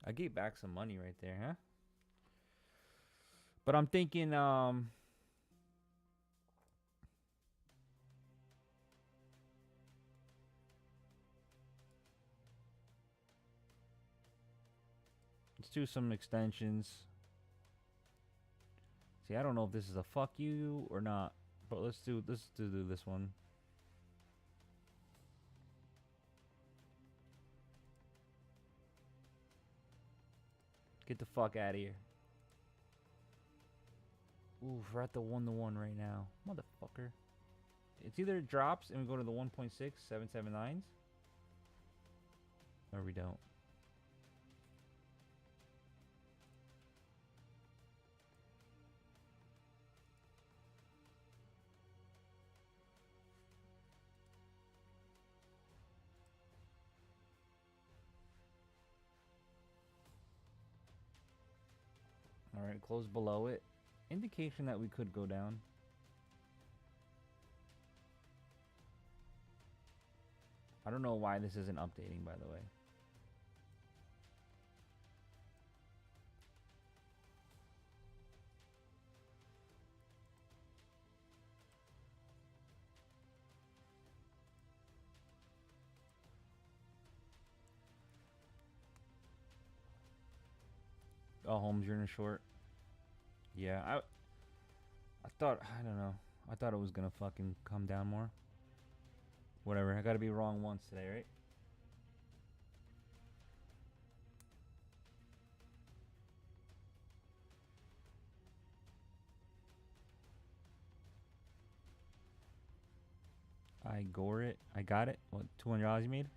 I gave back some money right there, huh? But I'm thinking, let's do some extensions. See, I don't know if this is a fuck you or not, but let's do this one. Get the fuck out of here. Ooh, we're at the 1-to-1 right now. Motherfucker. It's either it drops and we go to the 1.6, 779s. Or we don't. Alright, close below it. Indication that we could go down. I don't know why this isn't updating, by the way. Oh, Holmes, you're in a short. Yeah, I thought, I don't know. I thought it was gonna fucking come down more. Whatever, I gotta be wrong once today, right? I gore it. I got it. What, $200 you made?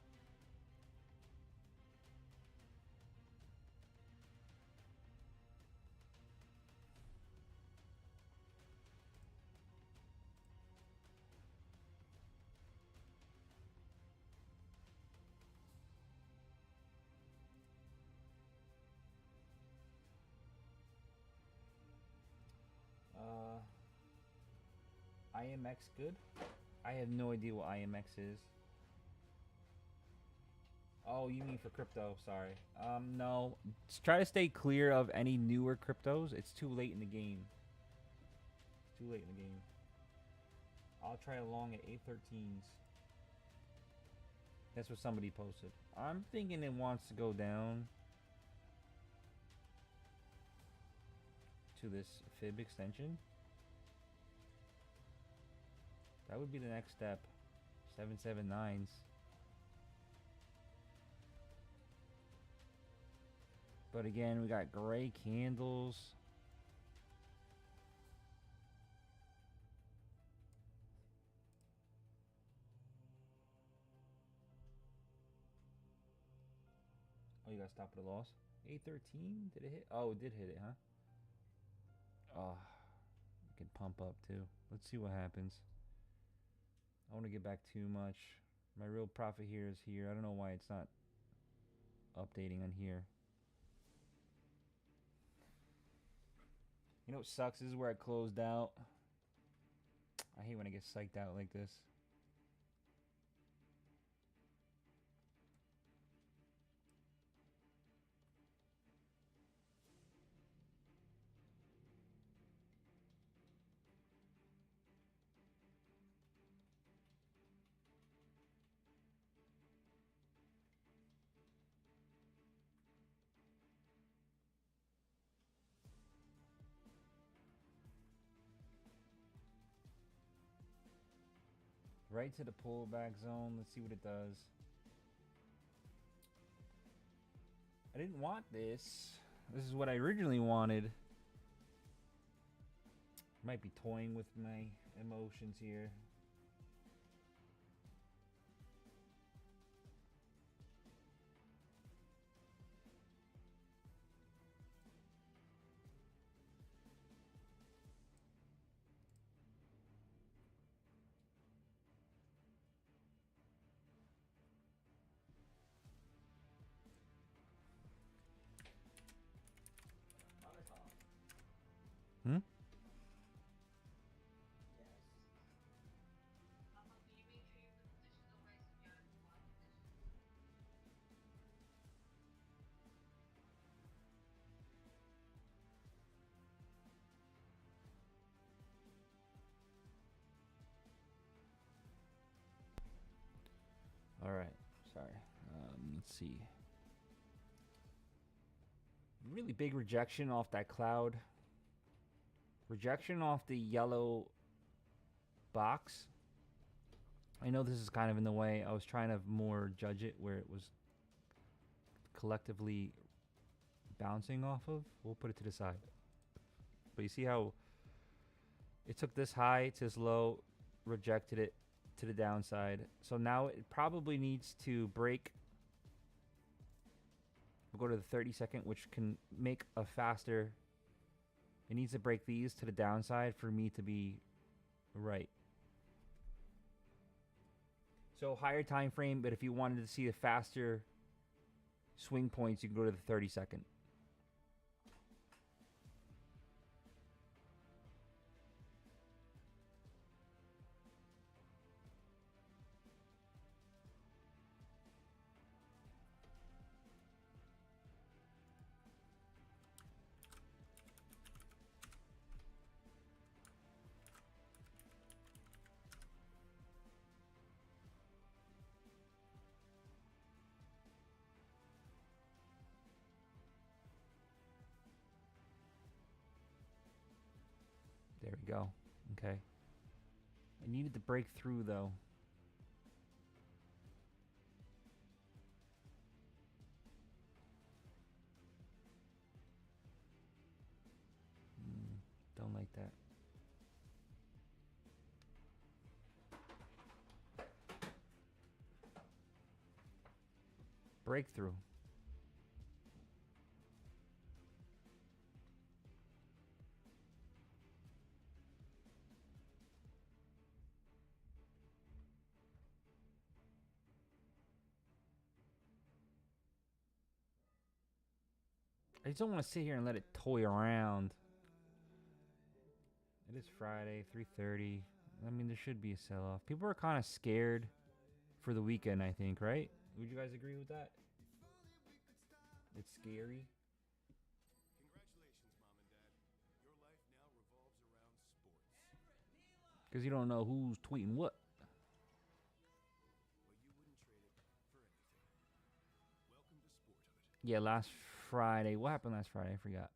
IMX good? I have no idea what IMX is. Oh, you mean for crypto? Sorry. No. Try to stay clear of any newer cryptos. It's too late in the game. It's too late in the game. I'll try along at A13s. That's what somebody posted. I'm thinking it wants to go down to this fib extension. That would be the next step. 779s. But again, we got gray candles. Oh, you got to stop at a loss. 813? Did it hit? Oh, it did hit it, huh? Oh, it can pump up too. Let's see what happens. I want to get back too much. My real profit here is here. I don't know why it's not updating on here. You know what sucks? This is where I closed out. I hate when I get psyched out like this. Right to the pullback zone. Let's see what it does. I didn't want this. This is what I originally wanted. Might be toying with my emotions here. Hmm? All right. Sorry. Let's see. Really big rejection off that cloud. Rejection off the yellow box. I know this is kind of in the way. I was trying to more judge it where it was collectively bouncing off of, we'll put it to the side. But you see how it took this high to this low, rejected it to the downside. So now it probably needs to break. We'll go to the 30-second, which can make a faster. It needs to break these to the downside for me to be right. So higher time frame, but if you wanted to see a faster swing points, you can go to the 30-second. There we go. Okay. I needed to break through though. Don't like that. Breakthrough. I just don't want to sit here and let it toy around. It is Friday, 3:30. I mean, there should be a sell-off. People are kind of scared for the weekend, I think, right? Would you guys agree with that? It's scary. Because you don't know who's tweeting what. Yeah, last Friday. What happened last Friday? I forgot.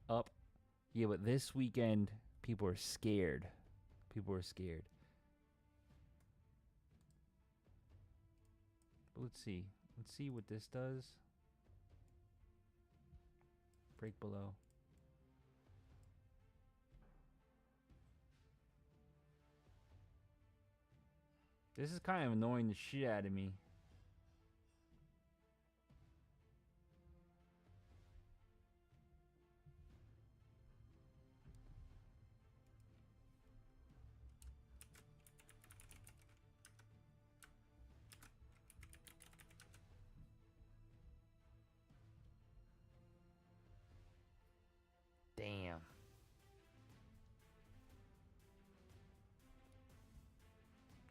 Up. Yeah, but this weekend, people are scared. People are scared. But let's see. Let's see what this does. Break below. This is kind of annoying the shit out of me. Damn.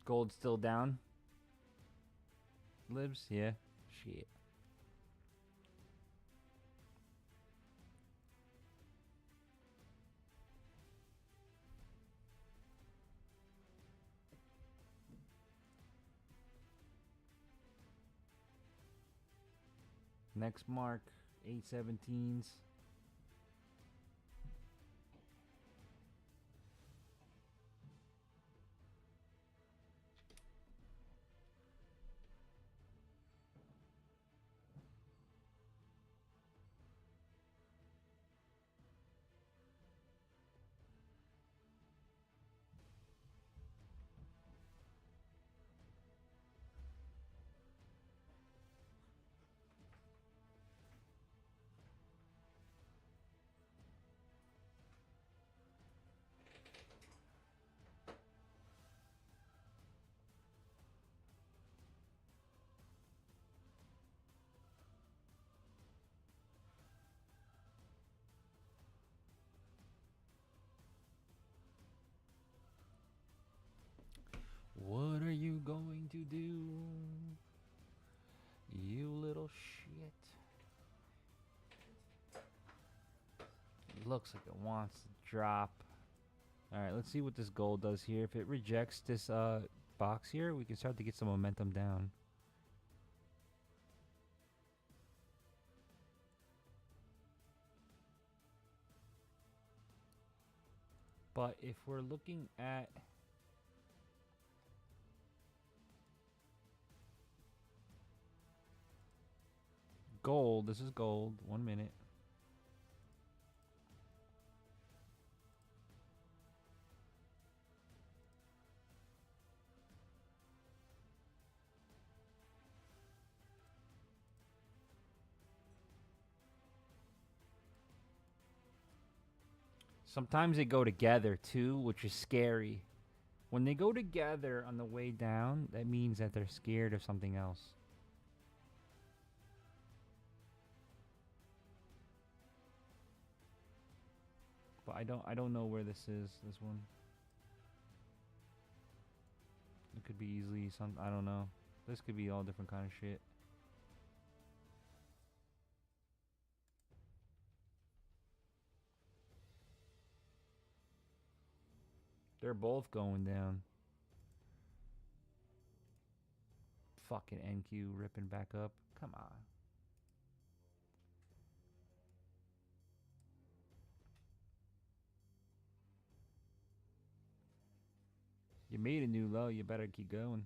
Gold still down? Libs? Yeah. Shit. Next mark, 817s. What are you going to do, you little shit? It looks like it wants to drop. Alright, let's see what this gold does here. If it rejects this box here, we can start to get some momentum down. But if we're looking at gold. This is gold. 1 minute. Sometimes they go together too, which is scary. When they go together on the way down, that means that they're scared of something else. But I don't know where this is, this one. It could be easily some, I don't know. This could be all different kind of shit. They're both going down. Fucking NQ ripping back up. Come on. You made a new low, you better keep going.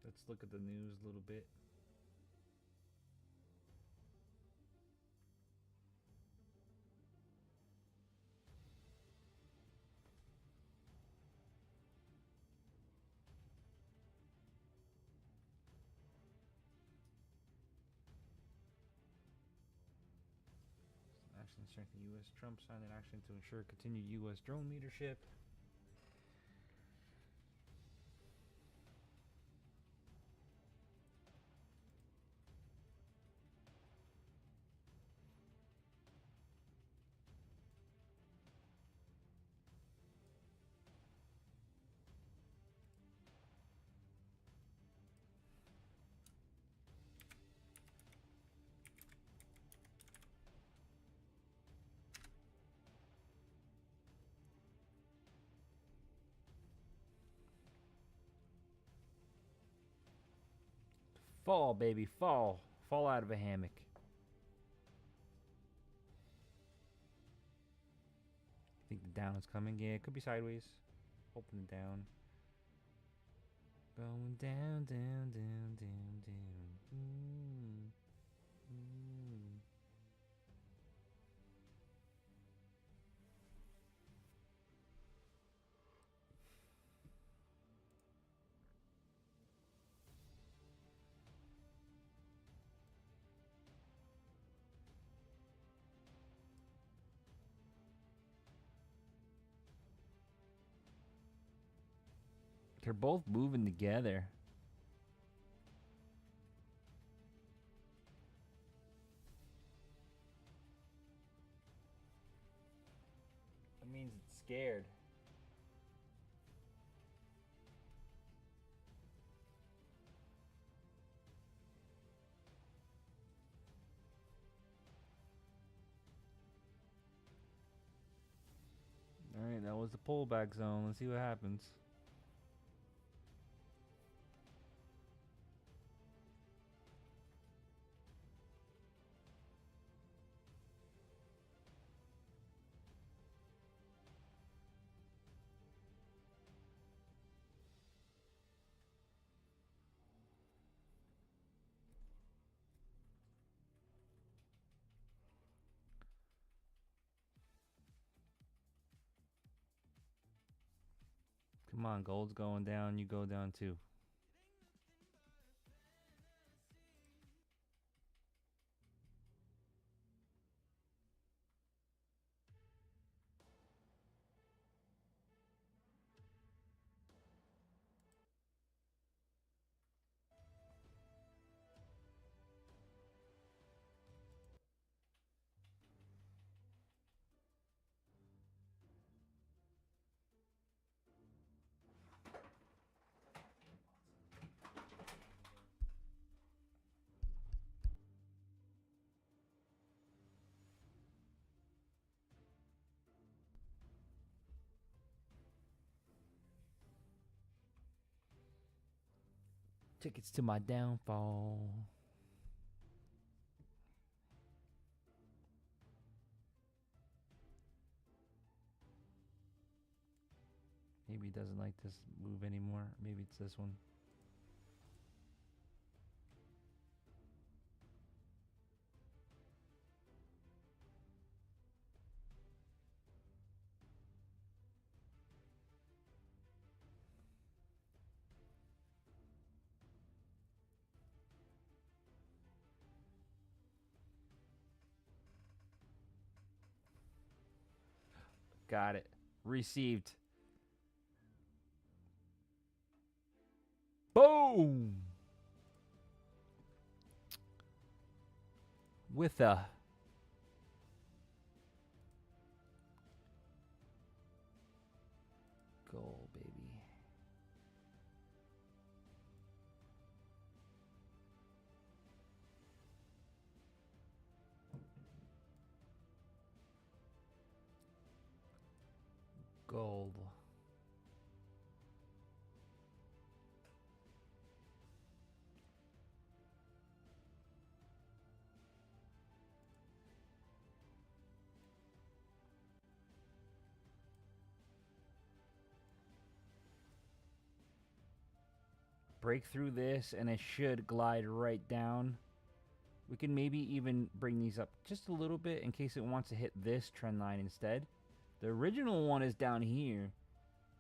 Let's look at the news a little bit. Action strengthen U.S. Trump signed an action to ensure continued U.S. drone leadership. Fall, baby, fall. Fall out of a hammock. Think the down is coming? Yeah, it could be sideways. Open it down. Going down, down, down, down, down. They're both moving together. That means it's scared. Alright, that was the pullback zone. Let's see what happens. Come on, gold's going down, you go down too. Tickets to my downfall. Maybe he doesn't like this move anymore. Maybe it's this one. Got it. Received. Boom! With a goal, baby. Gold. Break through this, and it should glide right down. We can maybe even bring these up just a little bit in case it wants to hit this trend line instead. The original one is down here,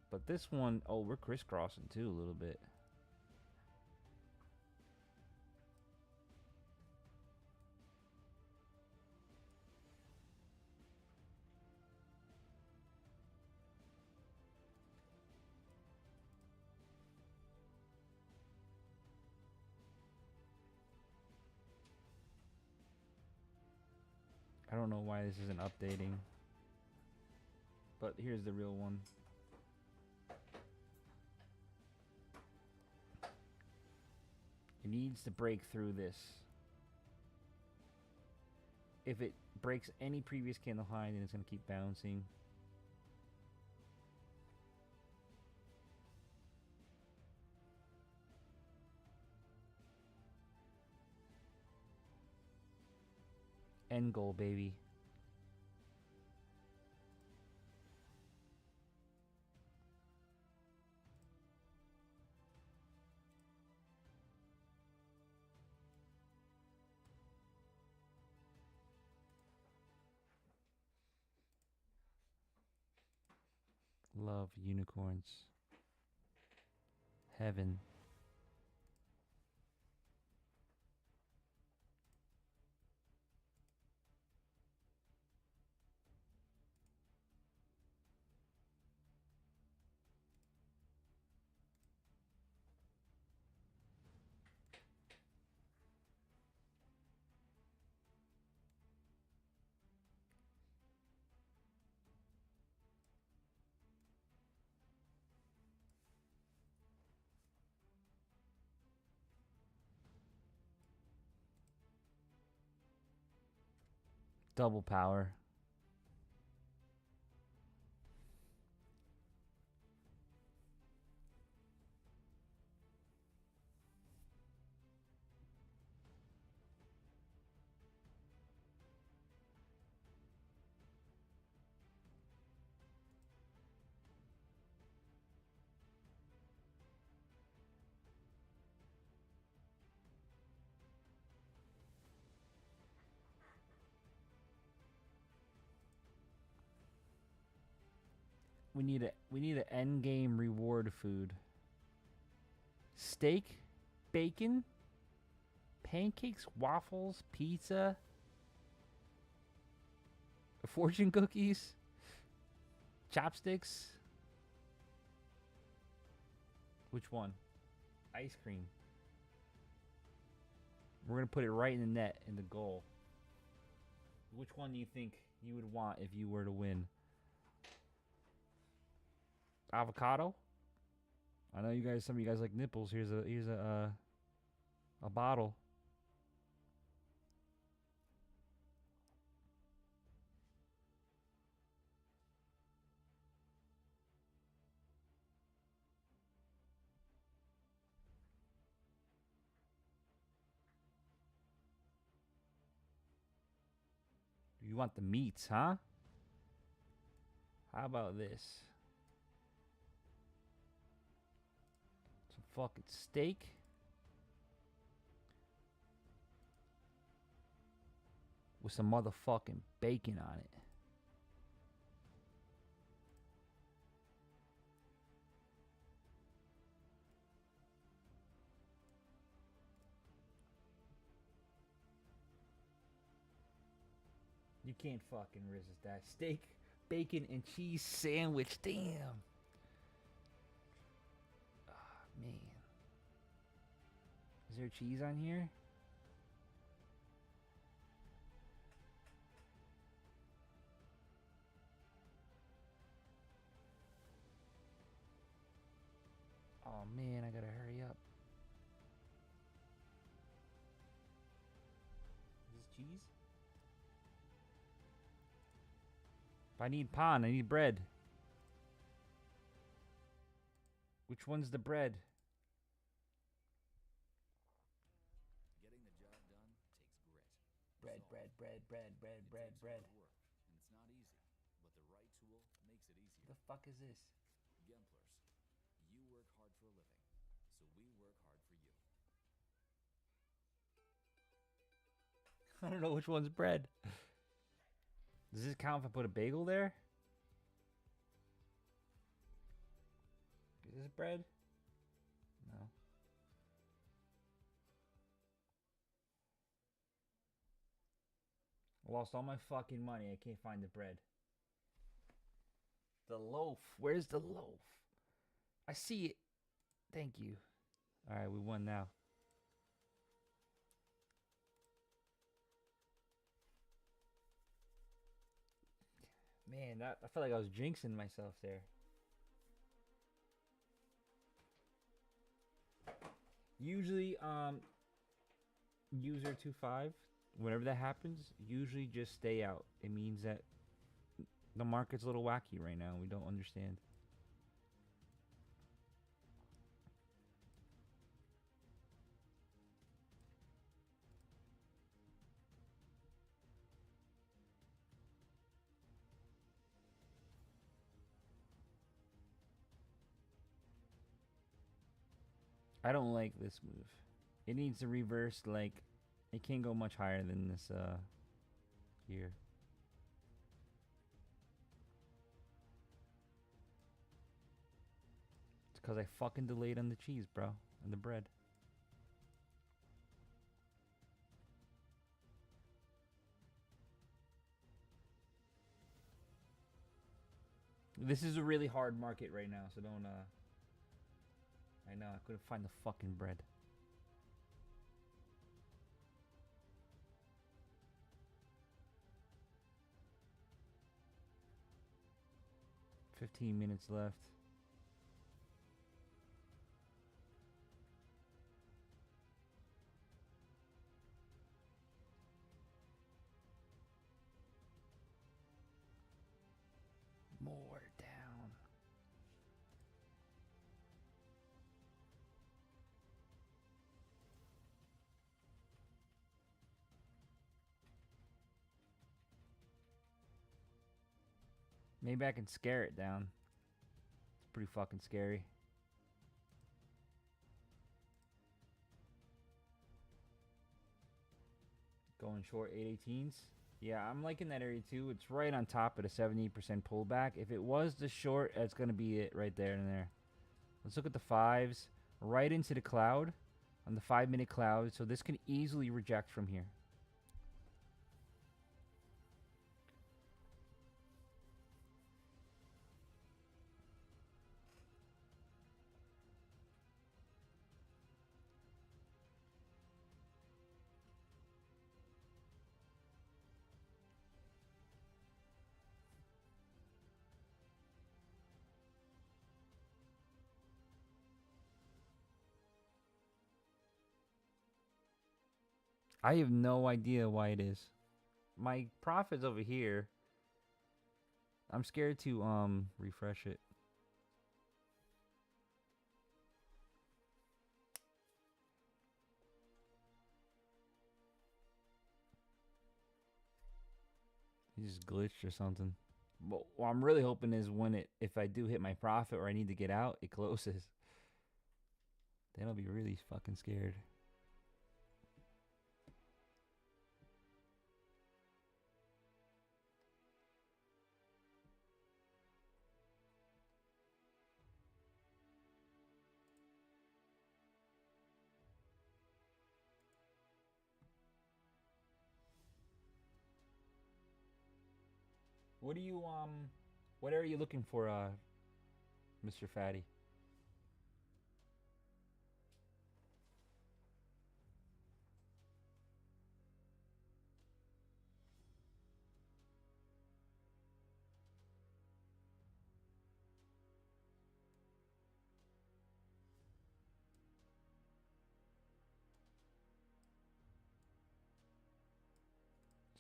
but this one, oh, we're crisscrossing too a little bit. I don't know why this isn't updating, but here's the real one. It needs to break through this. If it breaks any previous candle high, then it's going to keep bouncing. End goal, baby. Love unicorns. Heaven. Double power. We need an end game reward food. Steak, bacon, pancakes, waffles, pizza, fortune cookies, chopsticks. Which one? Ice cream. We're gonna put it right in the net in the goal. Which one do you think you would want if you were to win? Avocado? I know you guys. Some of you guys like nipples. Here's a bottle. You want the meats, huh? How about this? fucking steak. With some motherfucking bacon on it. You can't fucking resist that. Steak, bacon, and cheese sandwich. Damn. Ah, man. Is there cheese on here? Oh man, I gotta hurry up. Is this cheese? If I need pan, I need bread. Which one's the bread? Getting the job done takes grit. Bread, bread, bread, bread, bread, bread, bread. Hard work, and it's not easy, but the right tool makes it easier. The fuck is this? Gemplers, you work hard for a living, so we work hard for you. I don't know which one's bread. Does this count if I put a bagel there? Is this bread? No. I lost all my fucking money. I can't find the bread. The loaf. Where's the loaf? I see it. Thank you. Alright, we won now. Man, I felt like I was jinxing myself there. Usually, user 2.5, whenever that happens, usually just stay out. It means that the market's a little wacky right now. We don't understand. I don't like this move. It needs to reverse, like, it can't go much higher than this, here. It's because I fucking delayed on the cheese, bro, and the bread. This is a really hard market right now, so don't, I know, I couldn't find the fucking bread. "15 minutes left." More down. Maybe I can scare it down. It's pretty fucking scary. Going short 818s. Yeah, I'm liking that area too. It's right on top of the 70% pullback. If it was the short, that's going to be it right there and there. Let's look at the fives. Right into the cloud. On the 5-minute cloud. So this can easily reject from here. I have no idea why it is. My profit's over here. I'm scared to refresh it. It just glitched or something. But what I'm really hoping is when if I do hit my profit or I need to get out, it closes. Then I'll be really fucking scared. What do you what are you looking for, Mr. Fatty?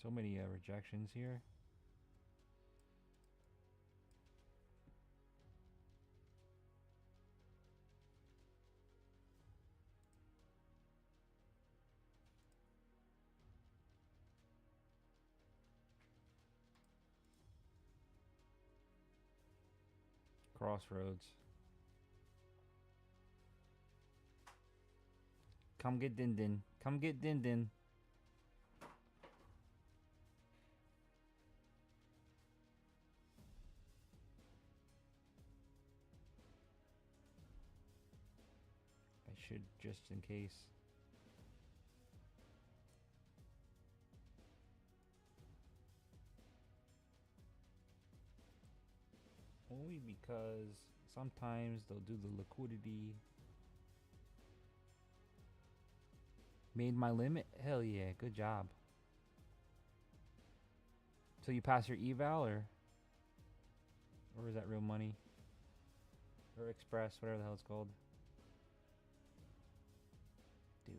So many rejections here. Crossroads. Come get Din Din. Come get Din Din. I should, just in case. Only because sometimes they'll do the liquidity. Made my limit? Hell yeah, good job. So you pass your eval, or is that real money? Or express, whatever the hell it's called. Dude.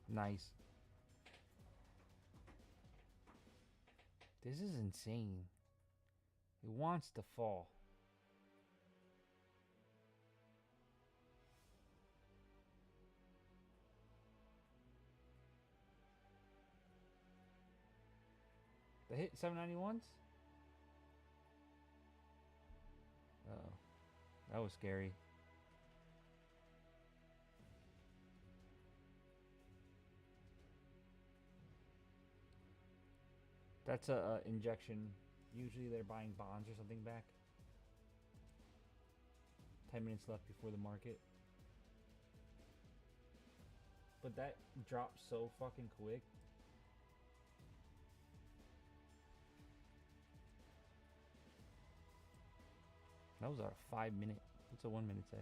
Nice. This is insane. It wants to fall. They hit 791s? Uh-oh. That was scary. That's a injection. Usually they're buying bonds or something back. 10 minutes left before the market. But that dropped so fucking quick. That was a 5 minute. What's a 1 minute say?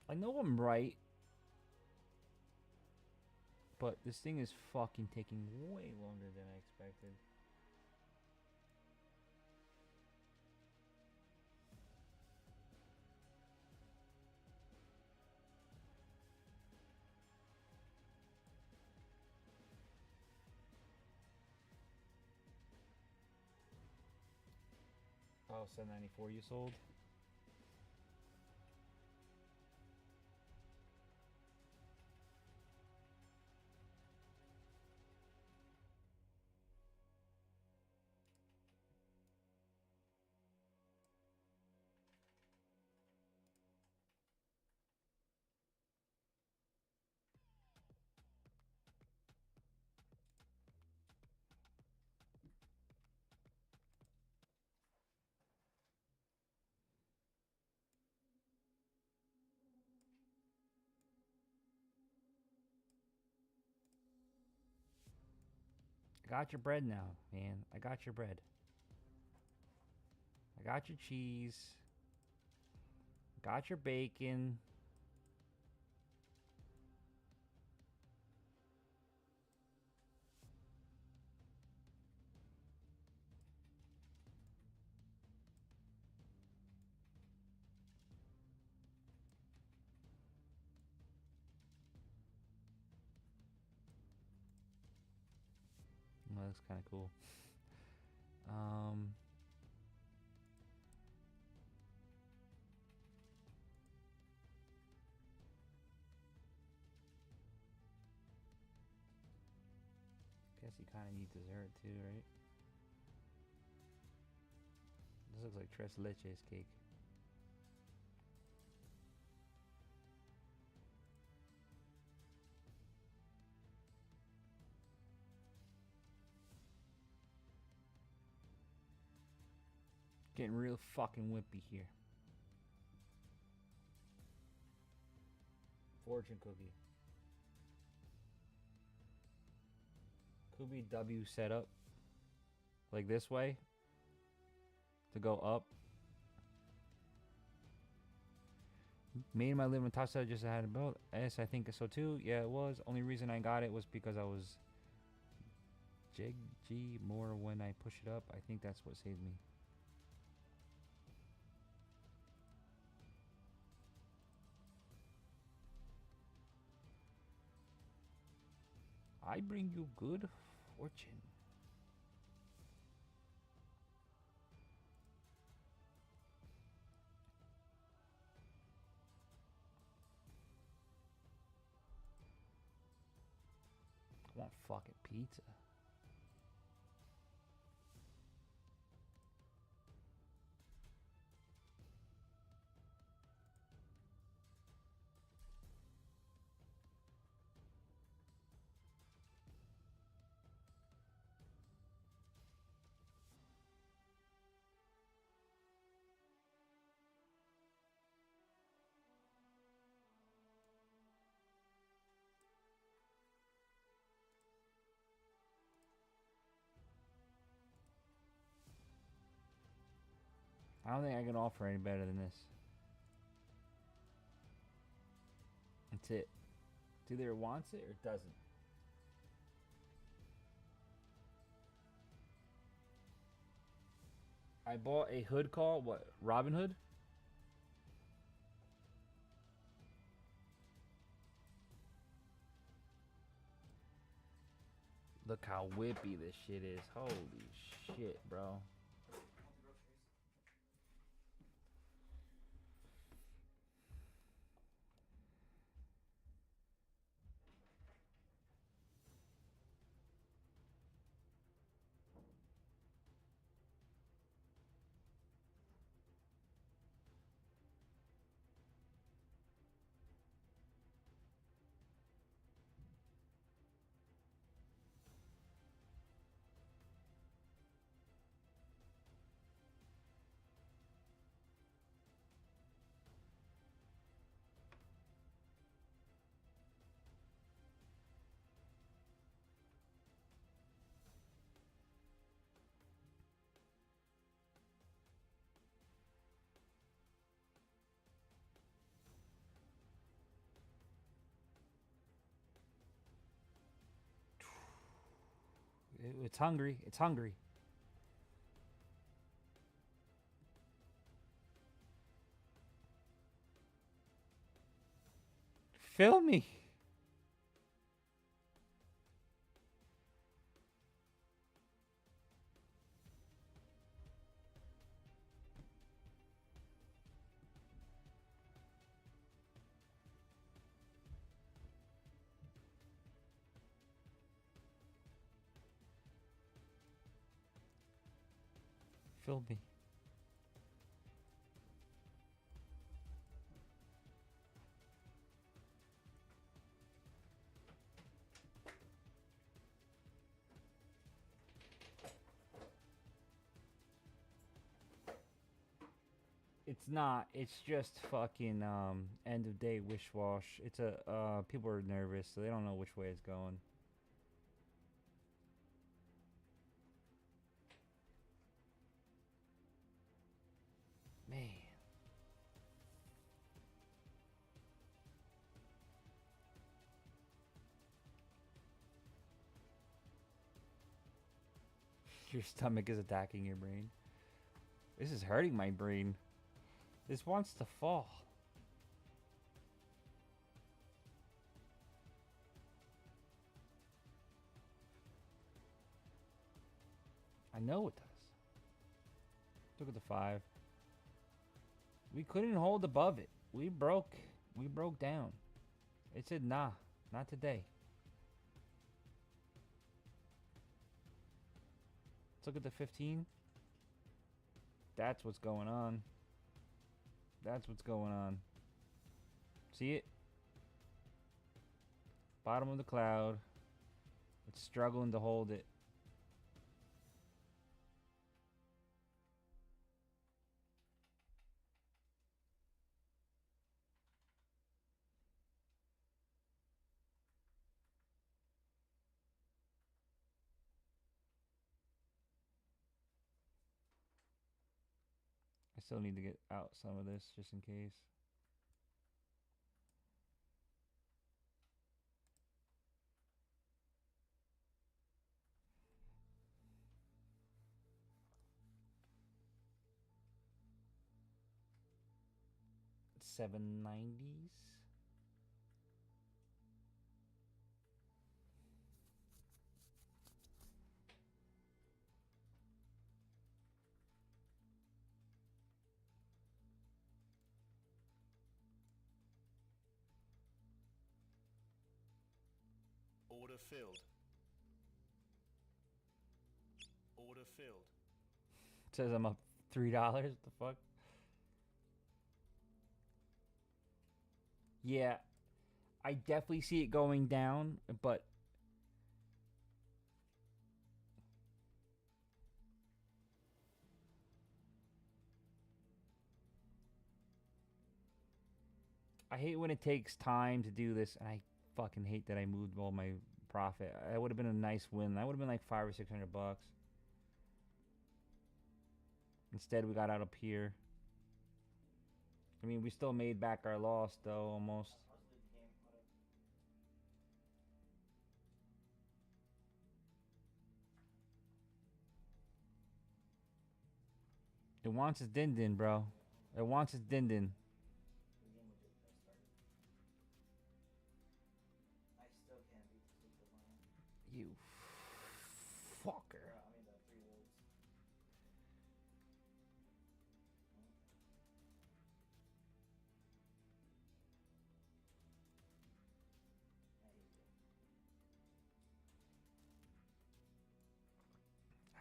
I know I'm right, but this thing is fucking taking way longer than I expected. Oh, 794 you sold? I got your bread now, man. I got your bread. I got your cheese. Got your bacon. looks kind of cool. Guess you kind of need dessert too, right? This looks like tres leches cake. Getting real fucking wimpy here. Fortune cookie. Could be W set up like this way to go up. Made in my living room. Tasha just had a boat. Yes, I think so too. Yeah, it was. Only reason I got it was because I was G more when I push it up. I think that's what saved me. I bring you good fortune. I want fucking pizza. I don't think I can offer any better than this. That's it. It either wants it or it doesn't. I bought a hood call. What? Robin Hood? Look how whippy this shit is. Holy shit, bro. It's hungry. It's hungry. Fill me. Fill me. It's not. It's just fucking end of day wish wash. It's a people are nervous, so they don't know which way it's going. Man. Your stomach is attacking your brain. This is hurting my brain. This wants to fall. I know it does. Took it to 5. We couldn't hold above it. We broke down. It said, nah, not today. Let's look at the 15. That's what's going on. That's what's going on. See it? Bottom of the cloud. It's struggling to hold it. I still need to get out some of this just in case. $790s. Order filled. Order filled. It says I'm up $3. What the fuck? Yeah, I definitely see it going down, but I hate when it takes time to do this, and I fucking hate that I moved all my profit. That would have been a nice win. That would have been like $500 or $600. Instead, we got out up here. I mean, we still made back our loss, though, almost. It wants its din-din, bro. It wants its din-din. You fucker.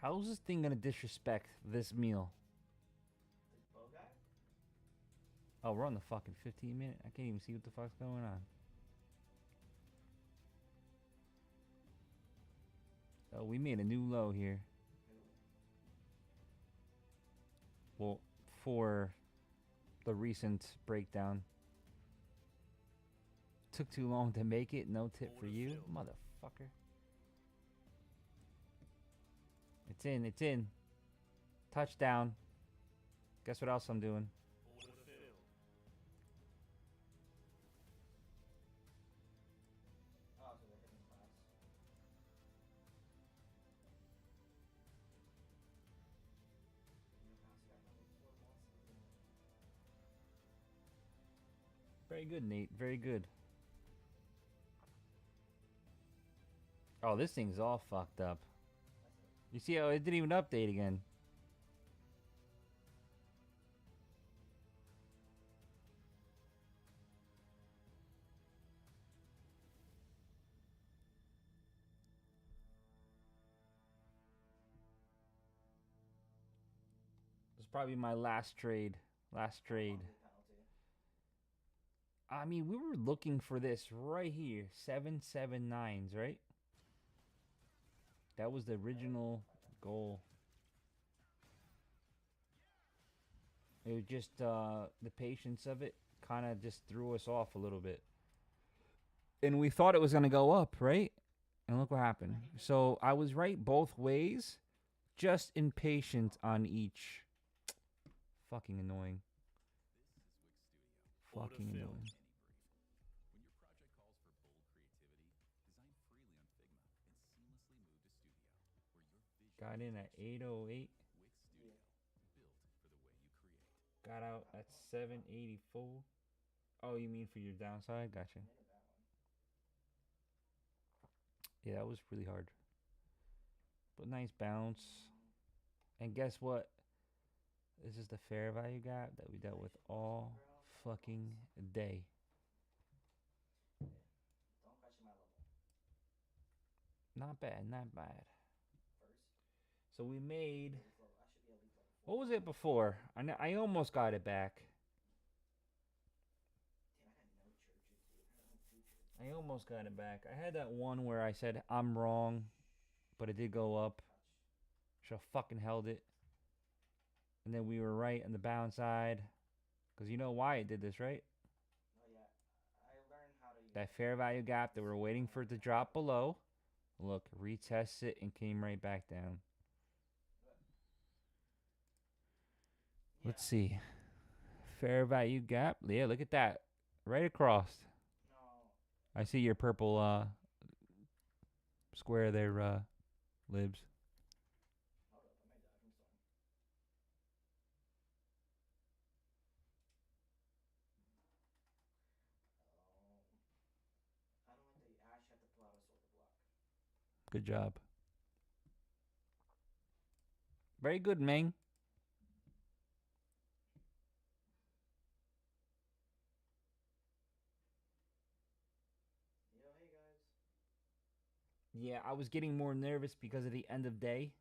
How's this thing gonna disrespect this meal? Oh, we're on the fucking 15-minute. I can't even see what the fuck's going on. Oh, we made a new low here. Well, for the recent breakdown. Took too long to make it. No tip for you, motherfucker. It's in. It's in. Touchdown. Guess what else I'm doing? Very good, Nate. Very good. Oh, this thing's all fucked up. You see how it didn't even update again. This is probably my last trade. Last trade. I mean, we were looking for this right here. 779s, right? That was the original goal. It was just the patience of it kind of just threw us off a little bit. And we thought it was going to go up, right? And look what happened. So I was right both ways. Just impatient on each. Fucking annoying. Fucking annoying. Got in at 808. Got out at 784. Oh, you mean for your downside? Gotcha. Yeah, that was really hard. But nice bounce. And guess what? This is the fair value gap that we dealt with all fucking day. Don't question my level. Not bad, not bad. First. So we made. Elite level. I should be elite level 4. What was it before? I almost got it back. Damn, I got no churches, dude. I got only 2 churches. I almost got it back. I had that one where I said I'm wrong, but it did go up. Should have fucking held it. And then we were right on the bounce side. Because you know why it did this, right? Oh, yeah. I learned how to use That fair value gap that we're waiting for it to drop below. Look, retest it and came right back down. Let's see. Fair value gap. Yeah, look at that. Right across. No. I see your purple square there, Libs. Hold up, I made that from storm. I don't like that you actually have to pull out a sword to block. Good job. Very good, Ming. Yo, hey guys. Yeah, I was getting more nervous because of the end of day.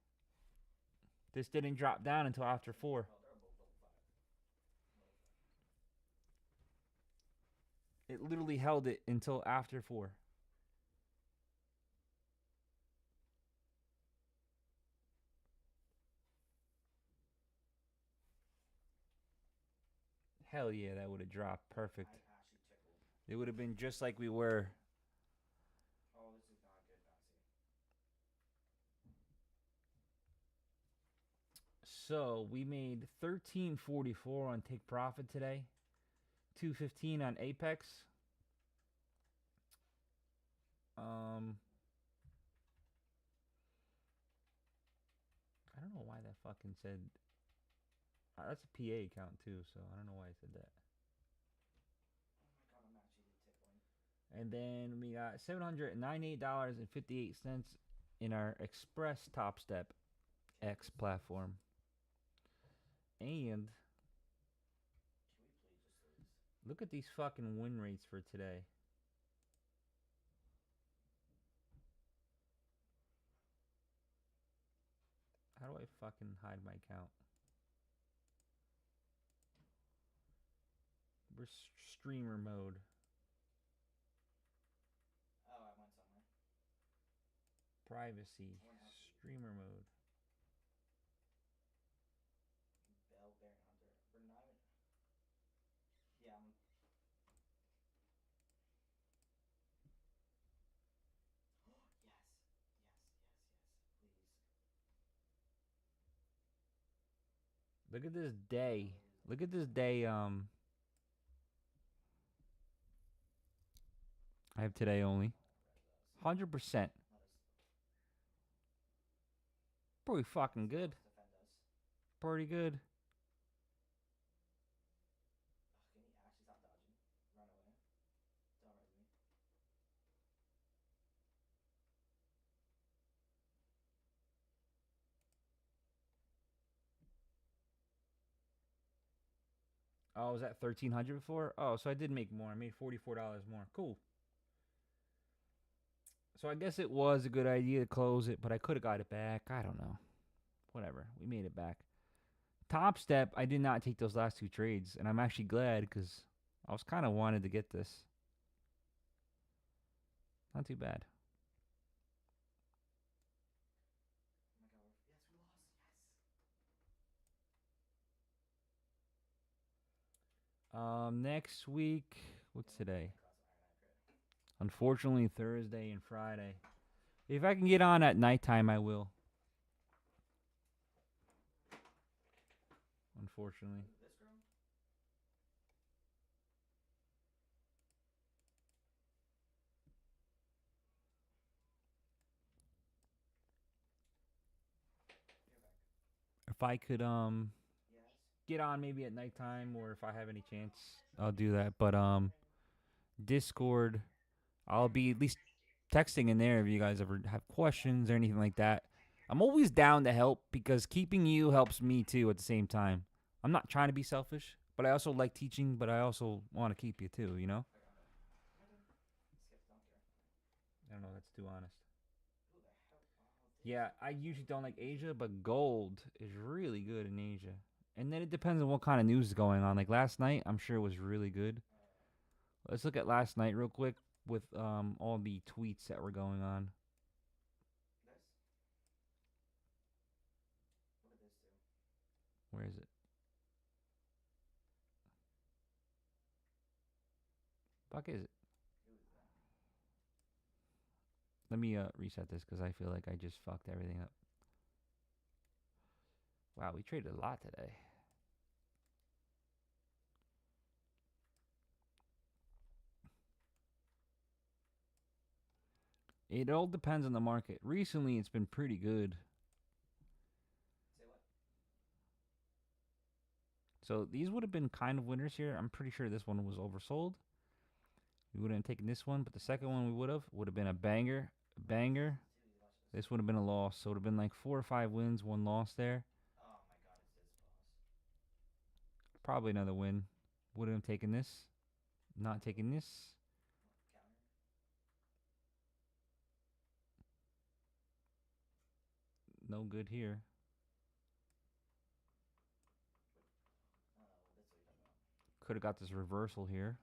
This didn't drop down until after 4. Oh, they're both level 5. It literally held it until after 4. Hell yeah, that would have dropped. Perfect. I'm actually tickled. It would have been just like we were. Oh, this is not good, Nazi. So we made 1344 on Take Profit today. 215 on Apex. I don't know why that fucking said. That's a PA account too, so I don't know why I said that. Oh my god, I'm actually tickling. And then we got $798.58 in our Express Top Step X platform. And Can we please just lose? look at these fucking win rates for today. How do I fucking hide my account? We're streamer mode. Oh, I went somewhere. Privacy. Streamer mode. Bell Bearing Hunter. We're not even. Yeah, I'm. Yes. Please. Look at this day. Look at this day. I have today only. 100%. Pretty fucking good. Pretty good. Can you actually stop dodging? Run away. Don't res me. Oh, was that 1,300 before? Oh, so I did make more. I made $44 more. Cool. So I guess it was a good idea to close it, but I could have got it back. I don't know. Whatever. We made it back. Top Step, I did not take those last 2 trades, and I'm actually glad because I was kind of wanted to get this. Not too bad. Oh my god, yes, we lost. Yes. Next week, what's today? Unfortunately, Thursday and Friday. If I can get on at nighttime, I will. Unfortunately. This girl? If I could Yes. get on maybe at nighttime, or if I have any chance, I'll do that. But Discord, I'll be at least texting in there if you guys ever have questions or anything like that. I'm always down to help because keeping you helps me too at the same time. I'm not trying to be selfish, but I also like teaching, but I also want to keep you too, you know? I don't know, that's too honest. Yeah, I usually don't like Asia, but gold is really good in Asia. And then it depends on what kind of news is going on. Like last night, I'm sure it was really good. Let's look at last night real quick with all the tweets that were going on. Where is it? Fuck is it? Let me reset this because I feel like I just fucked everything up. Wow, we traded a lot today. It all depends on the market. Recently, it's been pretty good. So these would have been kind of winners here. I'm pretty sure this one was oversold. We wouldn't have taken this one, but the second one we would have been a banger. This would have been a loss. So it would have been like 4 or 5 wins, 1 loss there. Probably another win. Wouldn't have taken this. Not taking this. No good here. Could have got this reversal here.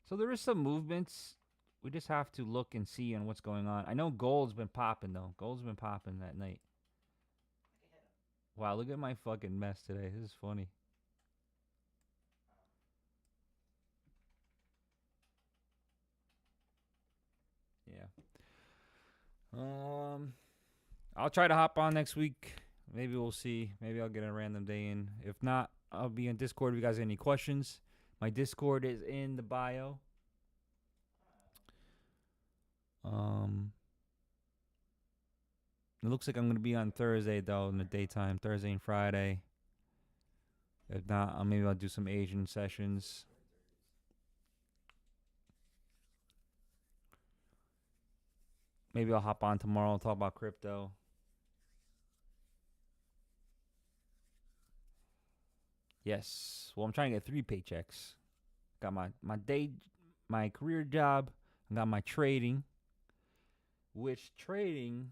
So there is some movements. We just have to look and see on what's going on. I know gold's been popping, though. Gold's been popping that night. Wow, look at my fucking mess today. This is funny. Yeah. I'll try to hop on next week. Maybe we'll see. Maybe I'll get a random day in. If not, I'll be in Discord if you guys have any questions. My Discord is in the bio. It looks like I'm going to be on Thursday, though, in the daytime. Thursday and Friday. If not, maybe I'll do some Asian sessions. Maybe I'll hop on tomorrow and talk about crypto. Yes. Well, I'm trying to get 3 paychecks. Got my career job. I got my trading. Which trading,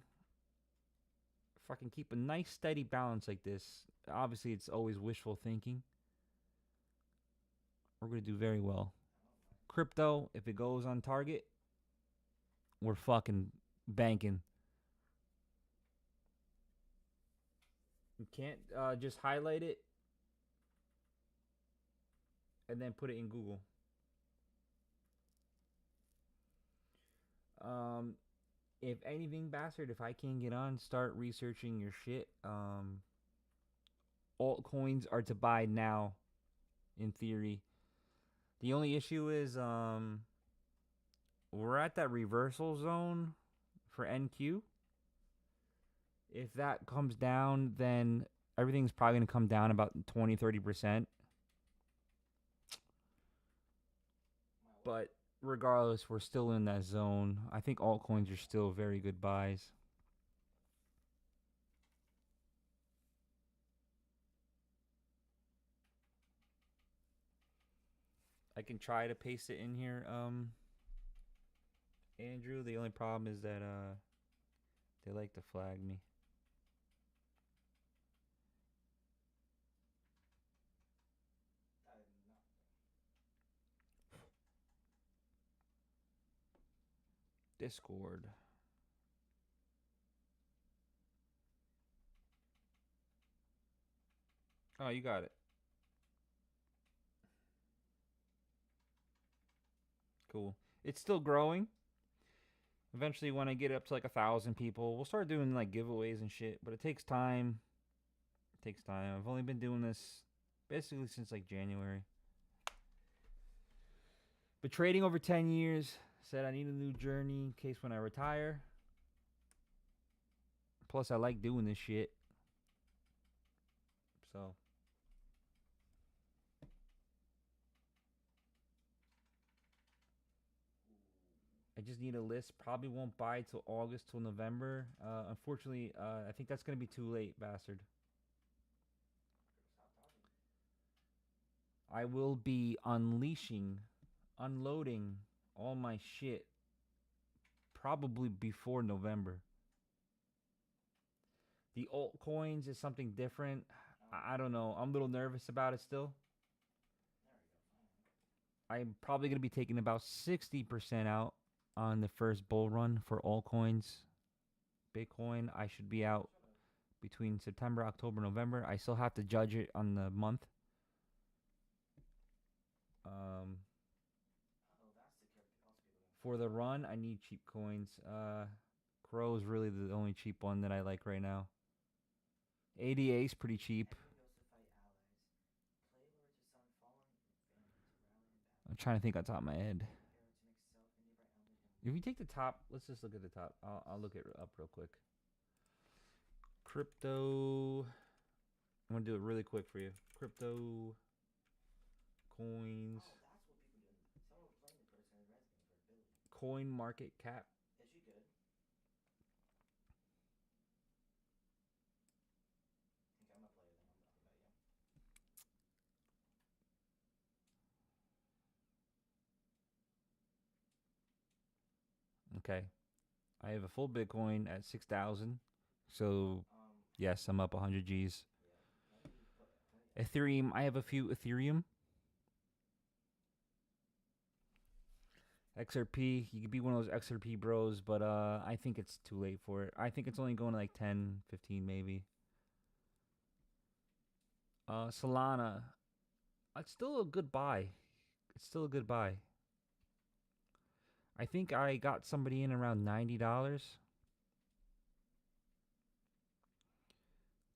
if I can keep a nice steady balance like this, obviously it's always wishful thinking. We're going to do very well. Crypto, if it goes on target, we're fucking banking. You can't just highlight it and then put it in Google. If anything, bastard, if I can't get on, start researching your shit. Altcoins are to buy now, in theory. The only issue is we're at that reversal zone for NQ. If that comes down, then everything's probably going to come down about 20-30%. But regardless, we're still in that zone. I think altcoins are still very good buys. I can try to paste it in here, Andrew. The only problem is that they like to flag me. Discord. Oh, you got it. Cool. It's still growing. Eventually, when I get up to like 1,000 people, we'll start doing like giveaways and shit. But it takes time. It takes time. I've only been doing this basically since like January. But trading over 10 years. Said I need a new journey in case when I retire. Plus, I like doing this shit. So. I just need a list. Probably won't buy till August till November. Unfortunately, I think that's gonna be too late, bastard. I will be unloading all my shit probably before November. The altcoins is something different. I don't know. I'm a little nervous about it still. I'm probably going to be taking about 60% out on the first bull run for altcoins. Bitcoin, I should be out between September, October, November. I still have to judge it on the month. For the run, I need cheap coins. Crow is really the only cheap one that I like right now. ADA is pretty cheap. I'm trying to think on top of my head. If you take the top, let's just look at the top. I'll look it up real quick. Crypto. I'm going to do it really quick for you. Crypto. Coins. Coin market cap. Is she good? Okay, I'm a player then. I'm nothing about you. Okay. I have a full Bitcoin at 6,000. So, yes, I'm up 100 Gs. Ethereum, I have a few Ethereum. XRP, you could be one of those XRP bros, but I think it's too late for it. I think it's only going to like 10, 15 maybe. Solana, it's still a good buy. It's still a good buy. I think I got somebody in around $90.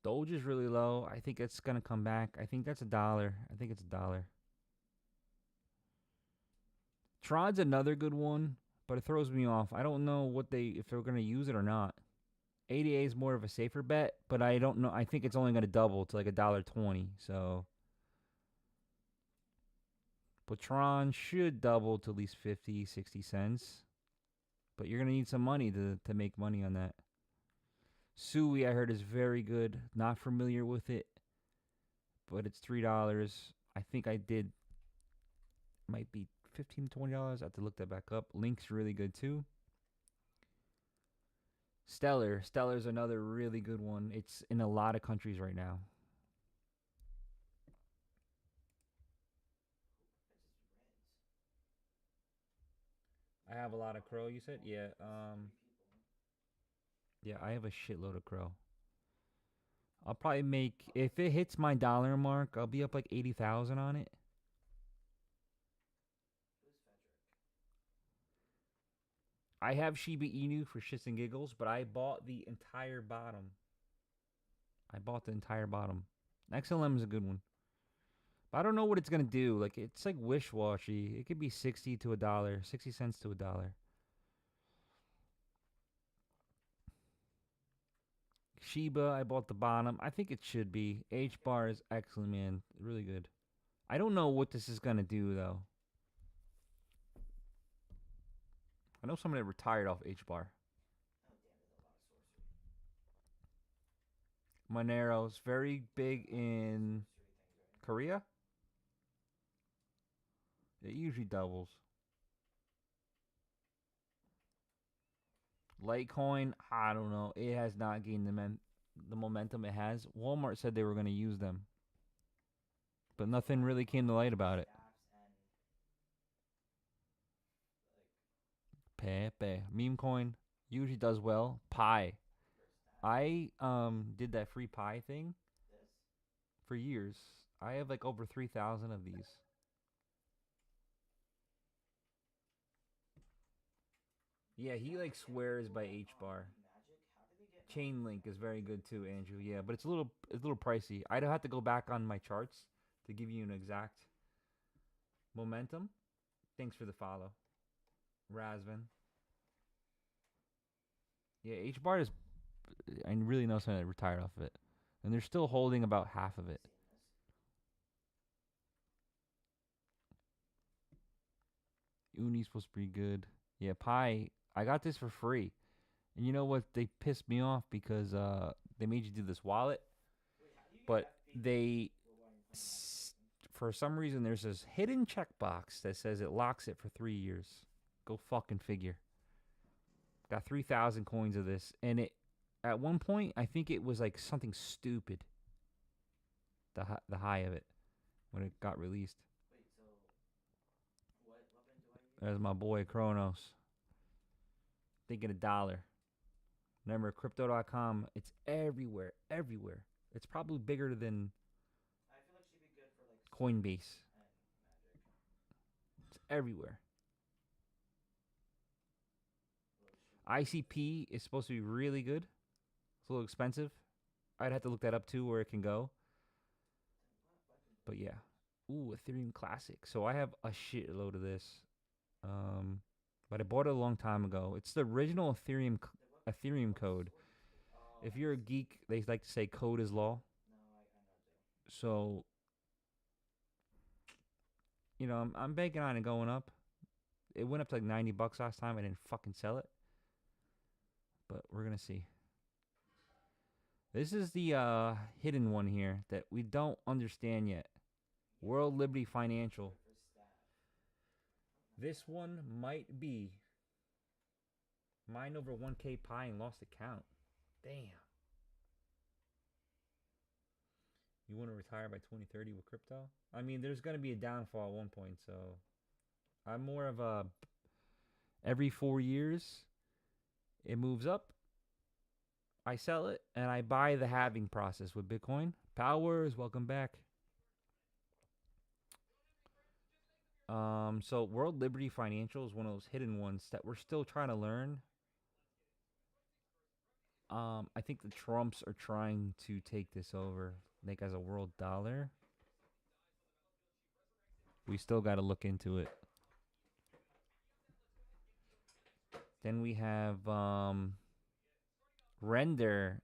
Doge is really low. I think it's going to come back. I think that's $1. I think it's $1. Tron's another good one, but it throws me off. I don't know if they're going to use it or not. ADA is more of a safer bet, but I don't know. I think it's only going to double to like $1.20. So, but Tron should double to at least 50, 60 cents. But you're going to need some money to make money on that. Sui, I heard, is very good. Not familiar with it, but it's $3. I think I did. Might be $15 to $20. I have to look that back up. Link's really good too. Stellar's another really good one. It's in a lot of countries right now. I have a lot of Crow, you said? Yeah. Yeah, I have a shitload of Crow. I'll probably make, if it hits my dollar mark, I'll be up like 80,000 on it. I have Shiba Inu for shits and giggles, but I bought the entire bottom. XLM is a good one. But I don't know what it's going to do. Like, it's like wish-washy. It could be 60 to $1. 60 cents to $1. Shiba, I bought the bottom. I think it should be. H-bar is excellent, man. Really good. I don't know what this is going to do, though. I know somebody retired off H-bar. Monero's very big in Korea. It usually doubles. Litecoin, I don't know. It has not gained the momentum it has. Walmart said they were going to use them, but nothing really came to light about it. Pepe. Meme coin usually does well. Pi. I did that free Pi thing for years. I have like over 3,000 of these. Yeah, he like swears by H-bar. Chainlink is very good too, Andrew. Yeah, but it's a little pricey. I'd have to go back on my charts to give you an exact momentum. Thanks for the follow. Razvan. Yeah, H-bar is... I really know someone that retired off of it. And they're still holding about half of it. Uni's supposed to be good. Yeah, Pi. I got this for free. And you know what? They pissed me off because they made you do this wallet. But they, for some reason, there's this hidden checkbox that says it locks it for 3 years. Go fucking figure. Got 3,000 coins of this. And it, at one point, I think it was like something stupid. The high of it. When it got released. Wait, so what weapon do I use? There's my boy Kronos. Thinking $1. Remember, crypto.com, it's everywhere, everywhere. It's probably bigger than I feel like she'd be good for like Coinbase. and magic. It's everywhere. ICP is supposed to be really good. It's a little expensive. I'd have to look that up too, where it can go. But yeah. Ooh, Ethereum Classic. So I have a shitload of this. But I bought it a long time ago. It's the original Ethereum code. If you're a geek, they like to say code is law. So, you know, I'm banking on it going up. It went up to like $90 last time. I didn't fucking sell it. But we're going to see. This is the hidden one here that we don't understand yet. World Liberty Financial. This one might be mine over 1K Pi and lost account. Damn. You want to retire by 2030 with crypto? I mean, there's going to be a downfall at one point, so I'm more of a every 4 years it moves up. I sell it and I buy the halving process with Bitcoin. Powers, welcome back. So World Liberty Financial is one of those hidden ones that we're still trying to learn. I think the Trumps are trying to take this over, like as a world dollar. We still got to look into it. Then we have Render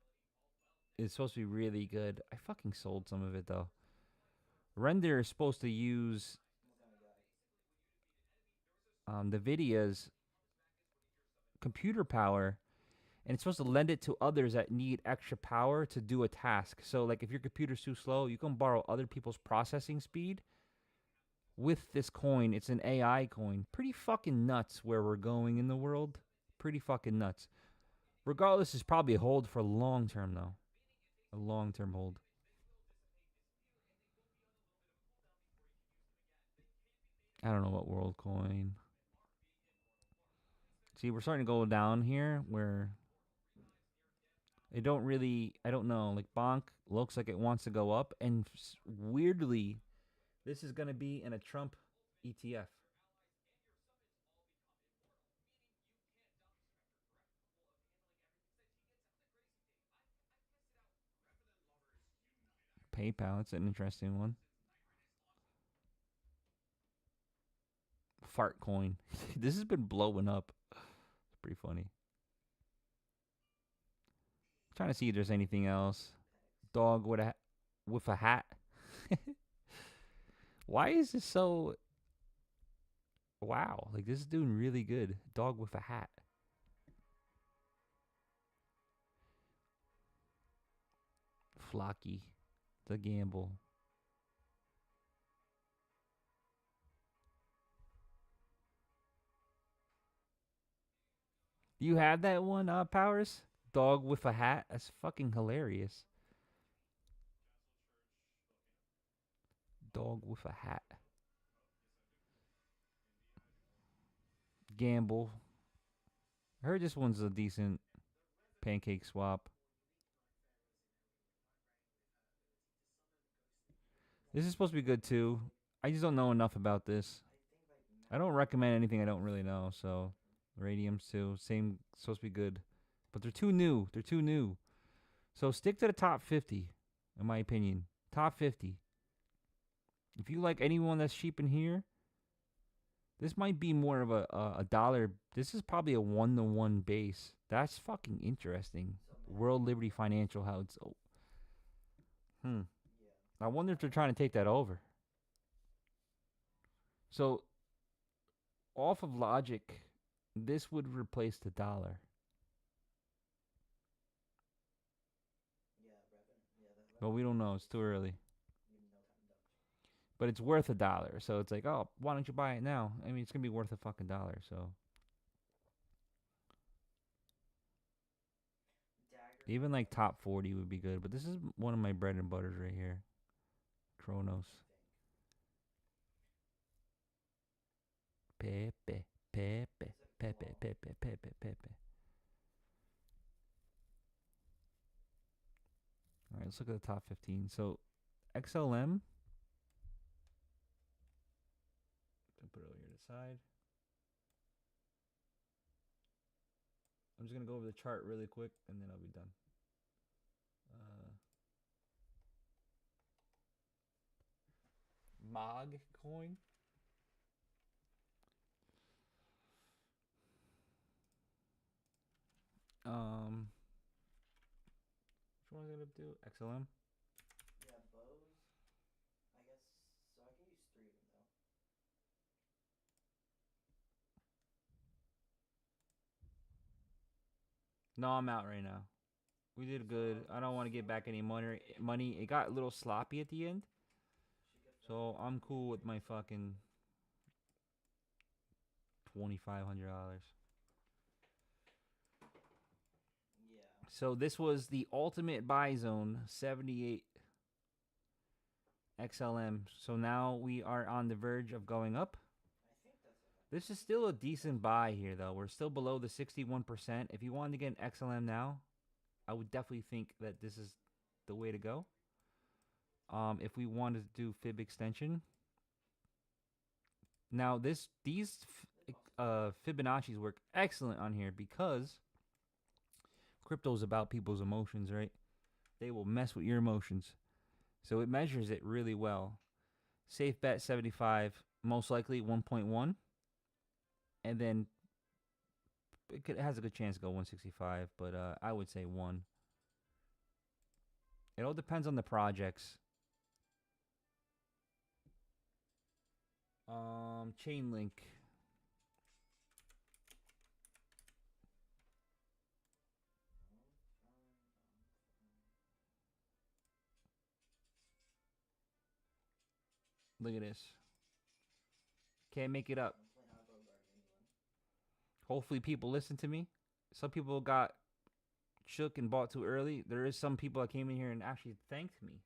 is supposed to be really good. I fucking sold some of it though. Render is supposed to use NVIDIA's computer power, and it's supposed to lend it to others that need extra power to do a task. So like if your computer's too slow, you can borrow other people's processing speed with this coin. It's an AI coin. Pretty fucking nuts where we're going in the world. Pretty fucking nuts. Regardless, it's probably a hold for long term though. A long-term hold. I don't know what WorldCoin. See, we're starting to go down here where it don't really, I don't know, like Bonk looks like it wants to go up, and weirdly, this is going to be in a Trump ETF. PayPal, that's an interesting one. Fart coin. This has been blowing up. It's pretty funny. Trying to see if there's anything else. Dog with a hat. Why is this so... Wow, like this is doing really good. Dog with a hat. Flocky. The gamble. You have that one, Powers? Dog with a hat? That's fucking hilarious. Dog with a hat. Gamble. I heard this one's a decent pancake swap. This is supposed to be good too. I just don't know enough about this. I don't recommend anything I don't really know, so... Radiums too. Same, supposed to be good. But they're too new. They're too new. So stick to the top 50, in my opinion. Top 50. If you like anyone that's cheap in here, this might be more of a dollar. This is probably a 1-to-1 base. That's fucking interesting. World Liberty Financial, how it's... I wonder if they're trying to take that over. So, off of Logic... This would replace the dollar. Yeah, revenue. Yeah, that. But we don't know. It's too early. No time to. But it's worth $1. So it's like, oh, why don't you buy it now? I mean, it's going to be worth a fucking dollar. So Dagger. even like top 40 would be good. But this is one of my bread and butters right here. Kronos. Pepe. Pepe. Pepe. Pepe. Pepe. Pepe. All right, let's look at the top 15. So, XLM. Put it over here to the side. I'm just going to go over the chart really quick, and then I'll be done. MOG coin. Which one was I going to do? XLM? Yeah, bows. I guess, so I can use 3 of them, though. No, I'm out right now. We did good. I don't want to get back any money. It got a little sloppy at the end. So I'm cool with my fucking $2,500. Yeah. So this was the ultimate buy zone, 78 XLM. So now we are on the verge of going up. I think that's okay. This is still a decent buy here, though. We're still below the 61%. If you wanted to get an XLM now, I would definitely think that this is the way to go. If we wanted to do fib extension. Now, these Fibonacci's work excellent on here because crypto's about people's emotions, right? They will mess with your emotions. So it measures it really well. Safe bet 75, most likely 1.1. And then it has a good chance to go 165, but I would say 1. It all depends on the projects. Chainlink. Look at this. Can't make it up. Hopefully people listen to me. Some people got shook and bought too early. There is some people that came in here and actually thanked me.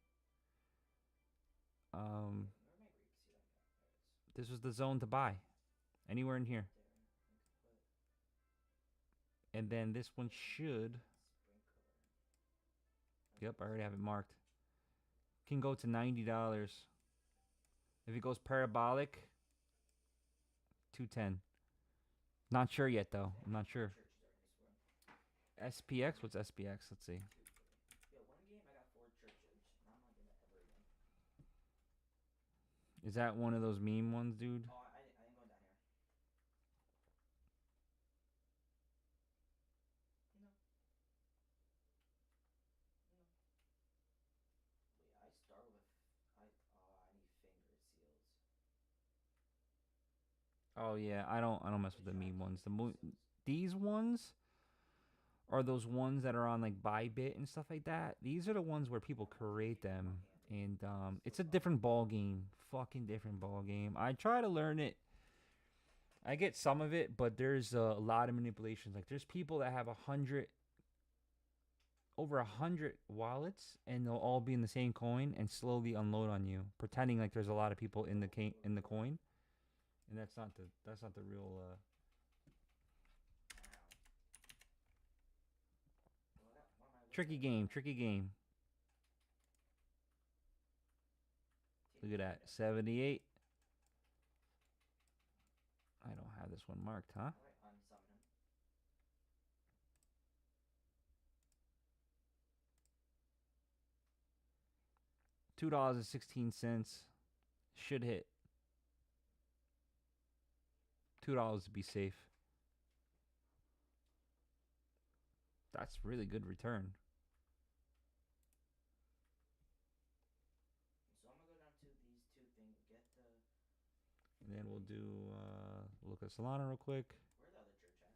This was the zone to buy. Anywhere in here. And then this one should. Yep, I already have it marked. Can go to $90. If it goes parabolic, 210. Not sure yet though. I'm not sure. SPX? What's SPX? Let's see. Yo, one game I got 4 churches. Now I'm not doing that ever again. Is that one of those meme ones, dude? Oh, I didn't go down here. No. Wait, I start with I need finger seals. Oh yeah, I don't mess with the meme ones. These ones are those ones that are on like Bybit and stuff like that. These are the ones where people create them, and it's a different ball game. Fucking different ball game. I try to learn it. I get some of it, but there's a lot of manipulations. Like there's people that have over 100 wallets, and they'll all be in the same coin and slowly unload on you, pretending like there's a lot of people in the coin, and that's not the real. Tricky game. Look at that, 78. I don't have this one marked, huh? $2.16 should hit. $2 to be safe. That's really good return. So I'm gonna go down to these 2 things. Get the. And then we'll do look at Solana real quick. Where's the other church at?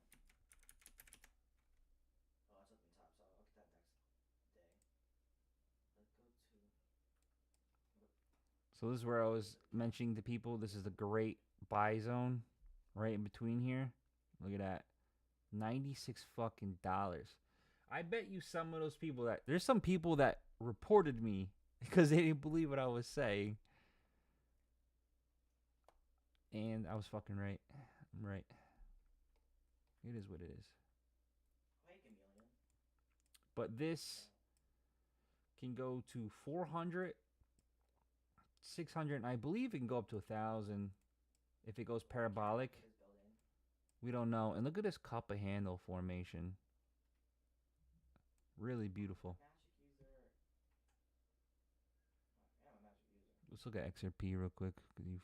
So this is where I was mentioning to people, this is the great buy zone right in between here. Look at that. 96 fucking dollars. I bet you some of those people that there's some people that reported me because they didn't believe what I was saying. And I was fucking right. I'm right. It is what it is. Hey, Chameleon. But this can go to 400, 600, and I believe it can go up to 1,000 if it goes parabolic. We don't know. And look at this cup of handle formation. Really beautiful. Let's look at XRP real quick. Because you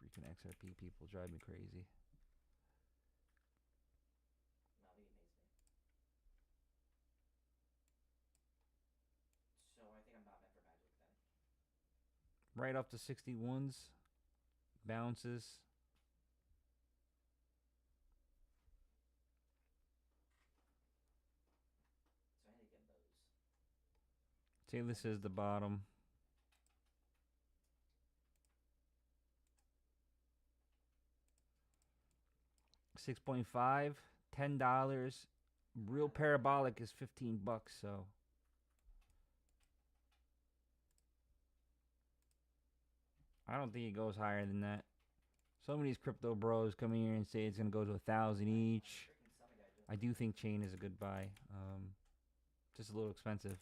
freaking XRP people drive me crazy. So I think I'm not meant for Magic then. Right up to 61s. Bounces. So I need to get those. Say this is the bottom. $6.5, $10. Real parabolic is $15, so I don't think it goes higher than that. Some of these crypto bros come in here and say it's gonna go to 1,000 each. I do think chain is a good buy. Just a little expensive.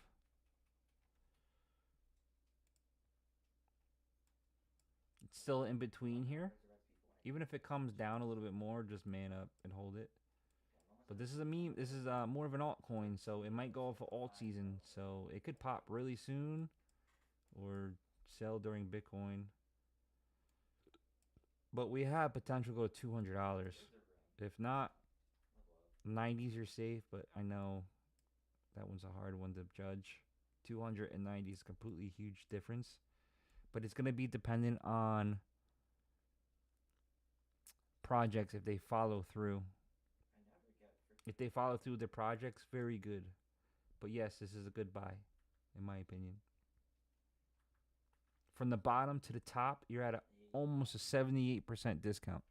It's still in between here. Even if it comes down a little bit more, just man up and hold it. But this is a meme. This is more of an altcoin, so it might go off for alt season. So it could pop really soon, or sell during Bitcoin. But we have potential to go to $200. If not, 90s are safe. But I know that one's a hard one to judge. 290 is a completely huge difference. But it's gonna be dependent on projects if they follow through. If they follow through their projects, very good. But yes, this is a good buy, in my opinion. From the bottom to the top, you're at almost a 78% discount.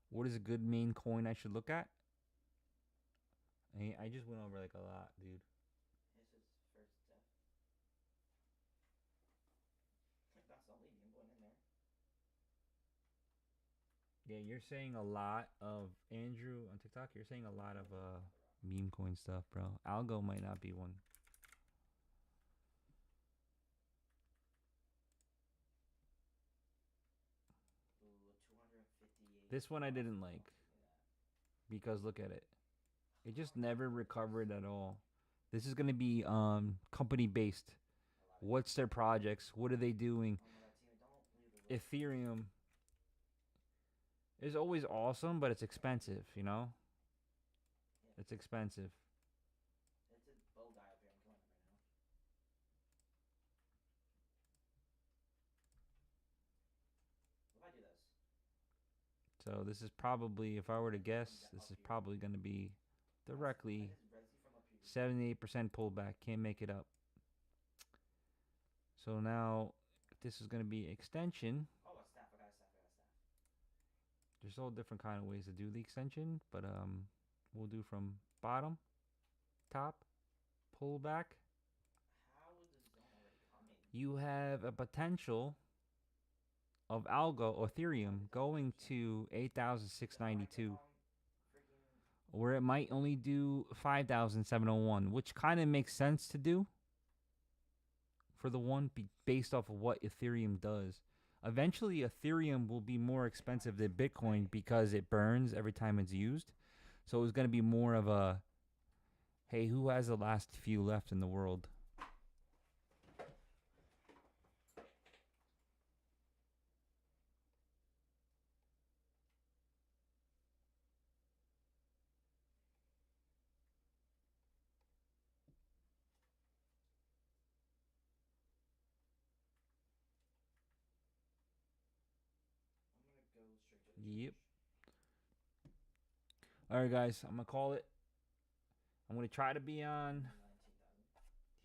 What is a good main coin I should look at? I just went over like a lot, dude. This is first step. Gasoline, I'm going in there. Yeah, you're saying a lot of Andrew on TikTok. You're saying a lot of meme coin stuff, bro. Algo might not be one. This one I didn't like because look at it. It just never recovered at all. This is gonna be company based. What's their projects? What are they doing? Ethereum is always awesome, but it's expensive, you know? It's expensive. It's a bow guy up here. I'm killing him right now. What if I do this? So this is probably, if I were to guess, this is probably going to be directly 78% pullback. Can't make it up. So now, if this is going to be extension. Oh, a staff. I got a staff. There's all different kind of ways to do the extension, but we'll do from bottom, top, pullback. How is the zone already coming? You have a potential of Algo or Ethereum going to 8,692, where it might only do 5,701, which kind of makes sense to do for the one based off of what Ethereum does. Eventually, Ethereum will be more expensive than Bitcoin because it burns every time it's used. So it's going to be more of a, hey, who has the last few left in the world? Yep. All right, guys, I'm going to call it. I'm going to try to be on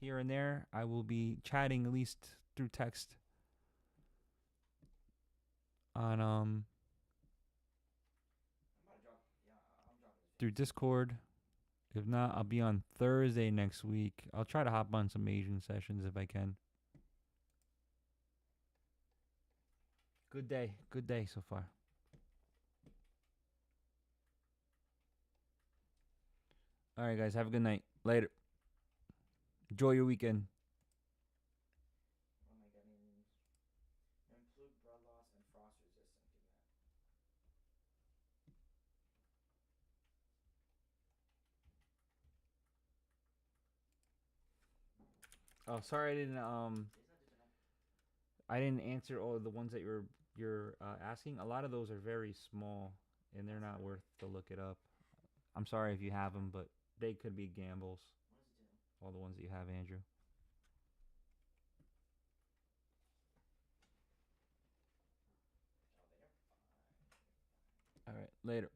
here and there. I will be chatting at least through text on through Discord. If not, I'll be on Thursday next week. I'll try to hop on some Asian sessions if I can. Good day. Good day so far. All right, guys. Have a good night. Later. Enjoy your weekend. Oh my god, improve blood loss and frost resistant. Oh, sorry, I didn't answer all of the ones that you're asking. A lot of those are very small, and they're not worth to look it up. I'm sorry if you have them, but they could be gambles. All the ones that you have, Andrew. All right, later.